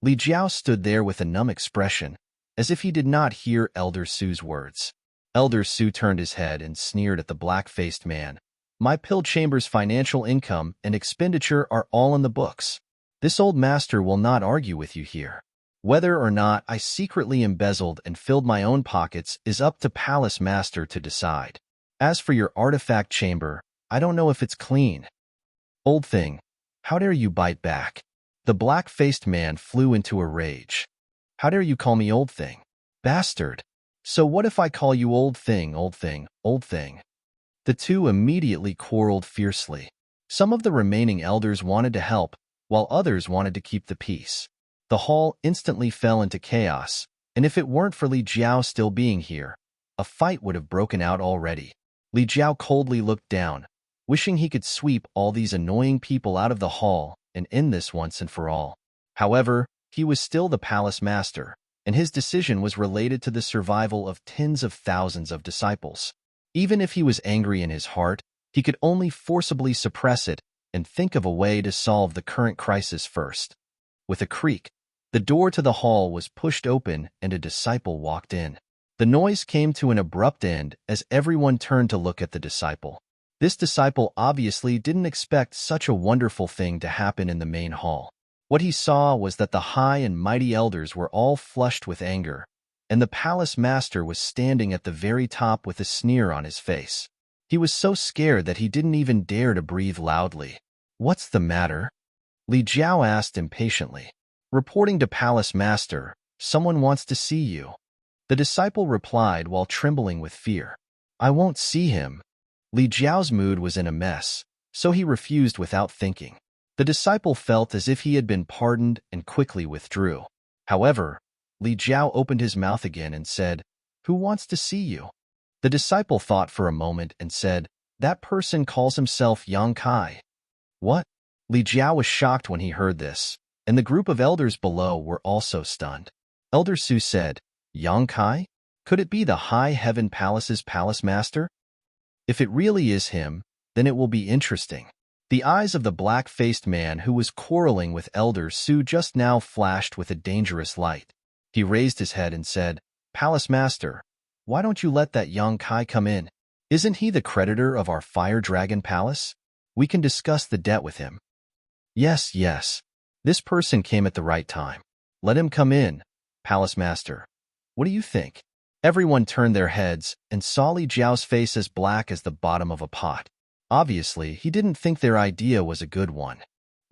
Li Jiao stood there with a numb expression, as if he did not hear Elder Su's words. Elder Su turned his head and sneered at the black-faced man. My pill chamber's financial income and expenditure are all in the books. This old master will not argue with you here. Whether or not I secretly embezzled and filled my own pockets is up to Palace Master to decide. As for your artifact chamber, I don't know if it's clean. Old thing, how dare you bite back? The black-faced man flew into a rage. How dare you call me old thing? Bastard! So what if I call you old thing, old thing, old thing? The two immediately quarreled fiercely. Some of the remaining elders wanted to help, while others wanted to keep the peace. The hall instantly fell into chaos, and if it weren't for Li Jiao still being here, a fight would have broken out already. Li Jiao coldly looked down, wishing he could sweep all these annoying people out of the hall and end this once and for all. However, he was still the palace master, and his decision was related to the survival of tens of thousands of disciples. Even if he was angry in his heart, he could only forcibly suppress it and think of a way to solve the current crisis first. With a creak, the door to the hall was pushed open and a disciple walked in. The noise came to an abrupt end as everyone turned to look at the disciple. This disciple obviously didn't expect such a wonderful thing to happen in the main hall. What he saw was that the high and mighty elders were all flushed with anger, and the palace master was standing at the very top with a sneer on his face. He was so scared that he didn't even dare to breathe loudly. "What's the matter?" Li Jiao asked impatiently. "Reporting to palace master, someone wants to see you." The disciple replied while trembling with fear. "I won't see him." Li Jiao's mood was in a mess, so he refused without thinking. The disciple felt as if he had been pardoned and quickly withdrew. However, Li Jiao opened his mouth again and said, "Who wants to see you?" The disciple thought for a moment and said, "That person calls himself Yang Kai." "What?" Li Jiao was shocked when he heard this, and the group of elders below were also stunned. Elder Su said, "Yang Kai? Could it be the High Heaven Palace's palace master? If it really is him, then it will be interesting." The eyes of the black-faced man who was quarreling with Elder Su just now flashed with a dangerous light. He raised his head and said, "Palace Master, why don't you let that Yang Kai come in? Isn't he the creditor of our Fire Dragon Palace? We can discuss the debt with him." Yes, yes. This person came at the right time. Let him come in, Palace Master. What do you think? Everyone turned their heads and saw Li Jiao's face as black as the bottom of a pot. Obviously, he didn't think their idea was a good one.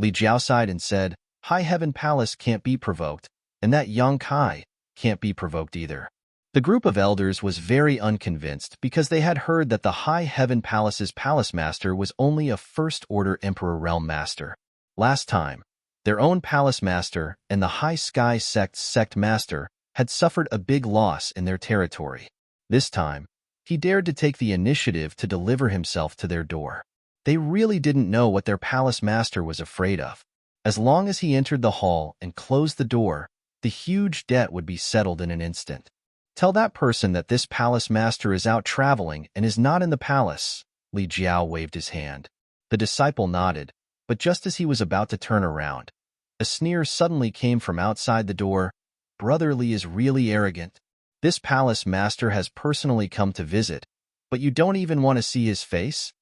Li Jiao sighed and said, "High Heaven Palace can't be provoked, and that Yang Kai can't be provoked either." The group of elders was very unconvinced because they had heard that the High Heaven Palace's palace master was only a first-order Emperor Realm Master. Last time, their own palace master and the High Sky Sect's sect master had suffered a big loss in their territory. This time, he dared to take the initiative to deliver himself to their door. They really didn't know what their palace master was afraid of. As long as he entered the hall and closed the door, the huge debt would be settled in an instant. "Tell that person that this palace master is out traveling and is not in the palace." Li Jiao waved his hand. The disciple nodded, but just as he was about to turn around, a sneer suddenly came from outside the door. "Brother Li is really arrogant. This palace master has personally come to visit, but you don't even want to see his face?"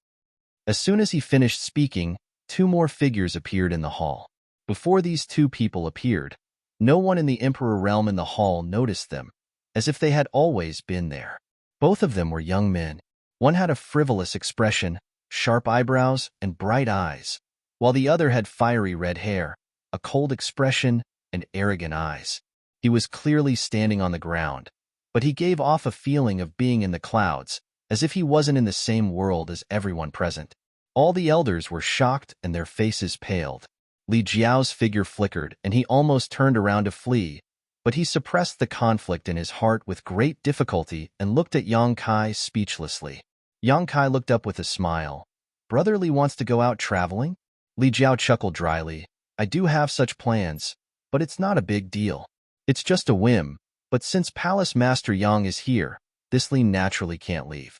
As soon as he finished speaking, two more figures appeared in the hall. Before these two people appeared, no one in the Emperor realm in the hall noticed them, as if they had always been there. Both of them were young men. One had a frivolous expression, sharp eyebrows, and bright eyes, while the other had fiery red hair, a cold expression, and arrogant eyes. He was clearly standing on the ground, but he gave off a feeling of being in the clouds, as if he wasn't in the same world as everyone present. All the elders were shocked and their faces paled. Li Jiao's figure flickered and he almost turned around to flee, but he suppressed the conflict in his heart with great difficulty and looked at Yang Kai speechlessly. Yang Kai looked up with a smile. "Brother Li wants to go out traveling?" Li Jiao chuckled dryly. "I do have such plans, but it's not a big deal. It's just a whim. But since Palace Master Yang is here, this Li naturally can't leave."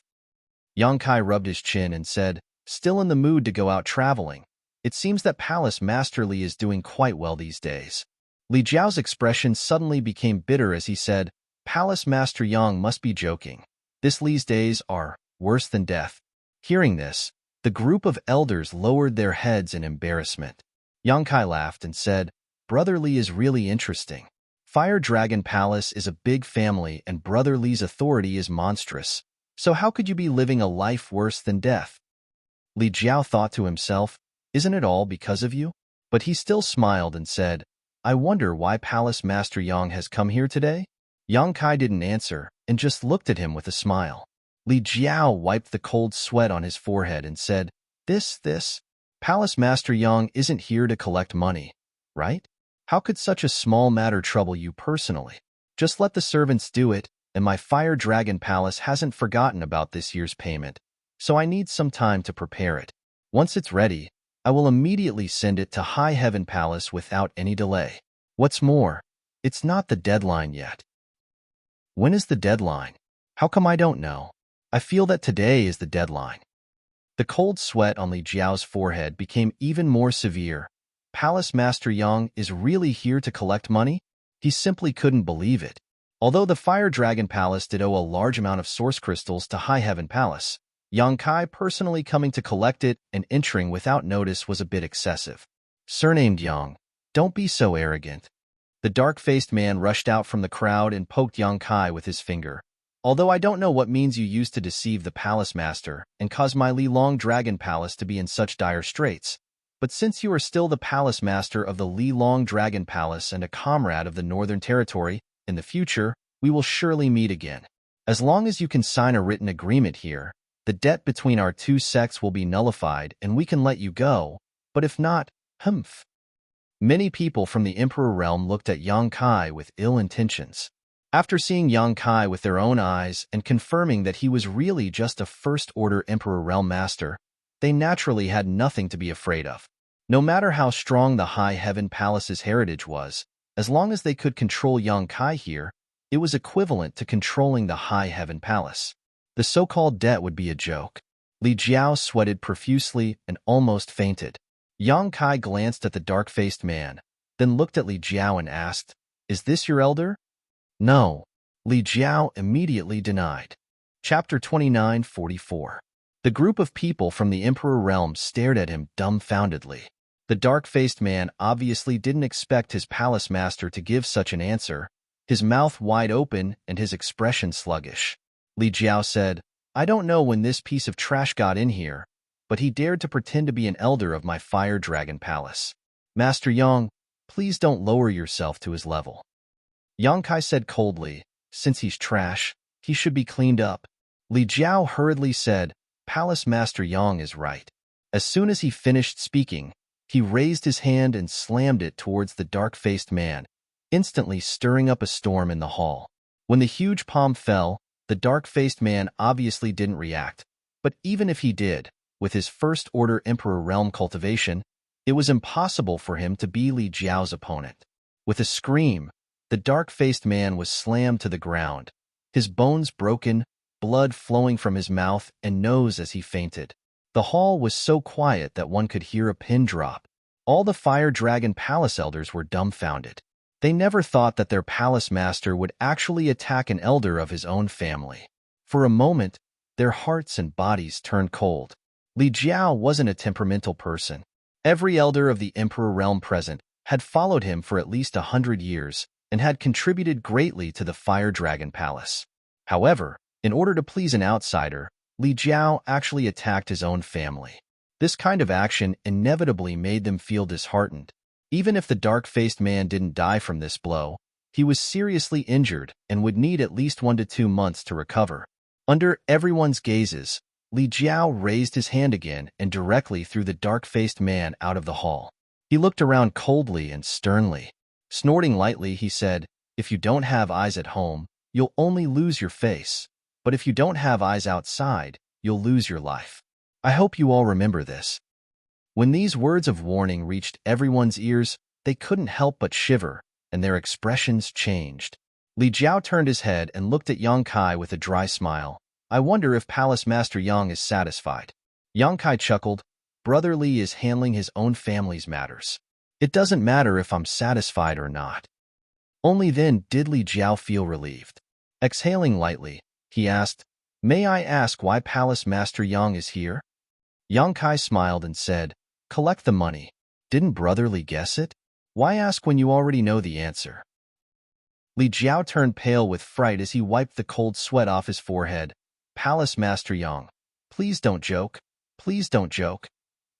Yang Kai rubbed his chin and said, "Still in the mood to go out traveling. It seems that Palace Master Li is doing quite well these days." Li Jiao's expression suddenly became bitter as he said, "Palace Master Yang must be joking. This Li's days are worse than death." Hearing this, the group of elders lowered their heads in embarrassment. Yang Kai laughed and said, "Brother Li is really interesting. Fire Dragon Palace is a big family and Brother Li's authority is monstrous. So how could you be living a life worse than death?" Li Jiao thought to himself, "Isn't it all because of you?" But he still smiled and said, "I wonder why Palace Master Yang has come here today?" Yang Kai didn't answer, and just looked at him with a smile. Li Jiao wiped the cold sweat on his forehead and said, This, Palace Master Yang isn't here to collect money, right? How could such a small matter trouble you personally? Just let the servants do it, and my Fire Dragon Palace hasn't forgotten about this year's payment, so I need some time to prepare it. Once it's ready, I will immediately send it to High Heaven Palace without any delay. What's more, it's not the deadline yet. When is the deadline? How come I don't know? I feel that today is the deadline. The cold sweat on Li Jiao's forehead became even more severe. Palace Master Yang is really here to collect money? He simply couldn't believe it. Although the Fire Dragon Palace did owe a large amount of source crystals to High Heaven Palace, Yang Kai personally coming to collect it and entering without notice was a bit excessive. Surnamed Yang, don't be so arrogant. The dark-faced man rushed out from the crowd and poked Yang Kai with his finger. Although I don't know what means you used to deceive the palace master and cause my Li Long Dragon Palace to be in such dire straits, but since you are still the palace master of the Li Long Dragon Palace and a comrade of the Northern Territory, in the future, we will surely meet again. As long as you can sign a written agreement here, the debt between our two sects will be nullified and we can let you go, but if not, humph. Many people from the Emperor realm looked at Yang Kai with ill intentions. After seeing Yang Kai with their own eyes and confirming that he was really just a first-order Emperor realm master, they naturally had nothing to be afraid of. No matter how strong the High Heaven Palace's heritage was, as long as they could control Yang Kai here, it was equivalent to controlling the High Heaven Palace. The so-called debt would be a joke. Li Jiao sweated profusely and almost fainted. Yang Kai glanced at the dark-faced man, then looked at Li Jiao and asked, Is this your elder? No. Li Jiao immediately denied. Chapter 29:44. The group of people from the Emperor realm stared at him dumbfoundedly. The dark-faced man obviously didn't expect his palace master to give such an answer, his mouth wide open and his expression sluggish. Li Jiao said, I don't know when this piece of trash got in here, but he dared to pretend to be an elder of my Fire Dragon Palace. Master Yang, please don't lower yourself to his level. Yang Kai said coldly, since he's trash, he should be cleaned up. Li Jiao hurriedly said, Palace Master Yang is right. As soon as he finished speaking, he raised his hand and slammed it towards the dark-faced man, instantly stirring up a storm in the hall. When the huge palm fell, the dark-faced man obviously didn't react, but even if he did, with his first-order Emperor realm cultivation, it was impossible for him to be Li Jiao's opponent. With a scream, the dark-faced man was slammed to the ground, his bones broken, blood flowing from his mouth and nose as he fainted. The hall was so quiet that one could hear a pin drop. All the Fire Dragon Palace elders were dumbfounded. They never thought that their palace master would actually attack an elder of his own family. For a moment, their hearts and bodies turned cold. Li Jiao wasn't a temperamental person. Every elder of the Emperor realm present had followed him for at least 100 years and had contributed greatly to the Fire Dragon Palace. However, in order to please an outsider, Li Jiao actually attacked his own family. This kind of action inevitably made them feel disheartened. Even if the dark-faced man didn't die from this blow, he was seriously injured and would need at least 1 to 2 months to recover. Under everyone's gazes, Li Jiao raised his hand again and directly threw the dark-faced man out of the hall. He looked around coldly and sternly. Snorting lightly, he said, If you don't have eyes at home, you'll only lose your face. But if you don't have eyes outside, you'll lose your life. I hope you all remember this. When these words of warning reached everyone's ears, they couldn't help but shiver, and their expressions changed. Li Jiao turned his head and looked at Yang Kai with a dry smile. I wonder if Palace Master Yang is satisfied. Yang Kai chuckled. Brother Li is handling his own family's matters. It doesn't matter if I'm satisfied or not. Only then did Li Jiao feel relieved. Exhaling lightly, he asked, May I ask why Palace Master Yang is here? Yang Kai smiled and said, Collect the money. Didn't Brother Li guess it? Why ask when you already know the answer? Li Jiao turned pale with fright as he wiped the cold sweat off his forehead. Palace Master Yang, please don't joke. Please don't joke.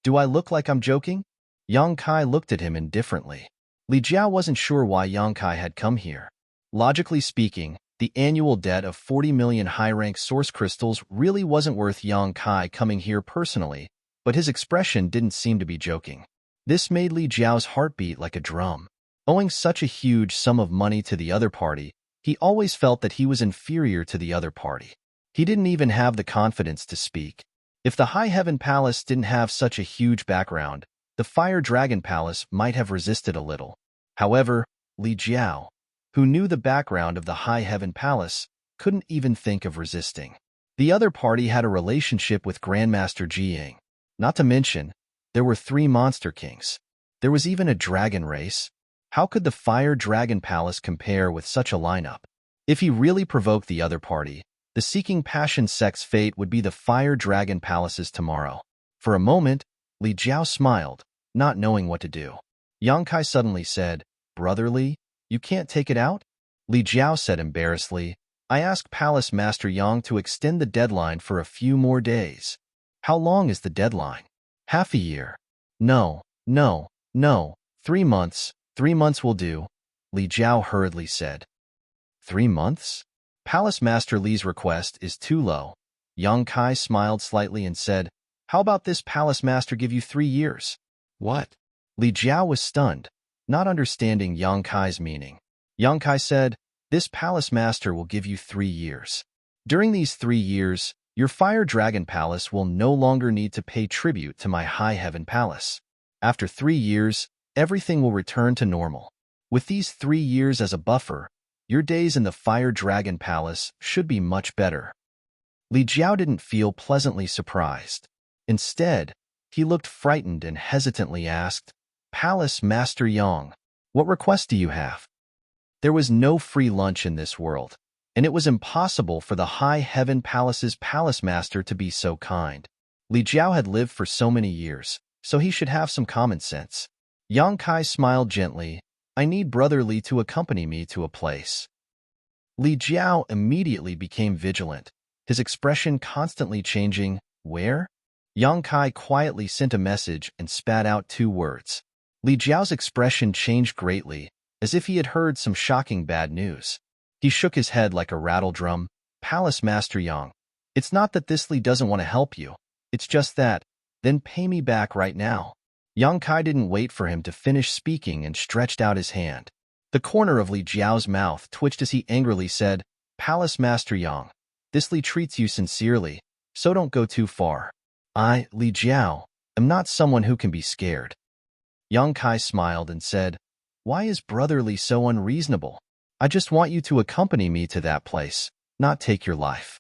Do I look like I'm joking? Yang Kai looked at him indifferently. Li Jiao wasn't sure why Yang Kai had come here. Logically speaking, The annual debt of 40 million high-rank source crystals really wasn't worth Yang Kai coming here personally, but his expression didn't seem to be joking. This made Li Jiao's heart beat like a drum. Owing such a huge sum of money to the other party, he always felt that he was inferior to the other party. He didn't even have the confidence to speak. If the High Heaven Palace didn't have such a huge background, the Fire Dragon Palace might have resisted a little. However, Li Jiao, who knew the background of the High Heaven Palace, couldn't even think of resisting. The other party had a relationship with Grandmaster Jiying. Not to mention, there were 3 Monster Kings. There was even a dragon race. How could the Fire Dragon Palace compare with such a lineup? If he really provoked the other party, the Seeking Passion sect's fate would be the Fire Dragon Palace's tomorrow. For a moment, Li Jiao smiled, not knowing what to do. Yang Kai suddenly said, "Brother Li, you can't take it out?" Li Jiao said embarrassedly, "I asked Palace Master Yang to extend the deadline for a few more days." "How long is the deadline?" "Half a year." No, 3 months. 3 months will do," Li Jiao hurriedly said. 3 months? Palace Master Li's request is too low. Yang Kai smiled slightly and said, "How about this Palace Master give you 3 years?" "What?" Li Jiao was stunned, not understanding Yang Kai's meaning. Yang Kai said, "This Palace Master will give you 3 years. During these 3 years, your Fire Dragon Palace will no longer need to pay tribute to my High Heaven Palace. After 3 years, everything will return to normal. With these 3 years as a buffer, your days in the Fire Dragon Palace should be much better." Li Jiao didn't feel pleasantly surprised. Instead, he looked frightened and hesitantly asked, "Palace Master Yang, what request do you have?" There was no free lunch in this world, and it was impossible for the High Heaven Palace's Palace Master to be so kind. Li Jiao had lived for so many years, so he should have some common sense. Yang Kai smiled gently, "I need Brother Li to accompany me to a place." Li Jiao immediately became vigilant, his expression constantly changing. "Where?" Yang Kai quietly sent a message and spat out 2 words. Li Jiao's expression changed greatly, as if he had heard some shocking bad news. He shook his head like a rattle drum. "Palace Master Yang, it's not that this Li doesn't want to help you. It's just that, then pay me back right now." Yang Kai didn't wait for him to finish speaking and stretched out his hand. The corner of Li Jiao's mouth twitched as he angrily said, "Palace Master Yang, this Li treats you sincerely, so don't go too far. I, Li Jiao, am not someone who can be scared." Yang Kai smiled and said, "Why is Brother Li so unreasonable? I just want you to accompany me to that place, not take your life."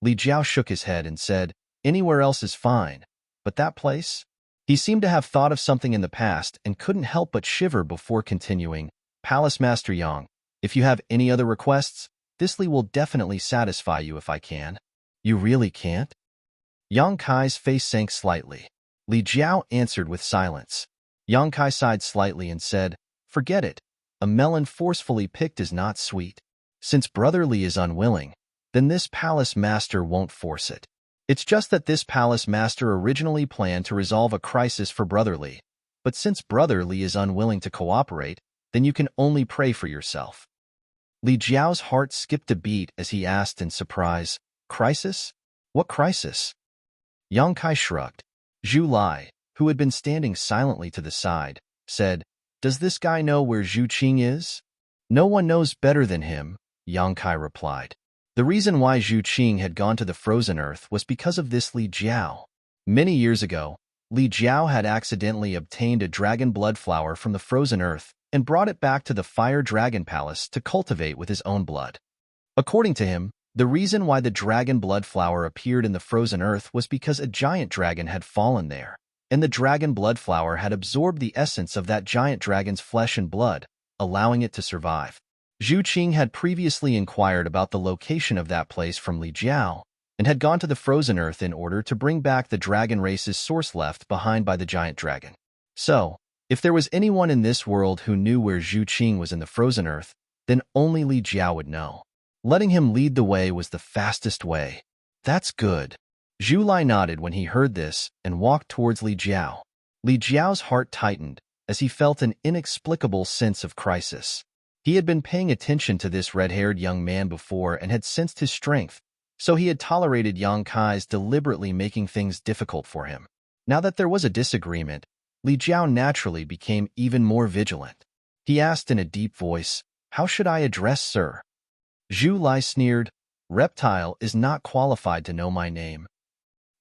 Li Jiao shook his head and said, "Anywhere else is fine, but that place?" He seemed to have thought of something in the past and couldn't help but shiver before continuing, "Palace Master Yang, if you have any other requests, this Li will definitely satisfy you if I can." "You really can't?" Yang Kai's face sank slightly. Li Jiao answered with silence. Yang Kai sighed slightly and said, "Forget it. A melon forcefully picked is not sweet. Since Brother Li is unwilling, then this Palace Master won't force it. It's just that this Palace Master originally planned to resolve a crisis for Brother Li, but since Brother Li is unwilling to cooperate, then you can only pray for yourself." Li Jiao's heart skipped a beat as he asked in surprise, "Crisis? What crisis?" Yang Kai shrugged. Zhu Lai, who had been standing silently to the side, said, "Does this guy know where Zhu Qing is?" "No one knows better than him," Yang Kai replied. The reason why Zhu Qing had gone to the Frozen Earth was because of this Li Jiao. Many years ago, Li Jiao had accidentally obtained a dragon blood flower from the Frozen Earth and brought it back to the Fire Dragon Palace to cultivate with his own blood. According to him, the reason why the dragon blood flower appeared in the Frozen Earth was because a giant dragon had fallen there, and the dragon blood flower had absorbed the essence of that giant dragon's flesh and blood, allowing it to survive. Zhu Qing had previously inquired about the location of that place from Li Jiao, and had gone to the Frozen Earth in order to bring back the dragon race's source left behind by the giant dragon. So, if there was anyone in this world who knew where Zhu Qing was in the Frozen Earth, then only Li Jiao would know. Letting him lead the way was the fastest way. "That's good." Zhu Lai nodded when he heard this and walked towards Li Jiao. Li Jiao's heart tightened as he felt an inexplicable sense of crisis. He had been paying attention to this red-haired young man before and had sensed his strength, so he had tolerated Yang Kai's deliberately making things difficult for him. Now that there was a disagreement, Li Jiao naturally became even more vigilant. He asked in a deep voice, "How should I address sir?" Zhu Lai sneered, "Reptile is not qualified to know my name."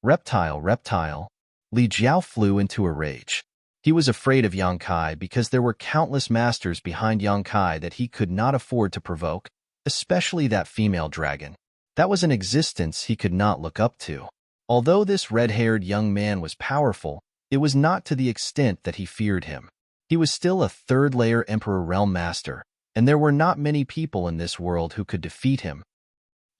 Reptile, reptile. Li Jiao flew into a rage. He was afraid of Yang Kai because there were countless masters behind Yang Kai that he could not afford to provoke, especially that female dragon. That was an existence he could not look up to. Although this red-haired young man was powerful, it was not to the extent that he feared him. He was still a third-layer Emperor Realm Master, and there were not many people in this world who could defeat him.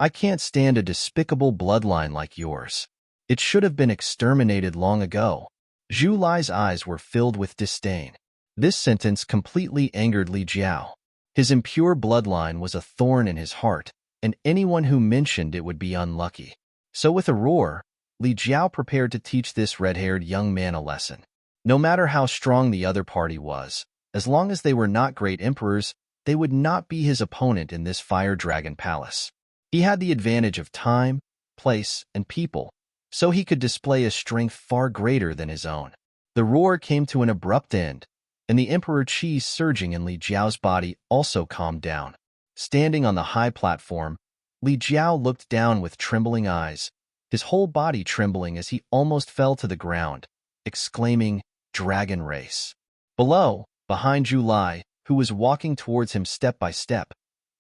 "I can't stand a despicable bloodline like yours. It should have been exterminated long ago." Zhu Lai's eyes were filled with disdain. This sentence completely angered Li Jiao. His impure bloodline was a thorn in his heart, and anyone who mentioned it would be unlucky. So with a roar, Li Jiao prepared to teach this red-haired young man a lesson. No matter how strong the other party was, as long as they were not great emperors, they would not be his opponent in this fire dragon palace. He had the advantage of time, place, and people, so he could display a strength far greater than his own. The roar came to an abrupt end, and the Emperor Qi surging in Li Jiao's body also calmed down. Standing on the high platform, Li Jiao looked down with trembling eyes, his whole body trembling as he almost fell to the ground, exclaiming, "Dragon race." Below, behind Zhu Lai, who was walking towards him step by step,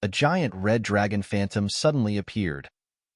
a giant red dragon phantom suddenly appeared,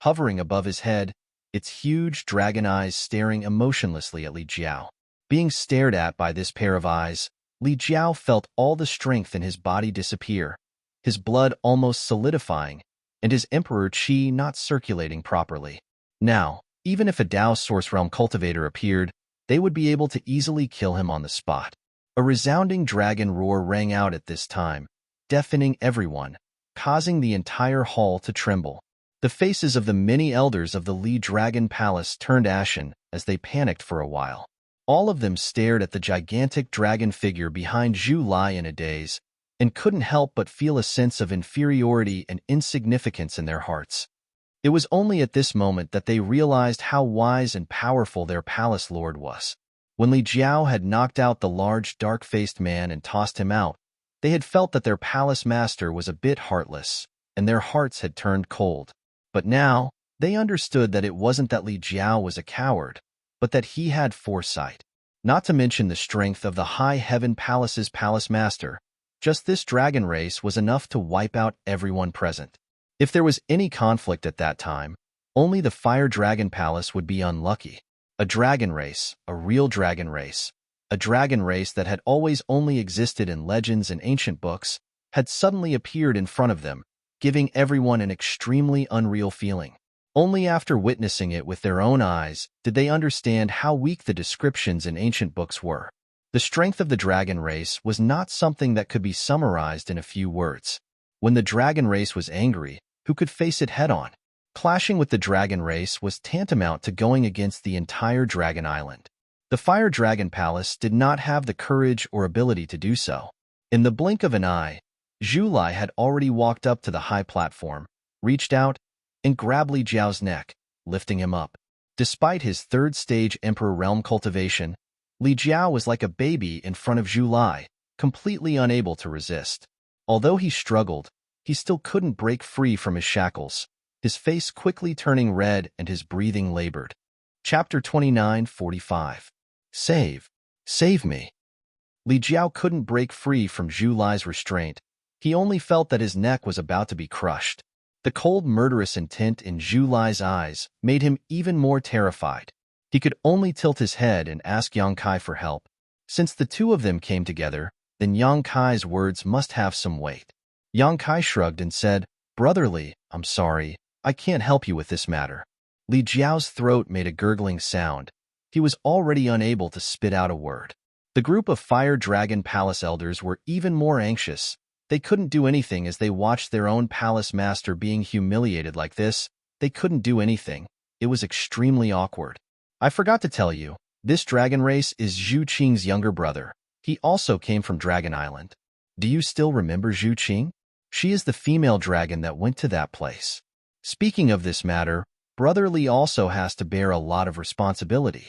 hovering above his head, its huge dragon eyes staring emotionlessly at Li Jiao. Being stared at by this pair of eyes, Li Jiao felt all the strength in his body disappear, his blood almost solidifying, and his Emperor Qi not circulating properly. Now, even if a Dao Source Realm cultivator appeared, they would be able to easily kill him on the spot. A resounding dragon roar rang out at this time, deafening everyone, causing the entire hall to tremble. The faces of the many elders of the Li Dragon Palace turned ashen as they panicked for a while. All of them stared at the gigantic dragon figure behind Zhu Lai in a daze, and couldn't help but feel a sense of inferiority and insignificance in their hearts. It was only at this moment that they realized how wise and powerful their palace lord was. When Li Jiao had knocked out the large, dark-faced man and tossed him out, they had felt that their palace master was a bit heartless, and their hearts had turned cold. But now, they understood that it wasn't that Li Jiao was a coward, but that he had foresight. Not to mention the strength of the High Heaven Palace's palace master, just this dragon race was enough to wipe out everyone present. If there was any conflict at that time, only the Fire Dragon Palace would be unlucky. A dragon race, a real dragon race, a dragon race that had always only existed in legends and ancient books, had suddenly appeared in front of them, giving everyone an extremely unreal feeling. Only after witnessing it with their own eyes did they understand how weak the descriptions in ancient books were. The strength of the dragon race was not something that could be summarized in a few words. When the dragon race was angry, who could face it head-on? Clashing with the dragon race was tantamount to going against the entire dragon island. The Fire Dragon Palace did not have the courage or ability to do so. In the blink of an eye, Zhu Lai had already walked up to the high platform, reached out, and grabbed Li Jiao's neck, lifting him up. Despite his third-stage Emperor Realm cultivation, Li Jiao was like a baby in front of Zhu Lai, completely unable to resist. Although he struggled, he still couldn't break free from his shackles, his face quickly turning red and his breathing labored. Chapter 29:45. Save me. Li Jiao couldn't break free from Zhu Lai's restraint. He only felt that his neck was about to be crushed. The cold, murderous intent in Zhu Lai's eyes made him even more terrified. He could only tilt his head and ask Yang Kai for help. Since the two of them came together, then Yang Kai's words must have some weight. Yang Kai shrugged and said, "Brotherly, I'm sorry, I can't help you with this matter." Li Jiao's throat made a gurgling sound. He was already unable to spit out a word. The group of Fire Dragon Palace elders were even more anxious. They couldn't do anything as they watched their own palace master being humiliated like this. They couldn't do anything. It was extremely awkward. "I forgot to tell you, this dragon race is Zhu Qing's younger brother. He also came from Dragon Island." Do you still remember Zhu Qing? She is the female dragon that went to that place. Speaking of this matter, Brother Li also has to bear a lot of responsibility.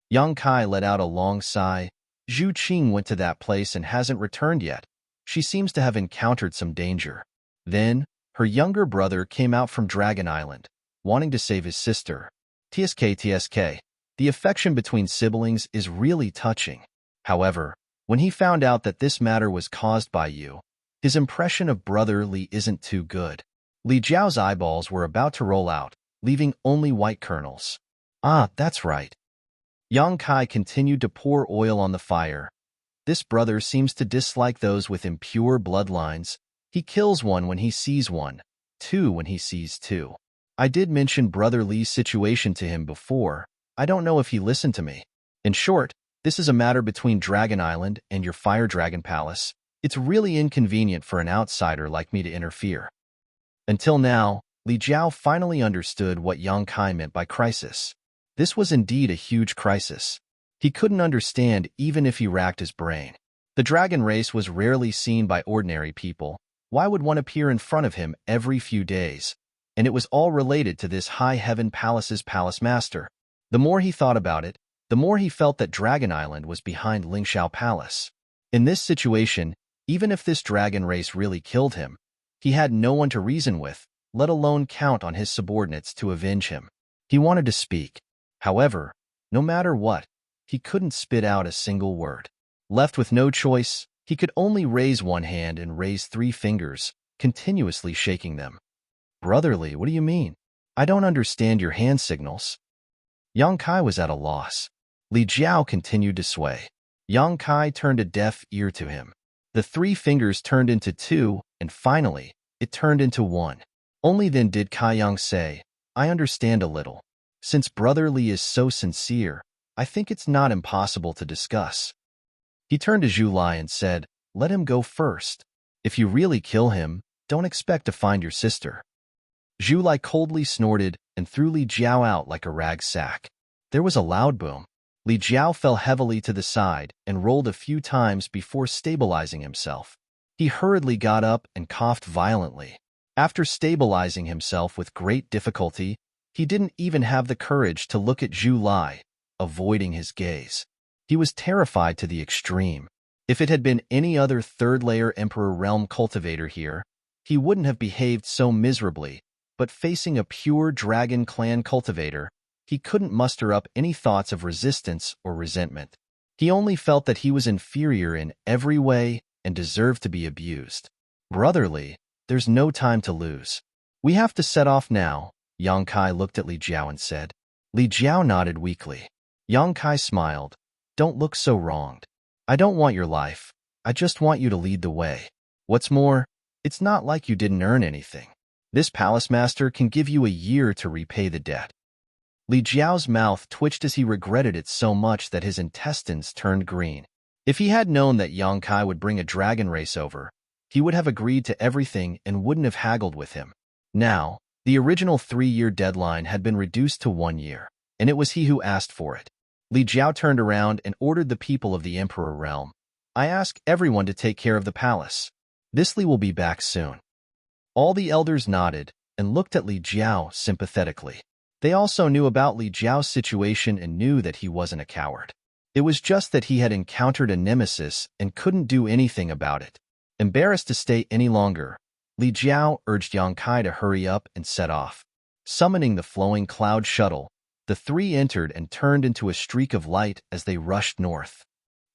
Yang Kai let out a long sigh. Zhu Qing went to that place and hasn't returned yet. She seems to have encountered some danger. Then, her younger brother came out from Dragon Island, wanting to save his sister. TSK. The affection between siblings is really touching. However, when he found out that this matter was caused by you, his impression of Brother Li isn't too good. Li Jiao's eyeballs were about to roll out, leaving only white kernels. Ah, that's right. Yang Kai continued to pour oil on the fire. This brother seems to dislike those with impure bloodlines. He kills one when he sees one, two when he sees two. I did mention Brother Li's situation to him before. I don't know if he listened to me. In short, this is a matter between Dragon Island and your Fire Dragon Palace. It's really inconvenient for an outsider like me to interfere. Until now, Li Jiao finally understood what Yang Kai meant by crisis. This was indeed a huge crisis. He couldn't understand even if he racked his brain. The dragon race was rarely seen by ordinary people. Why would one appear in front of him every few days? And it was all related to this High Heaven Palace's palace master. The more he thought about it, the more he felt that Dragon Island was behind Lingxiao Palace. In this situation, even if this dragon race really killed him, he had no one to reason with, let alone count on his subordinates to avenge him. He wanted to speak. However, no matter what, he couldn't spit out a single word. Left with no choice, he could only raise one hand and raise 3 fingers, continuously shaking them. Brotherly, what do you mean? I don't understand your hand signals. Yang Kai was at a loss. Li Jiao continued to sway. Yang Kai turned a deaf ear to him. The 3 fingers turned into 2, and finally, it turned into 1. Only then did Kai Yang say, I understand a little. Since Brother Li is so sincere, I think it's not impossible to discuss. He turned to Zhu Lai and said, let him go first. If you really kill him, don't expect to find your sister. Zhu Lai coldly snorted and threw Li Jiao out like a rag sack. There was a loud boom. Li Jiao fell heavily to the side and rolled a few times before stabilizing himself. He hurriedly got up and coughed violently. After stabilizing himself with great difficulty, he didn't even have the courage to look at Zhu Lai, avoiding his gaze. He was terrified to the extreme. If it had been any other third-layer Emperor Realm cultivator here, he wouldn't have behaved so miserably, but facing a pure Dragon Clan cultivator, he couldn't muster up any thoughts of resistance or resentment. He only felt that he was inferior in every way and deserved to be abused. Brotherly, there's no time to lose. We have to set off now. Yang Kai looked at Li Jiao and said. Li Jiao nodded weakly. Yang Kai smiled. Don't look so wronged. I don't want your life. I just want you to lead the way. What's more, it's not like you didn't earn anything. This palace master can give you a year to repay the debt. Li Jiao's mouth twitched as he regretted it so much that his intestines turned green. If he had known that Yang Kai would bring a dragon race over, he would have agreed to everything and wouldn't have haggled with him. Now, the original 3-year deadline had been reduced to 1 year, and it was he who asked for it. Li Jiao turned around and ordered the people of the Emperor Realm. I ask everyone to take care of the palace. This Li will be back soon. All the elders nodded and looked at Li Jiao sympathetically. They also knew about Li Jiao's situation and knew that he wasn't a coward. It was just that he had encountered a nemesis and couldn't do anything about it. Embarrassed to stay any longer, Li Jiao urged Yang Kai to hurry up and set off. Summoning the flowing cloud shuttle, the 3 entered and turned into a streak of light as they rushed north.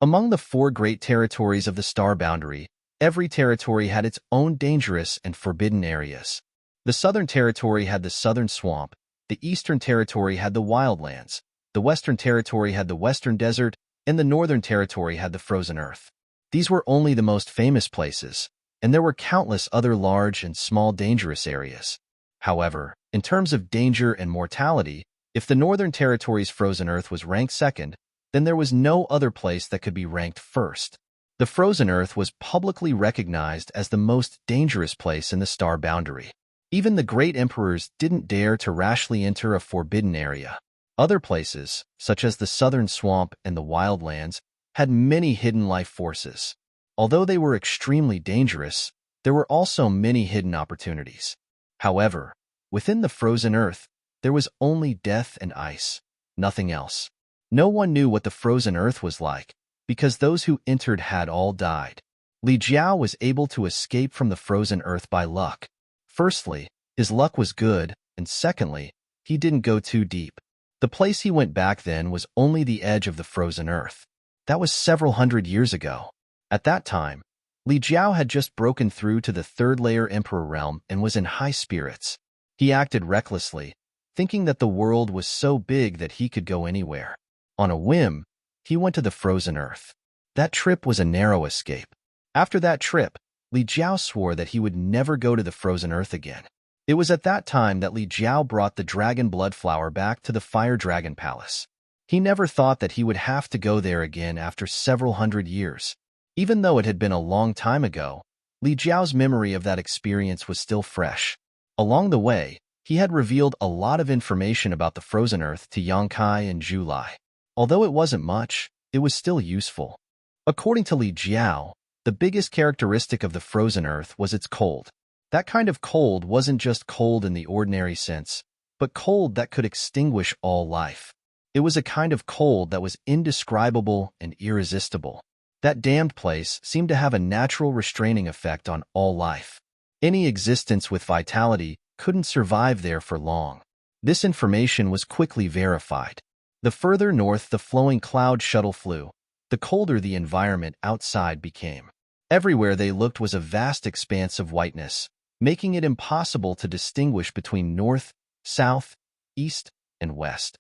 Among the 4 great territories of the star boundary, every territory had its own dangerous and forbidden areas. The southern territory had the southern swamp, the eastern territory had the wildlands, the western territory had the western desert, and the northern territory had the frozen earth. These were only the most famous places, and there were countless other large and small dangerous areas. However, in terms of danger and mortality, if the Northern Territory's frozen earth was ranked second, then there was no other place that could be ranked first. The frozen earth was publicly recognized as the most dangerous place in the star boundary. Even the great emperors didn't dare to rashly enter a forbidden area. Other places, such as the southern swamp and the wildlands, had many hidden life forces. Although they were extremely dangerous, there were also many hidden opportunities. However, within the frozen earth, there was only death and ice, nothing else. No one knew what the frozen earth was like, because those who entered had all died. Li Jiao was able to escape from the frozen earth by luck. Firstly, his luck was good, and secondly, he didn't go too deep. The place he went back then was only the edge of the frozen earth. That was several hundred years ago. At that time, Li Jiao had just broken through to the third-layer Emperor realm and was in high spirits. He acted recklessly, thinking that the world was so big that he could go anywhere. On a whim, he went to the frozen earth. That trip was a narrow escape. After that trip, Li Jiao swore that he would never go to the frozen earth again. It was at that time that Li Jiao brought the dragon blood flower back to the Fire Dragon Palace. He never thought that he would have to go there again after several hundred years. Even though it had been a long time ago, Li Jiao's memory of that experience was still fresh. Along the way, he had revealed a lot of information about the frozen earth to Yang Kai and Zhu Lai. Although it wasn't much, it was still useful. According to Li Jiao, the biggest characteristic of the frozen earth was its cold. That kind of cold wasn't just cold in the ordinary sense, but cold that could extinguish all life. It was a kind of cold that was indescribable and irresistible. That damned place seemed to have a natural restraining effect on all life. Any existence with vitality couldn't survive there for long. This information was quickly verified. The further north the flowing cloud shuttle flew, the colder the environment outside became. Everywhere they looked was a vast expanse of whiteness, making it impossible to distinguish between north, south, east, and west.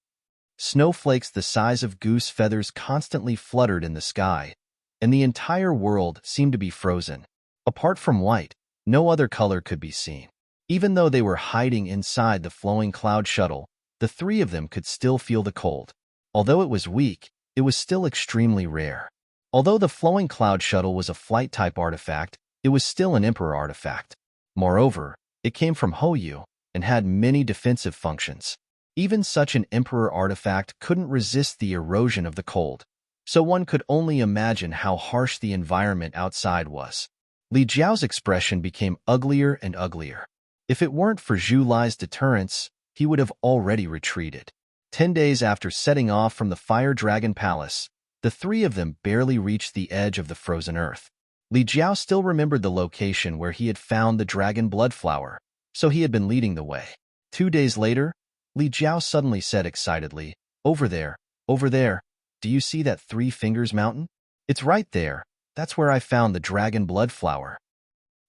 Snowflakes the size of goose feathers constantly fluttered in the sky, and the entire world seemed to be frozen. Apart from white, no other color could be seen. Even though they were hiding inside the flowing cloud shuttle, the three of them could still feel the cold. Although it was weak, it was still extremely rare. Although the flowing cloud shuttle was a flight-type artifact, it was still an Emperor artifact. Moreover, it came from Hoyu and had many defensive functions. Even such an Emperor artifact couldn't resist the erosion of the cold, so one could only imagine how harsh the environment outside was. Li Jiao's expression became uglier and uglier. If it weren't for Zhu Lai's deterrence, he would have already retreated. 10 days after setting off from the Fire Dragon Palace, the three of them barely reached the edge of the frozen earth. Li Jiao still remembered the location where he had found the dragon blood flower, so he had been leading the way. 2 days later, Li Jiao suddenly said excitedly, over there, do you see that Three Fingers Mountain? It's right there, that's where I found the dragon blood flower.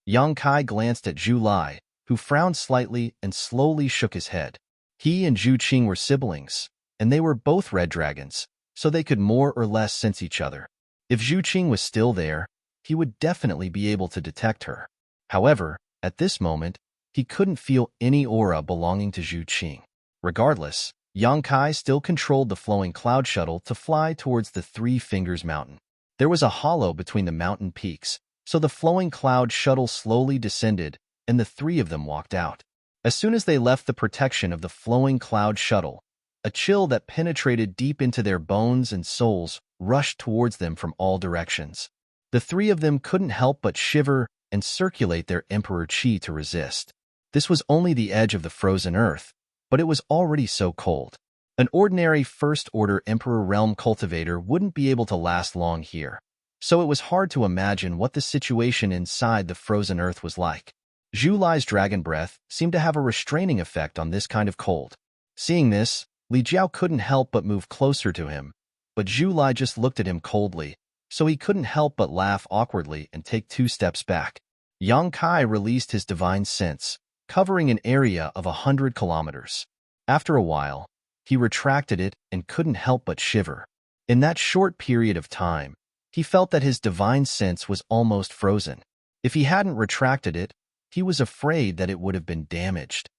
Yang Kai glanced at Zhu Lai, who frowned slightly and slowly shook his head. He and Zhu Qing were siblings, and they were both red dragons, so they could more or less sense each other. If Zhu Qing was still there, he would definitely be able to detect her. However, at this moment, he couldn't feel any aura belonging to Zhu Qing. Regardless, Yang Kai still controlled the flowing cloud shuttle to fly towards the Three Fingers Mountain. There was a hollow between the mountain peaks, so the flowing cloud shuttle slowly descended, and the three of them walked out. As soon as they left the protection of the flowing cloud shuttle, a chill that penetrated deep into their bones and souls rushed towards them from all directions. The three of them couldn't help but shiver and circulate their Emperor Qi to resist. This was only the edge of the frozen earth, but it was already so cold. An ordinary First-Order Emperor Realm cultivator wouldn't be able to last long here, so it was hard to imagine what the situation inside the frozen earth was like. Zhu Lai's dragon breath seemed to have a restraining effect on this kind of cold. Seeing this, Li Jiao couldn't help but move closer to him, but Zhu Lai just looked at him coldly, so he couldn't help but laugh awkwardly and take 2 steps back. Yang Kai released his divine sense, covering an area of 100 kilometers. After a while, he retracted it and couldn't help but shiver. In that short period of time, he felt that his divine sense was almost frozen. If he hadn't retracted it, he was afraid that it would have been damaged.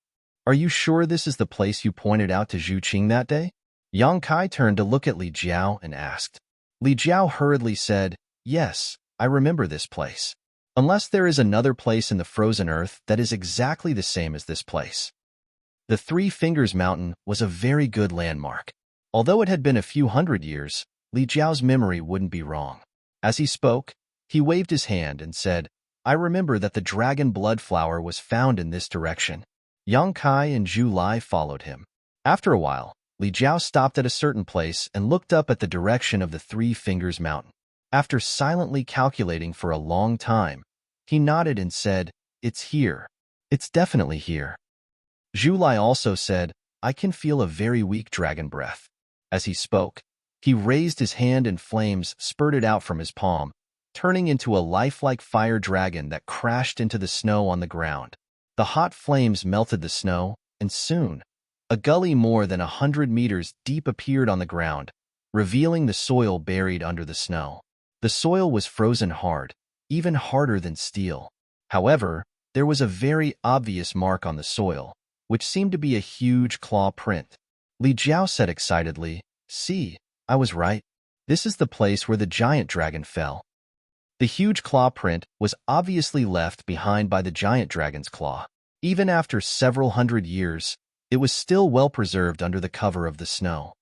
Are you sure this is the place you pointed out to Zhu Qing that day? Yang Kai turned to look at Li Jiao and asked. Li Jiao hurriedly said, yes, I remember this place. Unless there is another place in the frozen earth that is exactly the same as this place. The Three Fingers Mountain was a very good landmark. Although it had been a few hundred years, Li Jiao's memory wouldn't be wrong. As he spoke, He waved his hand and said, I remember that the dragon blood flower was found in this direction. Yang Kai and Zhu Lai followed him. After a while, Li Jiao stopped at a certain place and looked up at the direction of the Three Fingers Mountain. After silently calculating for a long time, he nodded and said, It's here. It's definitely here. Zhu Lai also said, I can feel a very weak dragon breath. As he spoke, he raised his hand and flames spurted out from his palm, turning into a lifelike fire dragon that crashed into the snow on the ground. The hot flames melted the snow, and soon, a gully more than 100 meters deep appeared on the ground, revealing the soil buried under the snow. The soil was frozen hard, even harder than steel. However, there was a very obvious mark on the soil, which seemed to be a huge claw print. Li Jiao said excitedly, See, I was right. This is the place where the giant dragon fell. The huge claw print was obviously left behind by the giant dragon's claw. Even after several hundred years, it was still well preserved under the cover of the snow.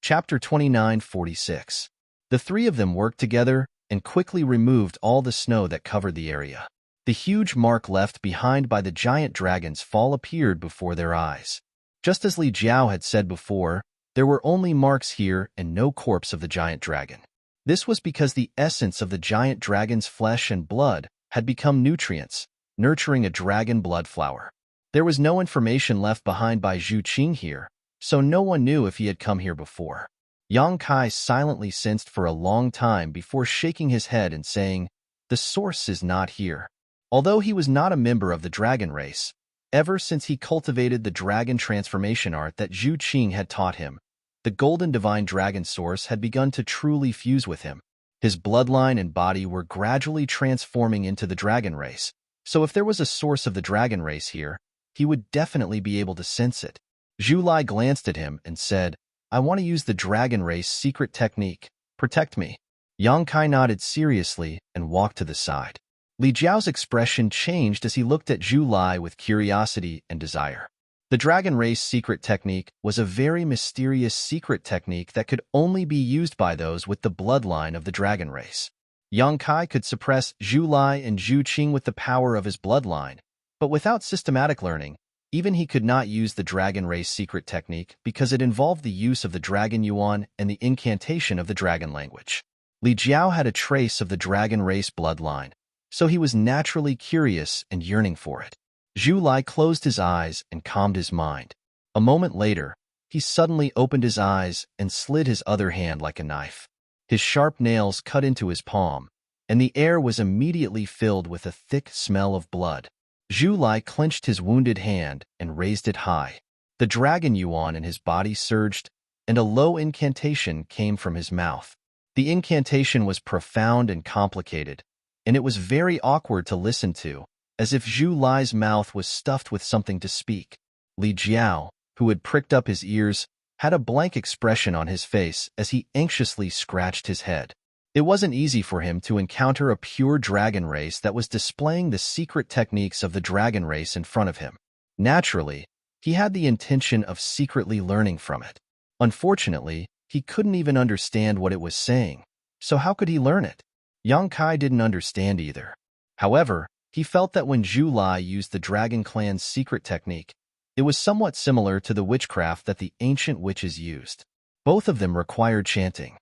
Chapter 29:46. The three of them worked together and quickly removed all the snow that covered the area. The huge mark left behind by the giant dragon's fall appeared before their eyes. Just as Li Jiao had said before, there were only marks here and no corpse of the giant dragon. This was because the essence of the giant dragon's flesh and blood had become nutrients, nurturing a dragon blood flower. There was no information left behind by Zhu Qing here, so no one knew if he had come here before. Yang Kai silently sensed for a long time before shaking his head and saying, The source is not here. Although he was not a member of the dragon race, ever since he cultivated the dragon transformation art that Zhu Qing had taught him, the golden divine dragon source had begun to truly fuse with him. His bloodline and body were gradually transforming into the dragon race, so if there was a source of the dragon race here, he would definitely be able to sense it. Zhu Lai glanced at him and said, I want to use the dragon race secret technique. Protect me. Yang Kai nodded seriously and walked to the side. Li Jiao's expression changed as he looked at Zhu Lai with curiosity and desire. The dragon race secret technique was a very mysterious secret technique that could only be used by those with the bloodline of the dragon race. Yang Kai could suppress Zhu Lai and Zhu Qing with the power of his bloodline, but without systematic learning, even he could not use the dragon race secret technique because it involved the use of the dragon yuan and the incantation of the dragon language. Li Jiao had a trace of the dragon race bloodline, so he was naturally curious and yearning for it. Zhu Lai closed his eyes and calmed his mind. A moment later, he suddenly opened his eyes and slid his other hand like a knife. His sharp nails cut into his palm, and the air was immediately filled with a thick smell of blood. Zhu Lai clenched his wounded hand and raised it high. The dragon yuan in his body surged, and a low incantation came from his mouth. The incantation was profound and complicated, and it was very awkward to listen to, as if Zhu Lai's mouth was stuffed with something to speak. Li Jiao, who had pricked up his ears, had a blank expression on his face as he anxiously scratched his head. It wasn't easy for him to encounter a pure dragon race that was displaying the secret techniques of the dragon race in front of him. Naturally, he had the intention of secretly learning from it. Unfortunately, he couldn't even understand what it was saying, so how could he learn it? Yang Kai didn't understand either. However, he felt that when Zhu Lai used the Dragon Clan's secret technique, it was somewhat similar to the witchcraft that the ancient witches used. Both of them required chanting.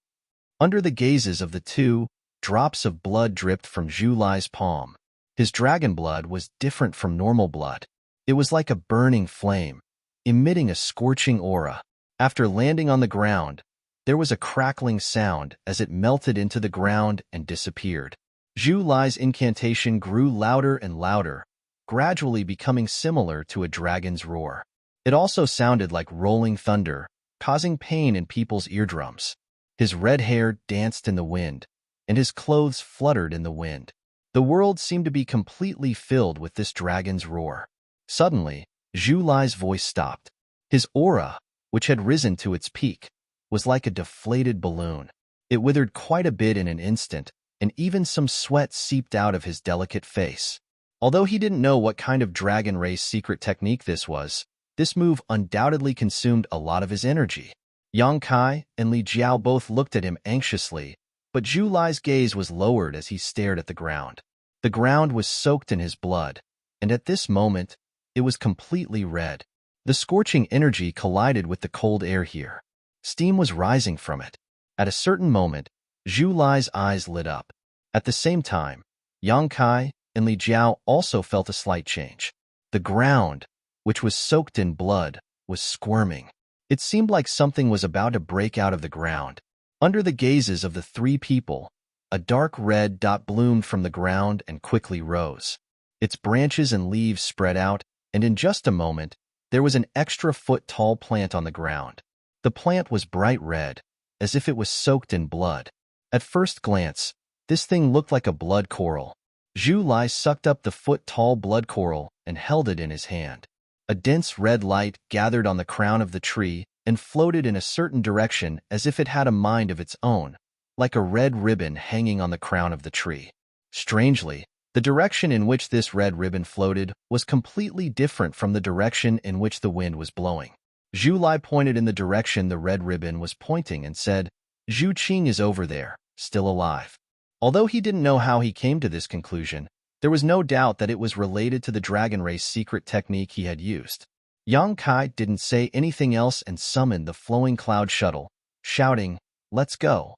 Under the gazes of the two, drops of blood dripped from Zhu Lai's palm. His dragon blood was different from normal blood. It was like a burning flame, emitting a scorching aura. After landing on the ground, there was a crackling sound as it melted into the ground and disappeared. Zhu Lai's incantation grew louder and louder, gradually becoming similar to a dragon's roar. It also sounded like rolling thunder, causing pain in people's eardrums. His red hair danced in the wind, and his clothes fluttered in the wind. The world seemed to be completely filled with this dragon's roar. Suddenly, Zhu Lai's voice stopped. His aura, which had risen to its peak, was like a deflated balloon. It withered quite a bit in an instant, and even some sweat seeped out of his delicate face. Although he didn't know what kind of dragon race secret technique this was, this move undoubtedly consumed a lot of his energy. Yang Kai and Li Jiao both looked at him anxiously, But Zhu Lai's gaze was lowered as he stared at the ground. The ground was soaked in his blood, and at this moment, it was completely red. The scorching energy collided with the cold air here. Steam was rising from it. At a certain moment, Zhu Lai's eyes lit up. At the same time, Yang Kai and Li Jiao also felt a slight change. The ground, which was soaked in blood, was squirming. It seemed like something was about to break out of the ground. Under the gazes of the three people, a dark red dot bloomed from the ground and quickly rose. Its branches and leaves spread out, and in just a moment, there was an extra-foot-tall plant on the ground. The plant was bright red, as if it was soaked in blood. At first glance, this thing looked like a blood coral. Zhu Lai sucked up the foot-tall blood coral and held it in his hand. A dense red light gathered on the crown of the tree and floated in a certain direction as if it had a mind of its own, like a red ribbon hanging on the crown of the tree. Strangely, the direction in which this red ribbon floated was completely different from the direction in which the wind was blowing. Zhu Lai pointed in the direction the red ribbon was pointing and said, "Zhu Qing is over there, still alive." Although he didn't know how he came to this conclusion, there was no doubt that it was related to the dragon race secret technique he had used. Yang Kai didn't say anything else and summoned the flowing cloud shuttle, shouting, "Let's go."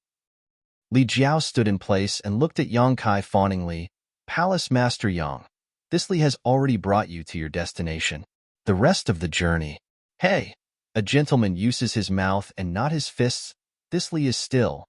Li Jiao stood in place and looked at Yang Kai fawningly. "Palace Master Yang, this Li has already brought you to your destination. The rest of the journey." "Hey, a gentleman uses his mouth and not his fists. This Li is still."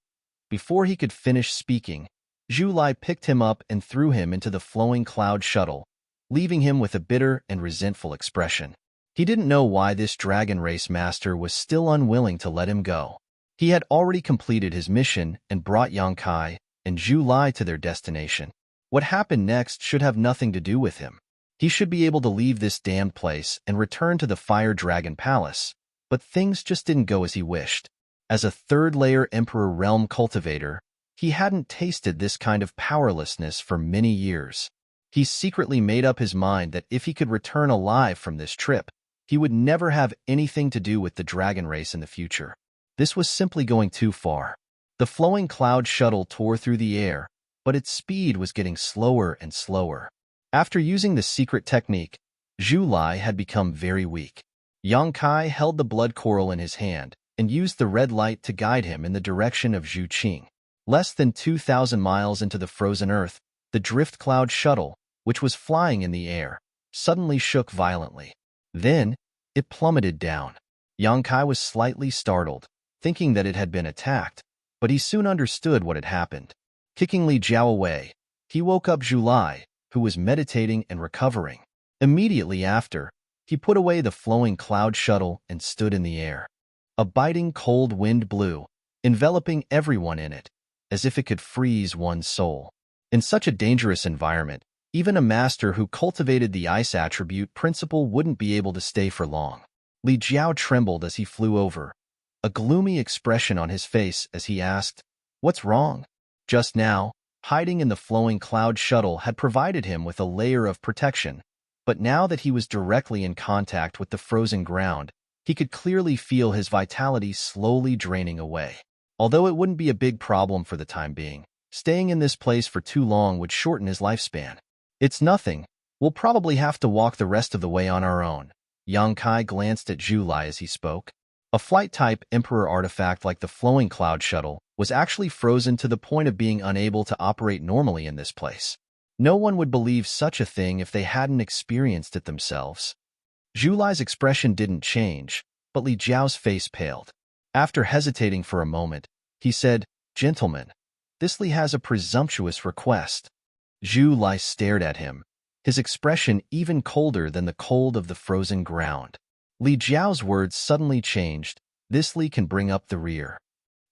Before he could finish speaking, Zhu Lai picked him up and threw him into the flowing cloud shuttle, leaving him with a bitter and resentful expression. He didn't know why this dragon race master was still unwilling to let him go. He had already completed his mission and brought Yang Kai and Zhu Lai to their destination. What happened next should have nothing to do with him. He should be able to leave this damned place and return to the Fire Dragon Palace, but things just didn't go as he wished. As a third-layer Emperor Realm cultivator, he hadn't tasted this kind of powerlessness for many years. He secretly made up his mind that if he could return alive from this trip, he would never have anything to do with the dragon race in the future. This was simply going too far. The flowing cloud shuttle tore through the air, but its speed was getting slower and slower. After using the secret technique, Zhu Lai had become very weak. Yang Kai held the blood coral in his hand and used the red light to guide him in the direction of Zhu Qing. Less than 2,000 miles into the frozen earth, the drift cloud shuttle, which was flying in the air, suddenly shook violently. Then, it plummeted down. Yang Kai was slightly startled, thinking that it had been attacked, but he soon understood what had happened. Kicking Li Jiao away, he woke up Zhu Lai, who was meditating and recovering. Immediately after, he put away the flowing cloud shuttle and stood in the air. A biting cold wind blew, enveloping everyone in it, as if it could freeze one's soul. In such a dangerous environment, even a master who cultivated the ice attribute principle wouldn't be able to stay for long. Li Jiao trembled as he flew over, a gloomy expression on his face as he asked, "What's wrong?" Just now, hiding in the flowing cloud shuttle had provided him with a layer of protection, but now that he was directly in contact with the frozen ground, he could clearly feel his vitality slowly draining away. Although it wouldn't be a big problem for the time being, staying in this place for too long would shorten his lifespan. "It's nothing. We'll probably have to walk the rest of the way on our own." Yang Kai glanced at Zhu Lai as he spoke. A flight-type Emperor artifact like the flowing cloud shuttle was actually frozen to the point of being unable to operate normally in this place. No one would believe such a thing if they hadn't experienced it themselves. Zhu Lai's expression didn't change, but Li Jiao's face paled. After hesitating for a moment, he said, "Gentlemen, this Li has a presumptuous request." Zhu Lai stared at him, his expression even colder than the cold of the frozen ground. Li Jiao's words suddenly changed. "This Li can bring up the rear."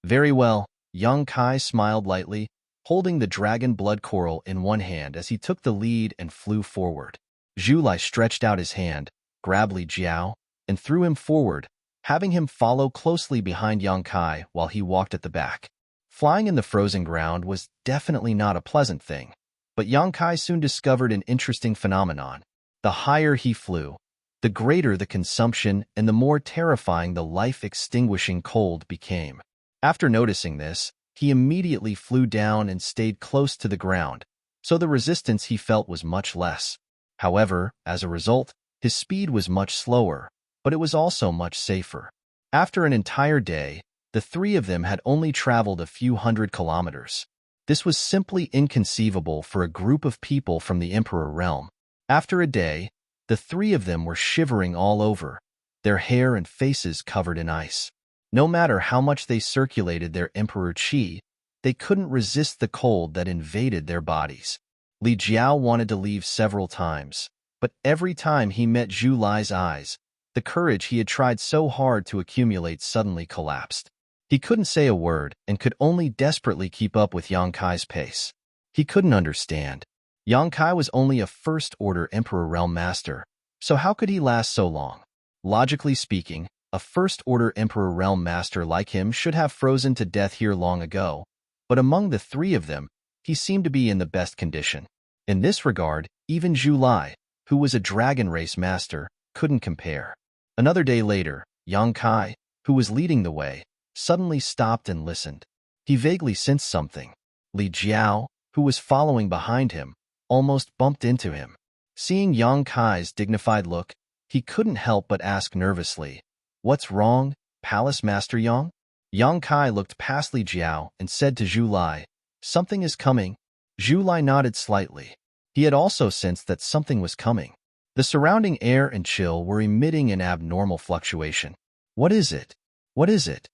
"Very well," Yang Kai smiled lightly, holding the dragon blood coral in one hand as he took the lead and flew forward. Zhu Lai stretched out his hand, grabbed Li Jiao, and threw him forward, having him follow closely behind Yang Kai while he walked at the back. Flying in the frozen ground was definitely not a pleasant thing, but Yang Kai soon discovered an interesting phenomenon. The higher he flew, the greater the consumption and the more terrifying the life-extinguishing cold became. After noticing this, he immediately flew down and stayed close to the ground, so the resistance he felt was much less. However, as a result, his speed was much slower, but it was also much safer. After an entire day, the three of them had only traveled a few hundred kilometers. This was simply inconceivable for a group of people from the Emperor realm. After a day, the three of them were shivering all over, their hair and faces covered in ice. No matter how much they circulated their Emperor Qi, they couldn't resist the cold that invaded their bodies. Li Jiao wanted to leave several times, but every time he met Zhu Lai's eyes, the courage he had tried so hard to accumulate suddenly collapsed. He couldn't say a word and could only desperately keep up with Yang Kai's pace. He couldn't understand. Yang Kai was only a first-order Emperor Realm Master, so how could he last so long? Logically speaking, a first-order Emperor Realm Master like him should have frozen to death here long ago, but among the three of them, he seemed to be in the best condition. In this regard, even Zhu Lai, who was a Dragon Race Master, couldn't compare. Another day later, Yang Kai, who was leading the way, suddenly stopped and listened. He vaguely sensed something. Li Jiao, who was following behind him, almost bumped into him. Seeing Yang Kai's dignified look, he couldn't help but ask nervously, "What's wrong, Palace Master Yang?" Yang Kai looked past Li Jiao and said to Zhu Lai, "Something is coming." Zhu Lai nodded slightly. He had also sensed that something was coming. The surrounding air and chill were emitting an abnormal fluctuation. "What is it? What is it?"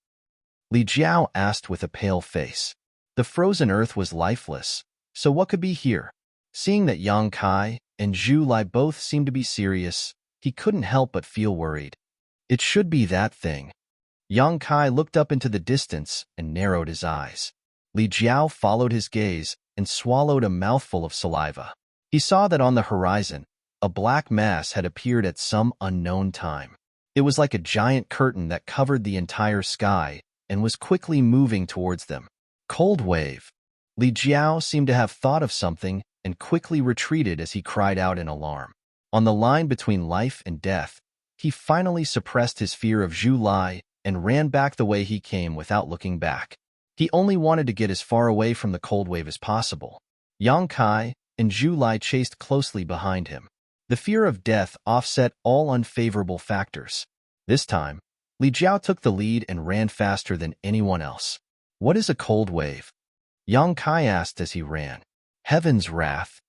Li Jiao asked with a pale face. The frozen earth was lifeless, so what could be here? Seeing that Yang Kai and Zhu Lai both seemed to be serious, he couldn't help but feel worried. It should be that thing. Yang Kai looked up into the distance and narrowed his eyes. Li Jiao followed his gaze and swallowed a mouthful of saliva. He saw that on the horizon, a black mass had appeared at some unknown time. It was like a giant curtain that covered the entire sky and was quickly moving towards them. Cold wave. Li Jiao seemed to have thought of something and quickly retreated as he cried out in alarm. On the line between life and death, he finally suppressed his fear of Zhu Lai and ran back the way he came without looking back. He only wanted to get as far away from the cold wave as possible. Yang Kai and Zhu Lai chased closely behind him. The fear of death offset all unfavorable factors. This time, Li Jiao took the lead and ran faster than anyone else. "What is a cold wave?" Yang Kai asked as he ran. "Heaven's wrath."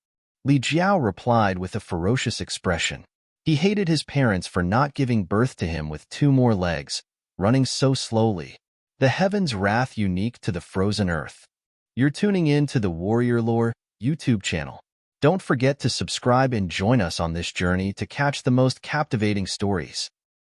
Li Jiao replied with a ferocious expression. He hated his parents for not giving birth to him with two more legs, running so slowly. The heaven's wrath unique to the frozen earth. You're tuning in to the Warrior Lore YouTube channel. Don't forget to subscribe and join us on this journey to catch the most captivating stories.